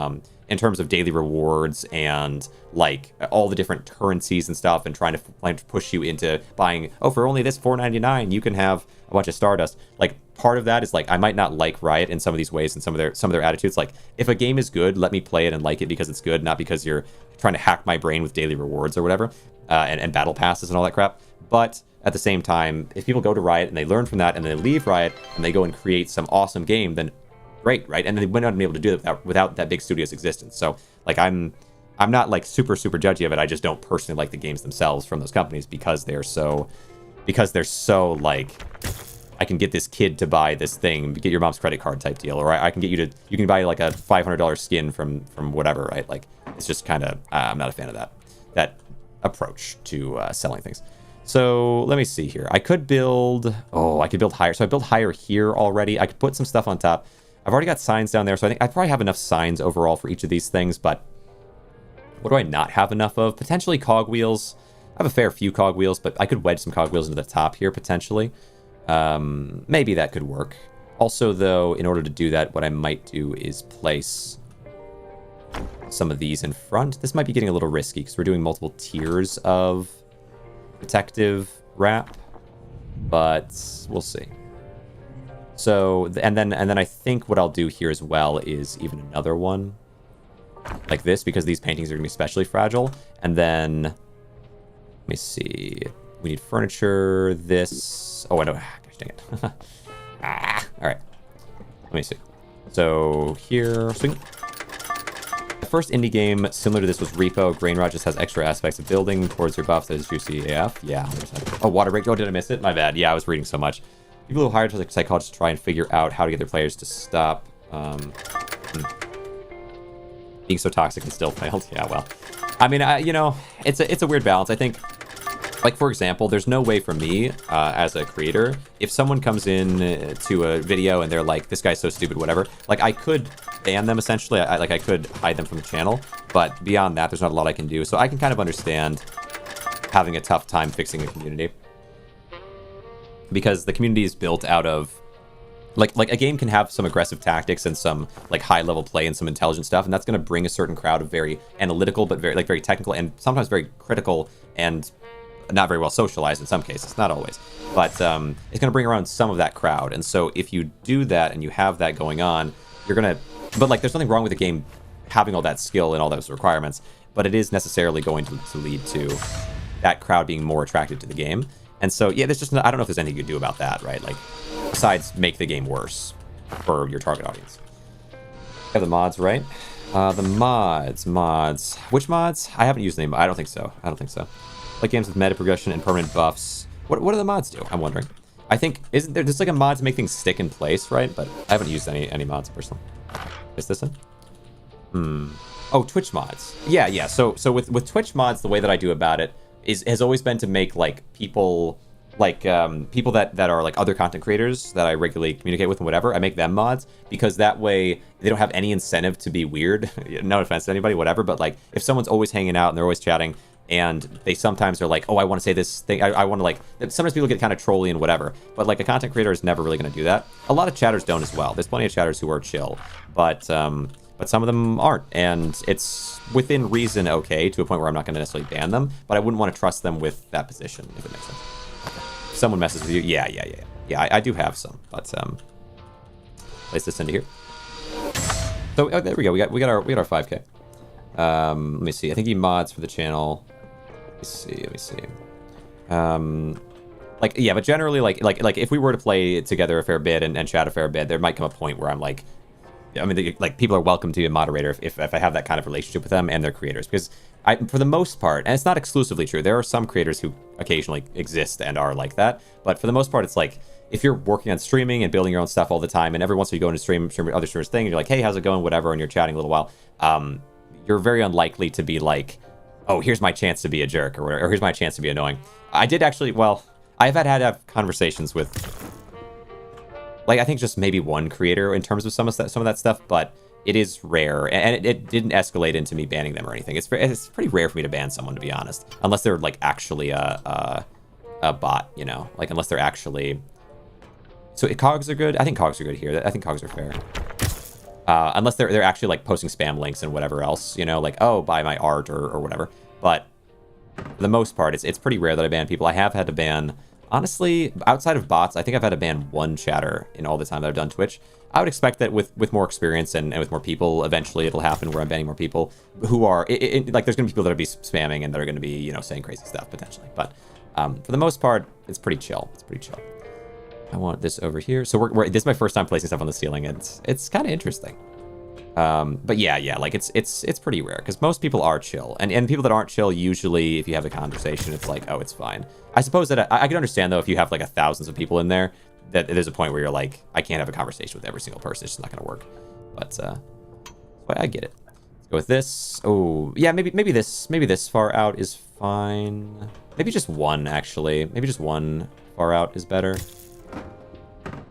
daily rewards and like all the different currencies and stuff, and trying to push you into buying, for only this $4.99 you can have a bunch of Stardust. Like, part of that is like I might not like Riot in some of these ways and some of their attitudes. Like, if a game is good, let me play it and like it because it's good, not because you're trying to hack my brain with daily rewards or whatever, and battle passes and all that crap. But at the same time, if people go to Riot and they learn from that and they leave Riot and they go and create some awesome game, then great, right? And they would not have been able to do that without that big studio's existence. So like I'm not like super judgy of it. I just don't personally like the games themselves from those companies because they're so like, I can get this kid to buy this thing, get your mom's credit card type deal, or I can get you can buy like a $500 skin from whatever, right? Like, it's just kind of I'm not a fan of that approach to selling things. So let me see here. I could build higher. So I built higher here already. I could put some stuff on top. I've already got signs down there, so I think I probably have enough signs overall for each of these things, but what do I not have enough of? Potentially cogwheels. I have a fair few cogwheels, but I could wedge some cogwheels into the top here, potentially. Maybe that could work. Also, though, in order to do that, what I might do is place some of these in front. This might be getting a little risky, because we're doing multiple tiers of protective wrap, but we'll see. So, and then I think what I'll do here as well is even another one like this, because these paintings are going to be especially fragile. And then, let me see. We need furniture, this. Oh, I know. Gosh dang it. All right. Let me see. So here, swing. The first indie game similar to this was Repo. GRAINROT just has extra aspects of building towards your buffs that is juicy AF. Yeah, 100%. Oh, water break. Oh, did I miss it? My bad. Yeah, I was reading so much. People who hired psychologists to try and figure out how to get their players to stop being so toxic and still failed. Yeah, well, I mean, it's a weird balance. I think, like, for example, there's no way for me as a creator, if someone comes in to a video and they're like, this guy's so stupid, whatever, like, I could ban them essentially. I could hide them from the channel, but beyond that, there's not a lot I can do. So I can kind of understand having a tough time fixing a community, because the community is built out of like a game can have some aggressive tactics and some like high level play and some intelligent stuff, and that's going to bring a certain crowd of very analytical but very technical and sometimes very critical and not very well socialized in some cases, not always, but it's going to bring around some of that crowd. And so if you do that and you have that going on, you're going to, but like, there's nothing wrong with the game having all that skill and all those requirements, but it is necessarily going to lead to that crowd being more attracted to the game. And so, yeah, there's just, I don't know if there's anything you can do about that, right? Like, besides make the game worse for your target audience. Have the mods, right? The mods. Which mods? I haven't used any. I don't think so. Like games with meta progression and permanent buffs. What do the mods do? I'm wondering. I think, isn't there just like a mod to make things stick in place, right? But I haven't used any mods personally. Is this it? Oh, Twitch mods. Yeah. So with Twitch mods, the way that I do about it has always been to make like people that are like other content creators that I regularly communicate with and whatever. I make them mods because that way they don't have any incentive to be weird. No offense to anybody, whatever. But like if someone's always hanging out and they're always chatting, and they sometimes are like, oh, I want to say this thing. I want to like. Sometimes people get kind of trolly and whatever, but like a content creator is never really going to do that. A lot of chatters don't as well. There's plenty of chatters who are chill, but some of them aren't, and it's within reason okay to a point where I'm not going to necessarily ban them, but I wouldn't want to trust them with that position, if it makes sense. If someone messes with you, yeah. I do have some, but place this into here. So there we go. We got our 5K. Let me see. I think he mods for the channel. Let me see. Like, yeah, but generally, like if we were to play together a fair bit and chat a fair bit, there might come a point where I'm like, I mean, like, people are welcome to be a moderator if I have that kind of relationship with them and their creators, because for the most part, and it's not exclusively true, there are some creators who occasionally exist and are like that, but for the most part, it's like, if you're working on streaming and building your own stuff all the time, and every once in a while you go into stream other streamers' thing, and you're like, hey, how's it going, whatever, and you're chatting a little while, you're very unlikely to be like, oh, here's my chance to be a jerk, or whatever, or here's my chance to be annoying. I did actually, well, I've had to have conversations with, like, I think just maybe one creator in terms of some of that stuff, but it is rare, and it didn't escalate into me banning them or anything. It's pretty rare for me to ban someone, to be honest, unless they're like actually a bot, you know, like unless they're actually. So cogs are good. I think cogs are good here. I think cogs are fair. Unless they're actually like posting spam links and whatever else, you know, like, oh, buy my art or whatever. But for the most part, it's pretty rare that I ban people. I have had to ban, honestly, outside of bots, I think I've had to ban one chatter in all the time that I've done Twitch. I would expect that with more experience and with more people, eventually it'll happen where I'm banning more people who are, like, there's going to be people that are be spamming and that are going to be, you know, saying crazy stuff potentially. But for the most part, it's pretty chill. It's pretty chill. I want this over here. So this is my first time placing stuff on the ceiling, and it's kind of interesting. But yeah, like it's pretty rare because most people are chill, and people that aren't chill, usually if you have a conversation, it's like, oh, it's fine. I suppose that I can understand though if you have like thousands of people in there, that there's a point where you're like, I can't have a conversation with every single person. It's just not going to work. But I get it. Let's go with this. Oh yeah, maybe this far out is fine. Maybe just one actually. Maybe just one far out is better.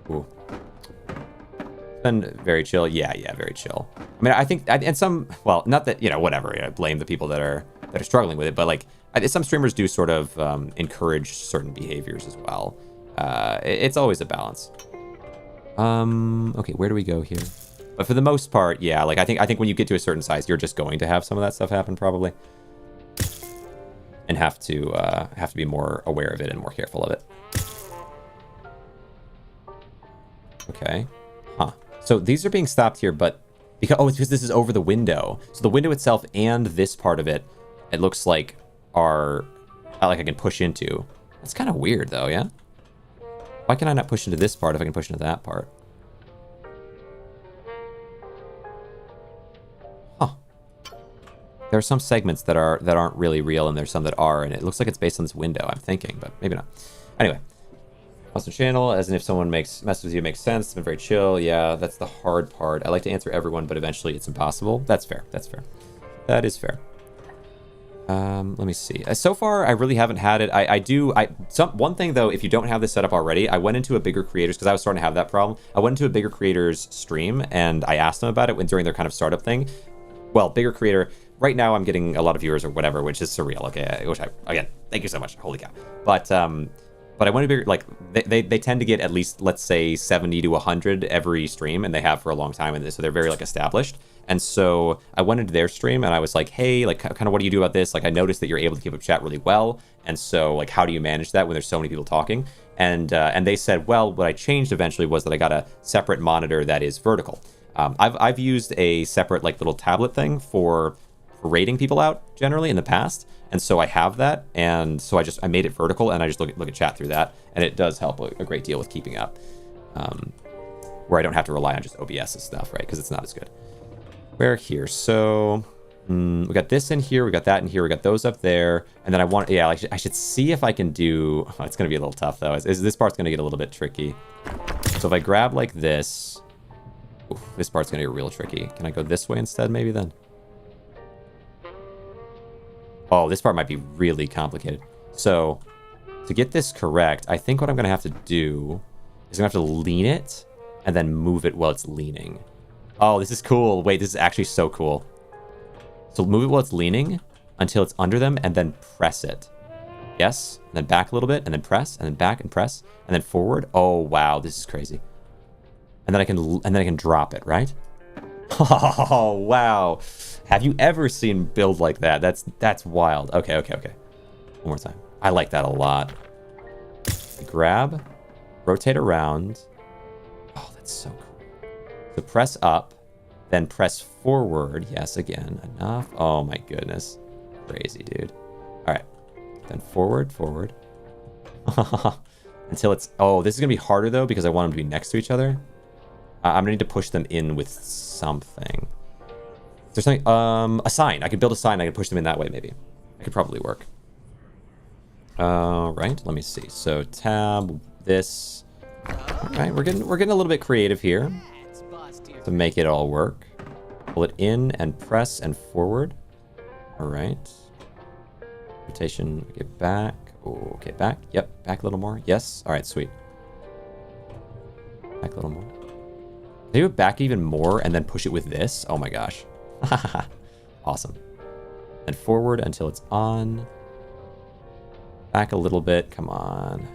Ooh. It's been very chill. Yeah, very chill. I mean, I think, and some, well, not that, you know, whatever, I blame the people that are struggling with it, but like, some streamers do sort of encourage certain behaviors as well. It's always a balance. Okay, where do we go here? But for the most part, yeah, like I think when you get to a certain size, you're just going to have some of that stuff happen probably, and have to be more aware of it and more careful of it. Okay. Huh. So these are being stopped here, but because, oh, it's because this is over the window. So the window itself and this part of it, it looks like are, like I can push into. That's kind of weird though, yeah? Why can I not push into this part if I can push into that part? Huh. There are some segments that aren't really real, and there's some that are, and it looks like it's based on this window, I'm thinking, but maybe not. Anyway. Awesome channel, as in if someone messes with you, it makes sense. It's been very chill. Yeah, that's the hard part. I like to answer everyone, but eventually it's impossible. That's fair. That's fair. That is fair. Let me see. So far, I really haven't had it. One thing though, if you don't have this set up already, I went into a bigger creators, because I was starting to have that problem. I went into a bigger creators stream and I asked them about it during their kind of startup thing. Well, bigger creator. Right now, I'm getting a lot of viewers or whatever, which is surreal. Okay, again, thank you so much. Holy cow. But I want to be like, they tend to get at least, let's say, 70 to 100 every stream, and they have for a long time, and so they're very like established. And so I went into their stream and I was like, hey, like, kind of what do you do about this? Like, I noticed that you're able to keep up chat really well, and so like, how do you manage that when there's so many people talking? And they said, well, what I changed eventually was that I got a separate monitor that is vertical. I've used a separate like little tablet thing for rating people out generally in the past. And so I have that, and so I made it vertical, and I just look at chat through that, and it does help a great deal with keeping up, where I don't have to rely on just OBS's stuff, right? Because it's not as good. Where here? So we got this in here, we got that in here, we got those up there, and then I should see if I can do. Oh, it's gonna be a little tough though. This part's gonna get a little bit tricky. So if I grab like this, this part's gonna get real tricky. Can I go this way instead, maybe then? Oh, this part might be really complicated. So, to get this correct, I think what I'm going to have to do is I'm going to have to lean it and then move it while it's leaning. Oh, this is cool. Wait, this is actually so cool. So move it while it's leaning, until it's under them and then press it. Yes, and then back a little bit and then press and then back and press and then forward. Oh wow, this is crazy. And then I can drop it, right? Oh wow. Have you ever seen build like that? That's wild. Okay. One more time. I like that a lot. Grab, rotate around. Oh, that's so cool. So press up, then press forward. Yes, again. Enough. Oh my goodness. Crazy, dude. All right. Then forward. Until it's... Oh, this is going to be harder, though, because I want them to be next to each other. I'm going to need to push them in with something. Is there something... a sign. I could build a sign. I could push them in that way, maybe. That could probably work. Right. Let me see. So tab this. All right. We're getting a little bit creative here to make it all work. Pull it in and press and forward. All right. Rotation. Get back. Oh, okay, back. Yep. Back a little more. Yes. All right. Sweet. Back a little more. Can you go back even more and then push it with this? Oh my gosh. Awesome. And forward until it's on. Back a little bit. Come on.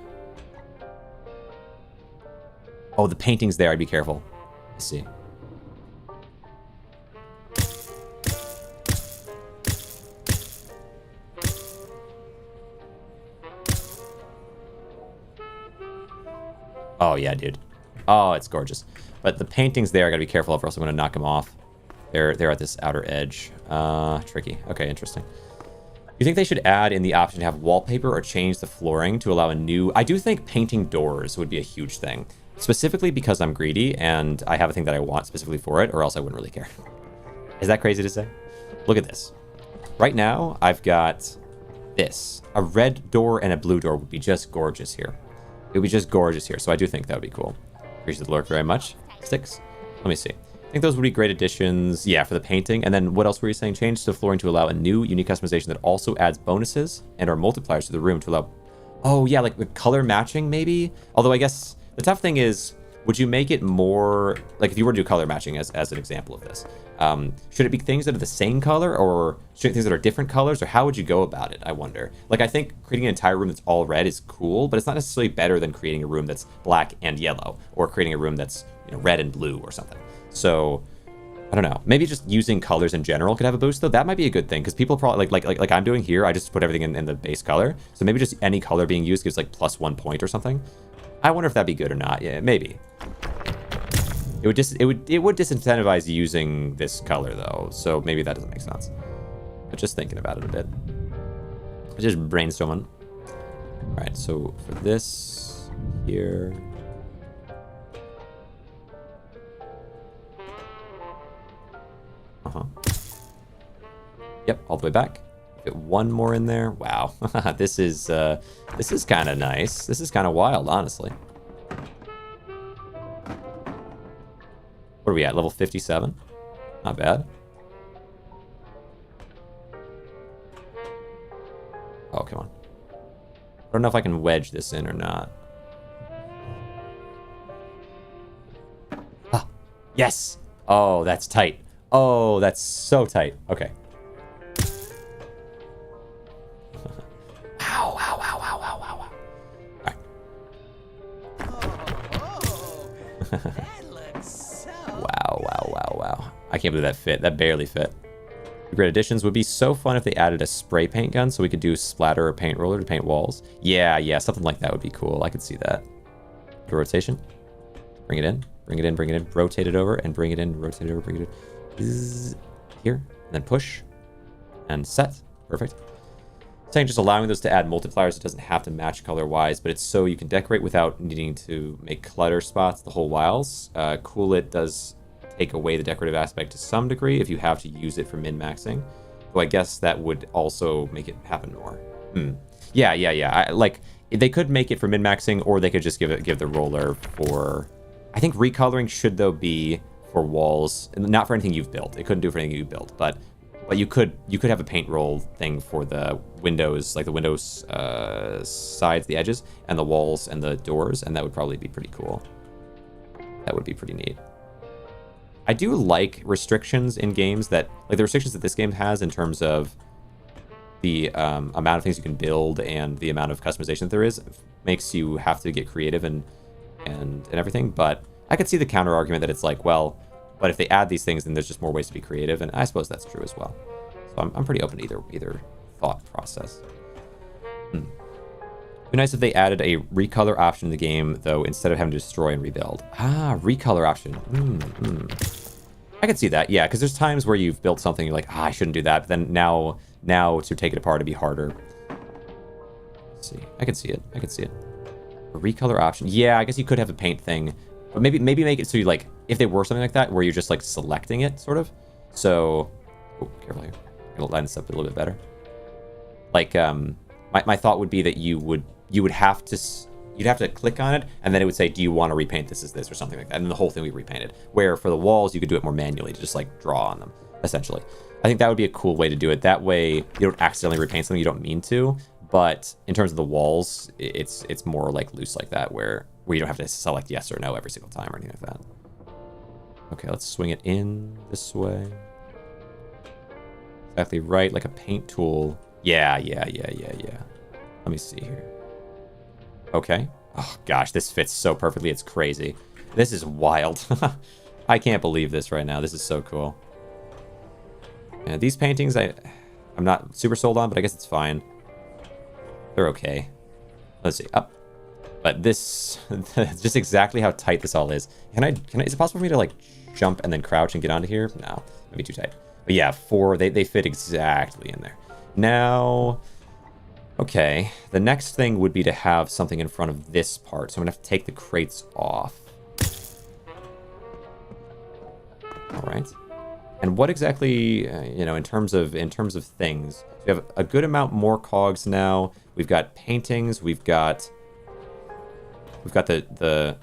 Oh, the painting's there. I'd be careful. Let's see. Oh, yeah, dude. Oh, it's gorgeous. But the painting's there. I gotta be careful of, or else I'm gonna knock them off. They're at this outer edge. Tricky. Okay, interesting. You think they should add in the option to have wallpaper or change the flooring to allow a new... I do think painting doors would be a huge thing. Specifically because I'm greedy and I have a thing that I want specifically for it, or else I wouldn't really care. Is that crazy to say? Look at this. Right now, I've got this. A red door and a blue door would be just gorgeous here. It would be just gorgeous here, so I do think that would be cool. Appreciate the lurk very much. Sticks. Let me see. I think those would be great additions, yeah, for the painting. And then what else were you saying? Change the flooring to allow a new unique customization that also adds bonuses and or multipliers to the room to allow... Oh, yeah, like the color matching, maybe? Although I guess the tough thing is, would you make it more... Like, if you were to do color matching as an example of this, should it be things that are the same color, or should it be things that are different colors, or how would you go about it, I wonder? Like, I think creating an entire room that's all red is cool, but it's not necessarily better than creating a room that's black and yellow, or creating a room that's, you know, red and blue or something. So, I don't know. Maybe just using colors in general could have a boost, though. That might be a good thing, because people probably, like I'm doing here, I just put everything in the base color. So maybe just any color being used gives, like, +1 point or something. I wonder if that'd be good or not. Yeah, maybe. It would disincentivize using this color, though. So maybe that doesn't make sense. But just thinking about it a bit. Just brainstorming. All right, so for this here... Yep, all the way back. Get one more in there. Wow, this is kind of nice. This is kind of wild, honestly. What are we at? Level 57. Not bad. Oh, come on. I don't know if I can wedge this in or not. Ah, yes. Oh, that's tight. Oh, that's so tight. Okay. Ow, ow, ow, ow, ow, ow, ow. All right. Oh, that looks so Wow, wow, wow, wow. I can't believe that fit. That barely fit. The great additions would be so fun if they added a spray paint gun so we could do splatter or paint roller to paint walls. Yeah, something like that would be cool. I could see that. The rotation. Bring it in, bring it in, bring it in. Rotate it over and bring it in, rotate it over, bring it in. Here, and then push and set. Perfect. Saying just allowing those to add multipliers. It doesn't have to match color wise, but it's so you can decorate without needing to make clutter spots the whole whiles. Cool, it does take away the decorative aspect to some degree if you have to use it for min-maxing. So I guess that would also make it happen more. Yeah. Like they could make it for min-maxing, or they could just give the roller for... I think recoloring should though be for walls, not for anything you've built. It couldn't do it for anything you built, but you could have a paint roll thing for the windows, like the windows sides, the edges, and the walls and the doors, and that would probably be pretty cool. That would be pretty neat. I do like restrictions in games that, like the restrictions that this game has in terms of the amount of things you can build and the amount of customization that there is makes you have to get creative and everything. But I could see the counter argument that it's like, well, but if they add these things, then there's just more ways to be creative, and I suppose that's true as well. So I'm pretty open to either thought process. It'd be nice if they added a recolor option in the game, though, instead of having to destroy and rebuild. Recolor option. I could see that, yeah, because there's times where you've built something, you're like, I shouldn't do that, but then now to take it apart, it'd be harder. Let's see. I can see it. A recolor option. Yeah, I guess you could have a paint thing, but maybe make it so you, like, if they were something like that, where you're just, like, selecting it, sort of. So, oh, careful here. I'm gonna line this up a little bit better. Like, my thought would be that you'd have to click on it, and then it would say, do you want to repaint this as this, or something like that, and the whole thing would be repainted. Where for the walls, you could do it more manually, to just, like, draw on them, essentially. I think that would be a cool way to do it. That way, you don't accidentally repaint something you don't mean to, but in terms of the walls, it's more, like, loose like that, where you don't have to select yes or no every single time or anything like that. Okay, let's swing it in this way. Exactly right, like a paint tool. Yeah. Let me see here. Okay. Oh, gosh, this fits so perfectly. It's crazy. This is wild. I can't believe this right now. This is so cool. And these paintings, I'm not super sold on, but I guess it's fine. They're okay. Let's see. Up. But this, just exactly how tight this all is. Can I, is it possible for me to, like, jump and then crouch and get onto here? No, maybe too tight. But yeah, they fit exactly in there. Now, okay, the next thing would be to have something in front of this part. So I'm gonna have to take the crates off. All right. And what exactly, you know, in terms of things, we have a good amount more cogs now. We've got paintings. We've got the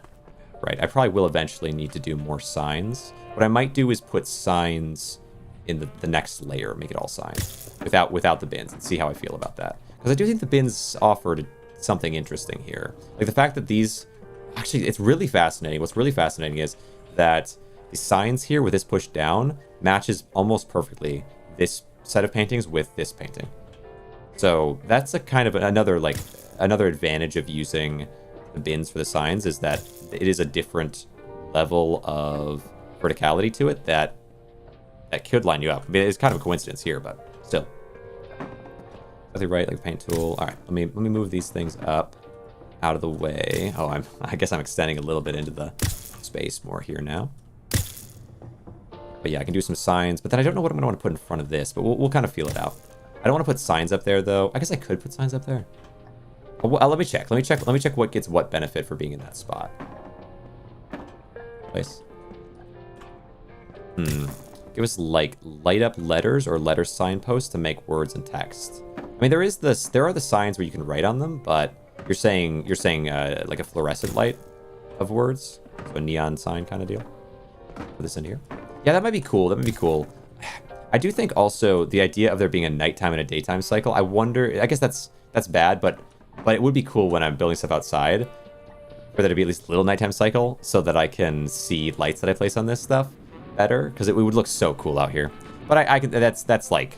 right. I probably will eventually need to do more signs. What I might do is put signs in the next layer, make it all signs without the bins, and see how I feel about that. Because I do think the bins offered something interesting here. Like the fact that these, actually, it's really fascinating. What's really fascinating is that the signs here with this pushed down matches almost perfectly this set of paintings with this painting. So that's a kind of another advantage of using the bins for the signs, is that it is a different level of verticality to it that could line you up. I mean, it's kind of a coincidence here, but still. Exactly right, like paint tool. All right, let me move these things up out of the way. Oh, I guess I'm extending a little bit into the space more here now. But yeah, I can do some signs, but then I don't know what I'm gonna want to put in front of this, but we'll kind of feel it out. I don't want to put signs up there though. I guess I could put signs up there. Well, let me check what gets what benefit for being in that spot. Place. Give us like light up letters or letter signposts to make words and text. I mean, there are the signs where you can write on them, but you're saying like a fluorescent light of words, so a neon sign kind of deal. Put this in here. Yeah, that might be cool. I do think also the idea of there being a nighttime and a daytime cycle. I wonder. I guess that's bad, but it would be cool when I'm building stuff outside for there to be at least a little nighttime cycle, so that I can see lights that I place on this stuff better, because it would look so cool out here. But I can. That's like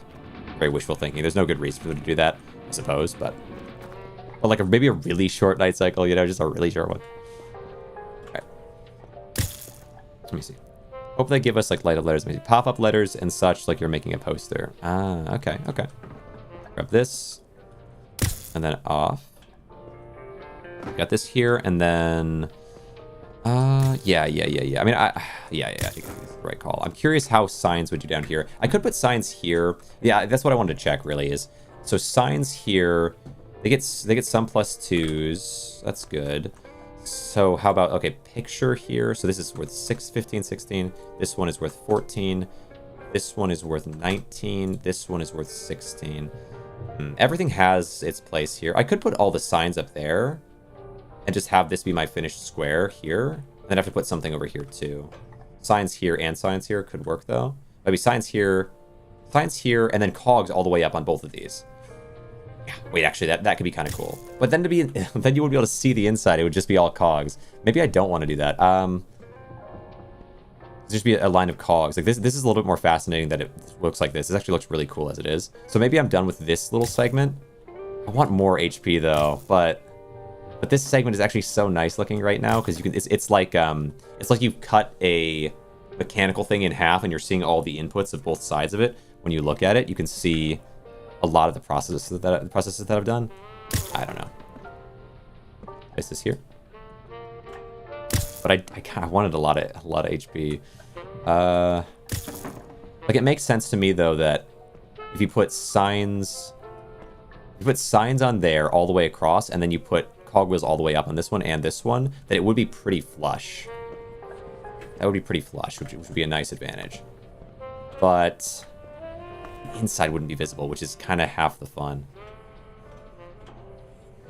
very wishful thinking. There's no good reason for them to do that, I suppose. But like maybe a really short night cycle, you know, just a really short one. All right. Let me see. Hope they give us like light up letters, maybe pop-up letters and such, like you're making a poster. Okay. Grab this, and then off. Got this here, and then, yeah. I mean, yeah, I think that's the right call. I'm curious how signs would do down here. I could put signs here. Yeah, that's what I wanted to check. Really is. So signs here, they get some +2s. That's good. So how about, okay, picture here. So this is worth 15, 16. This one is worth 14. This one is worth 19. This one is worth 16. Everything has its place here. I could put all the signs up there and just have this be my finished square here. And then I have to put something over here too. Signs here and signs here could work though. Maybe signs here, and then cogs all the way up on both of these. Yeah, wait, actually, that could be kind of cool. But then then you wouldn't be able to see the inside. It would just be all cogs. Maybe I don't want to do that. There's just be a line of cogs. Like this is a little bit more fascinating that it looks like this. It actually looks really cool as it is. So maybe I'm done with this little segment. I want more HP though, but this segment is actually so nice looking right now because you can. It's like you've cut a mechanical thing in half and you're seeing all the inputs of both sides of it. When you look at it, you can see a lot of the processes that I've done. I don't know. Place this here. But I kind of wanted a lot of HP. Like it makes sense to me though that if you put signs on there all the way across, and then you put cogwheels all the way up on this one and this one, that it would be pretty flush. That would be pretty flush, which would be a nice advantage. But the inside wouldn't be visible, which is kind of half the fun.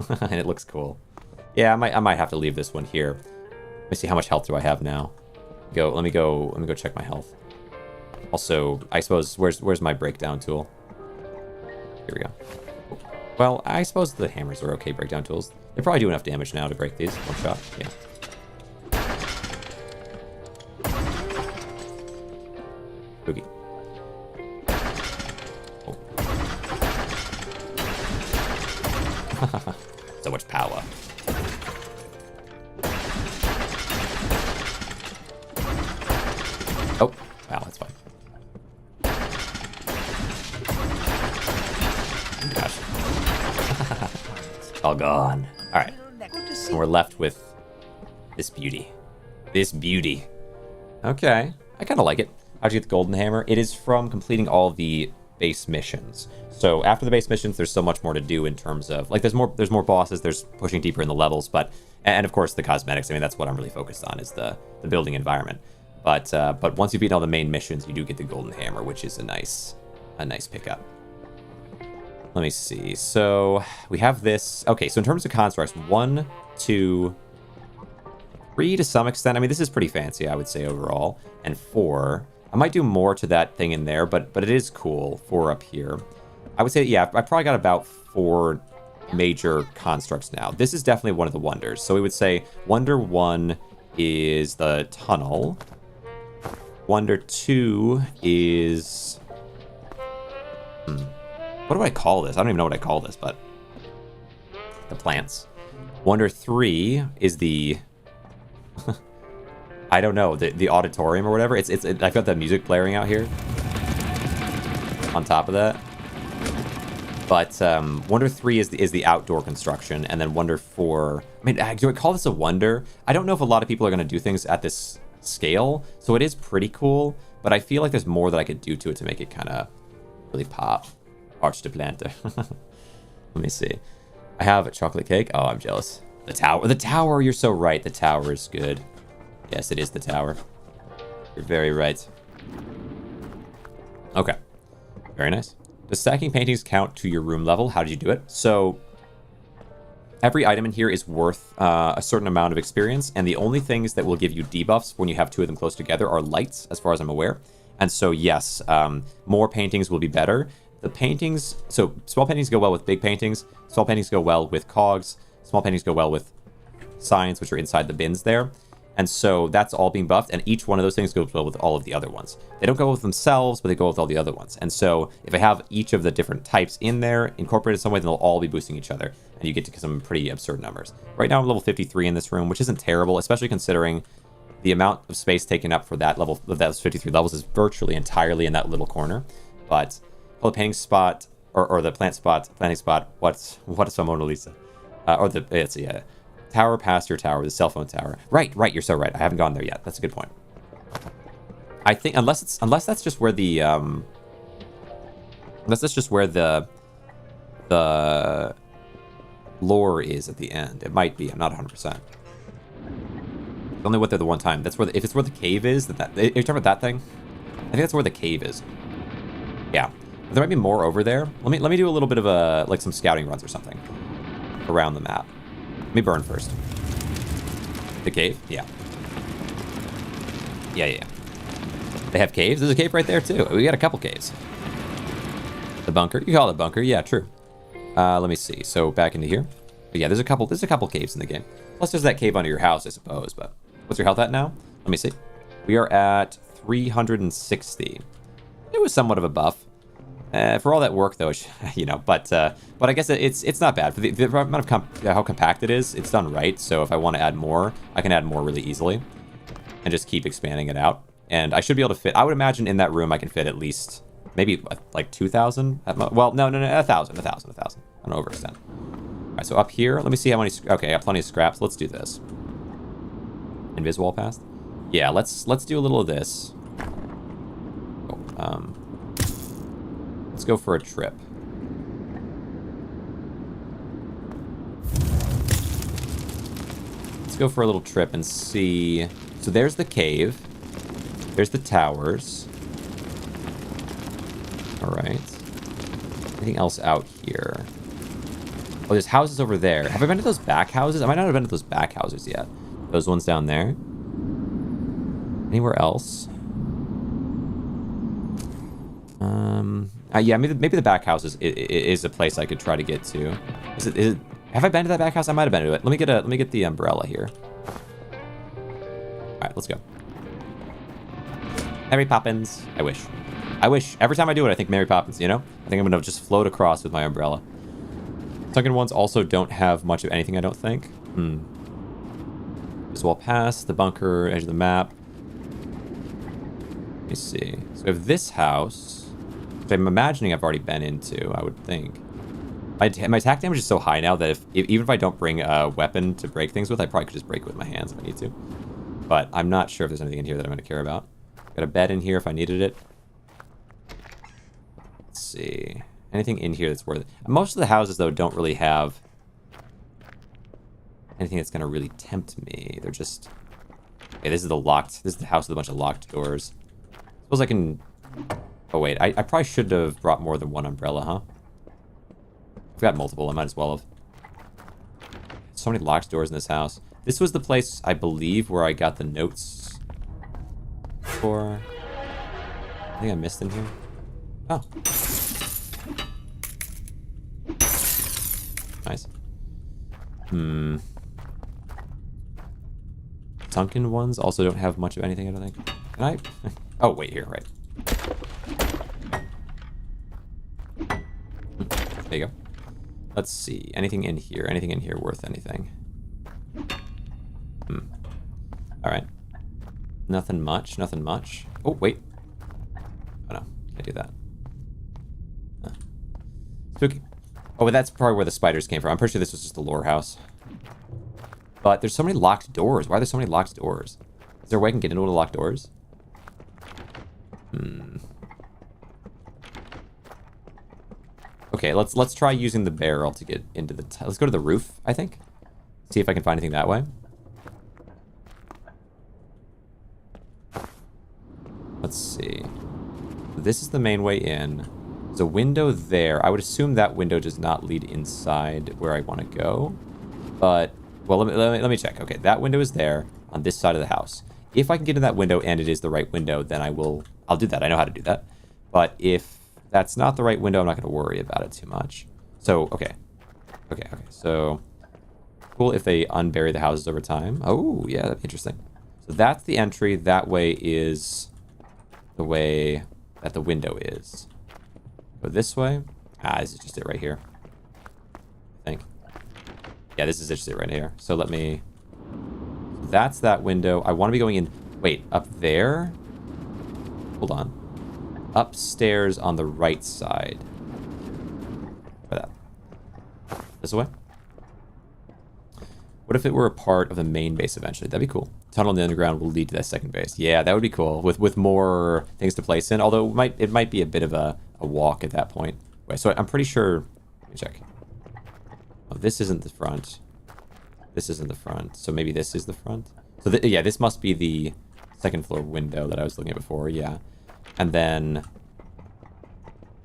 And it looks cool. Yeah, I might have to leave this one here. Let me see, how much health do I have now? Let me go check my health. Also, I suppose where's my breakdown tool? Here we go. Well, I suppose the hammers are okay breakdown tools. They probably do enough damage now to break these one shot. Yeah. Boogie. Oh. So much power. Oh, wow, that's fine. Gosh. All gone. All right. And we're left with this beauty. This beauty. Okay. I kind of like it. How'd you get the golden hammer? It is from completing all the base missions. So after the base missions, there's so much more to do in terms of, like, there's more bosses, there's pushing deeper in the levels, but, and of course the cosmetics. I mean, that's what I'm really focused on, is the building environment. But once you've beaten all the main missions, you do get the golden hammer, which is a nice pickup. Let me see. So we have this. Okay, so in terms of constructs, 1, 2, 3 to some extent. I mean, this is pretty fancy, I would say, overall. And 4. I might do more to that thing in there, but it is cool. 4 up here. I would say, yeah, I probably got about 4 major constructs now. This is definitely one of the wonders. So we would say Wonder 1 is the tunnel. Wonder 2 is... What do I call this? I don't even know what I call this, but... The plants. Wonder 3 is the... I don't know, the auditorium or whatever. I've got the music blaring out here. On top of that. But Wonder 3 is the outdoor construction, and then Wonder 4... I mean, do I call this a wonder? I don't know if a lot of people are going to do things at this scale, so it is pretty cool, but I feel like there's more that I could do to it to make it kind of really pop. Arch de planter. Let me see. I have a chocolate cake. Oh, I'm jealous. The tower, you're so right. The tower is good. Yes, it is the tower. You're very right. Okay. Very nice. Does stacking paintings count to your room level? How did you do it? So every item in here is worth a certain amount of experience, and the only things that will give you debuffs when you have 2 of them close together are lights, as far as I'm aware. And so, yes, more paintings will be better. The paintings, so small paintings go well with big paintings, small paintings go well with cogs, small paintings go well with signs, which are inside the bins there. And so that's all being buffed, and each one of those things goes well with all of the other ones. They don't go with themselves, but they go with all the other ones. And so if I have each of the different types in there, incorporated some way, then they'll all be boosting each other, and you get to some pretty absurd numbers. Right now I'm level 53 in this room, which isn't terrible, especially considering the amount of space taken up for that level, those 53 levels, is virtually entirely in that little corner. But the painting spot, or the planting spot, what's a Mona Lisa? Tower past your tower, the cell phone tower. Right, you're so right. I haven't gone there yet. That's a good point. I think unless that's just where the lore is at the end. It might be. I'm not 100%. I only went there the one time. That's where if it's where the cave is. Are you talking about that thing? I think that's where the cave is. Yeah. But there might be more over there. Let me do a little bit of some scouting runs or something around the map. Let me burn first. The cave? Yeah. Yeah. They have caves? There's a cave right there, too. We got a couple caves. The bunker? You call it a bunker? Yeah, true. Let me see. So, back into here. But yeah, there's a couple caves in the game. Plus, there's that cave under your house, I suppose. But what's your health at now? Let me see. We are at 360. It was somewhat of a buff. For all that work, though, you know, but I guess it's not bad. For the amount of how compact it is, it's done right. So if I want to add more, I can add more really easily. And just keep expanding it out. And I should be able to fit, I would imagine in that room I can fit at least, maybe like 2,000. Well, no, 1,000. I don't overextend. All right, so up here, let me see how many, okay, I got plenty of scraps. Let's do this. Invisible path? Yeah, let's do a little of this. Oh, let's go for a trip. Let's go for a little trip and see. So there's the cave. There's the towers. All right. Anything else out here? Oh, there's houses over there. Have I been to those back houses? I might not have been to those back houses yet. Those ones down there. Anywhere else? Yeah, maybe the back house is a place I could try to get to. Is it? Have I been to that back house? I might have been to it. Let me get the umbrella here. All right, let's go. Mary Poppins. I wish. Every time I do it, I think Mary Poppins, you know? I think I'm going to just float across with my umbrella. Sunken ones also don't have much of anything, I don't think. As well past the bunker, edge of the map. Let me see. So we have this house, which I'm imagining I've already been into, I would think. My attack damage is so high now that even if I don't bring a weapon to break things with, I probably could just break it with my hands if I need to. But I'm not sure if there's anything in here that I'm going to care about. Got a bed in here if I needed it. Let's see. Anything in here that's worth it. Most of the houses, though, don't really have anything that's going to really tempt me. They're just... Okay, this is the house with a bunch of locked doors. Suppose I can... Oh, wait. I probably should have brought more than one umbrella, huh? I've got multiple. I might as well have. So many locked doors in this house. This was the place, I believe, where I got the notes for... I think I missed in here. Oh. Nice. Sunken ones also don't have much of anything, I don't think. Can I? Oh, wait, here, right. There you go. Let's see. Anything in here? Anything in here worth anything? Alright. Nothing much. Nothing much. Oh, wait. Oh, no. Can't do that. Huh. Spooky. Oh, but that's probably where the spiders came from. I'm pretty sure this was just the lore house. But there's so many locked doors. Why are there so many locked doors? Is there a way I can get into one of the locked doors? Okay, let's try using the barrel to get into the... Let's go to the roof, I think. See if I can find anything that way. Let's see. This is the main way in. There's a window there. I would assume that window does not lead inside where I want to go. But, well, let me check. Okay, that window is there on this side of the house. If I can get in that window and it is the right window, then I'll do that. I know how to do that. But if that's not the right window, I'm not going to worry about it too much. So, okay. Okay. So, cool if they unbury the houses over time. Oh, yeah, that'd be interesting. So that's the entry. That way is the way that the window is. Go this way. This is just it right here. I think. Yeah, this is just it right here. So let me... That's that window. I want to be going in... Wait, up there? Hold on. Upstairs on the right side. Try that. This way? What if it were a part of the main base eventually? That'd be cool. Tunnel in the underground will lead to that second base. Yeah, that would be cool. With more things to place in. Although it might be a bit of a walk at that point. Wait, so I'm pretty sure... Let me check. Oh, this isn't the front. This isn't the front. So maybe this is the front? So yeah, this must be the second floor window that I was looking at before. Yeah. And then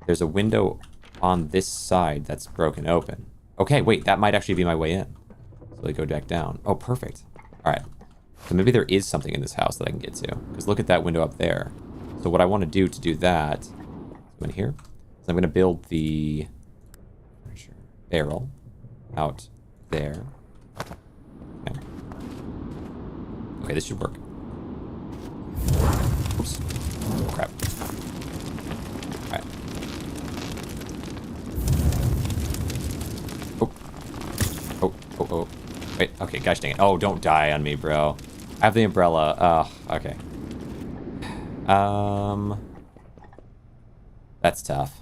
there's a window on this side that's broken open. Okay, wait, that might actually be my way in. So they go back down. Oh, perfect. All right. So maybe there is something in this house that I can get to. Because look at that window up there. So what I want to do that, go in here. So I'm going to build the barrel out there. Okay, this should work. Oops. Oh, crap. Alright. Oh. Wait, okay, gosh dang it. Oh, don't die on me, bro. I have the umbrella. Oh, okay. That's tough.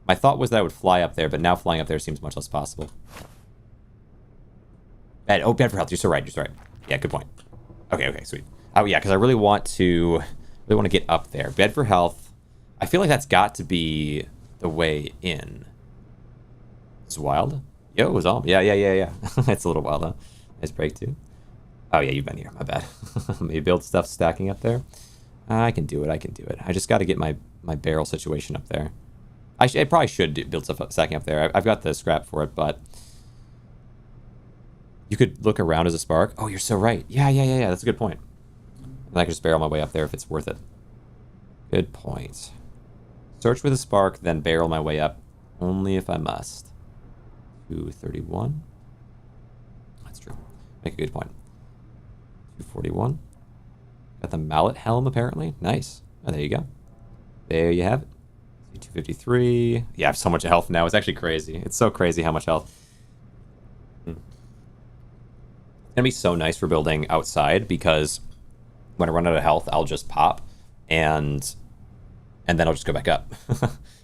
My thought was that I would fly up there, but now flying up there seems much less possible. Bad for health. You're so right. Yeah, good point. Okay, sweet. Oh yeah, because I really want to get up there. Bed for health. I feel like that's got to be the way in. It's wild. Yo, it was all. Yeah. It's a little wild, huh? Nice break too. Oh yeah, you've been here. My bad. Maybe build stuff stacking up there. I can do it. I just got to get my barrel situation up there. I probably should build stuff stacking up there. I've got the scrap for it, but you could look around as a spark. Oh, you're so right. Yeah. That's a good point. And I can just barrel my way up there if it's worth it. Good point. Search with a spark, then barrel my way up, only if I must. 231. That's true. Make a good point. 241. Got the mallet helm, apparently. Nice. Oh, there you go. There you have it. 253. Yeah, I have so much health now. It's actually crazy. It's so crazy how much health. It's gonna be so nice for building outside because when I run out of health, I'll just pop and then I'll just go back up.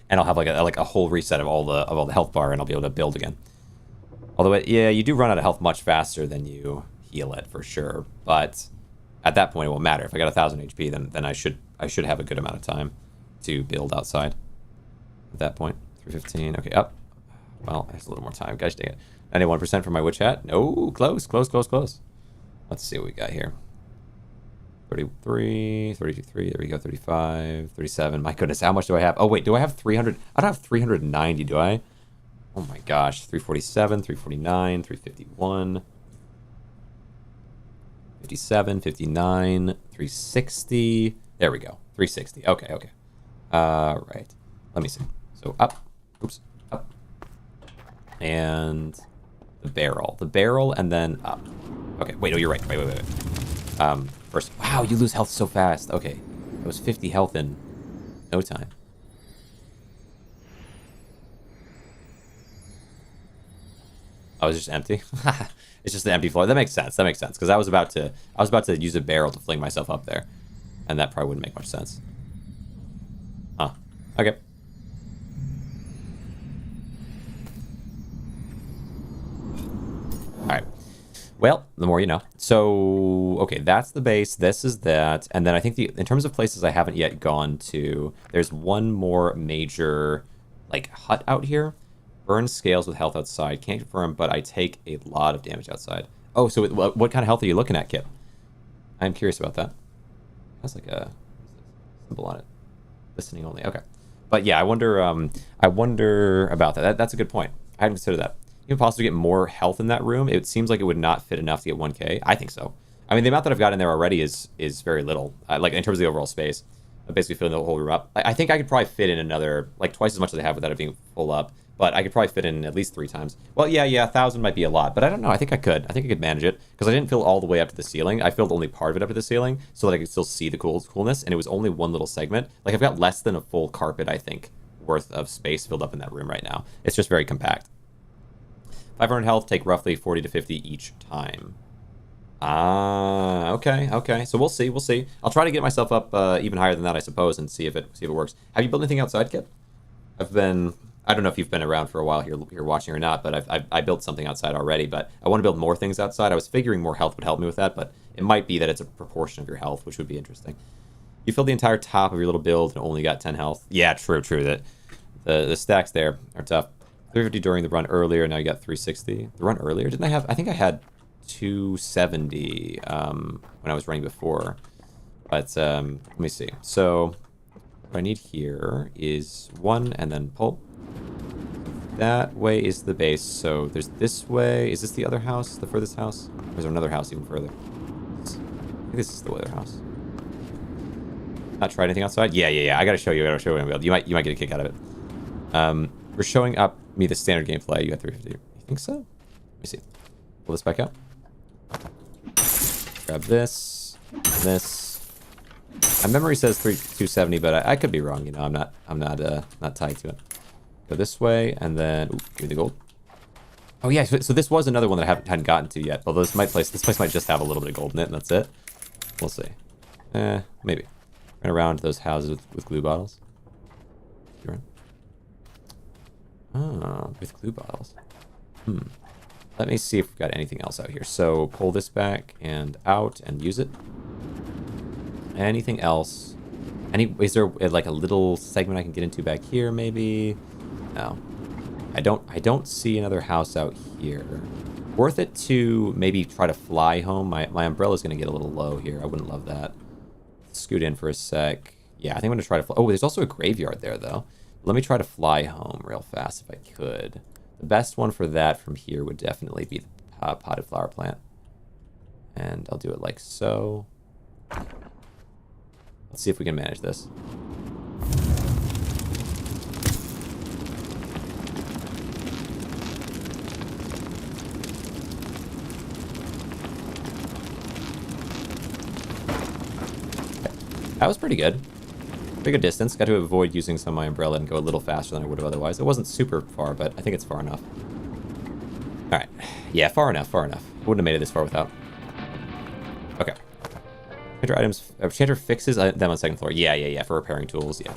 And I'll have like a whole reset of all the health bar and I'll be able to build again. Although yeah, you do run out of health much faster than you heal it for sure, but at that point it won't matter. If I got 1,000 HP, then I should have a good amount of time to build outside. At that point, 315. Okay, up. Well, there's a little more time. Gosh dang it. 91% for my witch hat. No, close. Let's see what we got here. 33, 33. There we go. 35, 37. My goodness, how much do I have? Oh wait, do I have 300? I don't have 390, do I? Oh my gosh, 347, 349, 351. 57, 59, 360. There we go. 360. Okay. Right. Let me see. So up. Oops. Up. And the barrel, and then up. Okay. Wait. Oh, you're right. Wait. First. Wow, you lose health so fast. Okay. That was 50 health in no time. Oh, it's just empty. It's just the empty floor. That makes sense. Because I was about to use a barrel to fling myself up there, and that probably wouldn't make much sense. Huh. Okay. All right. Well, the more you know. So, okay, that's the base. This is that, and then I think in terms of places I haven't yet gone to, there's one more major like hut out here. Burn scales with health outside. Can't confirm, but I take a lot of damage outside. Oh, so what kind of health are you looking at, Kip? I'm curious about that. That's like a symbol on it. Listening only. Okay. But yeah, I wonder about that. That's a good point. I hadn't considered that. Even possible to get more health in that room. It seems like it would not fit enough to get 1K. I think so. I mean, the amount that I've got in there already is very little. Like in terms of the overall space. I'm basically filling the whole room up. I think I could probably fit in another, like twice as much as I have without it being full up. But I could probably fit in at least 3 times. Well, yeah, 1,000 might be a lot, but I don't know. I think I could manage it because I didn't fill all the way up to the ceiling. I filled only part of it up to the ceiling so that I could still see the coolness, and it was only one little segment. Like I've got less than a full carpet, I think, worth of space filled up in that room right now. It's just very compact. 500 health, take roughly 40 to 50 each time. Okay. So we'll see. I'll try to get myself up even higher than that, I suppose, and see if it works. Have you built anything outside, Kip? I don't know if you've been around for a while here watching or not, but I built something outside already, but I want to build more things outside. I was figuring more health would help me with that, but it might be that it's a proportion of your health, which would be interesting. You filled the entire top of your little build and only got 10 health. Yeah, true. That the stacks there are tough. 350 during the run earlier, now you got 360. The run earlier, didn't I have? I think I had 270 when I was running before. But let me see. So what I need here is 1 and then pull. That way is the base. So there's this way. Is this the other house? The furthest house? Or is there another house even further? I think this is the other house. Not tried anything outside? Yeah. I gotta show you. You might get a kick out of it. We're showing up me the standard gameplay. You got 350. You think so? Let me see. Pull this back out. Grab this. My memory says 270, but I could be wrong. You know, I'm not tied to it. Go this way, and then ooh, give me the gold. Oh yeah, so this was another one that I hadn't gotten to yet. Although this place might just have a little bit of gold in it, and that's it. We'll see. Maybe. Run around those houses with glue bottles. Oh, with glue bottles. Let me see if we've got anything else out here. So pull this back and out and use it. Anything else? Is there like a little segment I can get into back here? Maybe. No. I don't see another house out here. Worth it to maybe try to fly home. My umbrella's gonna get a little low here. I wouldn't love that. Scoot in for a sec. Yeah, I think I'm gonna try to fly. Oh, there's also a graveyard there though. Let me try to fly home real fast if I could. The best one for that from here would definitely be the potted flower plant. And I'll do it like so. Let's see if we can manage this. That was pretty good. Pretty good distance. Got to avoid using some of my umbrella and go a little faster than I would have otherwise. It wasn't super far, but I think it's far enough. Alright. Yeah, far enough, far enough. Wouldn't have made it this far without. Okay. Enchanter items. Enchanter fixes them on second floor. Yeah, for repairing tools, yeah.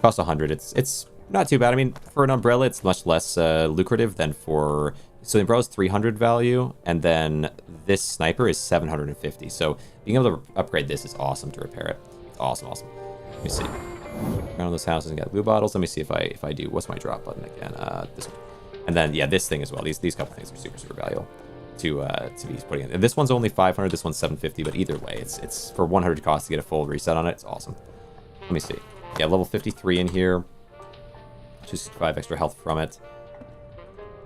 Costs 100. It's not too bad. I mean, for an umbrella, it's much less lucrative than for... So the umbrella's 300 value, and then this sniper is 750. So being able to upgrade this is awesome to repair it. Awesome. Let me see. Around those houses and got glue bottles. Let me see if I do. What's my drop button again? This one. And then yeah, this thing as well. These couple things are super valuable to be putting in. And this one's only 500. This one's 750. But either way, it's for 100 cost to get a full reset on it. It's awesome. Let me see. Yeah, level 53 in here. 265 extra health from it.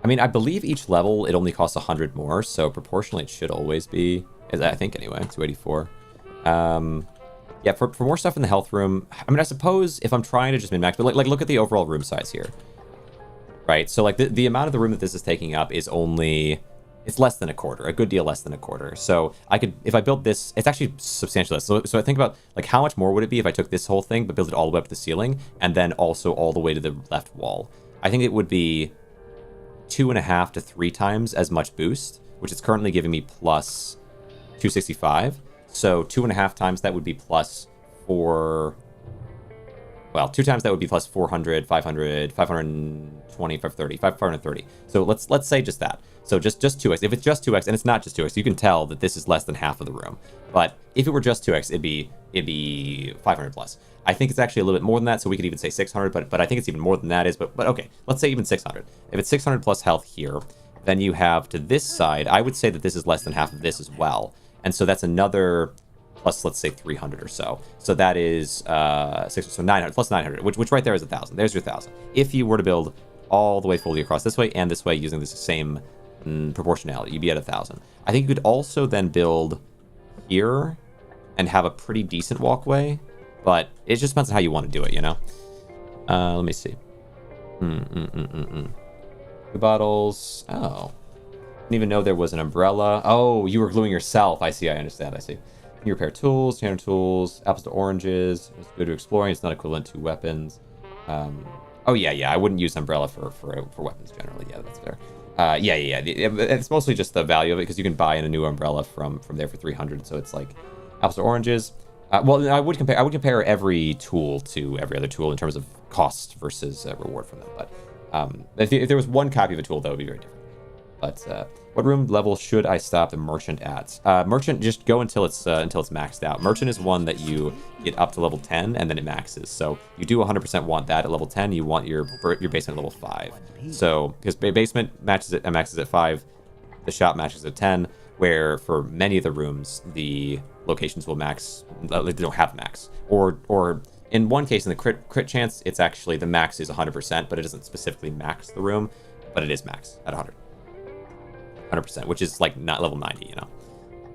I mean, I believe each level it only costs 100 more. So proportionally, it should always be. I think anyway. 284. Yeah, for more stuff in the health room, I mean, I suppose if I'm trying to just min-max, but like look at the overall room size here. Right, so like the amount of the room that this is taking up is only, it's less than a quarter, a good deal less than a quarter. So I could, if I built this, it's actually substantially less. So I think about like how much more would it be if I took this whole thing, but built it all the way up to the ceiling, and then also all the way to the left wall. I think it would be 2.5 to 3 times as much boost, which is currently giving me plus 265. So 2.5 times that would be plus 4. Well, 2 times that would be plus 400, 500, 520, 530, 530. So let's say just that. So just 2x. If it's just 2x, and it's not just 2x, you can tell that this is less than half of the room. But if it were just 2x, it'd be 500 plus. I think it's actually a little bit more than that, so we could even say 600. But I think it's even more than that is. But okay, let's say even 600. If it's 600 plus health here, then you have to this side. I would say that this is less than half of this as well. And so that's another plus, let's say 300 or so. So that is 600, so 900 plus 900, which right there is 1,000. There's your 1,000. If you were to build all the way fully across this way and this way using this same proportionality, you'd be at 1,000. I think you could also then build here and have a pretty decent walkway, but it just depends on how you want to do it, you know? Let me see. Two bottles. Oh. Didn't even know there was an umbrella. Oh, you were gluing yourself. I see. I understand. I see. Can you repair tools, standard tools, apples to oranges? It's good to exploring. It's not equivalent to weapons. Oh yeah. I wouldn't use umbrella for weapons generally. Yeah, that's fair. Yeah. It's mostly just the value of it because you can buy in a new umbrella from there for 300. So it's like apples to oranges. Well, I would compare every tool to every other tool in terms of cost versus reward from them. But if there was one copy of a tool, that would be very different. But what room level should I stop the merchant at? Merchant, just go until it's maxed out. Merchant is one that you get up to level 10 and then it maxes. So you do 100% want that at level 10. You want your basement at level 5. So because basement maxes at 5, the shop maxes at 10. Where for many of the rooms the locations will max. They don't have max. Or in one case in the crit chance, it's actually the max is 100%, but it doesn't specifically max the room, but it is max at 100%, which is like not level 90, you know.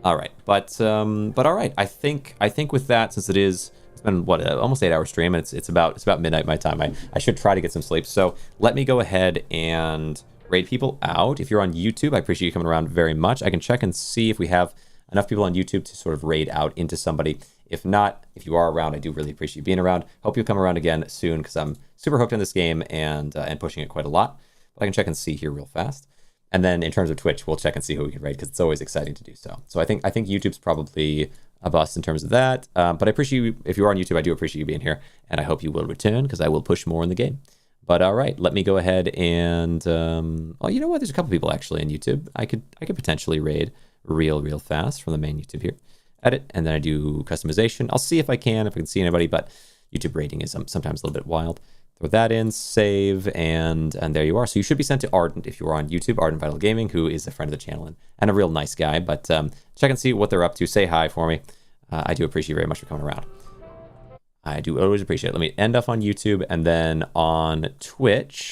All right, but all right. I think with that, since it's been what almost 8-hour stream, and it's about midnight my time. I should try to get some sleep. So let me go ahead and raid people out. If you're on YouTube, I appreciate you coming around very much. I can check and see if we have enough people on YouTube to sort of raid out into somebody. If not, if you are around, I do really appreciate you being around. Hope you'll come around again soon because I'm super hooked on this game and pushing it quite a lot. But I can check and see here real fast. And then in terms of Twitch, we'll check and see who we can raid because it's always exciting to do so. So I think YouTube's probably a bust in terms of that. But I appreciate you, if you are on YouTube, I do appreciate you being here. And I hope you will return because I will push more in the game. But all right, let me go ahead and, oh, you know what? There's a couple people actually on YouTube. I could potentially raid real fast from the main YouTube here. Edit, and then I do customization. I'll see if I can see anybody, but YouTube rating is sometimes a little bit wild. Throw that in, save, and there you are. So you should be sent to Ardent if you are on YouTube, Ardent Vital Gaming, who is a friend of the channel and a real nice guy. But check and see what they're up to. Say hi for me. I do appreciate you very much for coming around. I do always appreciate it. Let me end off on YouTube and then on Twitch.